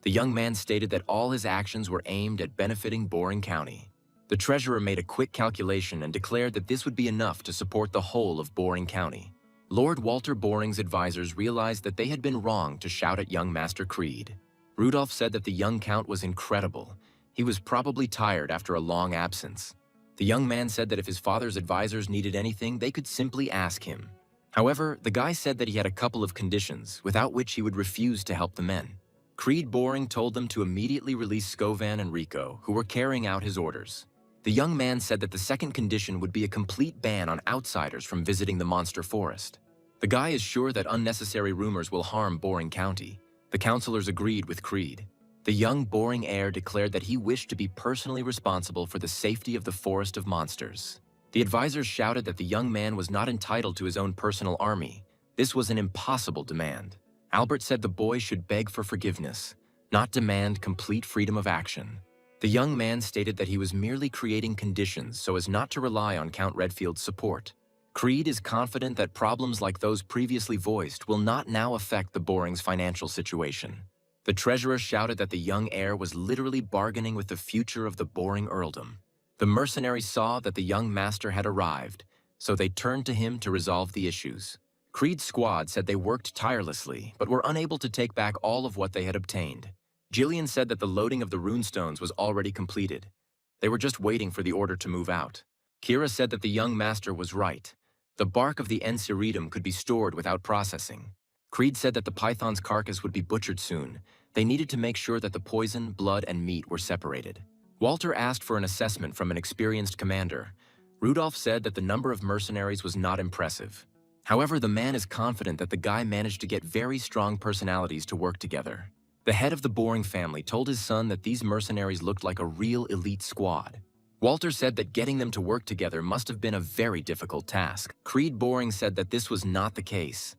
Speaker 1: The young man stated that all his actions were aimed at benefiting Boring County. The treasurer made a quick calculation and declared that this would be enough to support the whole of Boring County. Lord Walter Boring's advisors realized that they had been wrong to shout at young Master Creed. Rudolph said that the young count was incredible. He was probably tired after a long absence. The young man said that if his father's advisors needed anything, they could simply ask him. However, the guy said that he had a couple of conditions, without which he would refuse to help the men. Creed Boring told them to immediately release Scovan and Rico, who were carrying out his orders. The young man said that the second condition would be a complete ban on outsiders from visiting the monster forest. The guy is sure that unnecessary rumors will harm Boring County. The counselors agreed with Creed. The young Boring heir declared that he wished to be personally responsible for the safety of the forest of monsters. The advisors shouted that the young man was not entitled to his own personal army. This was an impossible demand. Albert said the boy should beg for forgiveness, not demand complete freedom of action. The young man stated that he was merely creating conditions so as not to rely on Count Redfield's support. Creed is confident that problems like those previously voiced will not now affect the Borings' financial situation. The treasurer shouted that the young heir was literally bargaining with the future of the Boring earldom. The mercenaries saw that the young master had arrived, so they turned to him to resolve the issues. Creed's squad said they worked tirelessly, but were unable to take back all of what they had obtained. Jillian said that the loading of the runestones was already completed. They were just waiting for the order to move out. Kira said that the young master was right. The bark of the Enceridum could be stored without processing. Creed said that the python's carcass would be butchered soon. They needed to make sure that the poison, blood, and meat were separated. Walter asked for an assessment from an experienced commander. Rudolph said that the number of mercenaries was not impressive. However, the man is confident that the guy managed to get very strong personalities to work together. The head of the Boring family told his son that these mercenaries looked like a real elite squad. Walter said that getting them to work together must have been a very difficult task. Creed Boring said that this was not the case.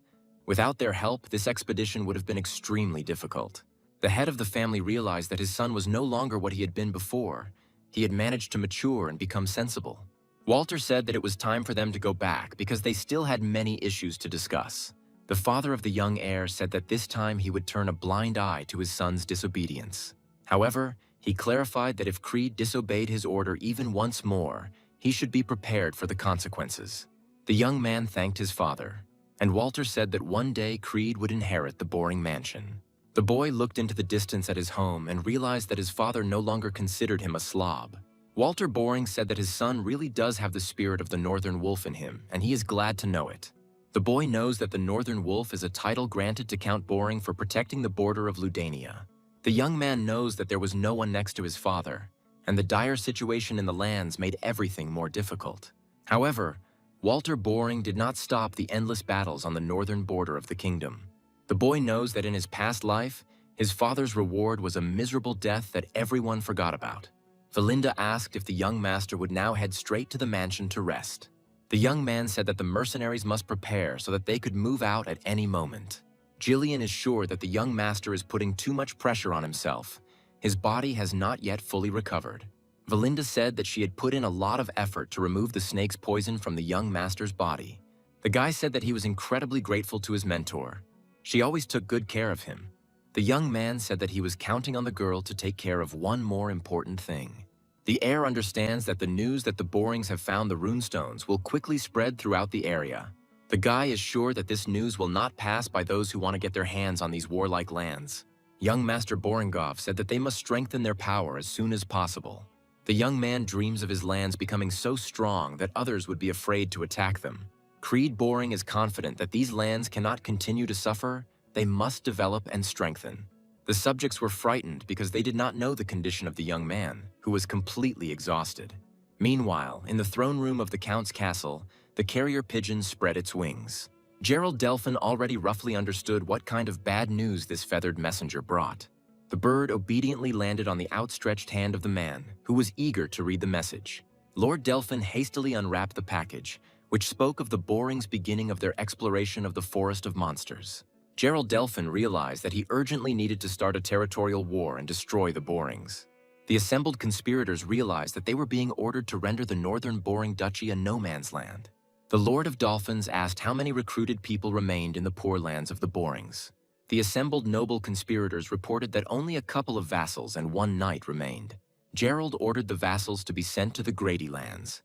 Speaker 1: Without their help, this expedition would have been extremely difficult. The head of the family realized that his son was no longer what he had been before. He had managed to mature and become sensible. Walter said that it was time for them to go back because they still had many issues to discuss. The father of the young heir said that this time he would turn a blind eye to his son's disobedience. However, he clarified that if Creed disobeyed his order even once more, he should be prepared for the consequences. The young man thanked his father, and Walter said that one day Creed would inherit the Boring mansion. The boy looked into the distance at his home and realized that his father no longer considered him a slob. Walter Boring said that his son really does have the spirit of the Northern Wolf in him, and he is glad to know it. The boy knows that the Northern Wolf is a title granted to Count Boring for protecting the border of Ludania. The young man knows that there was no one next to his father, and the dire situation in the lands made everything more difficult. However, Walter Boring did not stop the endless battles on the northern border of the kingdom. The boy knows that in his past life, his father's reward was a miserable death that everyone forgot about. Valinda asked if the young master would now head straight to the mansion to rest. The young man said that the mercenaries must prepare so that they could move out at any moment. Jillian is sure that the young master is putting too much pressure on himself. His body has not yet fully recovered. Valinda said that she had put in a lot of effort to remove the snake's poison from the young master's body. The guy said that he was incredibly grateful to his mentor. She always took good care of him. The young man said that he was counting on the girl to take care of one more important thing. The heir understands that the news that the Borings have found the runestones will quickly spread throughout the area. The guy is sure that this news will not pass by those who want to get their hands on these warlike lands. Young Master Boringov said that they must strengthen their power as soon as possible. The young man dreams of his lands becoming so strong that others would be afraid to attack them. Creed Boring is confident that these lands cannot continue to suffer. They must develop and strengthen. The subjects were frightened because they did not know the condition of the young man, who was completely exhausted. Meanwhile, in the throne room of the Count's castle, the carrier pigeon spread its wings. Gerald Delphin already roughly understood what kind of bad news this feathered messenger brought. The bird obediently landed on the outstretched hand of the man, who was eager to read the message. Lord Delphin hastily unwrapped the package, which spoke of the Borings' beginning of their exploration of the Forest of Monsters. Gerald Delphin realized that he urgently needed to start a territorial war and destroy the Borings. The assembled conspirators realized that they were being ordered to render the northern Boring Duchy a no-man's land. The Lord of Dolphins asked how many recruited people remained in the poor lands of the Borings. The assembled noble conspirators reported that only a couple of vassals and one knight remained. Gerald ordered the vassals to be sent to the Grady lands.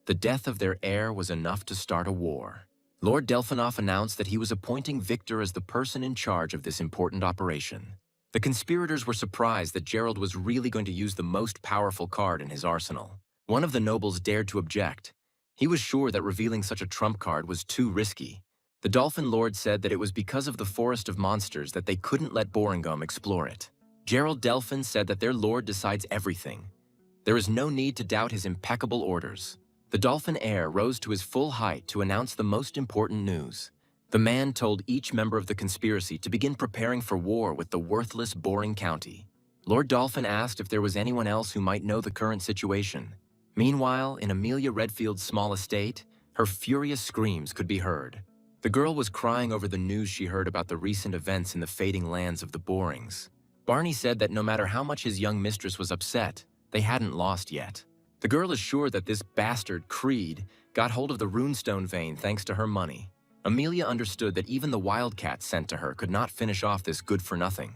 Speaker 1: The death of their heir was enough to start a war. Lord Delphinoff announced that he was appointing Victor as the person in charge of this important operation. The conspirators were surprised that Gerald was really going to use the most powerful card in his arsenal. One of the nobles dared to object. He was sure that revealing such a trump card was too risky. The Dolphin Lord said that it was because of the forest of monsters that they couldn't let Boringum explore it. Gerald Delphin said that their lord decides everything. There is no need to doubt his impeccable orders. The Dolphin heir rose to his full height to announce the most important news. The man told each member of the conspiracy to begin preparing for war with the worthless, boring county. Lord Dolphin asked if there was anyone else who might know the current situation. Meanwhile, in Amelia Redfield's small estate, her furious screams could be heard. The girl was crying over the news she heard about the recent events in the fading lands of the Borings. Barney said that no matter how much his young mistress was upset, they hadn't lost yet. The girl is sure that this bastard, Creed, got hold of the runestone vein thanks to her money. Amelia understood that even the wildcats sent to her could not finish off this good-for-nothing.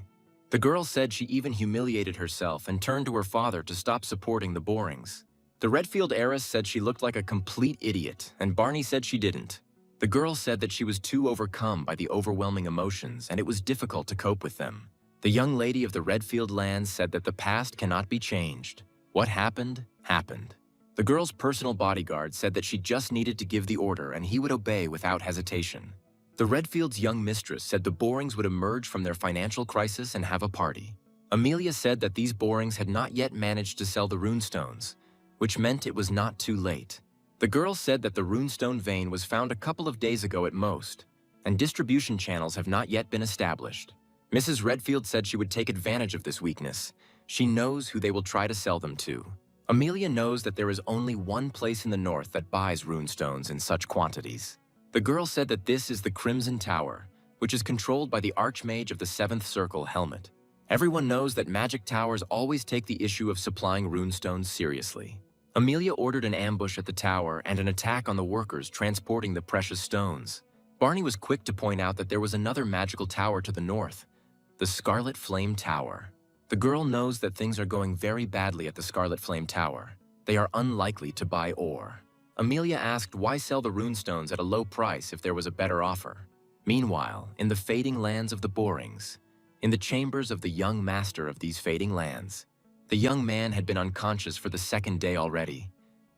Speaker 1: The girl said she even humiliated herself and turned to her father to stop supporting the Borings. The Redfield heiress said she looked like a complete idiot, and Barney said she didn't. The girl said that she was too overcome by the overwhelming emotions and it was difficult to cope with them. The young lady of the Redfield lands said that the past cannot be changed. What happened, happened. The girl's personal bodyguard said that she just needed to give the order and he would obey without hesitation. The Redfield's young mistress said the Borings would emerge from their financial crisis and have a party. Amelia said that these Borings had not yet managed to sell the runestones, which meant it was not too late. The girl said that the runestone vein was found a couple of days ago at most, and distribution channels have not yet been established. Mrs. Redfield said she would take advantage of this weakness. She knows who they will try to sell them to. Amelia knows that there is only one place in the north that buys runestones in such quantities. The girl said that this is the Crimson Tower, which is controlled by the Archmage of the Seventh Circle, Helmet. Everyone knows that magic towers always take the issue of supplying runestones seriously. Amelia ordered an ambush at the tower and an attack on the workers transporting the precious stones. Barney was quick to point out that there was another magical tower to the north, the Scarlet Flame Tower. The girl knows that things are going very badly at the Scarlet Flame Tower. They are unlikely to buy ore. Amelia asked why sell the runestones at a low price if there was a better offer. Meanwhile, in the fading lands of the Borings, in the chambers of the young master of these fading lands, the young man had been unconscious for the second day already.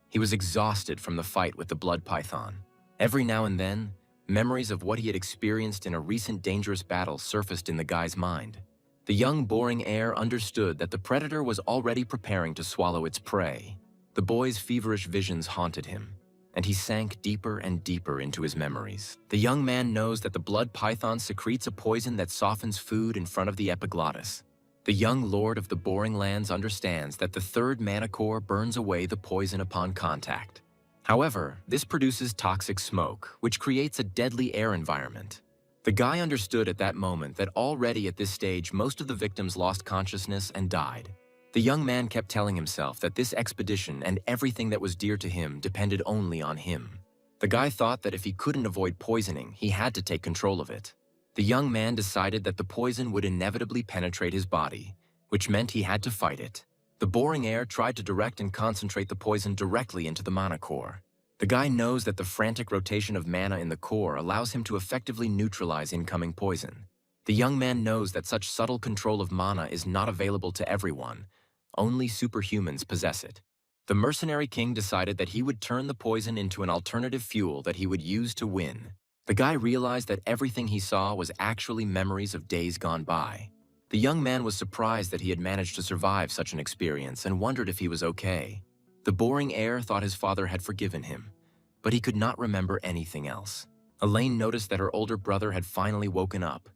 Speaker 1: He was exhausted from the fight with the blood python. Every now and then, memories of what he had experienced in a recent dangerous battle surfaced in the guy's mind. The young Boring heir understood that the predator was already preparing to swallow its prey. The boy's feverish visions haunted him, and he sank deeper and deeper into his memories. The young man knows that the blood python secretes a poison that softens food in front of the epiglottis. The young lord of the Boring lands understands that the third mana core burns away the poison upon contact. However, this produces toxic smoke, which creates a deadly air environment. The guy understood at that moment that already at this stage most of the victims lost consciousness and died. The young man kept telling himself that this expedition and everything that was dear to him depended only on him. The guy thought that if he couldn't avoid poisoning, he had to take control of it. The young man decided that the poison would inevitably penetrate his body, which meant he had to fight it. The Boring heir tried to direct and concentrate the poison directly into the mana core. The guy knows that the frantic rotation of mana in the core allows him to effectively neutralize incoming poison. The young man knows that such subtle control of mana is not available to everyone. Only superhumans possess it. The mercenary king decided that he would turn the poison into an alternative fuel that he would use to win. The guy realized that everything he saw was actually memories of days gone by. The young man was surprised that he had managed to survive such an experience and wondered if he was okay. The Boring heir thought his father had forgiven him, but he could not remember anything else. Elaine noticed that her older brother had finally woken up,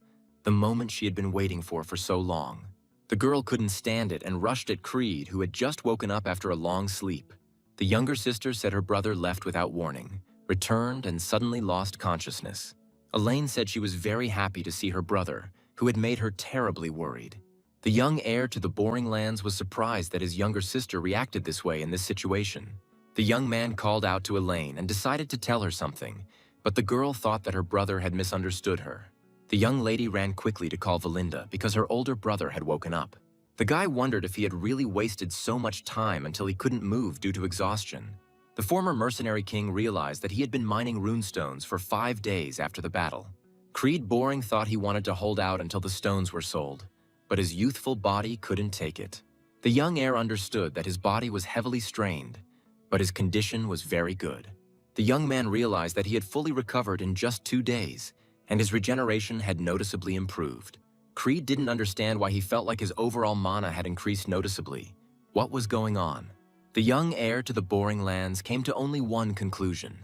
Speaker 1: the moment she had been waiting for so long. The girl couldn't stand it and rushed at Creed, who had just woken up after a long sleep. The younger sister said her brother left without warning, returned and suddenly lost consciousness. Elaine said she was very happy to see her brother, who had made her terribly worried. The young heir to the Boring lands was surprised that his younger sister reacted this way in this situation. The young man called out to Elaine and decided to tell her something, but the girl thought that her brother had misunderstood her. The young lady ran quickly to call Valinda because her older brother had woken up. The guy wondered if he had really wasted so much time until he couldn't move due to exhaustion. The former mercenary king realized that he had been mining runestones for 5 days after the battle. Creed Boring thought he wanted to hold out until the stones were sold, but his youthful body couldn't take it. The young heir understood that his body was heavily strained, but his condition was very good. The young man realized that he had fully recovered in just 2 days, and his regeneration had noticeably improved. Creed didn't understand why he felt like his overall mana had increased noticeably. What was going on? The young heir to the Boring Lands came to only one conclusion.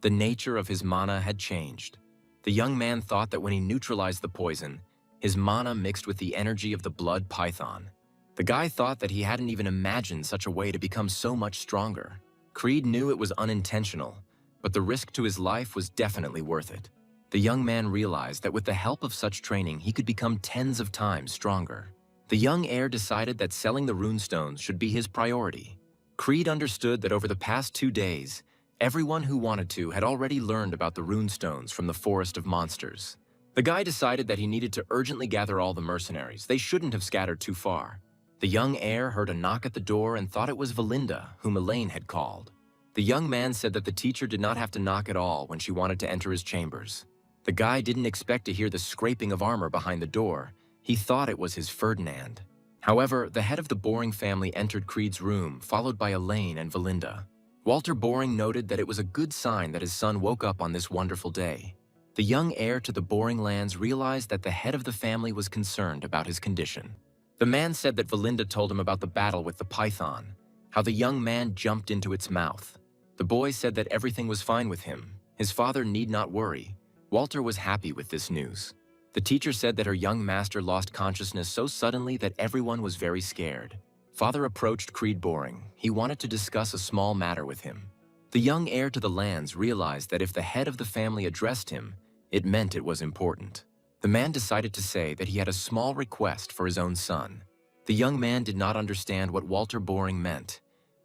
Speaker 1: The nature of his mana had changed. The young man thought that when he neutralized the poison, his mana mixed with the energy of the blood python. The guy thought that he hadn't even imagined such a way to become so much stronger. Creed knew it was unintentional, but the risk to his life was definitely worth it. The young man realized that with the help of such training, he could become tens of times stronger. The young heir decided that selling the runestones should be his priority. Creed understood that over the past 2 days, everyone who wanted to had already learned about the runestones from the Forest of Monsters. The guy decided that he needed to urgently gather all the mercenaries. They shouldn't have scattered too far. The young heir heard a knock at the door and thought it was Valinda, whom Elaine had called. The young man said that the teacher did not have to knock at all when she wanted to enter his chambers. The guy didn't expect to hear the scraping of armor behind the door. He thought it was his Ferdinand. However, the head of the Boring family entered Creed's room, followed by Elaine and Valinda. Walter Boring noted that it was a good sign that his son woke up on this wonderful day. The young heir to the Boring Lands realized that the head of the family was concerned about his condition. The man said that Valinda told him about the battle with the python, how the young man jumped into its mouth. The boy said that everything was fine with him. His father need not worry. Walter was happy with this news. The teacher said that her young master lost consciousness so suddenly that everyone was very scared. Father approached Creed Boring. He wanted to discuss a small matter with him. The young heir to the lands realized that if the head of the family addressed him, it meant it was important. The man decided to say that he had a small request for his own son. The young man did not understand what Walter Boring meant.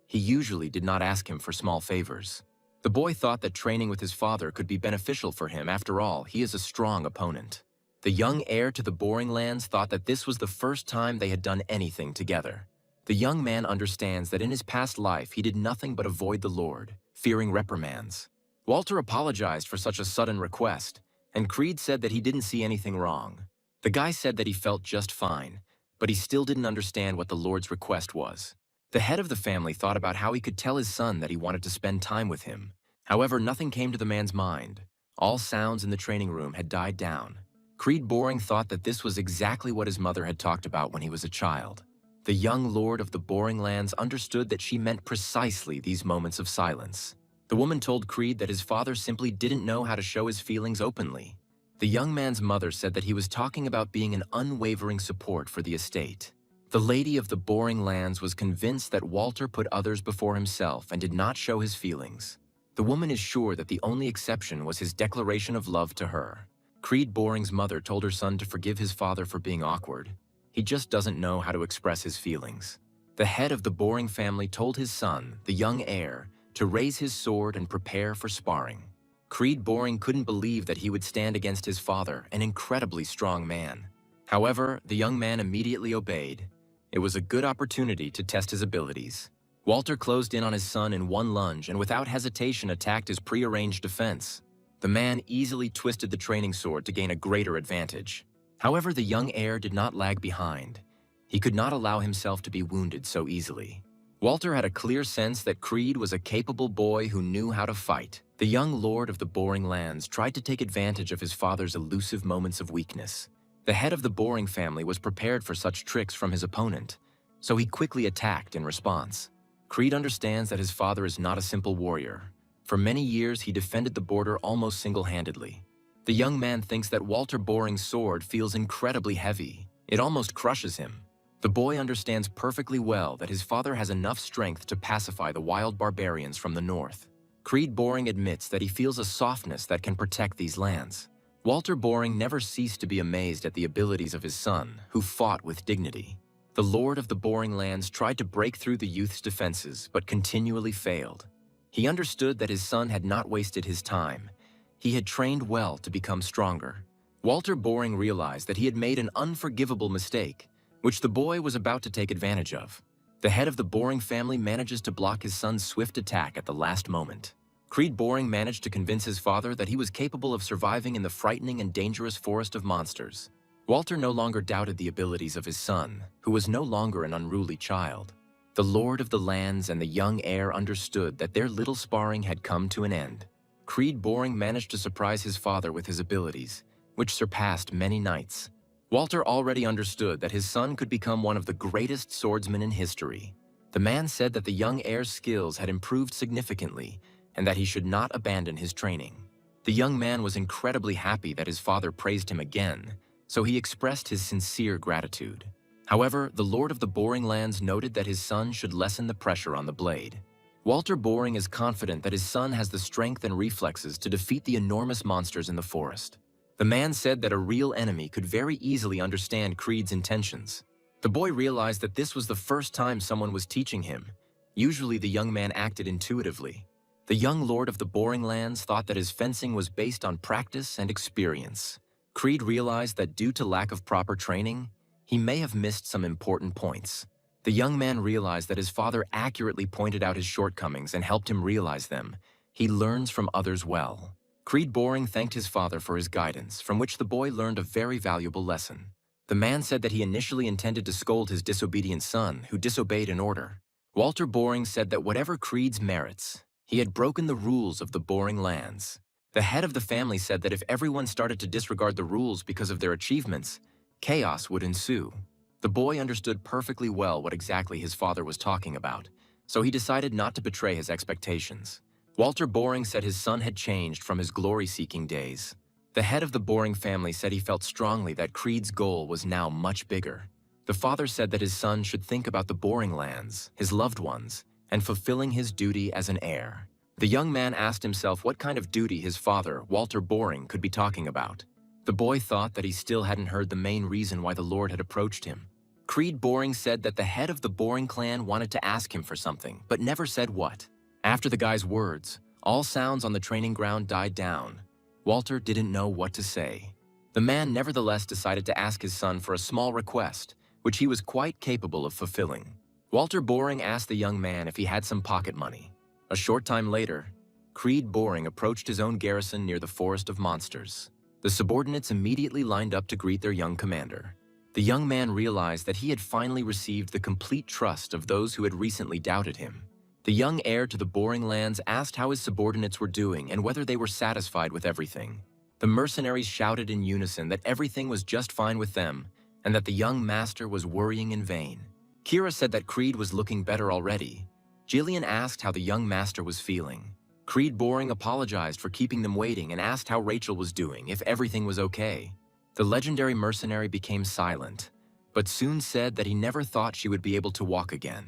Speaker 1: He usually did not ask him for small favors. The boy thought that training with his father could be beneficial for him. After all, he is a strong opponent. The young heir to the Boring Lands thought that this was the first time they had done anything together. The young man understands that in his past life he did nothing but avoid the Lord, fearing reprimands. Walter apologized for such a sudden request, and Creed said that he didn't see anything wrong. The guy said that he felt just fine, but he still didn't understand what the Lord's request was. The head of the family thought about how he could tell his son that he wanted to spend time with him. However, nothing came to the man's mind. All sounds in the training room had died down. Creed Boring thought that this was exactly what his mother had talked about when he was a child. The young lord of the Boring Lands understood that she meant precisely these moments of silence. The woman told Creed that his father simply didn't know how to show his feelings openly. The young man's mother said that he was talking about being an unwavering support for the estate. The lady of the Boring Lands was convinced that Walter put others before himself and did not show his feelings. The woman is sure that the only exception was his declaration of love to her. Creed Boring's mother told her son to forgive his father for being awkward. He just doesn't know how to express his feelings. The head of the Boring family told his son, the young heir, to raise his sword and prepare for sparring. Creed Boring couldn't believe that he would stand against his father, an incredibly strong man. However, the young man immediately obeyed. It was a good opportunity to test his abilities. Walter closed in on his son in one lunge and without hesitation attacked his prearranged defense. The man easily twisted the training sword to gain a greater advantage. However, the young heir did not lag behind. He could not allow himself to be wounded so easily. Walter had a clear sense that Creed was a capable boy who knew how to fight. The young lord of the Boring Lands tried to take advantage of his father's elusive moments of weakness. The head of the Boring family was prepared for such tricks from his opponent, so he quickly attacked in response. Creed understands that his father is not a simple warrior. For many years, he defended the border almost single-handedly. The young man thinks that Walter Boring's sword feels incredibly heavy. It almost crushes him. The boy understands perfectly well that his father has enough strength to pacify the wild barbarians from the north. Creed Boring admits that he feels a softness that can protect these lands. Walter Boring never ceased to be amazed at the abilities of his son, who fought with dignity. The lord of the Boring Lands tried to break through the youth's defenses, but continually failed. He understood that his son had not wasted his time. He had trained well to become stronger. Walter Boring realized that he had made an unforgivable mistake, which the boy was about to take advantage of. The head of the Boring family manages to block his son's swift attack at the last moment. Creed Boring managed to convince his father that he was capable of surviving in the frightening and dangerous forest of monsters. Walter no longer doubted the abilities of his son, who was no longer an unruly child. The Lord of the Lands and the young heir understood that their little sparring had come to an end. Creed Boring managed to surprise his father with his abilities, which surpassed many knights. Walter already understood that his son could become one of the greatest swordsmen in history. The man said that the young heir's skills had improved significantly and that he should not abandon his training. The young man was incredibly happy that his father praised him again, so he expressed his sincere gratitude. However, the Lord of the Boring Lands noted that his son should lessen the pressure on the blade. Walter Boring is confident that his son has the strength and reflexes to defeat the enormous monsters in the forest. The man said that a real enemy could very easily understand Creed's intentions. The boy realized that this was the first time someone was teaching him. Usually the young man acted intuitively. The young Lord of the Boring Lands thought that his fencing was based on practice and experience. Creed realized that due to lack of proper training, he may have missed some important points. The young man realized that his father accurately pointed out his shortcomings and helped him realize them. He learns from others well. Creed Boring thanked his father for his guidance, from which the boy learned a very valuable lesson. The man said that he initially intended to scold his disobedient son, who disobeyed an order. Walter Boring said that whatever Creed's merits, he had broken the rules of the Boring Lands. The head of the family said that if everyone started to disregard the rules because of their achievements, chaos would ensue. The boy understood perfectly well what exactly his father was talking about, so he decided not to betray his expectations. Walter Boring said his son had changed from his glory-seeking days. The head of the Boring family said he felt strongly that Creed's goal was now much bigger. The father said that his son should think about the Boring Lands, his loved ones, and fulfilling his duty as an heir. The young man asked himself what kind of duty his father, Walter Boring, could be talking about. The boy thought that he still hadn't heard the main reason why the Lord had approached him. Creed Boring said that the head of the Boring clan wanted to ask him for something, but never said what. After the guy's words, all sounds on the training ground died down. Walter didn't know what to say. The man nevertheless decided to ask his son for a small request, which he was quite capable of fulfilling. Walter Boring asked the young man if he had some pocket money. A short time later, Creed Boring approached his own garrison near the Forest of Monsters. The subordinates immediately lined up to greet their young commander. The young man realized that he had finally received the complete trust of those who had recently doubted him. The young heir to the Boring Lands asked how his subordinates were doing and whether they were satisfied with everything. The mercenaries shouted in unison that everything was just fine with them and that the young master was worrying in vain. Kira said that Creed was looking better already. Jillian asked how the young master was feeling. Creed Boring apologized for keeping them waiting and asked how Rachel was doing, if everything was okay. The legendary mercenary became silent, but soon said that he never thought she would be able to walk again.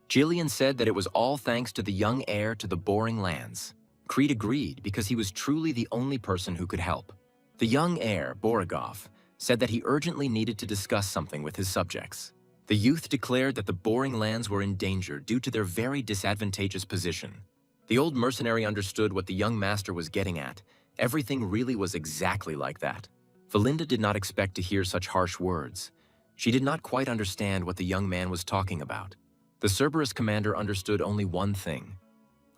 Speaker 1: Jillian said that it was all thanks to the young heir to the Boring Lands. Creed agreed because he was truly the only person who could help. The young heir, Borigov, said that he urgently needed to discuss something with his subjects. The youth declared that the Boring Lands were in danger due to their very disadvantageous position. The old mercenary understood what the young master was getting at. Everything really was exactly like that. Valinda did not expect to hear such harsh words. She did not quite understand what the young man was talking about. The Cerberus commander understood only one thing.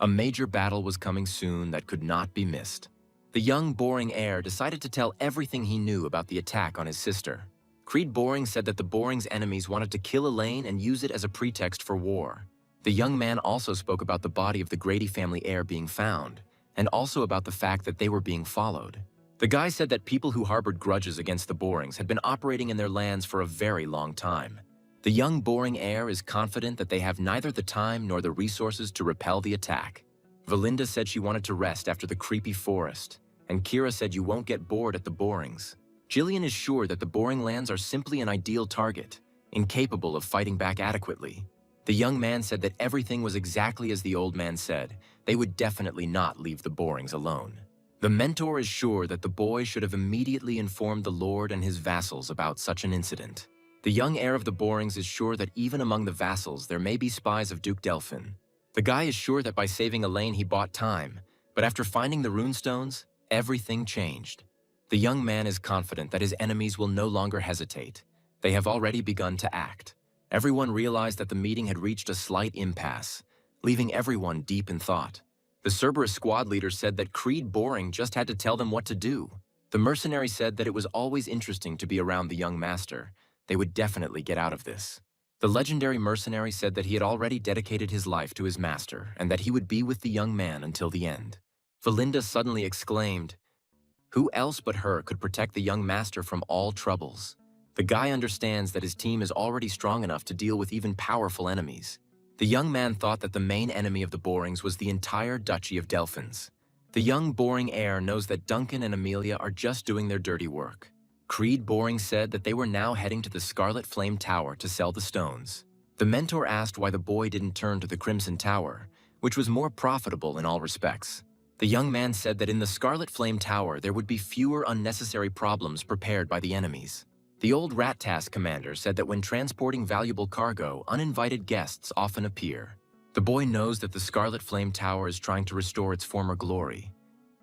Speaker 1: A major battle was coming soon that could not be missed. The young Boring heir decided to tell everything he knew about the attack on his sister. Creed Boring said that the Boring's enemies wanted to kill Elaine and use it as a pretext for war. The young man also spoke about the body of the Grady family heir being found, and also about the fact that they were being followed. The guy said that people who harbored grudges against the Borings had been operating in their lands for a very long time. The young Boring heir is confident that they have neither the time nor the resources to repel the attack. Valinda said she wanted to rest after the creepy forest, and Kira said you won't get bored at the Borings. Jillian is sure that the Boring Lands are simply an ideal target, incapable of fighting back adequately. The young man said that everything was exactly as the old man said. They would definitely not leave the Borings alone. The mentor is sure that the boy should have immediately informed the Lord and his vassals about such an incident. The young heir of the Borings is sure that even among the vassals there may be spies of Duke Delphin. The guy is sure that by saving Elaine he bought time, but after finding the runestones, everything changed. The young man is confident that his enemies will no longer hesitate. They have already begun to act. Everyone realized that the meeting had reached a slight impasse, leaving everyone deep in thought. The Cerberus squad leader said that Creed Boring just had to tell them what to do. The mercenary said that it was always interesting to be around the young master. They would definitely get out of this. The legendary mercenary said that he had already dedicated his life to his master and that he would be with the young man until the end. Valinda suddenly exclaimed, "Who else but her could protect the young master from all troubles?" The guy understands that his team is already strong enough to deal with even powerful enemies. The young man thought that the main enemy of the Borings was the entire Duchy of Delphins. The young Boring heir knows that Duncan and Amelia are just doing their dirty work. Creed Boring said that they were now heading to the Scarlet Flame Tower to sell the stones. The mentor asked why the boy didn't turn to the Crimson Tower, which was more profitable in all respects. The young man said that in the Scarlet Flame Tower there would be fewer unnecessary problems prepared by the enemies. The old Rat Task commander said that when transporting valuable cargo, uninvited guests often appear. The boy knows that the Scarlet Flame Tower is trying to restore its former glory,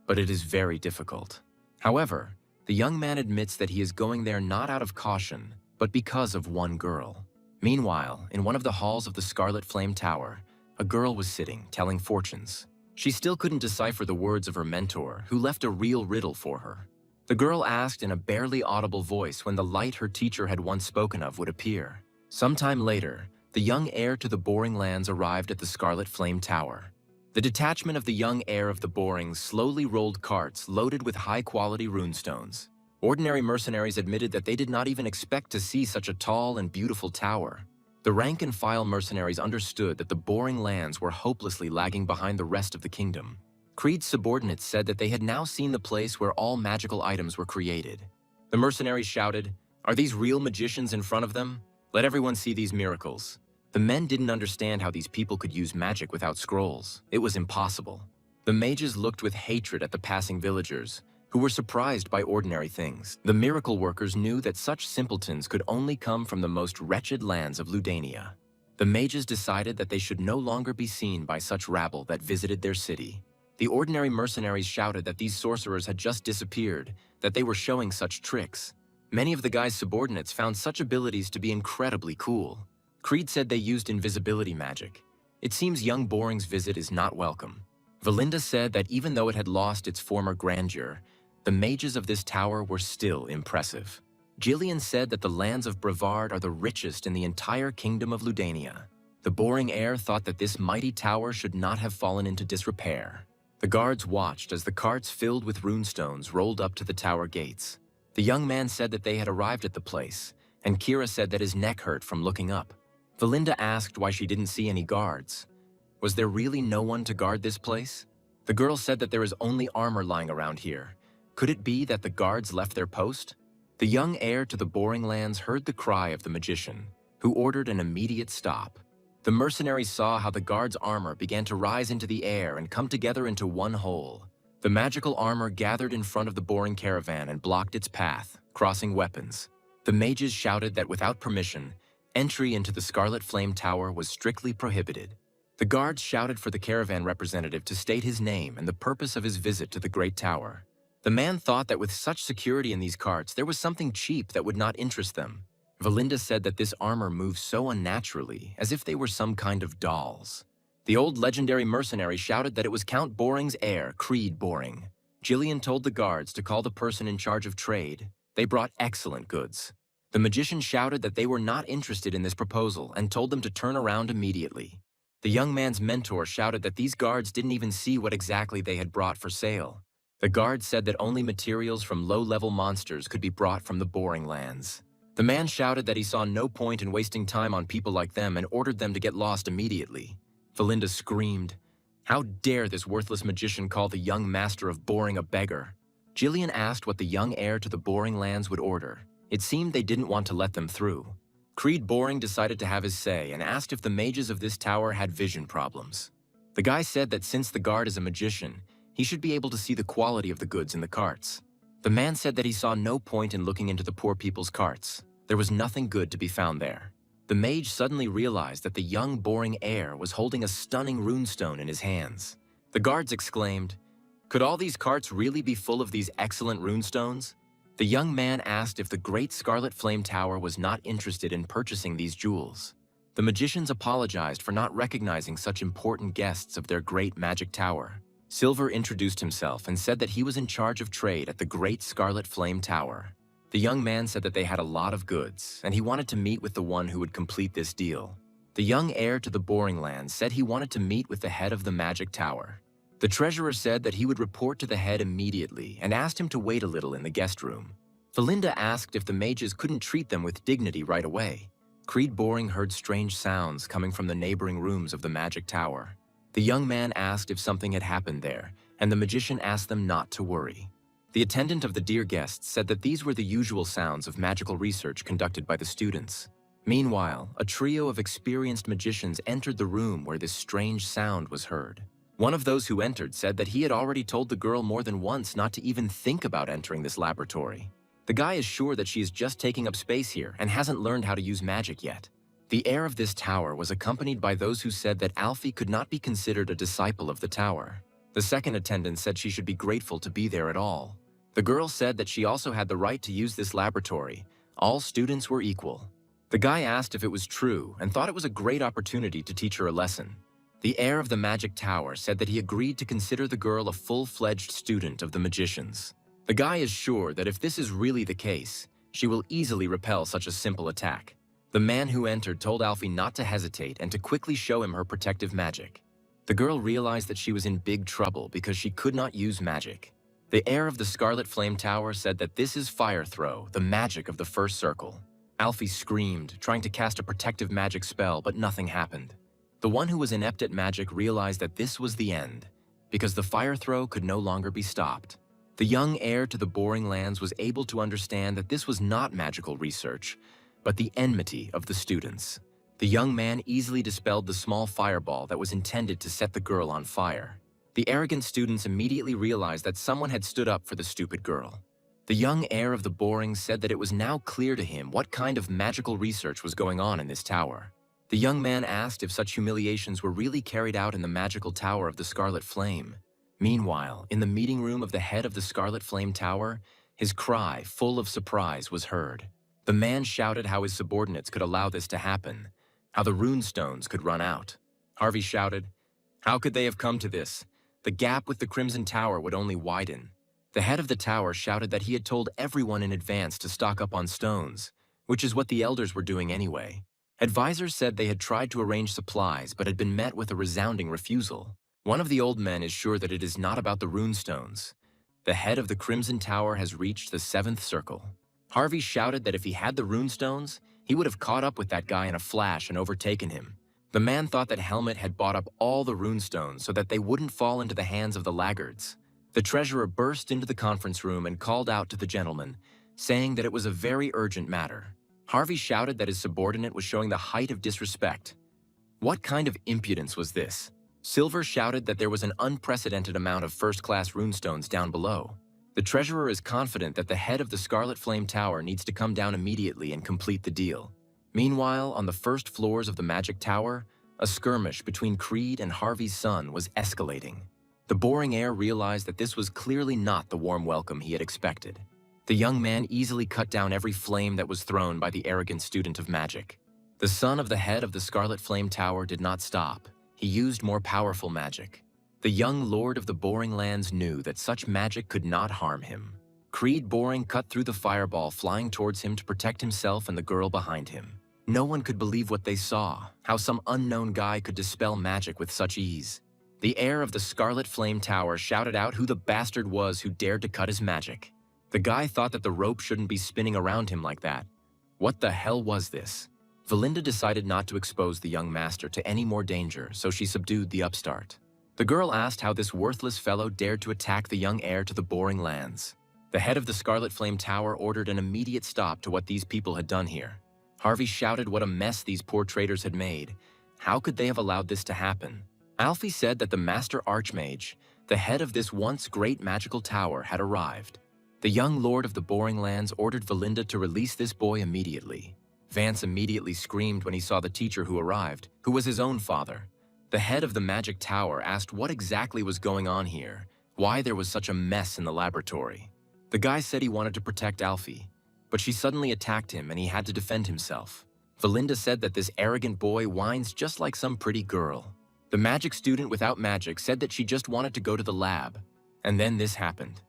Speaker 1: but it is very difficult. However, the young man admits that he is going there not out of caution, but because of one girl. Meanwhile, in one of the halls of the Scarlet Flame Tower, a girl was sitting, telling fortunes. She still couldn't decipher the words of her mentor, who left a real riddle for her. The girl asked in a barely audible voice when the light her teacher had once spoken of would appear. Sometime later, the young heir to the Boring lands arrived at the Scarlet Flame Tower. The detachment of the young heir of the Borings slowly rolled carts loaded with high-quality runestones. Ordinary mercenaries admitted that they did not even expect to see such a tall and beautiful tower. The rank-and-file mercenaries understood that the Boring lands were hopelessly lagging behind the rest of the kingdom. Creed's subordinates said that they had now seen the place where all magical items were created. The mercenaries shouted, "Are these real magicians in front of them? Let everyone see these miracles." The men didn't understand how these people could use magic without scrolls. It was impossible. The mages looked with hatred at the passing villagers, who were surprised by ordinary things. The miracle workers knew that such simpletons could only come from the most wretched lands of Ludania. The mages decided that they should no longer be seen by such rabble that visited their city. The ordinary mercenaries shouted that these sorcerers had just disappeared, that they were showing such tricks. Many of the guy's subordinates found such abilities to be incredibly cool. Creed said they used invisibility magic. It seems young Boring's visit is not welcome. Valinda said that even though it had lost its former grandeur, the mages of this tower were still impressive. Jillian said that the lands of Brevard are the richest in the entire kingdom of Ludania. The Boring heir thought that this mighty tower should not have fallen into disrepair. The guards watched as the carts filled with runestones rolled up to the tower gates. The young man said that they had arrived at the place, and Kira said that his neck hurt from looking up. Valinda asked why she didn't see any guards. Was there really no one to guard this place? The girl said that there is only armor lying around here. Could it be that the guards left their post? The young heir to the Boring lands heard the cry of the magician, who ordered an immediate stop. The mercenaries saw how the guards' armor began to rise into the air and come together into one whole. The magical armor gathered in front of the Boring caravan and blocked its path, crossing weapons. The mages shouted that without permission, entry into the Scarlet Flame Tower was strictly prohibited. The guards shouted for the caravan representative to state his name and the purpose of his visit to the Great Tower. The man thought that with such security in these carts, there was something cheap that would not interest them. Valinda said that this armor moved so unnaturally, as if they were some kind of dolls. The old legendary mercenary shouted that it was Count Boring's heir, Creed Boring. Jillian told the guards to call the person in charge of trade. They brought excellent goods. The magician shouted that they were not interested in this proposal and told them to turn around immediately. The young man's mentor shouted that these guards didn't even see what exactly they had brought for sale. The guards said that only materials from low-level monsters could be brought from the Boring lands. The man shouted that he saw no point in wasting time on people like them and ordered them to get lost immediately. Valinda screamed, "How dare this worthless magician call the young master of Boring a beggar?" Jillian asked what the young heir to the Boring lands would order. It seemed they didn't want to let them through. Creed Boring decided to have his say and asked if the mages of this tower had vision problems. The guy said that since the guard is a magician, he should be able to see the quality of the goods in the carts. The man said that he saw no point in looking into the poor people's carts. There was nothing good to be found there. The mage suddenly realized that the young Boring heir was holding a stunning runestone in his hands. The guards exclaimed, Could all these carts really be full of these excellent runestones? The young man asked if the Great Scarlet Flame Tower was not interested in purchasing these jewels. The magicians apologized for not recognizing such important guests of their great magic tower. Silver introduced himself and said that he was in charge of trade at the Great Scarlet Flame Tower. The young man said that they had a lot of goods, and he wanted to meet with the one who would complete this deal. The young heir to the Boring Lands said he wanted to meet with the head of the magic tower. The treasurer said that he would report to the head immediately and asked him to wait a little in the guest room. Valinda asked if the mages couldn't treat them with dignity right away. Creed Boring heard strange sounds coming from the neighboring rooms of the magic tower. The young man asked if something had happened there, and the magician asked them not to worry. The attendant of the dear guests said that these were the usual sounds of magical research conducted by the students. Meanwhile, a trio of experienced magicians entered the room where this strange sound was heard. One of those who entered said that he had already told the girl more than once not to even think about entering this laboratory. The guy is sure that she is just taking up space here and hasn't learned how to use magic yet. The heir of this tower was accompanied by those who said that Alfie could not be considered a disciple of the tower. The second attendant said she should be grateful to be there at all. The girl said that she also had the right to use this laboratory. All students were equal. The guy asked if it was true and thought it was a great opportunity to teach her a lesson. The heir of the magic tower said that he agreed to consider the girl a full-fledged student of the magicians. The guy is sure that if this is really the case, she will easily repel such a simple attack. The man who entered told Alfie not to hesitate and to quickly show him her protective magic. The girl realized that she was in big trouble because she could not use magic. The heir of the Scarlet Flame Tower said that this is Fire Throw, the magic of the first circle. Alfie screamed, trying to cast a protective magic spell, but nothing happened. The one who was inept at magic realized that this was the end, because the Fire Throw could no longer be stopped. The young heir to the Boring Lands was able to understand that this was not magical research, but the enmity of the students. The young man easily dispelled the small fireball that was intended to set the girl on fire. The arrogant students immediately realized that someone had stood up for the stupid girl. The young heir of the Boring said that it was now clear to him what kind of magical research was going on in this tower. The young man asked if such humiliations were really carried out in the magical tower of the Scarlet Flame. Meanwhile, in the meeting room of the head of the Scarlet Flame Tower, his cry, full of surprise, was heard. The man shouted how his subordinates could allow this to happen, how the runestones could run out. Harvey shouted, "How could they have come to this? The gap with the Crimson Tower would only widen." The head of the tower shouted that he had told everyone in advance to stock up on stones, which is what the elders were doing anyway. Advisors said they had tried to arrange supplies but had been met with a resounding refusal. One of the old men is sure that it is not about the runestones. The head of the Crimson Tower has reached the 7th circle. Harvey shouted that if he had the runestones, he would have caught up with that guy in a flash and overtaken him. The man thought that Helmet had bought up all the runestones so that they wouldn't fall into the hands of the laggards. The treasurer burst into the conference room and called out to the gentleman, saying that it was a very urgent matter. Harvey shouted that his subordinate was showing the height of disrespect. What kind of impudence was this? Silver shouted that there was an unprecedented amount of first-class runestones down below. The treasurer is confident that the head of the Scarlet Flame Tower needs to come down immediately and complete the deal. Meanwhile, on the first floors of the Magic Tower, a skirmish between Creed and Harvey's son was escalating. The Boring heir realized that this was clearly not the warm welcome he had expected. The young man easily cut down every flame that was thrown by the arrogant student of magic. The son of the head of the Scarlet Flame Tower did not stop. He used more powerful magic. The young lord of the Boring Lands knew that such magic could not harm him. Creed Boring cut through the fireball flying towards him to protect himself and the girl behind him. No one could believe what they saw, how some unknown guy could dispel magic with such ease. The heir of the Scarlet Flame Tower shouted out who the bastard was who dared to cut his magic. The guy thought that the rope shouldn't be spinning around him like that. What the hell was this? Valinda decided not to expose the young master to any more danger, so she subdued the upstart. The girl asked how this worthless fellow dared to attack the young heir to the Boring Lands. The head of the Scarlet Flame Tower ordered an immediate stop to what these people had done here. Harvey shouted what a mess these poor traitors had made. How could they have allowed this to happen? Alfie said that the Master Archmage, the head of this once great magical tower, had arrived. The young lord of the Boring Lands ordered Valinda to release this boy immediately. Vance immediately screamed when he saw the teacher who arrived, who was his own father. The head of the Magic Tower asked what exactly was going on here, why there was such a mess in the laboratory. The guy said he wanted to protect Alfie, but she suddenly attacked him and he had to defend himself. Valinda said that this arrogant boy whines just like some pretty girl. The magic student without magic said that she just wanted to go to the lab, and then this happened.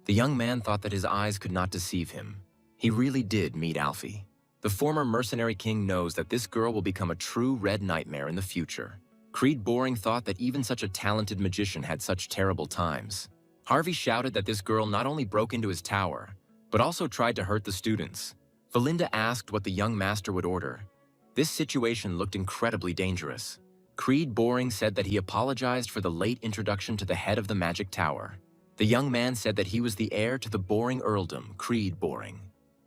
Speaker 1: The young man thought that his eyes could not deceive him. He really did meet Alfie. The former mercenary king knows that this girl will become a true red nightmare in the future. Creed Boring thought that even such a talented magician had such terrible times. Harvey shouted that this girl not only broke into his tower, but also tried to hurt the students. Valinda asked what the young master would order. This situation looked incredibly dangerous. Creed Boring said that he apologized for the late introduction to the head of the magic tower. The young man said that he was the heir to the Boring earldom, Creed Boring.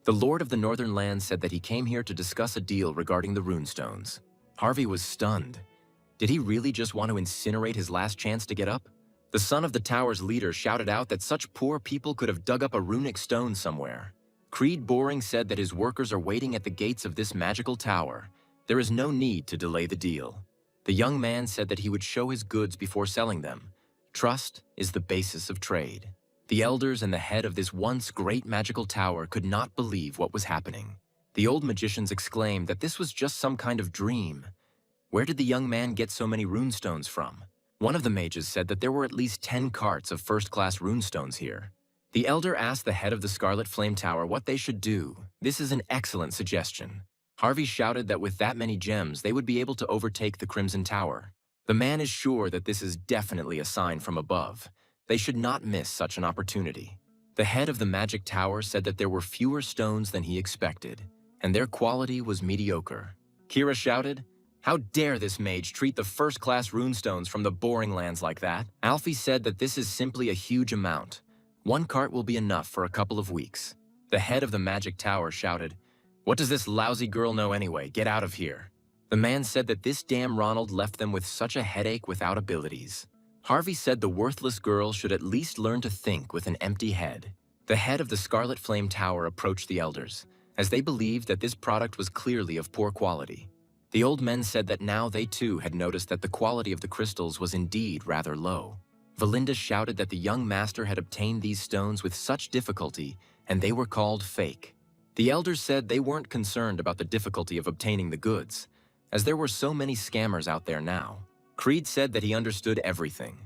Speaker 1: The Lord of the Northern Lands said that he came here to discuss a deal regarding the runestones. Harvey was stunned. Did he really just want to incinerate his last chance to get up? The son of the tower's leader shouted out that such poor people could have dug up a runic stone somewhere. Creed Boring said that his workers are waiting at the gates of this magical tower. There is no need to delay the deal. The young man said that he would show his goods before selling them. Trust is the basis of trade. The elders and the head of this once great magical tower could not believe what was happening. The old magicians exclaimed that this was just some kind of dream. Where did the young man get so many runestones from? One of the mages said that there were at least 10 carts of first-class runestones here. The elder asked the head of the Scarlet Flame Tower what they should do. This is an excellent suggestion. Harvey shouted that with that many gems, they would be able to overtake the Crimson Tower. The man is sure that this is definitely a sign from above. They should not miss such an opportunity. The head of the Magic Tower said that there were fewer stones than he expected, and their quality was mediocre. Kira shouted, "How dare this mage treat the first-class runestones from the Boring Lands like that?" Alfie said that this is simply a huge amount. 1 cart will be enough for a couple of weeks. The head of the Magic Tower shouted, "What does this lousy girl know anyway? Get out of here." The man said that this damn Ronald left them with such a headache without abilities. Harvey said the worthless girl should at least learn to think with an empty head. The head of the Scarlet Flame Tower approached the elders, as they believed that this product was clearly of poor quality. The old men said that now they too had noticed that the quality of the crystals was indeed rather low. Valinda shouted that the young master had obtained these stones with such difficulty, and they were called fake. The elders said they weren't concerned about the difficulty of obtaining the goods, as there were so many scammers out there now. Creed said that he understood everything.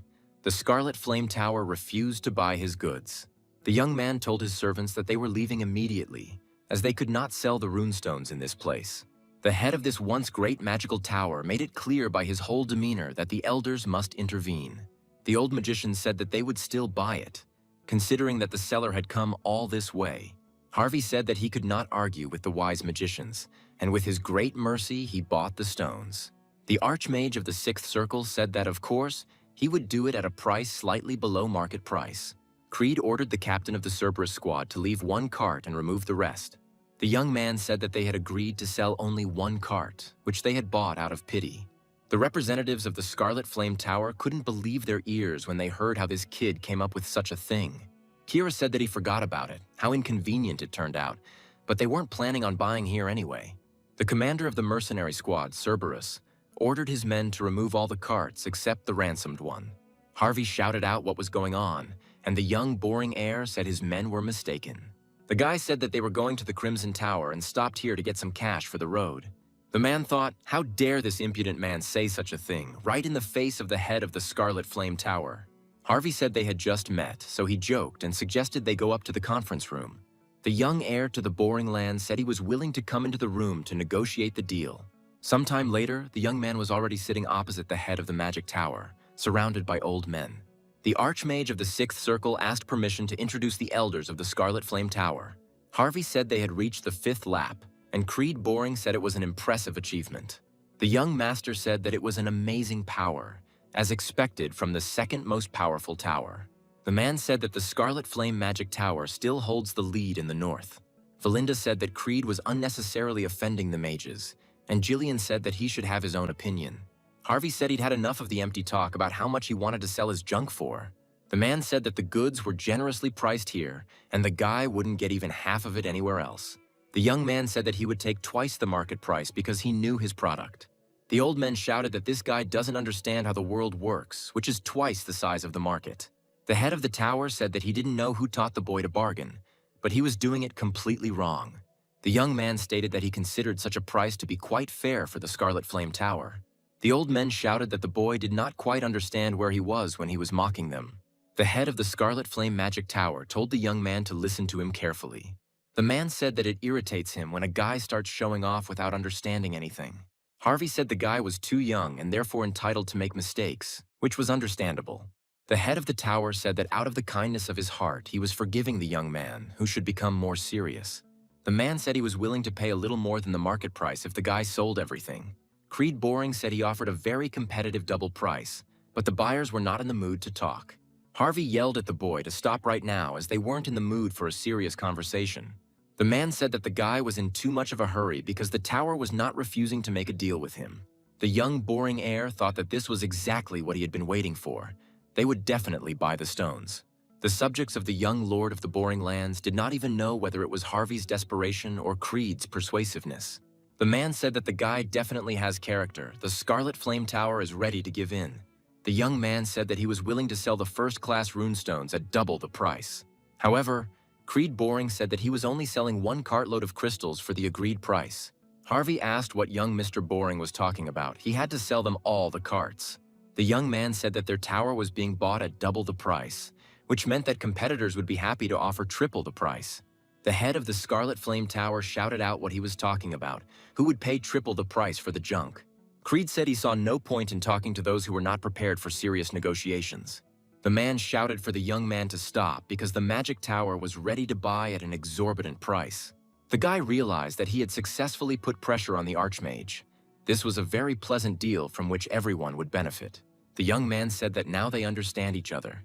Speaker 1: The Scarlet Flame Tower refused to buy his goods. The young man told his servants that they were leaving immediately, as they could not sell the runestones in this place. The head of this once great magical tower made it clear by his whole demeanor that the elders must intervene. The old magician said that they would still buy it, considering that the seller had come all this way. Harvey said that he could not argue with the wise magicians, and with his great mercy, he bought the stones. The Archmage of the Sixth Circle said that, of course, he would do it at a price slightly below market price. Creed ordered the captain of the Cerberus squad to leave 1 cart and remove the rest. The young man said that they had agreed to sell only 1 cart, which they had bought out of pity. The representatives of the Scarlet Flame Tower couldn't believe their ears when they heard how this kid came up with such a thing. Kira said that he forgot about it, how inconvenient it turned out, but they weren't planning on buying here anyway. The commander of the mercenary squad, Cerberus, ordered his men to remove all the carts except the ransomed one. Harvey shouted out what was going on, and the young Boring heir said his men were mistaken. The guy said that they were going to the Crimson Tower and stopped here to get some cash for the road. The man thought, how dare this impudent man say such a thing, right in the face of the head of the Scarlet Flame Tower. Harvey said they had just met, so he joked and suggested they go up to the conference room. The young heir to the Boring Land said he was willing to come into the room to negotiate the deal. Sometime later, the young man was already sitting opposite the head of the Magic Tower, surrounded by old men. The Archmage of the Sixth Circle asked permission to introduce the elders of the Scarlet Flame Tower. Harvey said they had reached the 5th lap, and Creed Boring said it was an impressive achievement. The young master said that it was an amazing power, as expected from the 2nd most powerful tower. The man said that the Scarlet Flame Magic Tower still holds the lead in the north. Valinda said that Creed was unnecessarily offending the mages, and Jillian said that he should have his own opinion. Harvey said he'd had enough of the empty talk about how much he wanted to sell his junk for. The man said that the goods were generously priced here, and the guy wouldn't get even half of it anywhere else. The young man said that he would take twice the market price because he knew his product. The old men shouted that this guy doesn't understand how the world works, which is twice the size of the market. The head of the tower said that he didn't know who taught the boy to bargain, but he was doing it completely wrong. The young man stated that he considered such a price to be quite fair for the Scarlet Flame Tower. The old men shouted that the boy did not quite understand where he was when he was mocking them. The head of the Scarlet Flame Magic Tower told the young man to listen to him carefully. The man said that it irritates him when a guy starts showing off without understanding anything. Harvey said the guy was too young and therefore entitled to make mistakes, which was understandable. The head of the tower said that out of the kindness of his heart, he was forgiving the young man, who should become more serious. The man said he was willing to pay a little more than the market price if the guy sold everything. Creed Boring said he offered a very competitive double price, but the buyers were not in the mood to talk. Harvey yelled at the boy to stop right now as they weren't in the mood for a serious conversation. The man said that the guy was in too much of a hurry because the tower was not refusing to make a deal with him. The young boring heir thought that this was exactly what he had been waiting for. They would definitely buy the stones. The subjects of the young lord of the Boring Lands did not even know whether it was Harvey's desperation or Creed's persuasiveness. The man said that the guy definitely has character. The Scarlet Flame Tower is ready to give in. The young man said that he was willing to sell the first-class runestones at double the price. However, Creed Boring said that he was only selling 1 cartload of crystals for the agreed price. Harvey asked what young Mr. Boring was talking about. He had to sell them all the carts. The young man said that their tower was being bought at double the price, which meant that competitors would be happy to offer triple the price. The head of the Scarlet Flame Tower shouted out what he was talking about, who would pay triple the price for the junk. Creed said he saw no point in talking to those who were not prepared for serious negotiations. The man shouted for the young man to stop because the magic tower was ready to buy at an exorbitant price. The guy realized that he had successfully put pressure on the Archmage. This was a very pleasant deal from which everyone would benefit. The young man said that now they understand each other.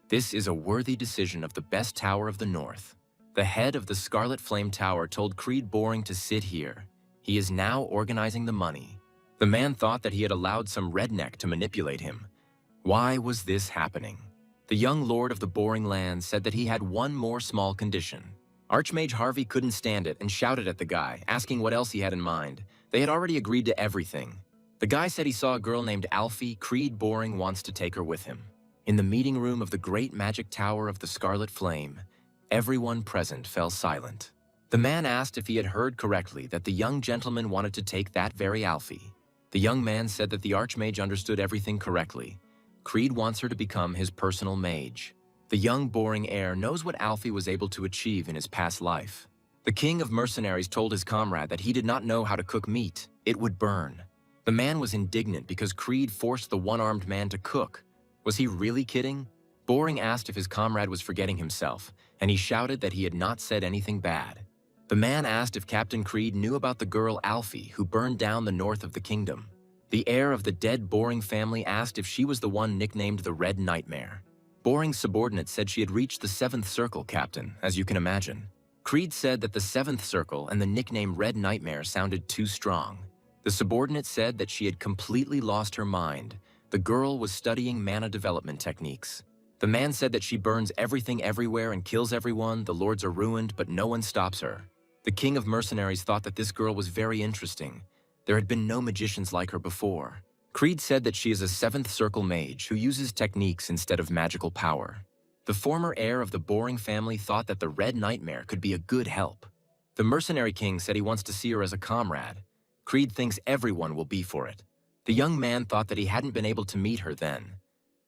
Speaker 1: This is a worthy decision of the best tower of the north. The head of the Scarlet Flame Tower told Creed Boring to sit here. He is now organizing the money. The man thought that he had allowed some redneck to manipulate him. Why was this happening? The young lord of the Boring Lands said that he had one more small condition. Archmage Harvey couldn't stand it and shouted at the guy, asking what else he had in mind. They had already agreed to everything. The guy said he saw a girl named Alfie. Creed Boring wants to take her with him. In the meeting room of the great magic tower of the Scarlet Flame, everyone present fell silent. The man asked if he had heard correctly that the young gentleman wanted to take that very Alfie. The young man said that the Archmage understood everything correctly. Creed wants her to become his personal mage. The young boring heir knows what Alfie was able to achieve in his past life. The king of mercenaries told his comrade that he did not know how to cook meat. It would burn. The man was indignant because Creed forced the one-armed man to cook. Was he really kidding? Boring asked if his comrade was forgetting himself, and he shouted that he had not said anything bad. The man asked if Captain Creed knew about the girl Alfie who burned down the north of the kingdom. The heir of the dead Boring family asked if she was the one nicknamed the Red Nightmare. Boring's subordinate said she had reached the 7th circle, Captain, as you can imagine. Creed said that the 7th circle and the nickname Red Nightmare sounded too strong. The subordinate said that she had completely lost her mind. The girl was studying mana development techniques. The man said that she burns everything everywhere and kills everyone. The lords are ruined, but no one stops her. The king of mercenaries thought that this girl was very interesting. There had been no magicians like her before. Creed said that she is a 7th circle mage who uses techniques instead of magical power. The former heir of the Boring family thought that the Red Nightmare could be a good help. The mercenary king said he wants to see her as a comrade. Creed thinks everyone will be for it. The young man thought that he hadn't been able to meet her then.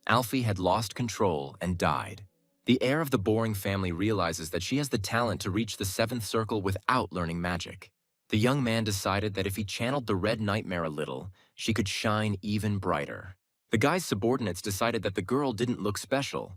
Speaker 1: Alfie had lost control and died. The heir of the Boring family realizes that she has the talent to reach the 7th circle without learning magic. The young man decided that if he channeled the Red Nightmare a little, she could shine even brighter. The guy's subordinates decided that the girl didn't look special.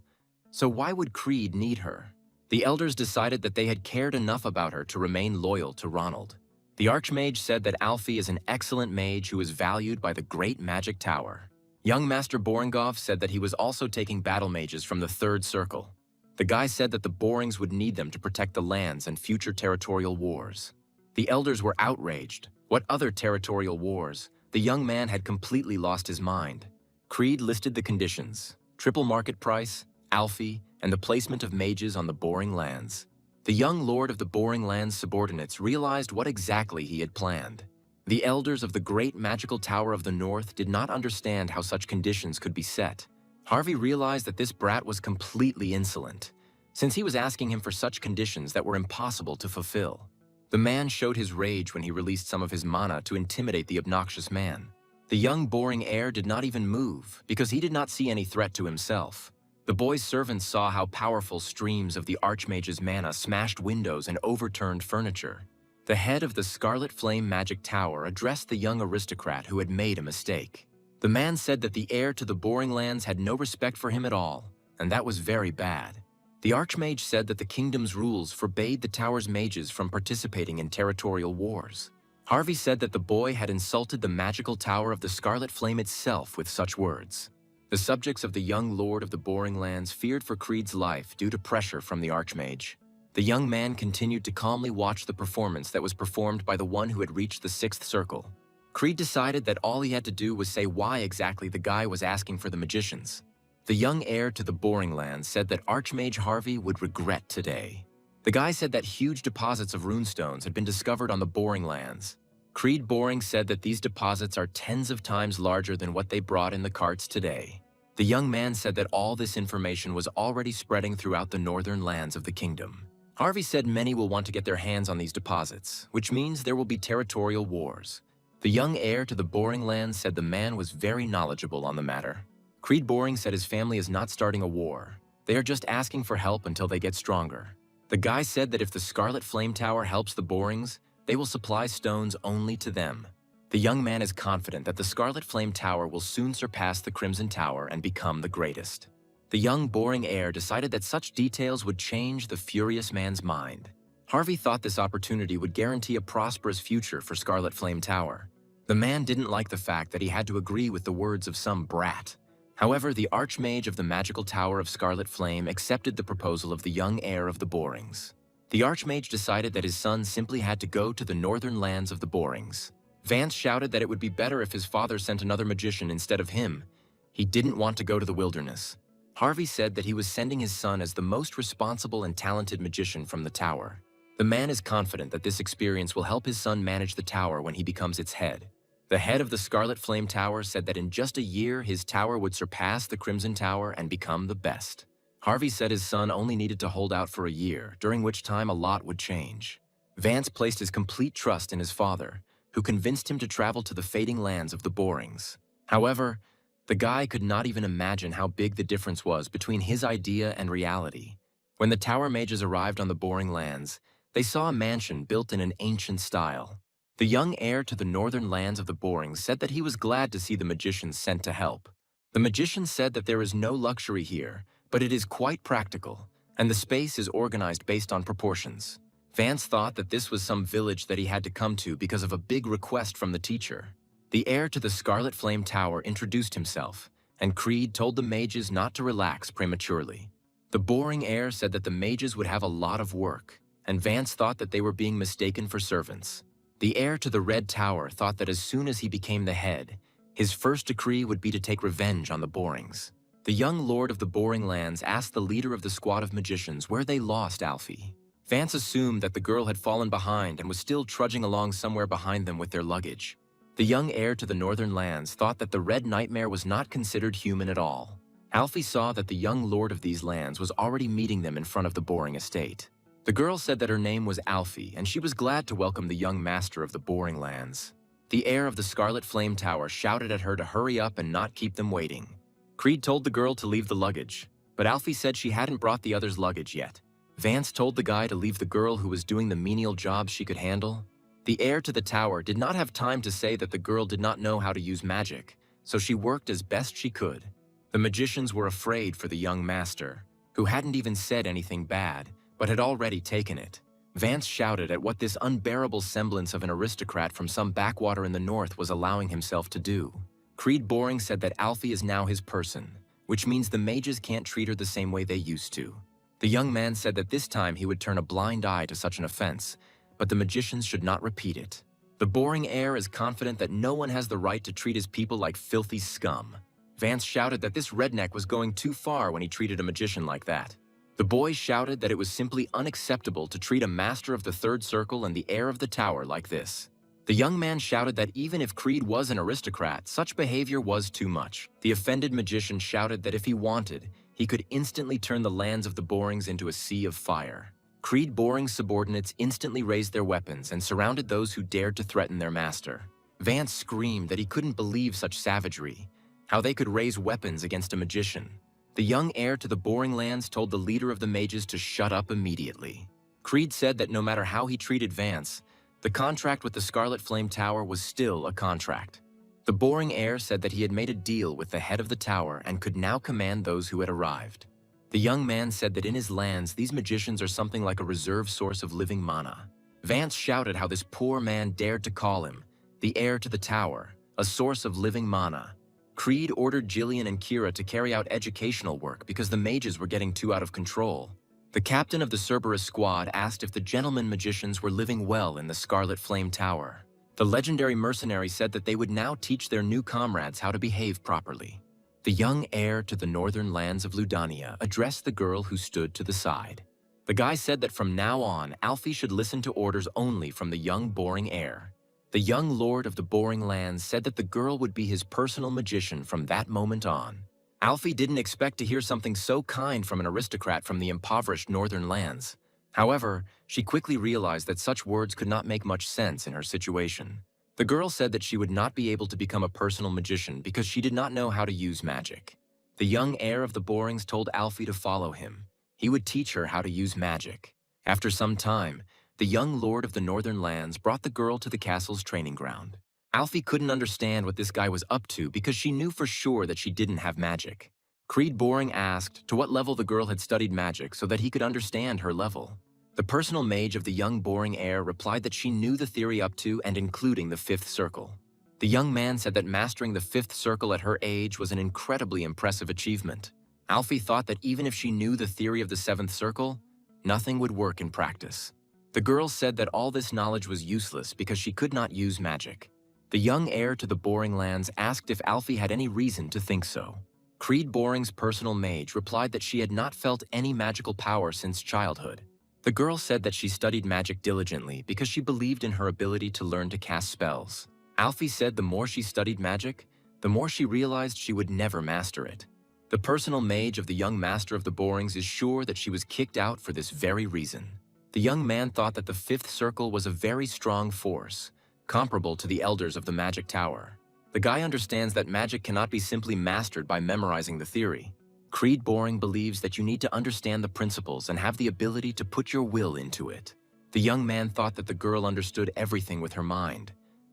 Speaker 1: So why would Creed need her? The elders decided that they had cared enough about her to remain loyal to Ronald. The Archmage said that Alfie is an excellent mage who is valued by the Great Magic Tower. Young Master Boringov said that he was also taking battle mages from the 3rd circle. The guy said that the Borings would need them to protect the lands and future territorial wars. The elders were outraged. What other territorial wars? The young man had completely lost his mind. Creed listed the conditions: triple market price, Alfie, and the placement of mages on the Boring lands. The young lord of the Boring lands subordinates realized what exactly he had planned. The elders of the great magical tower of the north did not understand how such conditions could be set. Harvey realized that this brat was completely insolent, since he was asking him for such conditions that were impossible to fulfill. The man showed his rage when he released some of his mana to intimidate the obnoxious man. The young, boring heir did not even move, because he did not see any threat to himself. The boy's servants saw how powerful streams of the Archmage's mana smashed windows and overturned furniture. The head of the Scarlet Flame Magic Tower addressed the young aristocrat who had made a mistake. The man said that the heir to the Boring Lands had no respect for him at all, and that was very bad. The Archmage said that the kingdom's rules forbade the tower's mages from participating in territorial wars. Harvey said that the boy had insulted the magical tower of the Scarlet Flame itself with such words. The subjects of the young lord of the Boring Lands feared for Creed's life due to pressure from the Archmage. The young man continued to calmly watch the performance that was performed by the one who had reached the 6th circle. Creed decided that all he had to do was say why exactly the guy was asking for the magicians. The young heir to the Boring Lands said that Archmage Harvey would regret today. The guy said that huge deposits of runestones had been discovered on the Boring Lands. Creed Boring said that these deposits are tens of times larger than what they brought in the carts today. The young man said that all this information was already spreading throughout the northern lands of the kingdom. Harvey said many will want to get their hands on these deposits, which means there will be territorial wars. The young heir to the Boring Lands said the man was very knowledgeable on the matter. Creed Boring said his family is not starting a war. They are just asking for help until they get stronger. The guy said that if the Scarlet Flame Tower helps the Borings, they will supply stones only to them. The young man is confident that the Scarlet Flame Tower will soon surpass the Crimson Tower and become the greatest. The young, boring heir decided that such details would change the furious man's mind. Harvey thought this opportunity would guarantee a prosperous future for Scarlet Flame Tower. The man didn't like the fact that he had to agree with the words of some brat. However, the Archmage of the Magical Tower of Scarlet Flame accepted the proposal of the young heir of the Borings. The Archmage decided that his son simply had to go to the northern lands of the Borings. Vance shouted that it would be better if his father sent another magician instead of him. He didn't want to go to the wilderness. Harvey said that he was sending his son as the most responsible and talented magician from the tower. The man is confident that this experience will help his son manage the tower when he becomes its head. The head of the Scarlet Flame Tower said that in just a year his tower would surpass the Crimson Tower and become the best. Harvey said his son only needed to hold out for a year, during which time a lot would change. Vance placed his complete trust in his father, who convinced him to travel to the fading lands of the Borings. However, the guy could not even imagine how big the difference was between his idea and reality. When the Tower Mages arrived on the Boring Lands, they saw a mansion built in an ancient style. The young heir to the northern lands of the Borings said that he was glad to see the magicians sent to help. The magician said that there is no luxury here, but it is quite practical, and the space is organized based on proportions. Vance thought that this was some village that he had to come to because of a big request from the teacher. The heir to the Scarlet Flame Tower introduced himself, and Creed told the mages not to relax prematurely. The Boring heir said that the mages would have a lot of work, and Vance thought that they were being mistaken for servants. The heir to the Red Tower thought that as soon as he became the head, his first decree would be to take revenge on the Borings. The young lord of the Boring Lands asked the leader of the squad of magicians where they lost Alfie. Vance assumed that the girl had fallen behind and was still trudging along somewhere behind them with their luggage. The young heir to the Northern Lands thought that the Red Nightmare was not considered human at all. Alfie saw that the young lord of these lands was already meeting them in front of the Boring estate. The girl said that her name was Alfie, and she was glad to welcome the young master of the Boring Lands. The heir of the Scarlet Flame Tower shouted at her to hurry up and not keep them waiting. Creed told the girl to leave the luggage, but Alfie said she hadn't brought the others' luggage yet. Vance told the guy to leave the girl who was doing the menial jobs she could handle. The heir to the tower did not have time to say that the girl did not know how to use magic, so she worked as best she could. The magicians were afraid for the young master, who hadn't even said anything bad, but had already taken it. Vance shouted at what this unbearable semblance of an aristocrat from some backwater in the north was allowing himself to do. Creed Boring said that Alfie is now his person, which means the mages can't treat her the same way they used to. The young man said that this time he would turn a blind eye to such an offense, but the magicians should not repeat it. The Boring heir is confident that no one has the right to treat his people like filthy scum. Vance shouted that this redneck was going too far when he treated a magician like that. The boys shouted that it was simply unacceptable to treat a master of the Third Circle and the heir of the tower like this. The young man shouted that even if Creed was an aristocrat, such behavior was too much. The offended magician shouted that if he wanted, he could instantly turn the lands of the Borings into a sea of fire. Creed Boring's subordinates instantly raised their weapons and surrounded those who dared to threaten their master. Vance screamed that he couldn't believe such savagery, how they could raise weapons against a magician. The young heir to the Boring lands told the leader of the mages to shut up immediately. Creed said that no matter how he treated Vance, the contract with the Scarlet Flame Tower was still a contract. The Boring heir said that he had made a deal with the head of the tower and could now command those who had arrived. The young man said that in his lands, these magicians are something like a reserve source of living mana. Vance shouted how this poor man dared to call him, the heir to the tower, a source of living mana. Creed ordered Jillian and Kira to carry out educational work because the mages were getting too out of control. The captain of the Cerberus squad asked if the gentleman magicians were living well in the Scarlet Flame Tower. The legendary mercenary said that they would now teach their new comrades how to behave properly. The young heir to the northern lands of Ludania addressed the girl who stood to the side. The guy said that from now on, Alfie should listen to orders only from the young Boring heir. The young lord of the Boring lands said that the girl would be his personal magician from that moment on. Alfie didn't expect to hear something so kind from an aristocrat from the impoverished northern lands. However, she quickly realized that such words could not make much sense in her situation. The girl said that she would not be able to become a personal magician because she did not know how to use magic. The young heir of the Borings told Alfie to follow him. He would teach her how to use magic. After some time, the young lord of the northern lands brought the girl to the castle's training ground. Alfie couldn't understand what this guy was up to because she knew for sure that she didn't have magic. Creed Boring asked to what level the girl had studied magic so that he could understand her level. The personal mage of the young Boring heir replied that she knew the theory up to and including the fifth circle. The young man said that mastering the fifth circle at her age was an incredibly impressive achievement. Alfie thought that even if she knew the theory of the seventh circle, nothing would work in practice. The girl said that all this knowledge was useless because she could not use magic. The young heir to the Boring lands asked if Alfie had any reason to think so. Creed Boring's personal mage replied that she had not felt any magical power since childhood. The girl said that she studied magic diligently because she believed in her ability to learn to cast spells. Alfie said the more she studied magic, the more she realized she would never master it. The personal mage of the young master of the Borings is sure that she was kicked out for this very reason. The young man thought that the fifth circle was a very strong force, comparable to the elders of the magic tower. The guy understands that magic cannot be simply mastered by memorizing the theory. Creed Boring believes that you need to understand the principles and have the ability to put your will into it. The young man thought that the girl understood everything with her mind,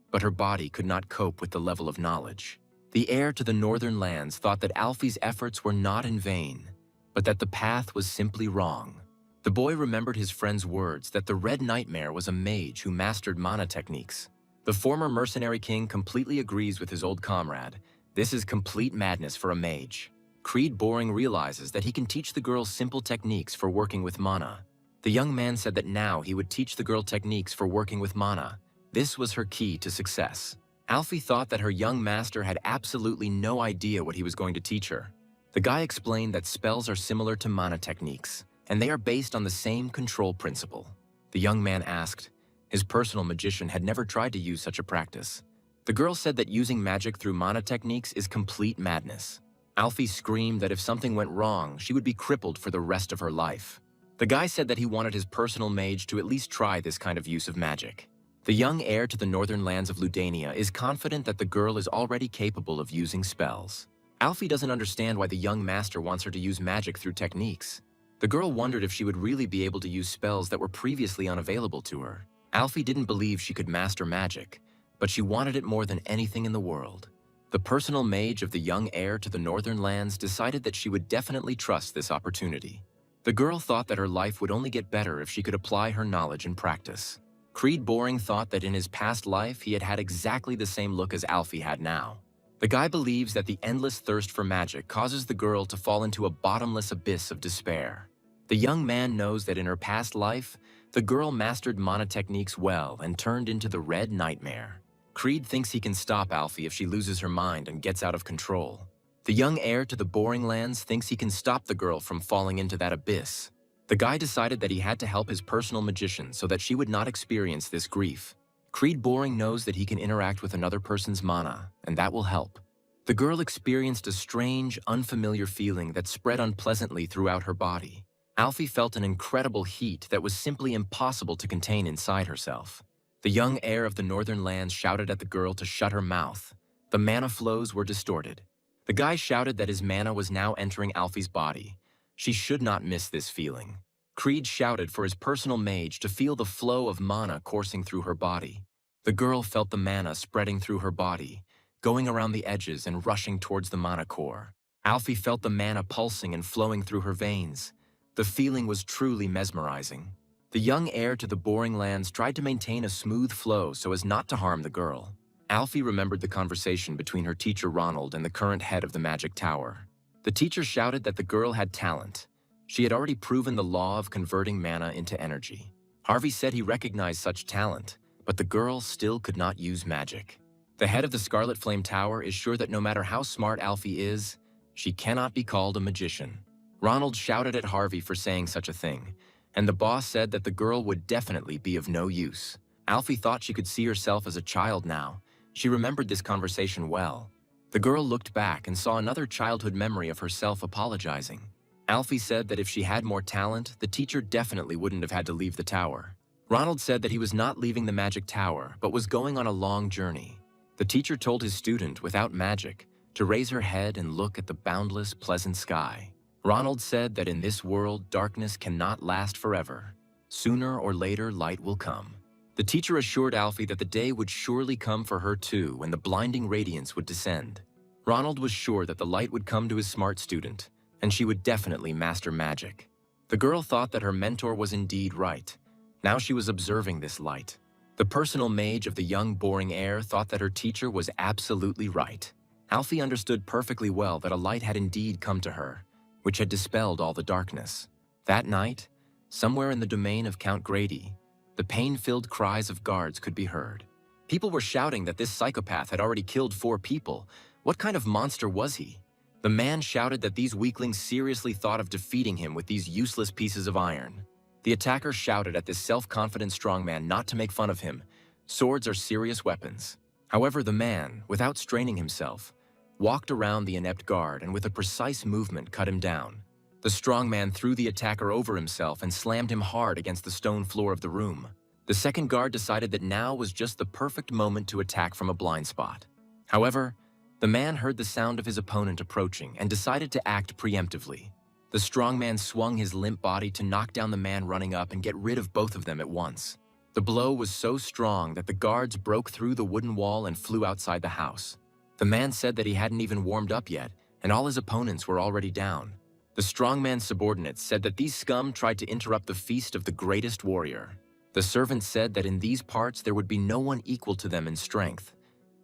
Speaker 1: but her body could not cope with the level of knowledge. The heir to the northern lands thought that Alfie's efforts were not in vain, but that the path was simply wrong. The boy remembered his friend's words that the Red Nightmare was a mage who mastered mana techniques. The former mercenary king completely agrees with his old comrade. This is complete madness for a mage. Creed Boring realizes that he can teach the girl simple techniques for working with mana. The young man said that now he would teach the girl techniques for working with mana. This was her key to success. Alfie thought that her young master had absolutely no idea what he was going to teach her. The guy explained that spells are similar to mana techniques, and they are based on the same control principle. The young man asked. His personal magician had never tried to use such a practice. The girl said that using magic through mana techniques is complete madness. Alfie screamed that if something went wrong, she would be crippled for the rest of her life. The guy said that he wanted his personal mage to at least try this kind of use of magic. The young heir to the northern lands of Ludania is confident that the girl is already capable of using spells. Alfie doesn't understand why the young master wants her to use magic through techniques. The girl wondered if she would really be able to use spells that were previously unavailable to her. Alfie didn't believe she could master magic, but she wanted it more than anything in the world. The personal mage of the young heir to the northern lands decided that she would definitely trust this opportunity. The girl thought that her life would only get better if she could apply her knowledge in practice. Creed Boring thought that in his past life he had had exactly the same look as Alfie had now. The guy believes that the endless thirst for magic causes the girl to fall into a bottomless abyss of despair. The young man knows that in her past life, the girl mastered mana techniques well and turned into the Red Nightmare. Creed thinks he can stop Alfie if she loses her mind and gets out of control. The young heir to the Boring lands thinks he can stop the girl from falling into that abyss. The guy decided that he had to help his personal magician so that she would not experience this grief. Creed Boring knows that he can interact with another person's mana, and that will help. The girl experienced a strange, unfamiliar feeling that spread unpleasantly throughout her body. Alfie felt an incredible heat that was simply impossible to contain inside herself. The young heir of the northern lands shouted at the girl to shut her mouth. The mana flows were distorted. The guy shouted that his mana was now entering Alfie's body. She should not miss this feeling. Creed shouted for his personal mage to feel the flow of mana coursing through her body. The girl felt the mana spreading through her body, going around the edges and rushing towards the mana core. Alfie felt the mana pulsing and flowing through her veins. The feeling was truly mesmerizing. The young heir to the Boring Lands tried to maintain a smooth flow so as not to harm the girl. Alfie remembered the conversation between her teacher Ronald and the current head of the Magic Tower. The teacher shouted that the girl had talent. She had already proven the law of converting mana into energy. Harvey said he recognized such talent, but the girl still could not use magic. The head of the Scarlet Flame Tower is sure that no matter how smart Alfie is, she cannot be called a magician. Ronald shouted at Harvey for saying such a thing, and the boss said that the girl would definitely be of no use. Alfie thought she could see herself as a child now. She remembered this conversation well. The girl looked back and saw another childhood memory of herself apologizing. Alfie said that if she had more talent, the teacher definitely wouldn't have had to leave the tower. Ronald said that he was not leaving the Magic Tower, but was going on a long journey. The teacher told his student, without magic, to raise her head and look at the boundless, pleasant sky. Ronald said that in this world, darkness cannot last forever. Sooner or later, light will come. The teacher assured Alfie that the day would surely come for her too when the blinding radiance would descend. Ronald was sure that the light would come to his smart student, and she would definitely master magic. The girl thought that her mentor was indeed right. Now she was observing this light. The personal mage of the young Boring heir thought that her teacher was absolutely right. Alfie understood perfectly well that a light had indeed come to her, which had dispelled all the darkness. That night, somewhere in the domain of Count Grady, the pain-filled cries of guards could be heard. People were shouting that this psychopath had already killed 4 people. What kind of monster was he? The man shouted that these weaklings seriously thought of defeating him with these useless pieces of iron. The attacker shouted at this self-confident strongman not to make fun of him. Swords are serious weapons. However, the man, without straining himself, walked around the inept guard and with a precise movement cut him down. The strongman threw the attacker over himself and slammed him hard against the stone floor of the room. The second guard decided that now was just the perfect moment to attack from a blind spot. However, the man heard the sound of his opponent approaching and decided to act preemptively. The strongman swung his limp body to knock down the man running up and get rid of both of them at once. The blow was so strong that the guards broke through the wooden wall and flew outside the house. The man said that he hadn't even warmed up yet, and all his opponents were already down. The strongman's subordinates said that these scum tried to interrupt the feast of the greatest warrior. The servants said that in these parts there would be no one equal to them in strength.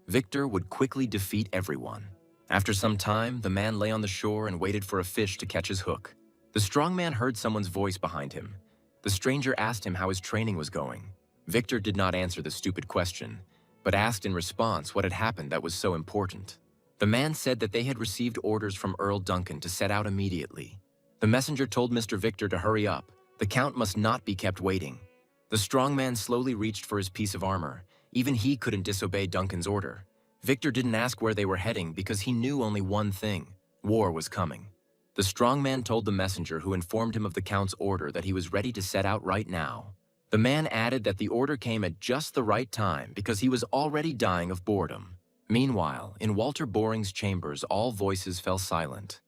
Speaker 1: Victor would quickly defeat everyone. After some time, the man lay on the shore and waited for a fish to catch his hook. The strongman heard someone's voice behind him. The stranger asked him how his training was going. Victor did not answer the stupid question, but asked in response what had happened that was so important. The man said that they had received orders from Earl Duncan to set out immediately. The messenger told Mr. Victor to hurry up. The Count must not be kept waiting. The strongman slowly reached for his piece of armor. Even he couldn't disobey Duncan's order. Victor didn't ask where they were heading because he knew only one thing: war was coming. The strongman told the messenger who informed him of the Count's order that he was ready to set out right now. The man added that the order came at just the right time because he was already dying of boredom. Meanwhile, in Walter Boring's chambers, all voices fell silent.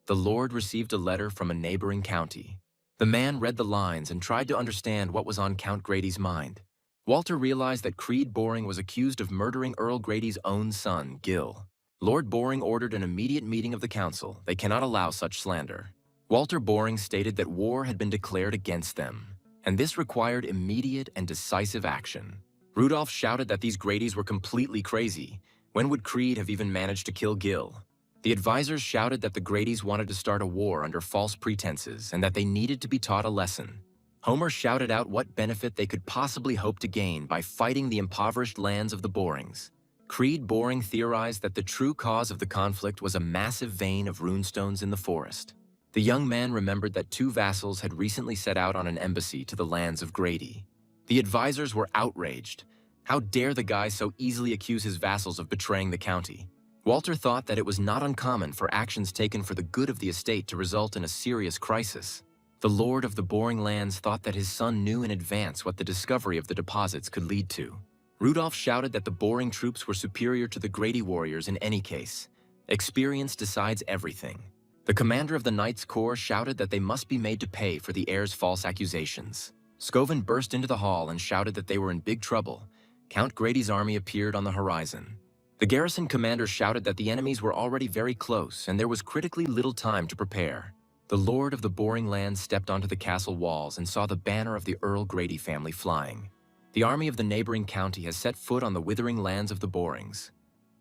Speaker 1: The Lord received a letter from a neighboring county. The man read the lines and tried to understand what was on Count Grady's mind. Walter realized that Creed Boring was accused of murdering Earl Grady's own son, Gil. Lord Boring ordered an immediate meeting of the council. They cannot allow such slander. Walter Boring stated that war had been declared against them, and this required immediate and decisive action. Rudolph shouted that these Gradys were completely crazy. When would Creed have even managed to kill Gil? The advisors shouted that the Gradys wanted to start a war under false pretenses and that they needed to be taught a lesson. Homer shouted out what benefit they could possibly hope to gain by fighting the impoverished lands of the Borings. Creed Boring theorized that the true cause of the conflict was a massive vein of runestones in the forest. The young man remembered that 2 vassals had recently set out on an embassy to the lands of Grady. The advisors were outraged. How dare the guy so easily accuse his vassals of betraying the county? Walter thought that it was not uncommon for actions taken for the good of the estate to result in a serious crisis. The Lord of the Boring Lands thought that his son knew in advance what the discovery of the deposits could lead to. Rudolph shouted that the Boring troops were superior to the Grady warriors in any case. Experience decides everything. The commander of the Knights Corps shouted that they must be made to pay for the heir's false accusations. Scoven burst into the hall and shouted that they were in big trouble. Count Grady's army appeared on the horizon. The garrison commander shouted that the enemies were already very close and there was critically little time to prepare. The Lord of the Boring Lands stepped onto the castle walls and saw the banner of the Earl Grady family flying. The army of the neighboring county has set foot on the withering lands of the Borings.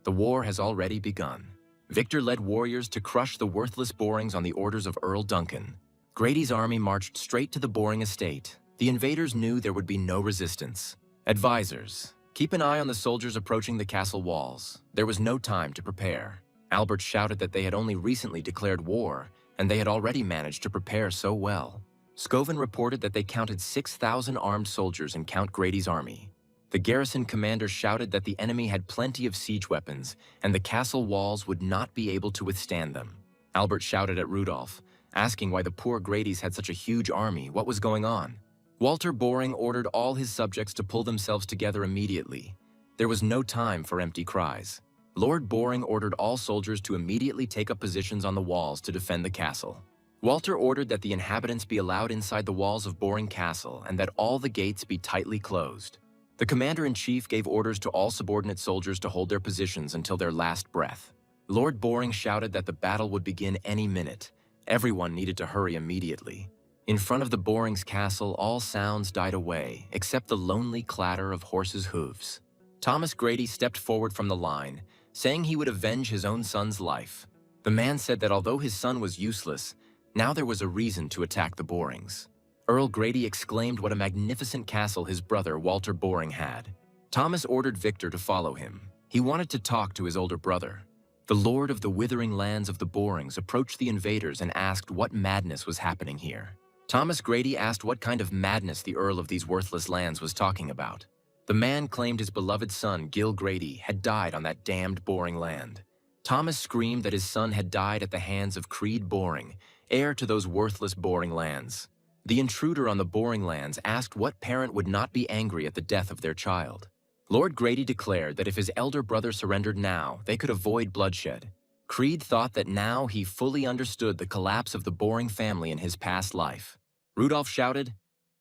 Speaker 1: The war has already begun. Victor led warriors to crush the worthless Borings on the orders of Earl Duncan. Grady's army marched straight to the Boring estate. The invaders knew there would be no resistance. Advisors, keep an eye on the soldiers approaching the castle walls. There was no time to prepare. Albert shouted that they had only recently declared war, and they had already managed to prepare so well. Scoven reported that they counted 6,000 armed soldiers in Count Grady's army. The garrison commander shouted that the enemy had plenty of siege weapons, and the castle walls would not be able to withstand them. Albert shouted at Rudolph, asking why the poor Gradys had such a huge army, what was going on. Walter Boring ordered all his subjects to pull themselves together immediately. There was no time for empty cries. Lord Boring ordered all soldiers to immediately take up positions on the walls to defend the castle. Walter ordered that the inhabitants be allowed inside the walls of Boring Castle and that all the gates be tightly closed. The commander-in-chief gave orders to all subordinate soldiers to hold their positions until their last breath. Lord Boring shouted that the battle would begin any minute. Everyone needed to hurry immediately. In front of the Borings' castle, all sounds died away, except the lonely clatter of horses' hooves. Thomas Grady stepped forward from the line, saying he would avenge his own son's life. The man said that although his son was useless, now there was a reason to attack the Borings. Earl Grady exclaimed what a magnificent castle his brother Walter Boring had. Thomas ordered Victor to follow him. He wanted to talk to his older brother. The Lord of the Withering Lands of the Borings approached the invaders and asked what madness was happening here. Thomas Grady asked what kind of madness the Earl of these worthless lands was talking about. The man claimed his beloved son, Gil Grady, had died on that damned Boring land. Thomas screamed that his son had died at the hands of Creed Boring, heir to those worthless Boring lands. The intruder on the Boring lands asked what parent would not be angry at the death of their child. Lord Grady declared that if his elder brother surrendered now, they could avoid bloodshed. Creed thought that now he fully understood the collapse of the Boring family in his past life. Rudolph shouted,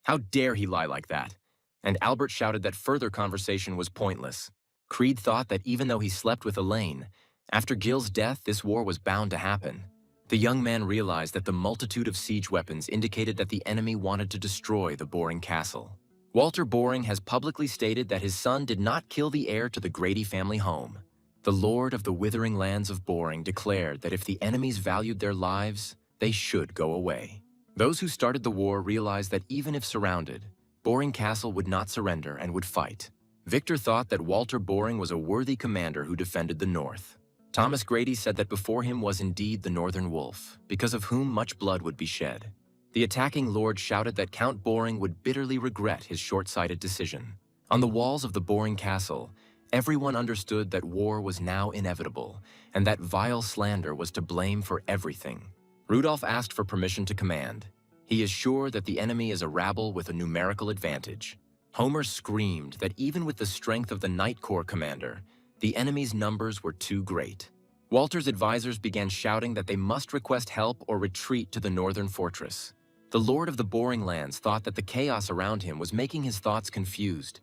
Speaker 1: "How dare he lie like that?" And Albert shouted that further conversation was pointless. Creed thought that even though he slept with Elaine, after Gil's death this war was bound to happen. The young man realized that the multitude of siege weapons indicated that the enemy wanted to destroy the Boring castle. Walter Boring has publicly stated that his son did not kill the heir to the Grady family home. The Lord of the Withering Lands of Boring declared that if the enemies valued their lives, they should go away. Those who started the war realized that even if surrounded, Boring Castle would not surrender and would fight. Victor thought that Walter Boring was a worthy commander who defended the North. Thomas Grady said that before him was indeed the Northern Wolf, because of whom much blood would be shed. The attacking lord shouted that Count Boring would bitterly regret his short-sighted decision. On the walls of the Boring Castle, everyone understood that war was now inevitable, and that vile slander was to blame for everything. Rudolph asked for permission to command. He is sure that the enemy is a rabble with a numerical advantage. Homer screamed that even with the strength of the Knight Corps commander, the enemy's numbers were too great. Walter's advisors began shouting that they must request help or retreat to the northern fortress. The Lord of the Boring Lands thought that the chaos around him was making his thoughts confused.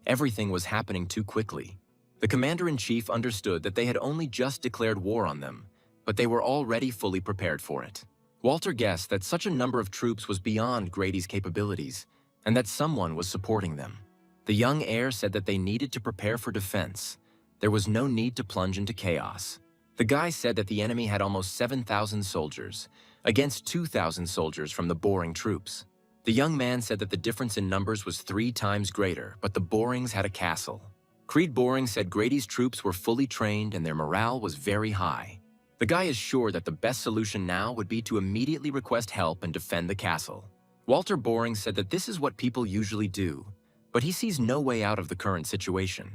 Speaker 1: Everything was happening too quickly. The commander-in-chief understood that they had only just declared war on them, but they were already fully prepared for it. Walter guessed that such a number of troops was beyond Grady's capabilities, and that someone was supporting them. The young heir said that they needed to prepare for defense. There was no need to plunge into chaos. The guy said that the enemy had almost 7,000 soldiers, against 2,000 soldiers from the Boring troops. The young man said that the difference in numbers was 3 times greater, but the Borings had a castle. Creed Boring said Grady's troops were fully trained and their morale was very high. The guy is sure that the best solution now would be to immediately request help and defend the castle. Walter Boring said that this is what people usually do, But he sees no way out of the current situation.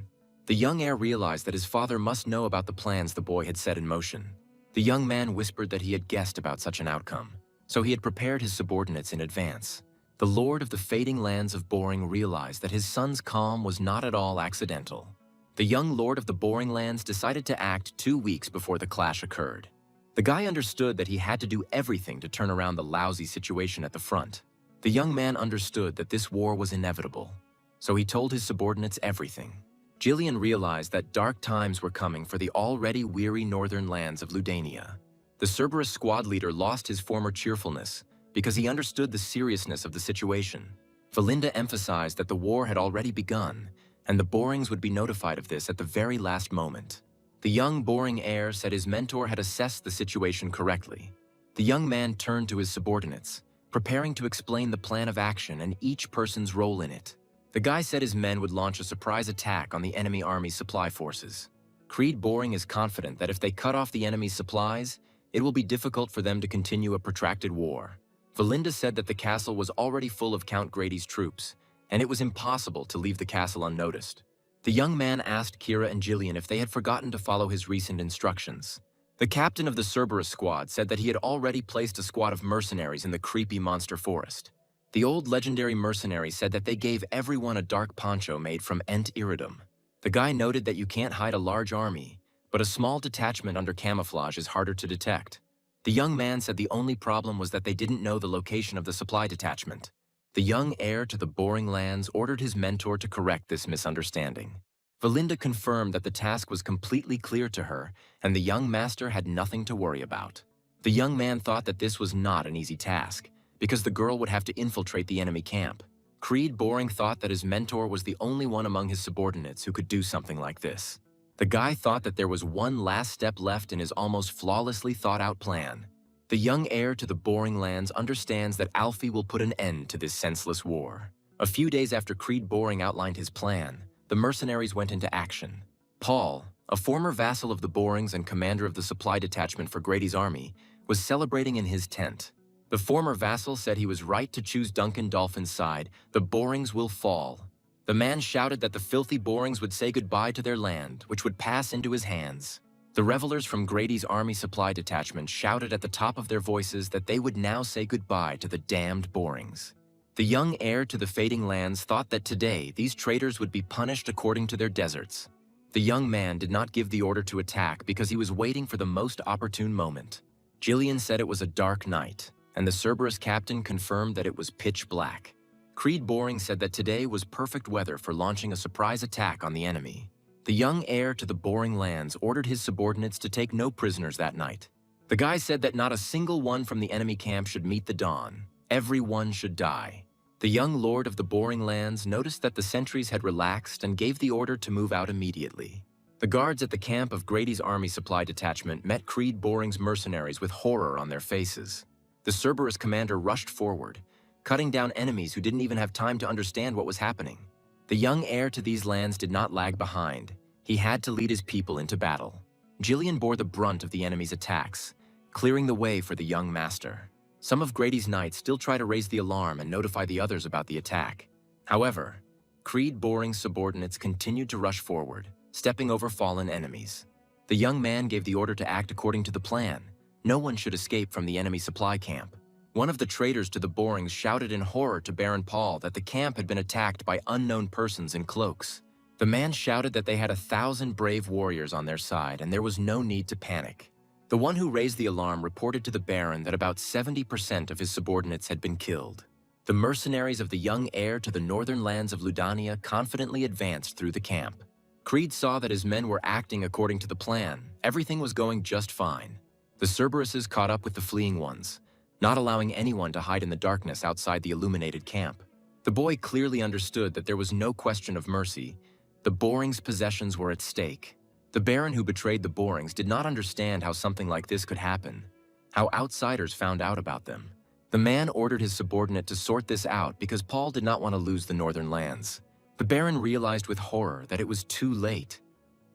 Speaker 1: The young heir realized that his father must know about the plans the boy had set in motion. The young man whispered that he had guessed about such an outcome, so he had prepared his subordinates in advance. The lord of the fading lands of Boring realized that his son's calm was not at all accidental. The young lord of the Boring lands decided to act 2 weeks before the clash occurred. The guy understood that he had to do everything to turn around the lousy situation at the front. The young man understood that this war was inevitable, so he told his subordinates everything. Jillian realized that dark times were coming for the already weary northern lands of Ludania. The Cerberus squad leader lost his former cheerfulness because he understood the seriousness of the situation. Valinda emphasized that the war had already begun, and the Borings would be notified of this at the very last moment. The young Boring heir said his mentor had assessed the situation correctly. The young man turned to his subordinates, preparing to explain the plan of action and each person's role in it. The guy said his men would launch a surprise attack on the enemy army's supply forces. Creed Boring is confident that if they cut off the enemy's supplies, it will be difficult for them to continue a protracted war. Valinda said that the castle was already full of Count Grady's troops, and it was impossible to leave the castle unnoticed. The young man asked Kira and Jillian if they had forgotten to follow his recent instructions. The captain of the Cerberus squad said that he had already placed a squad of mercenaries in the creepy monster forest. The old legendary mercenary said that they gave everyone a dark poncho made from ent iridum. The guy noted that you can't hide a large army, but a small detachment under camouflage is harder to detect. The young man said the only problem was that they didn't know the location of the supply detachment. The young heir to the Boring lands ordered his mentor to correct this misunderstanding. Valinda confirmed that the task was completely clear to her, and the young master had nothing to worry about. The young man thought that this was not an easy task, because the girl would have to infiltrate the enemy camp. Creed Boring thought that his mentor was the only one among his subordinates who could do something like this. The guy thought that there was one last step left in his almost flawlessly thought-out plan. The young heir to the Boring lands understands that Alfie will put an end to this senseless war. A few days after Creed Boring outlined his plan, the mercenaries went into action. Paul, a former vassal of the Borings and commander of the supply detachment for Grady's army, was celebrating in his tent. The former vassal said he was right to choose Duncan Dolphin's side. The Borings will fall. The man shouted that the filthy Borings would say goodbye to their land, which would pass into his hands. The revelers from Grady's army supply detachment shouted at the top of their voices that they would now say goodbye to the damned Borings. The young heir to the fading lands thought that today these traitors would be punished according to their deserts. The young man did not give the order to attack because he was waiting for the most opportune moment. Jillian said it was a dark night, and the Cerberus captain confirmed that it was pitch black. Creed Boring said that today was perfect weather for launching a surprise attack on the enemy. The young heir to the Boring lands ordered his subordinates to take no prisoners that night. The guy said that not a single one from the enemy camp should meet the dawn. Everyone should die. The young lord of the Boring lands noticed that the sentries had relaxed and gave the order to move out immediately. The guards at the camp of Grady's army supply detachment met Creed Boring's mercenaries with horror on their faces. The Cerberus commander rushed forward, cutting down enemies who didn't even have time to understand what was happening. The young heir to these lands did not lag behind. He had to lead his people into battle. Jillian bore the brunt of the enemy's attacks, clearing the way for the young master. Some of Grady's knights still try to raise the alarm and notify the others about the attack. However, Creed Boring's subordinates continued to rush forward, stepping over fallen enemies. The young man gave the order to act according to the plan. No one should escape from the enemy supply camp. One of the traitors to the Borings shouted in horror to Baron Paul that the camp had been attacked by unknown persons in cloaks. The man shouted that they had 1,000 brave warriors on their side and there was no need to panic. The one who raised the alarm reported to the Baron that about 70% of his subordinates had been killed. The mercenaries of the young heir to the northern lands of Ludania confidently advanced through the camp. Creed saw that his men were acting according to the plan. Everything was going just fine. The Cerberuses caught up with the fleeing ones, not allowing anyone to hide in the darkness outside the illuminated camp. The boy clearly understood that there was no question of mercy. The Borings' possessions were at stake. The Baron who betrayed the Borings did not understand how something like this could happen, how outsiders found out about them. The man ordered his subordinate to sort this out because Paul did not want to lose the northern lands. The Baron realized with horror that it was too late.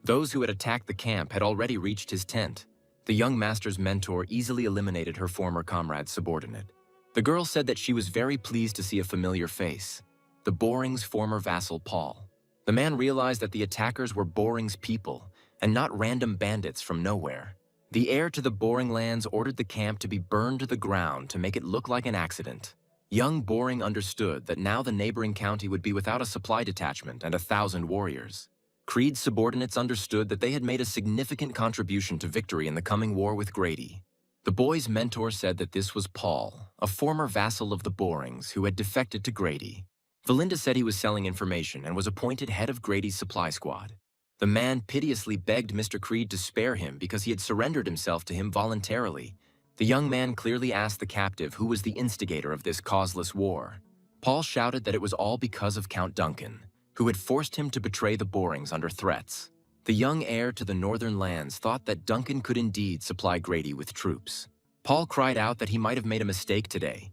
Speaker 1: Those who had attacked the camp had already reached his tent. The young master's mentor easily eliminated her former comrade's subordinate. The girl said that she was very pleased to see a familiar face. the Boring's former vassal Paul. The man realized that the attackers were Boring's people, and not random bandits from nowhere. The heir to the Boring lands ordered the camp to be burned to the ground to make it look like an accident. Young Boring understood that now the neighboring county would be without a supply detachment and 1,000 warriors. Creed's subordinates understood that they had made a significant contribution to victory in the coming war with Grady. The boy's mentor said that this was Paul, a former vassal of the Borings who had defected to Grady. Valinda said he was selling information and was appointed head of Grady's supply squad. The man piteously begged Mr. Creed to spare him because he had surrendered himself to him voluntarily. The young man clearly asked the captive who was the instigator of this causeless war. Paul shouted that it was all because of Count Duncan, who had forced him to betray the Borings under threats. The young heir to the northern lands thought that Duncan could indeed supply Grady with troops. Paul cried out that he might have made a mistake today.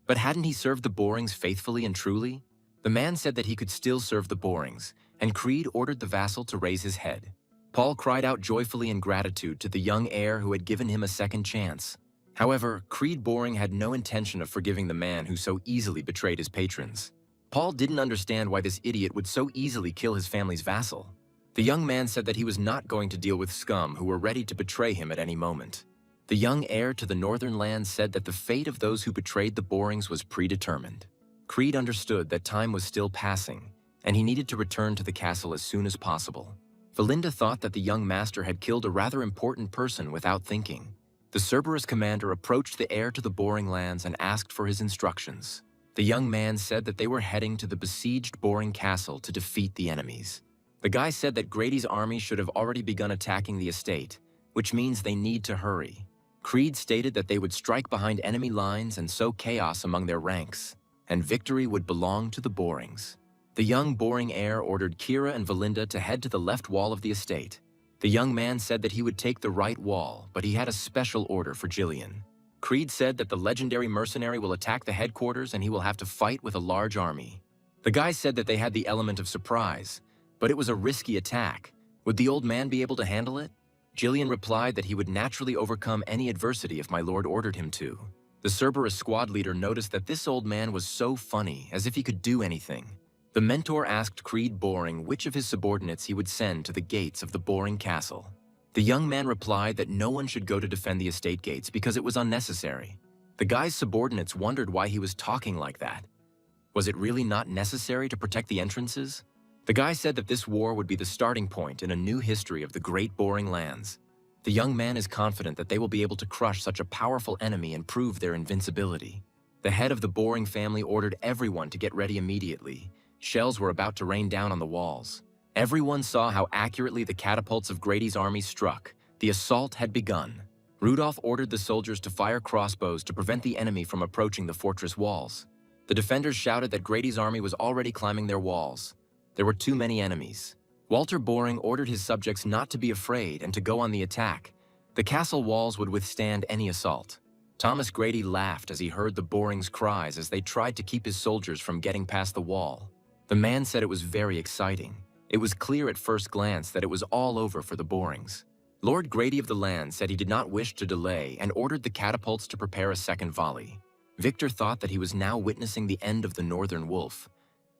Speaker 1: But hadn't he served the Borings faithfully and truly? The man said that he could still serve the Borings, and Creed ordered the vassal to raise his head. Paul cried out joyfully in gratitude to the young heir who had given him a second chance. However, Creed Boring had no intention of forgiving the man who so easily betrayed his patrons. Paul didn't understand why this idiot would so easily kill his family's vassal. The young man said that he was not going to deal with scum who were ready to betray him at any moment. The young heir to the northern lands said that the fate of those who betrayed the Borings was predetermined. Creed understood that time was still passing, and he needed to return to the castle as soon as possible. Valinda thought that the young master had killed a rather important person without thinking. The Cerberus commander approached the heir to the Boring lands and asked for his instructions. The young man said that they were heading to the besieged Boring castle to defeat the enemies. The guy said that Grady's army should have already begun attacking the estate, which means they need to hurry. Creed stated that they would strike behind enemy lines and sow chaos among their ranks, and victory would belong to the Borings. The young Boring heir ordered Kira and Valinda to head to the left wall of the estate. The young man said that he would take the right wall, but he had a special order for Jillian. Creed said that the legendary mercenary will attack the headquarters and he will have to fight with a large army. The guy said that they had the element of surprise, but it was a risky attack. Would the old man be able to handle it? Jillian replied that he would naturally overcome any adversity if my lord ordered him to. The Cerberus squad leader noticed that this old man was so funny, as if he could do anything. The mentor asked Creed Boring which of his subordinates he would send to the gates of the Boring castle. The young man replied that no one should go to defend the estate gates because it was unnecessary. The guy's subordinates wondered why he was talking like that. Was it really not necessary to protect the entrances? The guy said that this war would be the starting point in a new history of the Great Boring lands. The young man is confident that they will be able to crush such a powerful enemy and prove their invincibility. The head of the Boring family ordered everyone to get ready immediately. Shells were about to rain down on the walls. Everyone saw how accurately the catapults of Grady's army struck. The assault had begun. Rudolph ordered the soldiers to fire crossbows to prevent the enemy from approaching the fortress walls. The defenders shouted that Grady's army was already climbing their walls. There were too many enemies. Walter Boring ordered his subjects not to be afraid and to go on the attack. The castle walls would withstand any assault. Thomas Grady laughed as he heard the Borings' cries as they tried to keep his soldiers from getting past the wall. The man said it was very exciting. It was clear at first glance that it was all over for the Borings. Lord Grady of the land said he did not wish to delay and ordered the catapults to prepare a second volley. Victor thought that he was now witnessing the end of the Northern Wolf.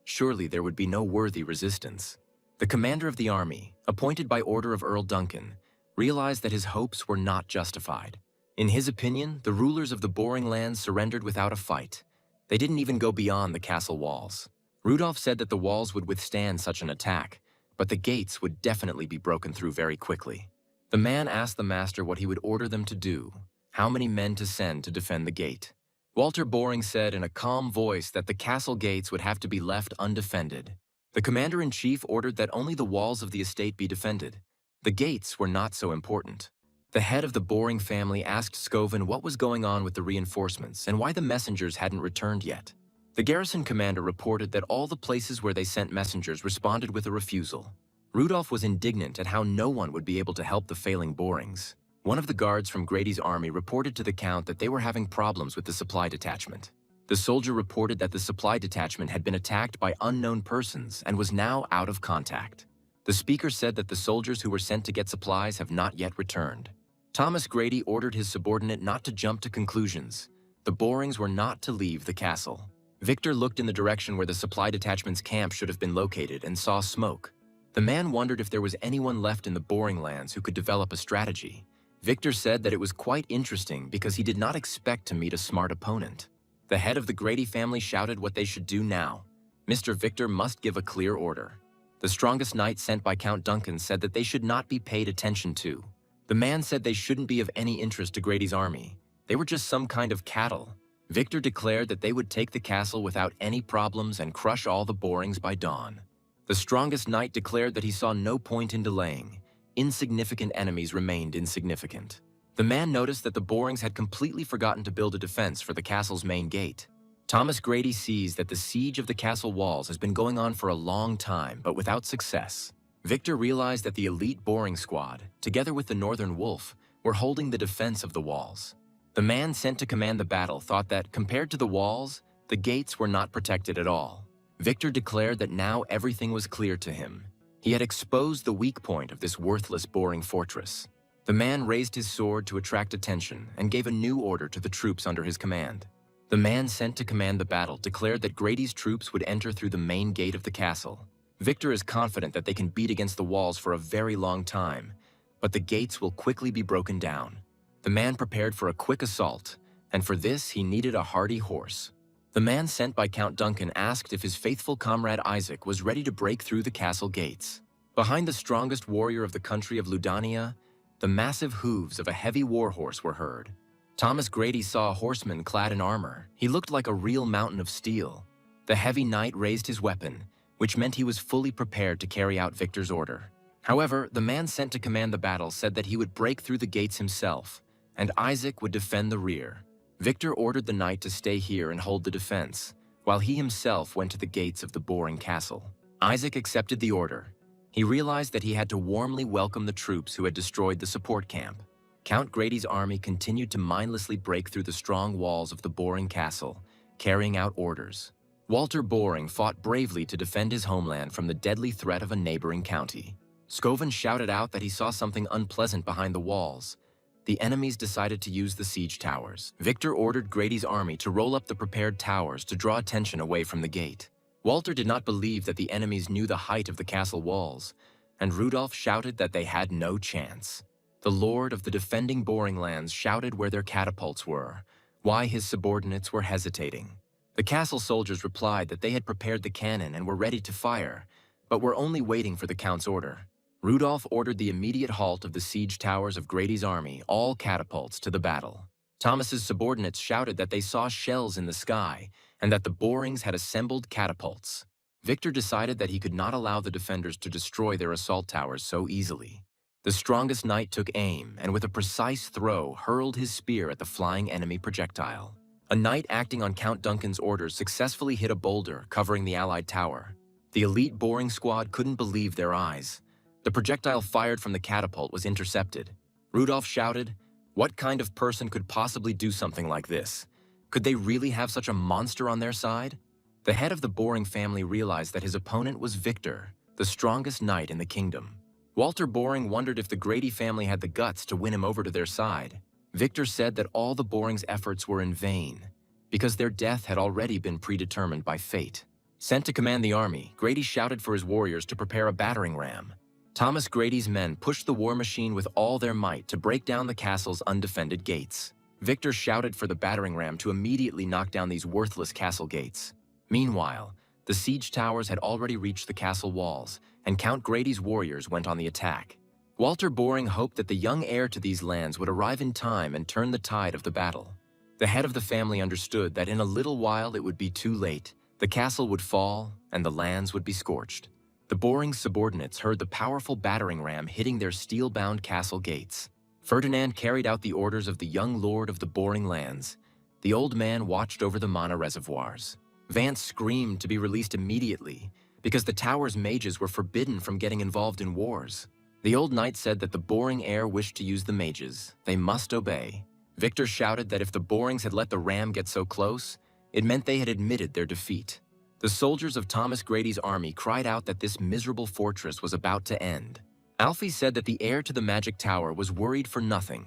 Speaker 1: Surely there would be no worthy resistance. The commander of the army, appointed by order of Earl Duncan, realized that his hopes were not justified. In his opinion, the rulers of the Boring lands surrendered without a fight. They didn't even go beyond the castle walls. Rudolph said that the walls would withstand such an attack, but the gates would definitely be broken through very quickly. The man asked the master what he would order them to do, how many men to send to defend the gate. Walter Boring said in a calm voice that the castle gates would have to be left undefended. The commander-in-chief ordered that only the walls of the estate be defended. The gates were not so important. The head of the Boring family asked Scovin what was going on with the reinforcements and why the messengers hadn't returned yet. The garrison commander reported that all the places where they sent messengers responded with a refusal. Rudolph was indignant at how no one would be able to help the failing Borings. One of the guards from Grady's army reported to the count that they were having problems with the supply detachment. The soldier reported that the supply detachment had been attacked by unknown persons and was now out of contact. The speaker said that the soldiers who were sent to get supplies have not yet returned. Thomas Grady ordered his subordinate not to jump to conclusions. The Borings were not to leave the castle. Victor looked in the direction where the supply detachment's camp should have been located and saw smoke. The man wondered if there was anyone left in the Boring Lands who could develop a strategy. Victor said that it was quite interesting because he did not expect to meet a smart opponent. The head of the Grady family shouted what they should do now. Mr. Victor must give a clear order. The strongest knight sent by Count Duncan said that they should not be paid attention to. The man said they shouldn't be of any interest to Grady's army. They were just some kind of cattle. Victor declared that they would take the castle without any problems and crush all the Borings by dawn. The strongest knight declared that he saw no point in delaying. Insignificant enemies remained insignificant. The man noticed that the Borings had completely forgotten to build a defense for the castle's main gate. Thomas Grady sees that the siege of the castle walls has been going on for a long time, but without success. Victor realized that the elite Boring squad, together with the Northern Wolf, were holding the defense of the walls. The man sent to command the battle thought that, compared to the walls, the gates were not protected at all. Victor declared that now everything was clear to him. He had exposed the weak point of this worthless Boring fortress. The man raised his sword to attract attention and gave a new order to the troops under his command. The man sent to command the battle declared that Grady's troops would enter through the main gate of the castle. Victor is confident that they can beat against the walls for a very long time, but the gates will quickly be broken down. The man prepared for a quick assault, and for this he needed a hardy horse. The man sent by Count Duncan asked if his faithful comrade Isaac was ready to break through the castle gates. Behind the strongest warrior of the country of Ludania, the massive hooves of a heavy warhorse were heard. Thomas Grady saw a horseman clad in armor. He looked like a real mountain of steel. The heavy knight raised his weapon, which meant he was fully prepared to carry out Victor's order. However, the man sent to command the battle said that he would break through the gates himself, and Isaac would defend the rear. Victor ordered the knight to stay here and hold the defense, while he himself went to the gates of the Boring castle. Isaac accepted the order. He realized that he had to warmly welcome the troops who had destroyed the support camp. Count Grady's army continued to mindlessly break through the strong walls of the Boring castle, carrying out orders. Walter Boring fought bravely to defend his homeland from the deadly threat of a neighboring county. Scoven shouted out that he saw something unpleasant behind the walls. The enemies decided to use the siege towers. Victor ordered Grady's army to roll up the prepared towers to draw attention away from the gate. Walter did not believe that the enemies knew the height of the castle walls, and Rudolph shouted that they had no chance. The lord of the defending Boring Lands shouted where their catapults were, why his subordinates were hesitating. The castle soldiers replied that they had prepared the cannon and were ready to fire, but were only waiting for the count's order. Rudolph ordered the immediate halt of the siege towers of Grady's army, all catapults, to the battle. Thomas's subordinates shouted that they saw shells in the sky and that the Borings had assembled catapults. Victor decided that he could not allow the defenders to destroy their assault towers so easily. The strongest knight took aim and with a precise throw hurled his spear at the flying enemy projectile. A knight acting on Count Duncan's orders successfully hit a boulder covering the allied tower. The elite Boring squad couldn't believe their eyes. The projectile fired from the catapult was intercepted. Rudolph shouted, "What kind of person could possibly do something like this? Could they really have such a monster on their side?" The head of the Boring family realized that his opponent was Victor, the strongest knight in the kingdom. Walter Boring wondered if the Grady family had the guts to win him over to their side. Victor said that all the Borings' efforts were in vain, because their death had already been predetermined by fate. Sent to command the army, Grady shouted for his warriors to prepare a battering ram. Thomas Grady's men pushed the war machine with all their might to break down the castle's undefended gates. Victor shouted for the battering ram to immediately knock down these worthless castle gates. Meanwhile, the siege towers had already reached the castle walls, and Count Grady's warriors went on the attack. Walter Boring hoped that the young heir to these lands would arrive in time and turn the tide of the battle. The head of the family understood that in a little while it would be too late. The castle would fall, and the lands would be scorched. The Boring subordinates heard the powerful battering ram hitting their steel-bound castle gates. Ferdinand carried out the orders of the young lord of the Boring Lands. The old man watched over the mana reservoirs. Vance screamed to be released immediately because the tower's mages were forbidden from getting involved in wars. The old knight said that the Boring heir wished to use the mages. They must obey. Victor shouted that if the Borings had let the ram get so close, it meant they had admitted their defeat. The soldiers of Thomas Grady's army cried out that this miserable fortress was about to end. Alfie said that the heir to the magic tower was worried for nothing.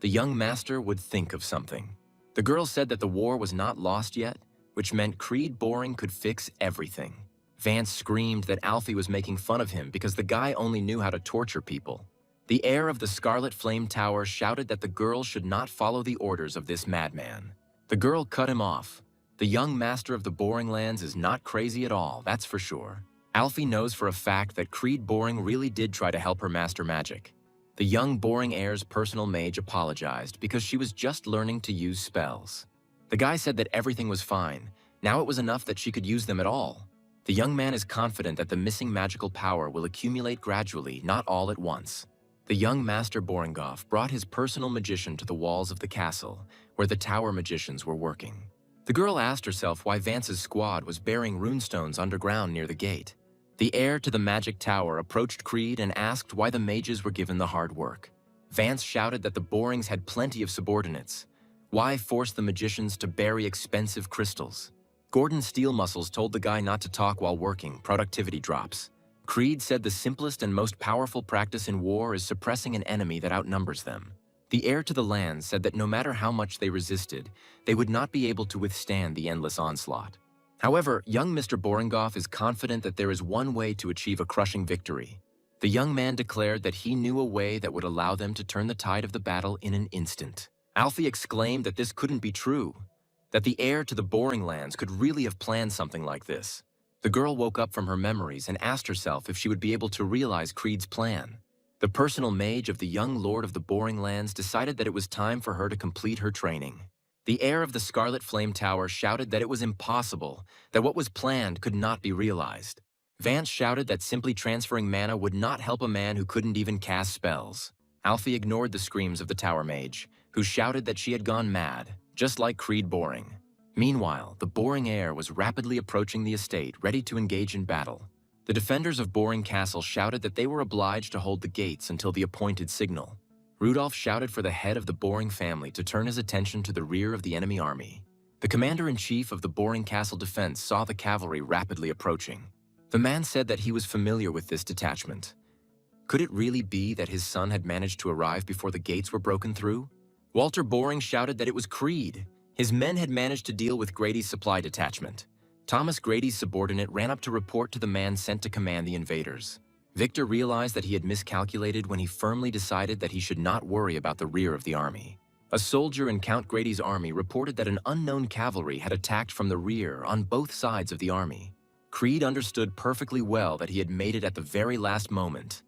Speaker 1: The young master would think of something. The girl said that the war was not lost yet, which meant Creed Boring could fix everything. Vance screamed that Alfie was making fun of him because the guy only knew how to torture people. The heir of the Scarlet Flame Tower shouted that the girl should not follow the orders of this madman. The girl cut him off. The young master of the Boring Lands is not crazy at all, that's for sure. Alfie knows for a fact that Creed Boring really did try to help her master magic. The young Boring heir's personal mage apologized because she was just learning to use spells. The guy said that everything was fine. Now it was enough that she could use them at all. The young man is confident that the missing magical power will accumulate gradually, not all at once. The young Master Boringoff brought his personal magician to the walls of the castle, where the tower magicians were working. The girl asked herself why Vance's squad was burying runestones underground near the gate. The heir to the magic tower approached Creed and asked why the mages were given the hard work. Vance shouted that the Borings had plenty of subordinates. Why force the magicians to bury expensive crystals? Gordon Steel Muscles told the guy not to talk while working, productivity drops. Creed said the simplest and most powerful practice in war is suppressing an enemy that outnumbers them. The heir to the land said that no matter how much they resisted, they would not be able to withstand the endless onslaught. However, young Mr. Boringoff is confident that there is one way to achieve a crushing victory. The young man declared that he knew a way that would allow them to turn the tide of the battle in an instant. Alfie exclaimed that this couldn't be true, that the heir to the Boring Lands could really have planned something like this. The girl woke up from her memories and asked herself if she would be able to realize Creed's plan. The personal mage of the young lord of the Boring Lands decided that it was time for her to complete her training. The heir of the Scarlet Flame Tower shouted that it was impossible, that what was planned could not be realized. Vance shouted that simply transferring mana would not help a man who couldn't even cast spells. Alfie ignored the screams of the tower mage, who shouted that she had gone mad, just like Creed Boring. Meanwhile, the Boring heir was rapidly approaching the estate, ready to engage in battle. The defenders of Boring Castle shouted that they were obliged to hold the gates until the appointed signal. Rudolph shouted for the head of the Boring family to turn his attention to the rear of the enemy army. The commander-in-chief of the Boring Castle defense saw the cavalry rapidly approaching. The man said that he was familiar with this detachment. Could it really be that his son had managed to arrive before the gates were broken through? Walter Boring shouted that it was Creed. His men had managed to deal with Grady's supply detachment. Thomas Grady's subordinate ran up to report to the man sent to command the invaders. Victor realized that he had miscalculated when he firmly decided that he should not worry about the rear of the army. A soldier in Count Grady's army reported that an unknown cavalry had attacked from the rear on both sides of the army. Creed understood perfectly well that he had made it at the very last moment.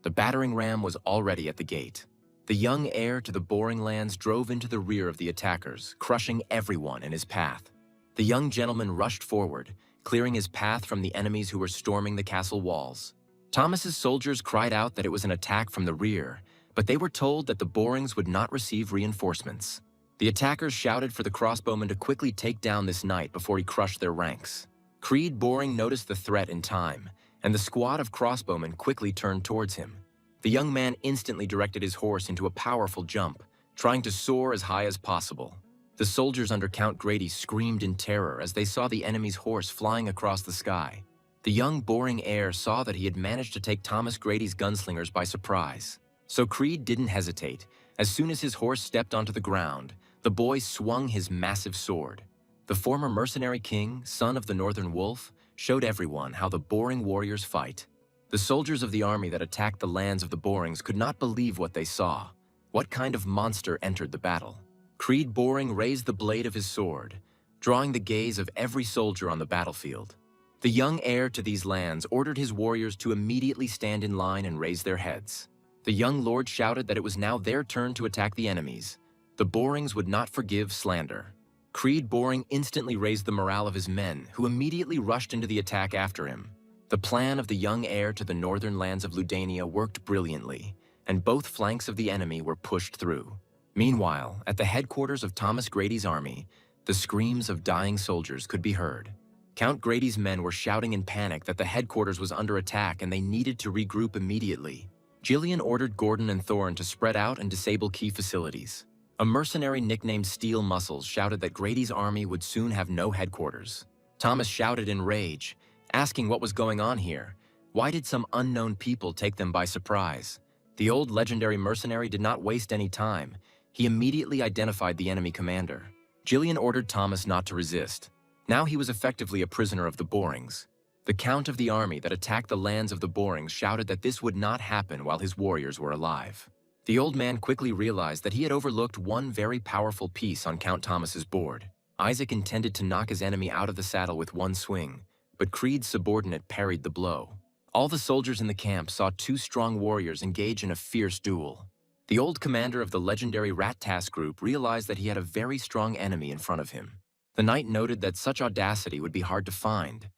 Speaker 1: The battering ram was already at the gate. The young heir to the Boring Lands drove into the rear of the attackers, crushing everyone in his path. The young gentleman rushed forward, clearing his path from the enemies who were storming the castle walls. Thomas's soldiers cried out that it was an attack from the rear, but they were told that the Borings would not receive reinforcements. The attackers shouted for the crossbowmen to quickly take down this knight before he crushed their ranks. Creed Boring noticed the threat in time, and the squad of crossbowmen quickly turned towards him. The young man instantly directed his horse into a powerful jump, trying to soar as high as possible. The soldiers under Count Grady screamed in terror as they saw the enemy's horse flying across the sky. The young Boring heir saw that he had managed to take Thomas Grady's gunslingers by surprise. So Creed didn't hesitate. As soon as his horse stepped onto the ground, the boy swung his massive sword. The former mercenary king, son of the Northern Wolf, showed everyone how the Boring warriors fight. The soldiers of the army that attacked the lands of the Borings could not believe what they saw. What kind of monster entered the battle? Creed Boring raised the blade of his sword, drawing the gaze of every soldier on the battlefield. The young heir to these lands ordered his warriors to immediately stand in line and raise their heads. The young lord shouted that it was now their turn to attack the enemies. The Borings would not forgive slander. Creed Boring instantly raised the morale of his men, who immediately rushed into the attack after him. The plan of the young heir to the northern lands of Ludania worked brilliantly, and both flanks of the enemy were pushed through. Meanwhile, at the headquarters of Thomas Grady's army, the screams of dying soldiers could be heard. Count Grady's men were shouting in panic that the headquarters was under attack and they needed to regroup immediately. Jillian ordered Gordon and Thorne to spread out and disable key facilities. A mercenary nicknamed Steel Muscles shouted that Grady's army would soon have no headquarters. Thomas shouted in rage, asking what was going on here. Why did some unknown people take them by surprise? The old legendary mercenary did not waste any time. He immediately identified the enemy commander. Jillian ordered Thomas not to resist. Now he was effectively a prisoner of the Borings. The count of the army that attacked the lands of the Borings shouted that this would not happen while his warriors were alive. The old man quickly realized that he had overlooked one very powerful piece on Count Thomas's board. Isaac intended to knock his enemy out of the saddle with one swing, but Creed's subordinate parried the blow. All the soldiers in the camp saw two strong warriors engage in a fierce duel. The old commander of the legendary Rat Task group realized that he had a very strong enemy in front of him. The knight noted that such audacity would be hard to find,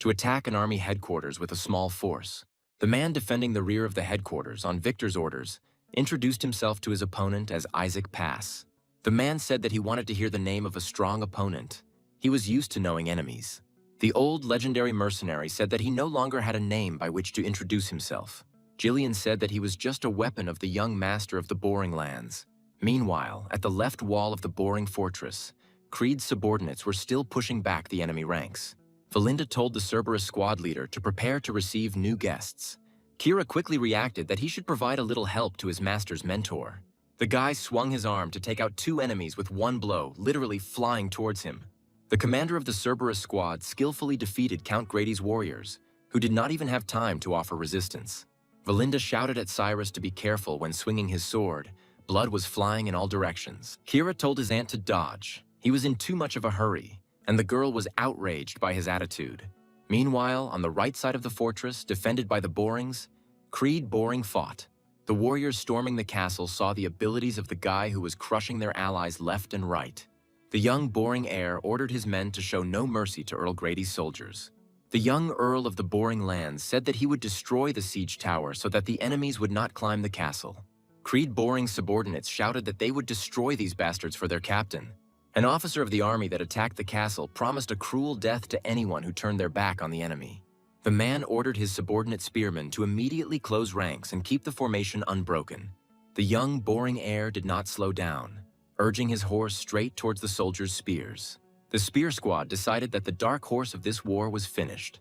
Speaker 1: to attack an army headquarters with a small force. The man defending the rear of the headquarters, on Victor's orders, introduced himself to his opponent as Isaac Pass. The man said that he wanted to hear the name of a strong opponent. He was used to knowing enemies. The old legendary mercenary said that he no longer had a name by which to introduce himself. Jillian said that he was just a weapon of the young master of the Boring lands. Meanwhile, at the left wall of the Boring fortress, Creed's subordinates were still pushing back the enemy ranks. Valinda told the Cerberus squad leader to prepare to receive new guests. Kira quickly reacted that he should provide a little help to his master's mentor. The guy swung his arm to take out two enemies with one blow, literally flying towards him. The commander of the Cerberus squad skillfully defeated Count Grady's warriors, who did not even have time to offer resistance. Valinda shouted at Cyrus to be careful when swinging his sword. Blood was flying in all directions. Kira told his aunt to dodge. He was in too much of a hurry, and the girl was outraged by his attitude. Meanwhile, on the right side of the fortress, defended by the Borings, Creed Boring fought. The warriors storming the castle saw the abilities of the guy who was crushing their allies left and right. The young Boring heir ordered his men to show no mercy to Earl Grady's soldiers. The young Earl of the Boring lands said that he would destroy the siege tower so that the enemies would not climb the castle. Creed Boring's subordinates shouted that they would destroy these bastards for their captain. An officer of the army that attacked the castle promised a cruel death to anyone who turned their back on the enemy. The man ordered his subordinate spearmen to immediately close ranks and keep the formation unbroken. The young Boring heir did not slow down, urging his horse straight towards the soldiers' spears. The spear squad decided that the dark horse of this war was finished.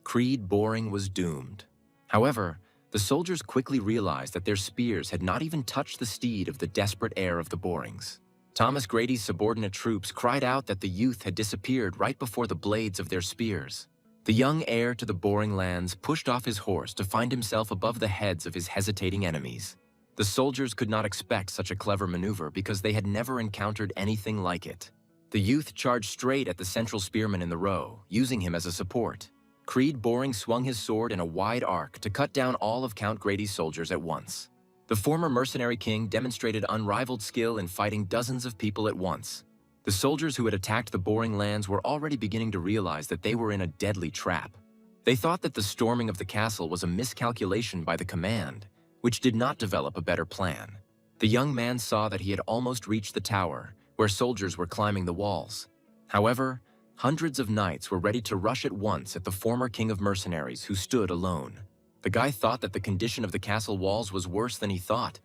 Speaker 1: Creed Boring was doomed. However, the soldiers quickly realized that their spears had not even touched the steed of the desperate heir of the Borings. Thomas Grady's subordinate troops cried out that the youth had disappeared right before the blades of their spears. The young heir to the Boring lands pushed off his horse to find himself above the heads of his hesitating enemies. The soldiers could not expect such a clever maneuver because they had never encountered anything like it. The youth charged straight at the central spearman in the row, using him as a support. Creed Boring swung his sword in a wide arc to cut down all of Count Grady's soldiers at once. The former mercenary king demonstrated unrivaled skill in fighting dozens of people at once. The soldiers who had attacked the Boring lands were already beginning to realize that they were in a deadly trap. They thought that the storming of the castle was a miscalculation by the command, which did not develop a better plan. The young man saw that he had almost reached the tower, where soldiers were climbing the walls. However, hundreds of knights were ready to rush at once at the former king of mercenaries who stood alone. The guy thought that the condition of the castle walls was worse than he thought.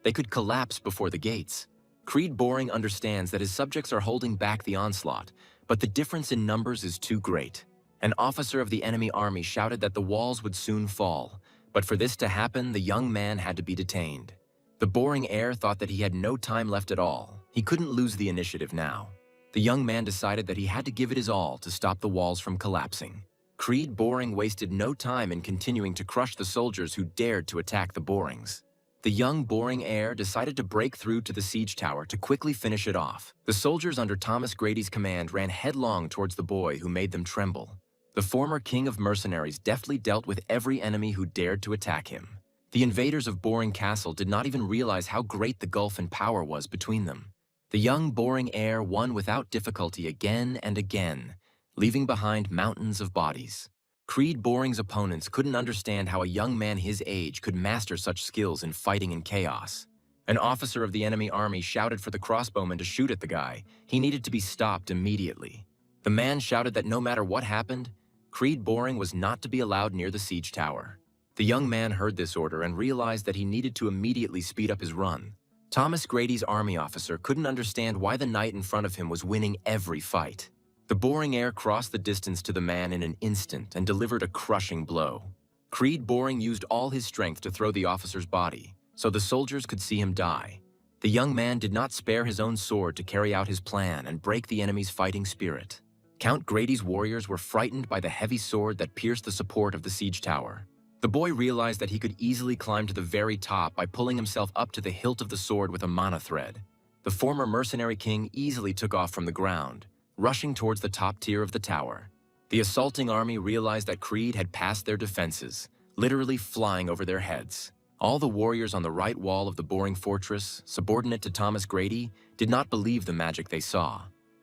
Speaker 1: They could collapse before the gates. Creed Boring understands that his subjects are holding back the onslaught, but the difference in numbers is too great. An officer of the enemy army shouted that the walls would soon fall, but for this to happen, the young man had to be detained. The Boring heir thought that he had no time left at all. He couldn't lose the initiative now. The young man decided that he had to give it his all to stop the walls from collapsing. Creed Boring wasted no time in continuing to crush the soldiers who dared to attack the Borings. The young Boring heir decided to break through to the siege tower to quickly finish it off. The soldiers under Thomas Grady's command ran headlong towards the boy who made them tremble. The former king of mercenaries deftly dealt with every enemy who dared to attack him. The invaders of Boring Castle did not even realize how great the gulf in power was between them. The young Boring heir won without difficulty again and again, leaving behind mountains of bodies. Creed Boring's opponents couldn't understand how a young man his age could master such skills in fighting in chaos. An officer of the enemy army shouted for the crossbowman to shoot at the guy. He needed to be stopped immediately. The man shouted that no matter what happened, Creed Boring was not to be allowed near the siege tower. The young man heard this order and realized that he needed to immediately speed up his run. Thomas Grady's army officer couldn't understand why the knight in front of him was winning every fight. The Boring heir crossed the distance to the man in an instant and delivered a crushing blow. Creed Boring used all his strength to throw the officer's body, so the soldiers could see him die. The young man did not spare his own sword to carry out his plan and break the enemy's fighting spirit. Count Grady's warriors were frightened by the heavy sword that pierced the support of the siege tower. The boy realized that he could easily climb to the very top by pulling himself up to the hilt of the sword with a mana thread. The former mercenary king easily took off from the ground, rushing towards the top tier of the tower. The assaulting army realized that Creed had passed their defenses, literally flying over their heads. All the warriors on the right wall of the boring fortress, subordinate to Thomas Grady, did not believe the magic they saw.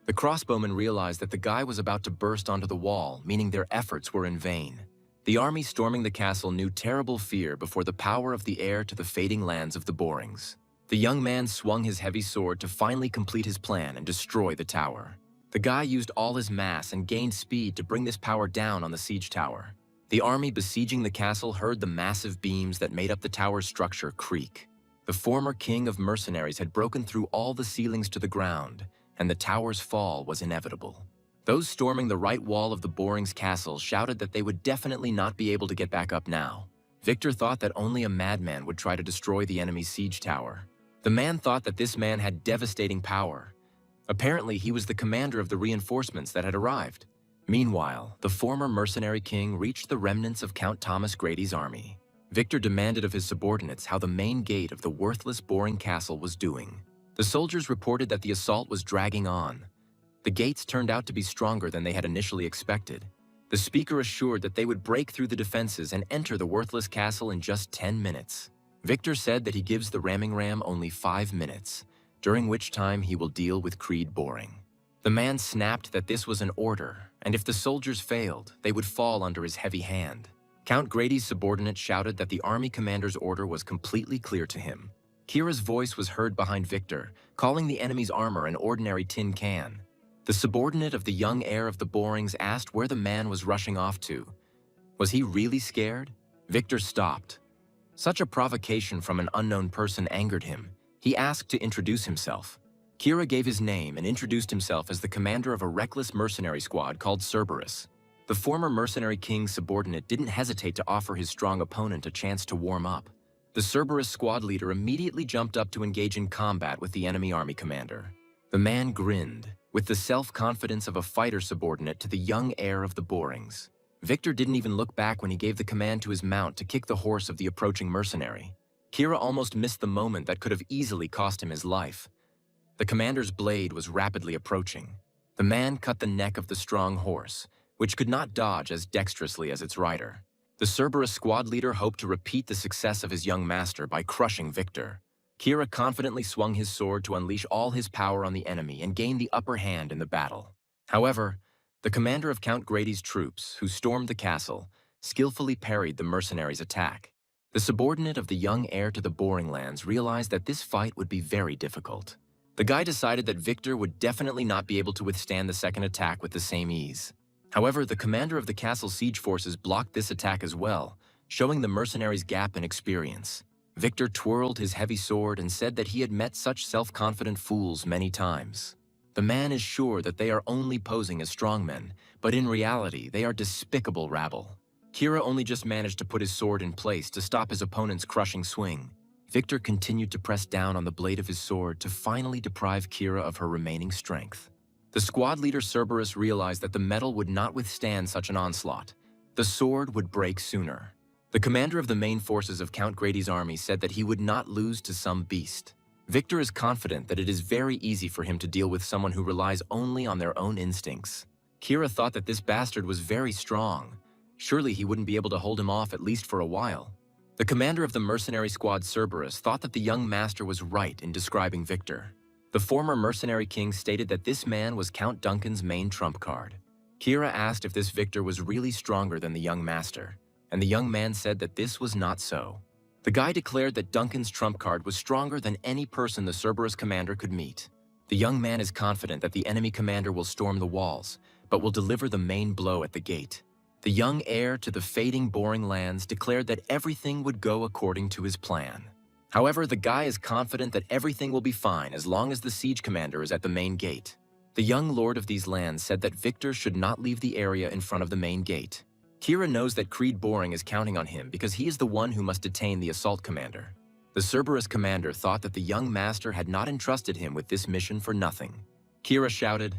Speaker 1: The crossbowmen realized that the guy was about to burst onto the wall, meaning their efforts were in vain. The army storming the castle knew terrible fear before the power of the heir to the fading lands of the Borings. The young man swung his heavy sword to finally complete his plan and destroy the tower. The guy used all his mass and gained speed to bring this power down on the siege tower. The army besieging the castle heard the massive beams that made up the tower's structure creak. The former king of mercenaries had broken through all the ceilings to the ground, and the tower's fall was inevitable. Those storming the right wall of the Borings castle shouted that they would definitely not be able to get back up now. Victor thought that only a madman would try to destroy the enemy's siege tower. The man thought that this man had devastating power. Apparently, he was the commander of the reinforcements that had arrived. Meanwhile, the former mercenary king reached the remnants of Count Thomas Grady's army. Victor demanded of his subordinates how the main gate of the worthless Boring castle was doing. The soldiers reported that the assault was dragging on. The gates turned out to be stronger than they had initially expected. The speaker assured that they would break through the defenses and enter the worthless castle in just 10 minutes. Victor said that he gives the ramming ram only 5 minutes, during which time he will deal with Creed Boring. The man snapped that this was an order, and if the soldiers failed, they would fall under his heavy hand. Count Grady's subordinate shouted that the army commander's order was completely clear to him. Kira's voice was heard behind Victor, calling the enemy's armor an ordinary tin can. The subordinate of the young heir of the Borings asked where the man was rushing off to. Was he really scared? Victor stopped. Such a provocation from an unknown person angered him. He asked to introduce himself. Kira gave his name and introduced himself as the commander of a reckless mercenary squad called Cerberus. The former mercenary king's subordinate didn't hesitate to offer his strong opponent a chance to warm up. The Cerberus squad leader immediately jumped up to engage in combat with the enemy army commander. The man grinned, with the self-confidence of a fighter subordinate to the young heir of the Borings. Victor didn't even look back when he gave the command to his mount to kick the horse of the approaching mercenary. Kira almost missed the moment that could have easily cost him his life. The commander's blade was rapidly approaching. The man cut the neck of the strong horse, which could not dodge as dexterously as its rider. The Cerberus squad leader hoped to repeat the success of his young master by crushing Victor. Kira confidently swung his sword to unleash all his power on the enemy and gain the upper hand in the battle. However, the commander of Count Grady's troops, who stormed the castle, skillfully parried the mercenaries' attack. The subordinate of the young heir to the Boring lands realized that this fight would be very difficult. The guy decided that Victor would definitely not be able to withstand the second attack with the same ease. However, the commander of the castle siege forces blocked this attack as well, showing the mercenaries' gap in experience. Victor twirled his heavy sword and said that he had met such self-confident fools many times. The man is sure that they are only posing as strongmen, but in reality, they are despicable rabble. Kira only just managed to put his sword in place to stop his opponent's crushing swing. Victor continued to press down on the blade of his sword to finally deprive Kira of her remaining strength. The squad leader Cerberus realized that the metal would not withstand such an onslaught. The sword would break sooner. The commander of the main forces of Count Grady's army said that he would not lose to some beast. Victor is confident that it is very easy for him to deal with someone who relies only on their own instincts. Kira thought that this bastard was very strong. Surely he wouldn't be able to hold him off at least for a while. The commander of the mercenary squad Cerberus thought that the young master was right in describing Victor. The former mercenary king stated that this man was Count Duncan's main trump card. Kira asked if this Victor was really stronger than the young master, and the young man said that this was not so. The guy declared that Duncan's trump card was stronger than any person the Cerberus commander could meet. The young man is confident that the enemy commander will storm the walls, but will deliver the main blow at the gate. The young heir to the fading Boring lands declared that everything would go according to his plan. However, the guy is confident that everything will be fine as long as the siege commander is at the main gate. The young lord of these lands said that Victor should not leave the area in front of the main gate. Kira knows that Creed Boring is counting on him because he is the one who must detain the assault commander. The Cerberus commander thought that the young master had not entrusted him with this mission for nothing. Kira shouted,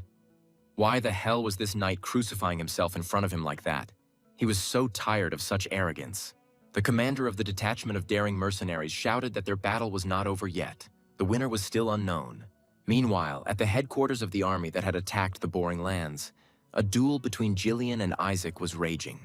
Speaker 1: Why the hell was this knight crucifying himself in front of him like that? He was so tired of such arrogance. The commander of the detachment of daring mercenaries shouted that their battle was not over yet. The winner was still unknown. Meanwhile, at the headquarters of the army that had attacked the Boring Lands, a duel between Jillian and Isaac was raging.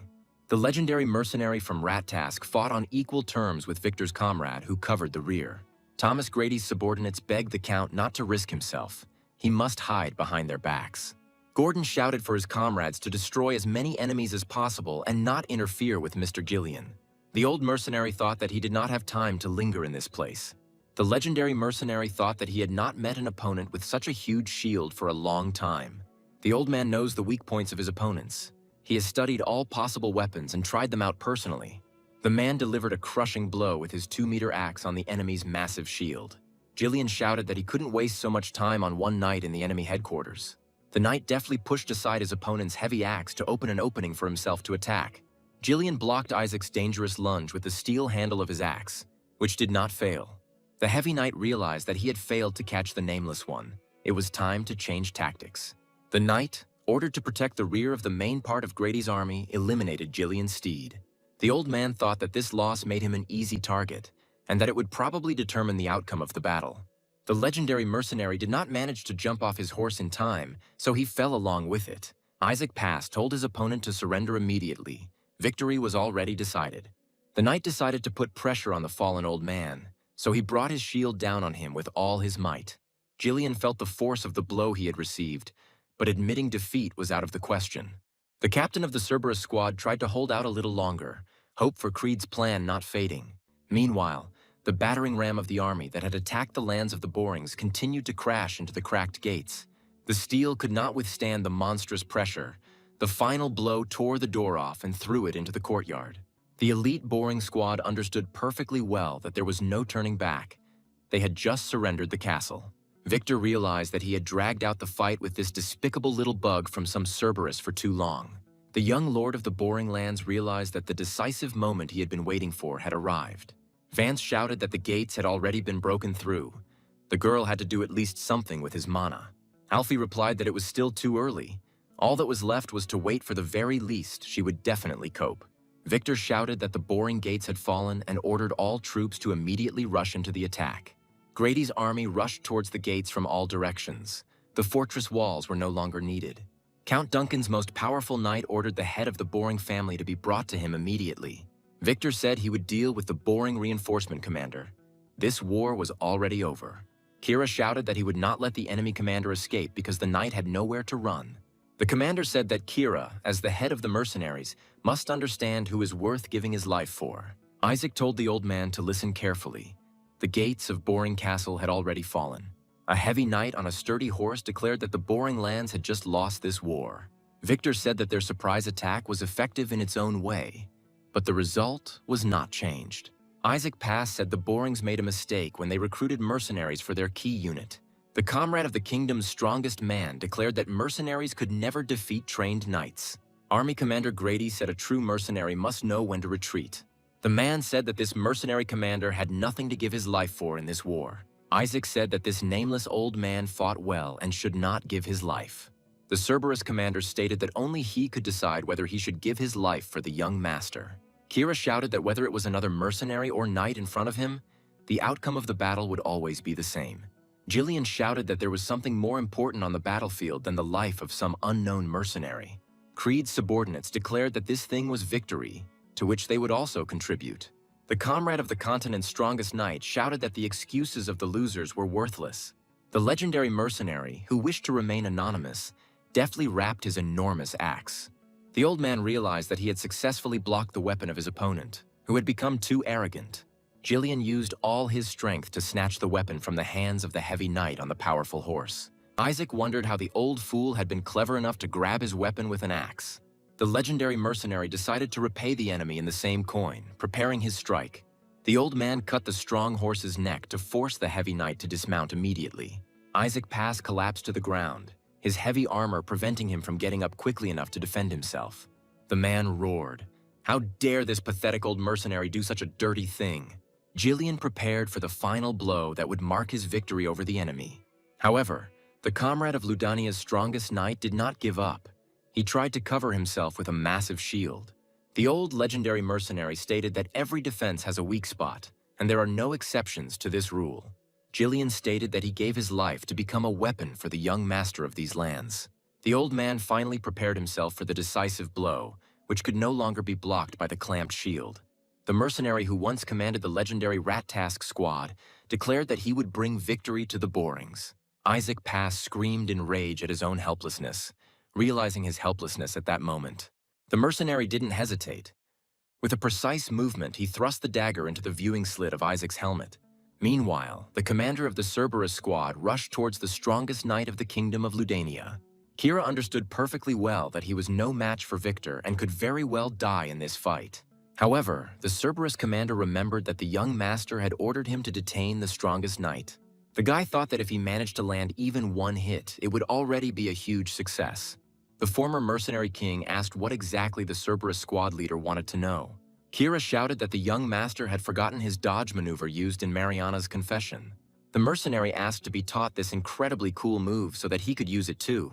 Speaker 1: The legendary mercenary from Rat Task fought on equal terms with Victor's comrade, who covered the rear. Thomas Grady's subordinates begged the Count not to risk himself. He must hide behind their backs. Gordon shouted for his comrades to destroy as many enemies as possible and not interfere with Mr. Jillian. The old mercenary thought that he did not have time to linger in this place. The legendary mercenary thought that he had not met an opponent with such a huge shield for a long time. The old man knows the weak points of his opponents. He has studied all possible weapons and tried them out personally. The man delivered a crushing blow with his 2-meter axe on the enemy's massive shield. Jillian shouted that he couldn't waste so much time on one knight in the enemy headquarters. The knight deftly pushed aside his opponent's heavy axe to open an opening for himself to attack. Jillian blocked Isaac's dangerous lunge with the steel handle of his axe, which did not fail. The heavy knight realized that he had failed to catch the Nameless One. It was time to change tactics. The knight, ordered to protect the rear of the main part of Grady's army, eliminated Jillian's steed. The old man thought that this loss made him an easy target, and that it would probably determine the outcome of the battle. The legendary mercenary did not manage to jump off his horse in time, so he fell along with it. Isaac Pass told his opponent to surrender immediately. Victory was already decided. The knight decided to put pressure on the fallen old man, so he brought his shield down on him with all his might. Jillian felt the force of the blow he had received, but admitting defeat was out of the question. The captain of the Cerberus squad tried to hold out a little longer, hope for Creed's plan not fading. Meanwhile, the battering ram of the army that had attacked the lands of the Borings continued to crash into the cracked gates. The steel could not withstand the monstrous pressure. The final blow tore the door off and threw it into the courtyard. The elite Boring squad understood perfectly well that there was no turning back. They had just surrendered the castle. Victor realized that he had dragged out the fight with this despicable little bug from some Cerberus for too long. The young lord of the Boring Lands realized that the decisive moment he had been waiting for had arrived. Vance shouted that the gates had already been broken through. The girl had to do at least something with his mana. Alfie replied that it was still too early. All that was left was to wait for the very least she would definitely cope. Victor shouted that the Boring gates had fallen and ordered all troops to immediately rush into the attack. Grady's army rushed towards the gates from all directions. The fortress walls were no longer needed. Count Duncan's most powerful knight ordered the head of the Boring family to be brought to him immediately. Victor said he would deal with the Boring reinforcement commander. This war was already over. Kira shouted that he would not let the enemy commander escape because the knight had nowhere to run. The commander said that Kira, as the head of the mercenaries, must understand who is worth giving his life for. Isaac told the old man to listen carefully. The gates of Boring Castle had already fallen. A heavy knight on a sturdy horse declared that the Boring Lands had just lost this war. Victor said that their surprise attack was effective in its own way, but the result was not changed. Isaac Pass said the Borings made a mistake when they recruited mercenaries for their key unit. The comrade of the kingdom's strongest man declared that mercenaries could never defeat trained knights. Army Commander Grady said a true mercenary must know when to retreat. The man said that this mercenary commander had nothing to give his life for in this war. Isaac said that this nameless old man fought well and should not give his life. The Cerberus commander stated that only he could decide whether he should give his life for the young master. Kira shouted that whether it was another mercenary or knight in front of him, the outcome of the battle would always be the same. Jillian shouted that there was something more important on the battlefield than the life of some unknown mercenary. Creed's subordinates declared that this thing was victory, to which they would also contribute. The comrade of the continent's strongest knight shouted that the excuses of the losers were worthless. The legendary mercenary, who wished to remain anonymous, deftly wrapped his enormous axe. The old man realized that he had successfully blocked the weapon of his opponent, who had become too arrogant. Jillian used all his strength to snatch the weapon from the hands of the heavy knight on the powerful horse. Isaac wondered how the old fool had been clever enough to grab his weapon with an axe. The legendary mercenary decided to repay the enemy in the same coin, preparing his strike. The old man cut the strong horse's neck to force the heavy knight to dismount immediately. Isaac Pass collapsed to the ground, his heavy armor preventing him from getting up quickly enough to defend himself. The man roared. How dare this pathetic old mercenary do such a dirty thing? Jillian prepared for the final blow that would mark his victory over the enemy. However, The comrade of Ludania's strongest knight did not give up. He tried to cover himself with a massive shield. The old legendary mercenary stated that every defense has a weak spot, and there are no exceptions to this rule. Jillian stated that he gave his life to become a weapon for the young master of these lands. The old man finally prepared himself for the decisive blow, which could no longer be blocked by the clamped shield. The mercenary who once commanded the legendary Rat Task squad declared that he would bring victory to the Borings. Isaac Pass screamed in rage at his own helplessness, realizing his helplessness at that moment. The mercenary didn't hesitate. With a precise movement, he thrust the dagger into the viewing slit of Isaac's helmet. Meanwhile, the commander of the Cerberus squad rushed towards the strongest knight of the kingdom of Ludania. Kira understood perfectly well that he was no match for Victor and could very well die in this fight. However, the Cerberus commander remembered that the young master had ordered him to detain the strongest knight. The guy thought that if he managed to land even one hit, it would already be a huge success. The former mercenary king asked what exactly the Cerberus squad leader wanted to know. Kira shouted that the young master had forgotten his dodge maneuver used in Mariana's confession. The mercenary asked to be taught this incredibly cool move so that he could use it too.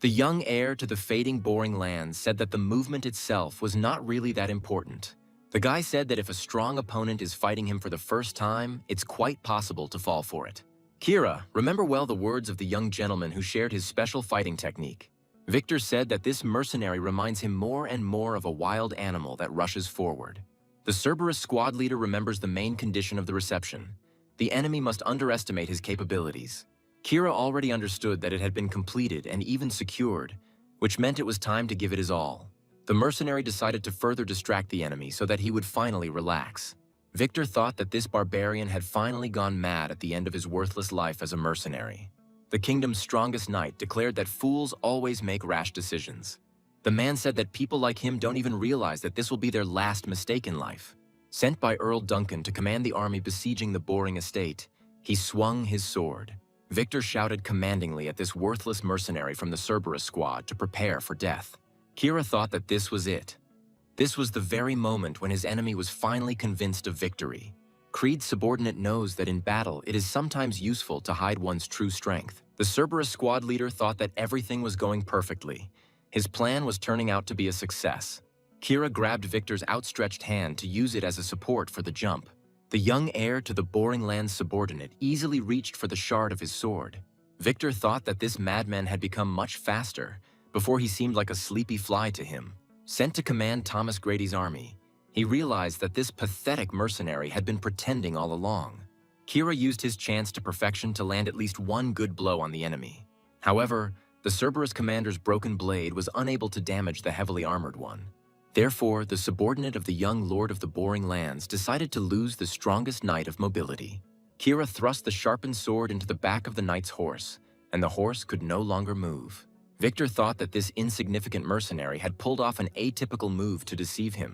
Speaker 1: The young heir to the fading boring lands said that the movement itself was not really that important. The guy said that if a strong opponent is fighting him for the first time, it's quite possible to fall for it. Kira, remember well the words of the young gentleman who shared his special fighting technique. Victor said that this mercenary reminds him more and more of a wild animal that rushes forward. The Cerberus squad leader remembers the main condition of the reception. The enemy must underestimate his capabilities. Kira already understood that it had been completed and even secured, which meant it was time to give it his all. The mercenary decided to further distract the enemy so that he would finally relax. Victor thought that this barbarian had finally gone mad at the end of his worthless life as a mercenary. The kingdom's strongest knight declared that fools always make rash decisions. The man said that people like him don't even realize that this will be their last mistake in life. Sent by Earl Duncan to command the army besieging the Boring estate, he swung his sword. Victor shouted commandingly at this worthless mercenary from the Cerberus squad to prepare for death. Kira thought that this was it. This was the very moment when his enemy was finally convinced of victory. Creed's subordinate knows that in battle it is sometimes useful to hide one's true strength. The Cerberus squad leader thought that everything was going perfectly. His plan was turning out to be a success. Kira grabbed Victor's outstretched hand to use it as a support for the jump. The young heir to the Boring Lands subordinate easily reached for the shard of his sword. Victor thought that this madman had become much faster, before he seemed like a sleepy fly to him. Sent to command Thomas Grady's army, he realized that this pathetic mercenary had been pretending all along. Kira used his chance to perfection to land at least one good blow on the enemy. However, the Cerberus commander's broken blade was unable to damage the heavily armored one. Therefore, the subordinate of the young lord of the Boring Lands decided to lose the strongest knight of mobility. Kira thrust the sharpened sword into the back of the knight's horse, and the horse could no longer move. Victor thought that this insignificant mercenary had pulled off an atypical move to deceive him.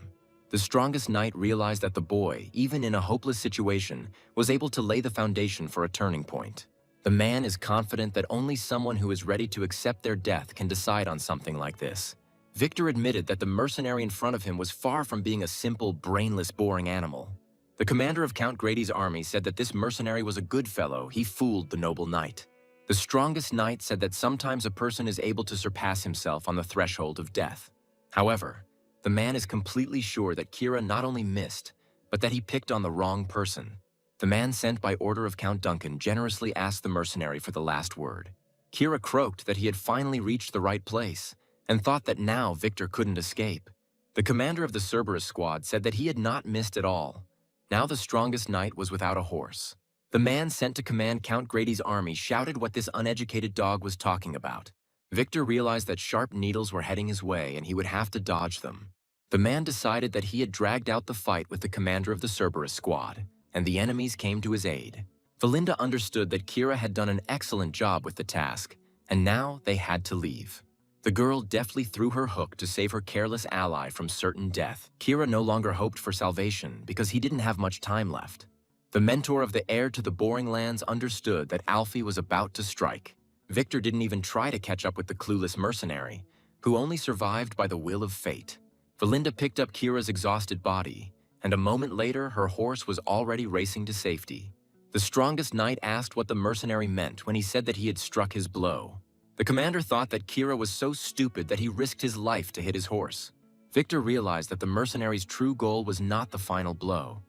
Speaker 1: The strongest knight realized that the boy, even in a hopeless situation, was able to lay the foundation for a turning point. The man is confident that only someone who is ready to accept their death can decide on something like this. Victor admitted that the mercenary in front of him was far from being a simple, brainless, boring animal. The commander of Count Grady's army said that this mercenary was a good fellow. He fooled the noble knight. The strongest knight said that sometimes a person is able to surpass himself on the threshold of death. However, the man is completely sure that Kira not only missed, but that he picked on the wrong person. The man sent by order of Count Duncan generously asked the mercenary for the last word. Kira croaked that he had finally reached the right place, and thought that now Victor couldn't escape. The commander of the Cerberus squad said that he had not missed at all. Now the strongest knight was without a horse. The man sent to command Count Grady's army shouted what this uneducated dog was talking about. Victor realized that sharp needles were heading his way and he would have to dodge them. The man decided that he had dragged out the fight with the commander of the Cerberus squad, and the enemies came to his aid. Valinda understood that Kira had done an excellent job with the task, and now they had to leave. The girl deftly threw her hook to save her careless ally from certain death. Kira no longer hoped for salvation because he didn't have much time left. The mentor of the heir to the Boring Lands understood that Alfie was about to strike. Victor didn't even try to catch up with the clueless mercenary, who only survived by the will of fate. Valinda picked up Kira's exhausted body, and a moment later her horse was already racing to safety. The strongest knight asked what the mercenary meant when he said that he had struck his blow. The commander thought that Kira was so stupid that he risked his life to hit his horse. Victor realized that the mercenary's true goal was not the final blow,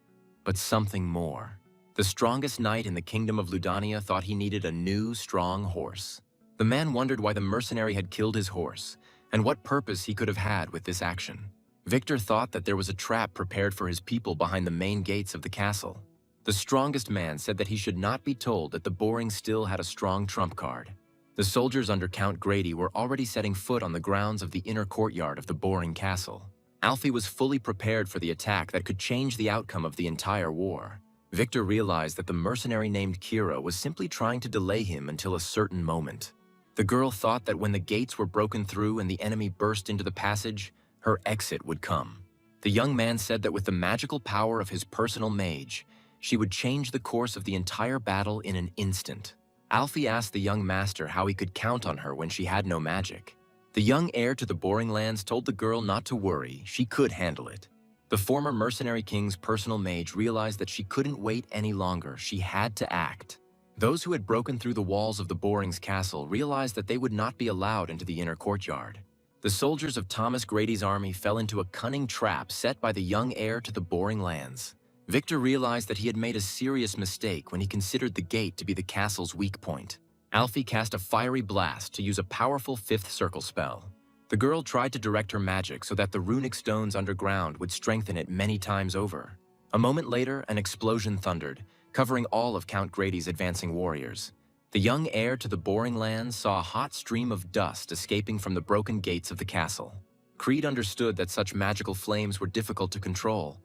Speaker 1: but something more. The strongest knight in the kingdom of Ludania thought he needed a new, strong horse. The man wondered why the mercenary had killed his horse, and what purpose he could have had with this action. Victor thought that there was a trap prepared for his people behind the main gates of the castle. The strongest man said that he should not be told that the Boring still had a strong trump card. The soldiers under Count Grady were already setting foot on the grounds of the inner courtyard of the Boring castle. Alfie was fully prepared for the attack that could change the outcome of the entire war. Victor realized that the mercenary named Kira was simply trying to delay him until a certain moment. The girl thought that when the gates were broken through and the enemy burst into the passage, her exit would come. The young man said that with the magical power of his personal mage, she would change the course of the entire battle in an instant. Alfie asked the young master how he could count on her when she had no magic. The young heir to the Boring Lands told the girl not to worry, she could handle it. The former mercenary king's personal mage realized that she couldn't wait any longer, she had to act. Those who had broken through the walls of the Boring's castle realized that they would not be allowed into the inner courtyard. The soldiers of Thomas Grady's army fell into a cunning trap set by the young heir to the Boring Lands. Victor realized that he had made a serious mistake when he considered the gate to be the castle's weak point. Alfie cast a fiery blast to use a powerful fifth circle spell. The girl tried to direct her magic so that the runic stones underground would strengthen it many times over. A moment later, an explosion thundered, covering all of Count Grady's advancing warriors. The young heir to the Boring Lands saw a hot stream of dust escaping from the broken gates of the castle. Creed understood that such magical flames were difficult to control,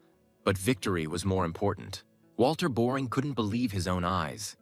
Speaker 1: but victory was more important. Walter Boring couldn't believe his own eyes.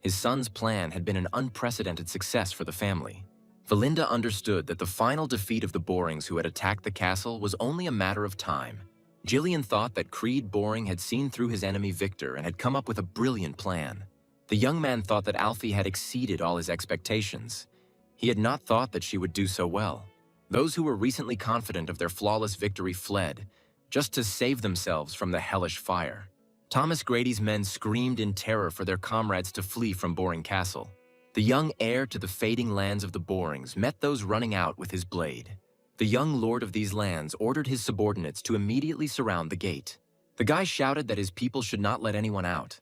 Speaker 1: His son's plan had been an unprecedented success for the family. Valinda understood that the final defeat of the Borings who had attacked the castle was only a matter of time. Jillian thought that Creed Boring had seen through his enemy Victor and had come up with a brilliant plan. The young man thought that Alfie had exceeded all his expectations. He had not thought that she would do so well. Those who were recently confident of their flawless victory fled, just to save themselves from the hellish fire. Thomas Grady's men screamed in terror for their comrades to flee from Boring Castle. The young heir to the fading lands of the Borings met those running out with his blade. The young lord of these lands ordered his subordinates to immediately surround the gate. The guy shouted that his people should not let anyone out.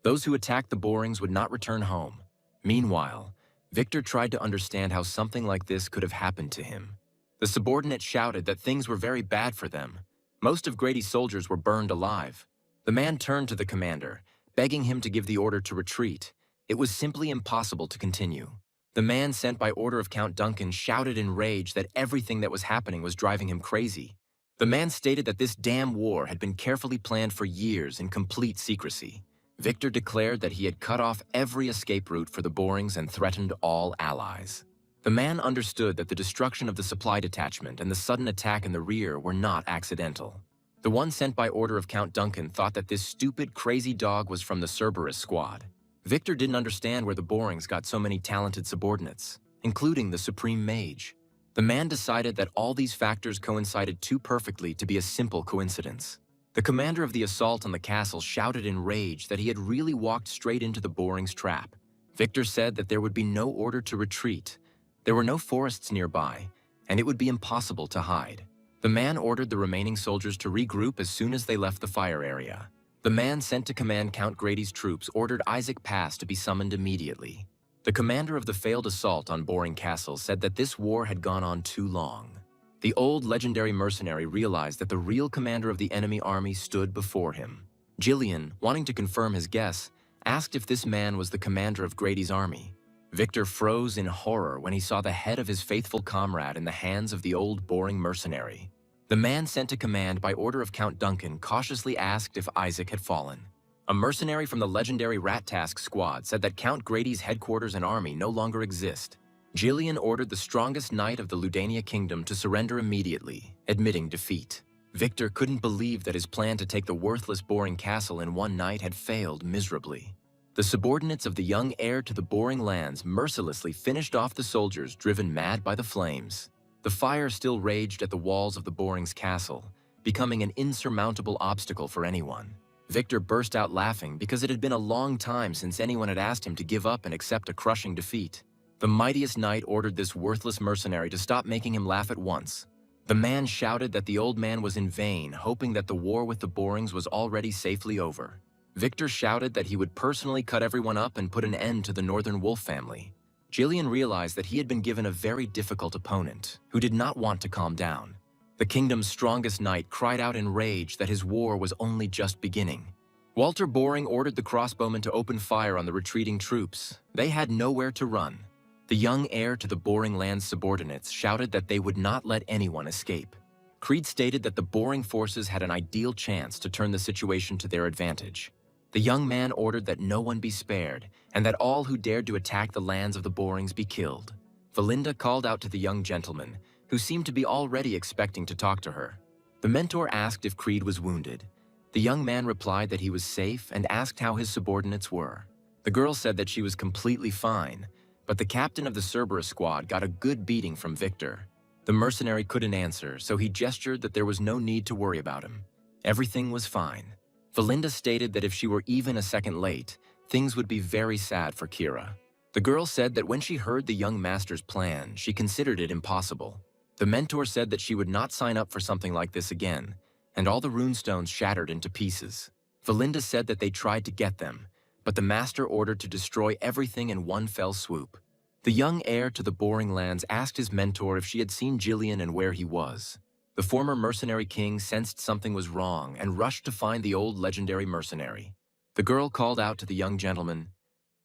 Speaker 1: Those who attacked the Borings would not return home. Meanwhile, Victor tried to understand how something like this could have happened to him. The subordinate shouted that things were very bad for them. Most of Grady's soldiers were burned alive. The man turned to the commander, begging him to give the order to retreat. It was simply impossible to continue. The man sent by order of Count Duncan shouted in rage that everything that was happening was driving him crazy. The man stated that this damn war had been carefully planned for years in complete secrecy. Victor declared that he had cut off every escape route for the Borings and threatened all allies. The man understood that the destruction of the supply detachment and the sudden attack in the rear were not accidental. The one sent by order of Count Duncan thought that this stupid, crazy dog was from the Cerberus squad. Victor didn't understand where the Borings got so many talented subordinates, including the Supreme Mage. The man decided that all these factors coincided too perfectly to be a simple coincidence. The commander of the assault on the castle shouted in rage that he had really walked straight into the Borings' trap. Victor said that there would be no order to retreat. There were no forests nearby, and it would be impossible to hide. The man ordered the remaining soldiers to regroup as soon as they left the fire area. The man sent to command Count Grady's troops ordered Isaac Pass to be summoned immediately. The commander of the failed assault on Boring Castle said that this war had gone on too long. The old legendary mercenary realized that the real commander of the enemy army stood before him. Jillian, wanting to confirm his guess, asked if this man was the commander of Grady's army. Victor froze in horror when he saw the head of his faithful comrade in the hands of the old Boring mercenary. The man sent to command by order of Count Duncan cautiously asked if Isaac had fallen. A mercenary from the legendary Rat Task squad said that Count Grady's headquarters and army no longer exist. Jillian ordered the strongest knight of the Ludania kingdom to surrender immediately, admitting defeat. Victor couldn't believe that his plan to take the worthless Boring Castle in one night had failed miserably. The subordinates of the young heir to the Boring Lands mercilessly finished off the soldiers driven mad by the flames. The fire still raged at the walls of the Borings' castle, becoming an insurmountable obstacle for anyone. Victor burst out laughing because it had been a long time since anyone had asked him to give up and accept a crushing defeat. The mightiest knight ordered this worthless mercenary to stop making him laugh at once. The man shouted that the old man was in vain, hoping that the war with the Borings was already safely over. Victor shouted that he would personally cut everyone up and put an end to the Northern Wolf family. Jillian realized that he had been given a very difficult opponent, who did not want to calm down. The kingdom's strongest knight cried out in rage that his war was only just beginning. Walter Boring ordered the crossbowmen to open fire on the retreating troops. They had nowhere to run. The young heir to the Boring land's subordinates shouted that they would not let anyone escape. Creed stated that the Boring forces had an ideal chance to turn the situation to their advantage. The young man ordered that no one be spared, and that all who dared to attack the lands of the Borings be killed. Valinda called out to the young gentleman, who seemed to be already expecting to talk to her. The mentor asked if Creed was wounded. The young man replied that he was safe and asked how his subordinates were. The girl said that she was completely fine, but the captain of the Cerberus squad got a good beating from Victor. The mercenary couldn't answer, so he gestured that there was no need to worry about him. Everything was fine. Valinda stated that if she were even a second late, things would be very sad for Kira. The girl said that when she heard the young master's plan, she considered it impossible. The mentor said that she would not sign up for something like this again, and all the runestones shattered into pieces. Valinda said that they tried to get them, but the master ordered to destroy everything in one fell swoop. The young heir to the Boring lands asked his mentor if she had seen Jillian and where he was. The former mercenary king sensed something was wrong and rushed to find the old legendary mercenary. The girl called out to the young gentleman.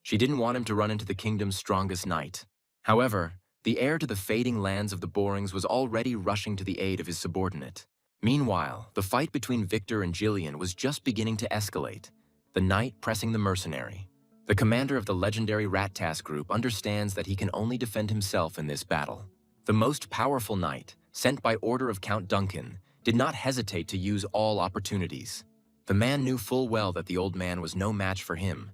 Speaker 1: She didn't want him to run into the kingdom's strongest knight. However, the heir to the fading lands of the Borings was already rushing to the aid of his subordinate. Meanwhile, the fight between Victor and Jillian was just beginning to escalate, the knight pressing the mercenary. The commander of the legendary Rat Task group understands that he can only defend himself in this battle. The most powerful knight, sent by order of Count Duncan, did not hesitate to use all opportunities. The man knew full well that the old man was no match for him,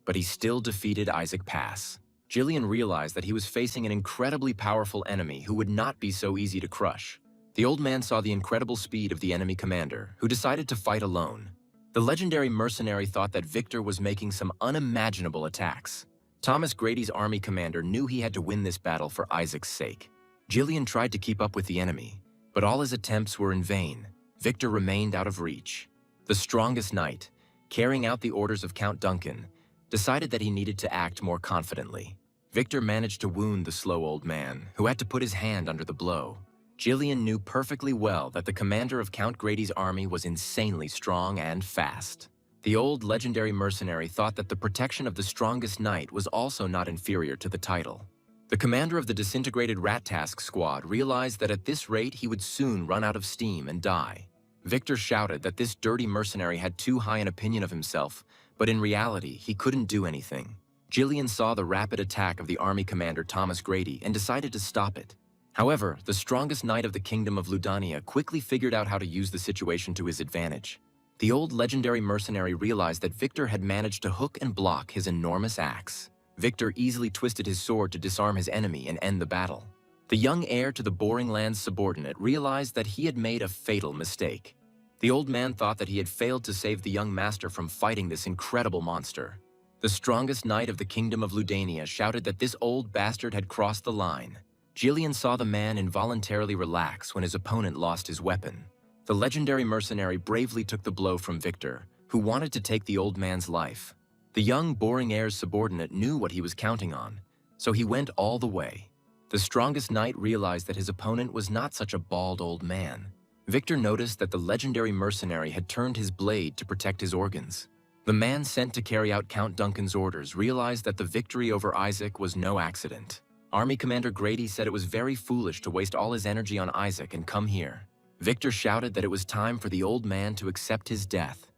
Speaker 1: but he still defeated Isaac Pass. Jillian realized that he was facing an incredibly powerful enemy who would not be so easy to crush. The old man saw the incredible speed of the enemy commander, who decided to fight alone. The legendary mercenary thought that Victor was making some unimaginable attacks. Thomas Grady's army commander knew he had to win this battle for Isaac's sake. Jillian tried to keep up with the enemy, but all his attempts were in vain. Victor remained out of reach. The strongest knight, carrying out the orders of Count Duncan, decided that he needed to act more confidently. Victor managed to wound the slow old man, who had to put his hand under the blow. Jillian knew perfectly well that the commander of Count Grady's army was insanely strong and fast. The old legendary mercenary thought that the protection of the strongest knight was also not inferior to the title. The commander of the disintegrated Rat Task squad realized that at this rate he would soon run out of steam and die. Victor shouted that this dirty mercenary had too high an opinion of himself, but in reality he couldn't do anything. Jillian saw the rapid attack of the army commander Thomas Grady and decided to stop it. However, the strongest knight of the kingdom of Ludania quickly figured out how to use the situation to his advantage. The old legendary mercenary realized that Victor had managed to hook and block his enormous axe. Victor easily twisted his sword to disarm his enemy and end the battle. The young heir to the Boring land's subordinate realized that he had made a fatal mistake. The old man thought that he had failed to save the young master from fighting this incredible monster. The strongest knight of the kingdom of Ludania shouted that this old bastard had crossed the line. Jillian saw the man involuntarily relax when his opponent lost his weapon. The legendary mercenary bravely took the blow from Victor, who wanted to take the old man's life. The young Boring heir's subordinate knew what he was counting on, so he went all the way. The strongest knight realized that his opponent was not such a bald old man. Victor noticed that the legendary mercenary had turned his blade to protect his organs. The man sent to carry out Count Duncan's orders realized that the victory over Isaac was no accident. Army Commander Grady said it was very foolish to waste all his energy on Isaac and come here. Victor shouted that it was time for the old man to accept his death.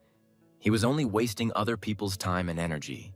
Speaker 1: He was only wasting other people's time and energy.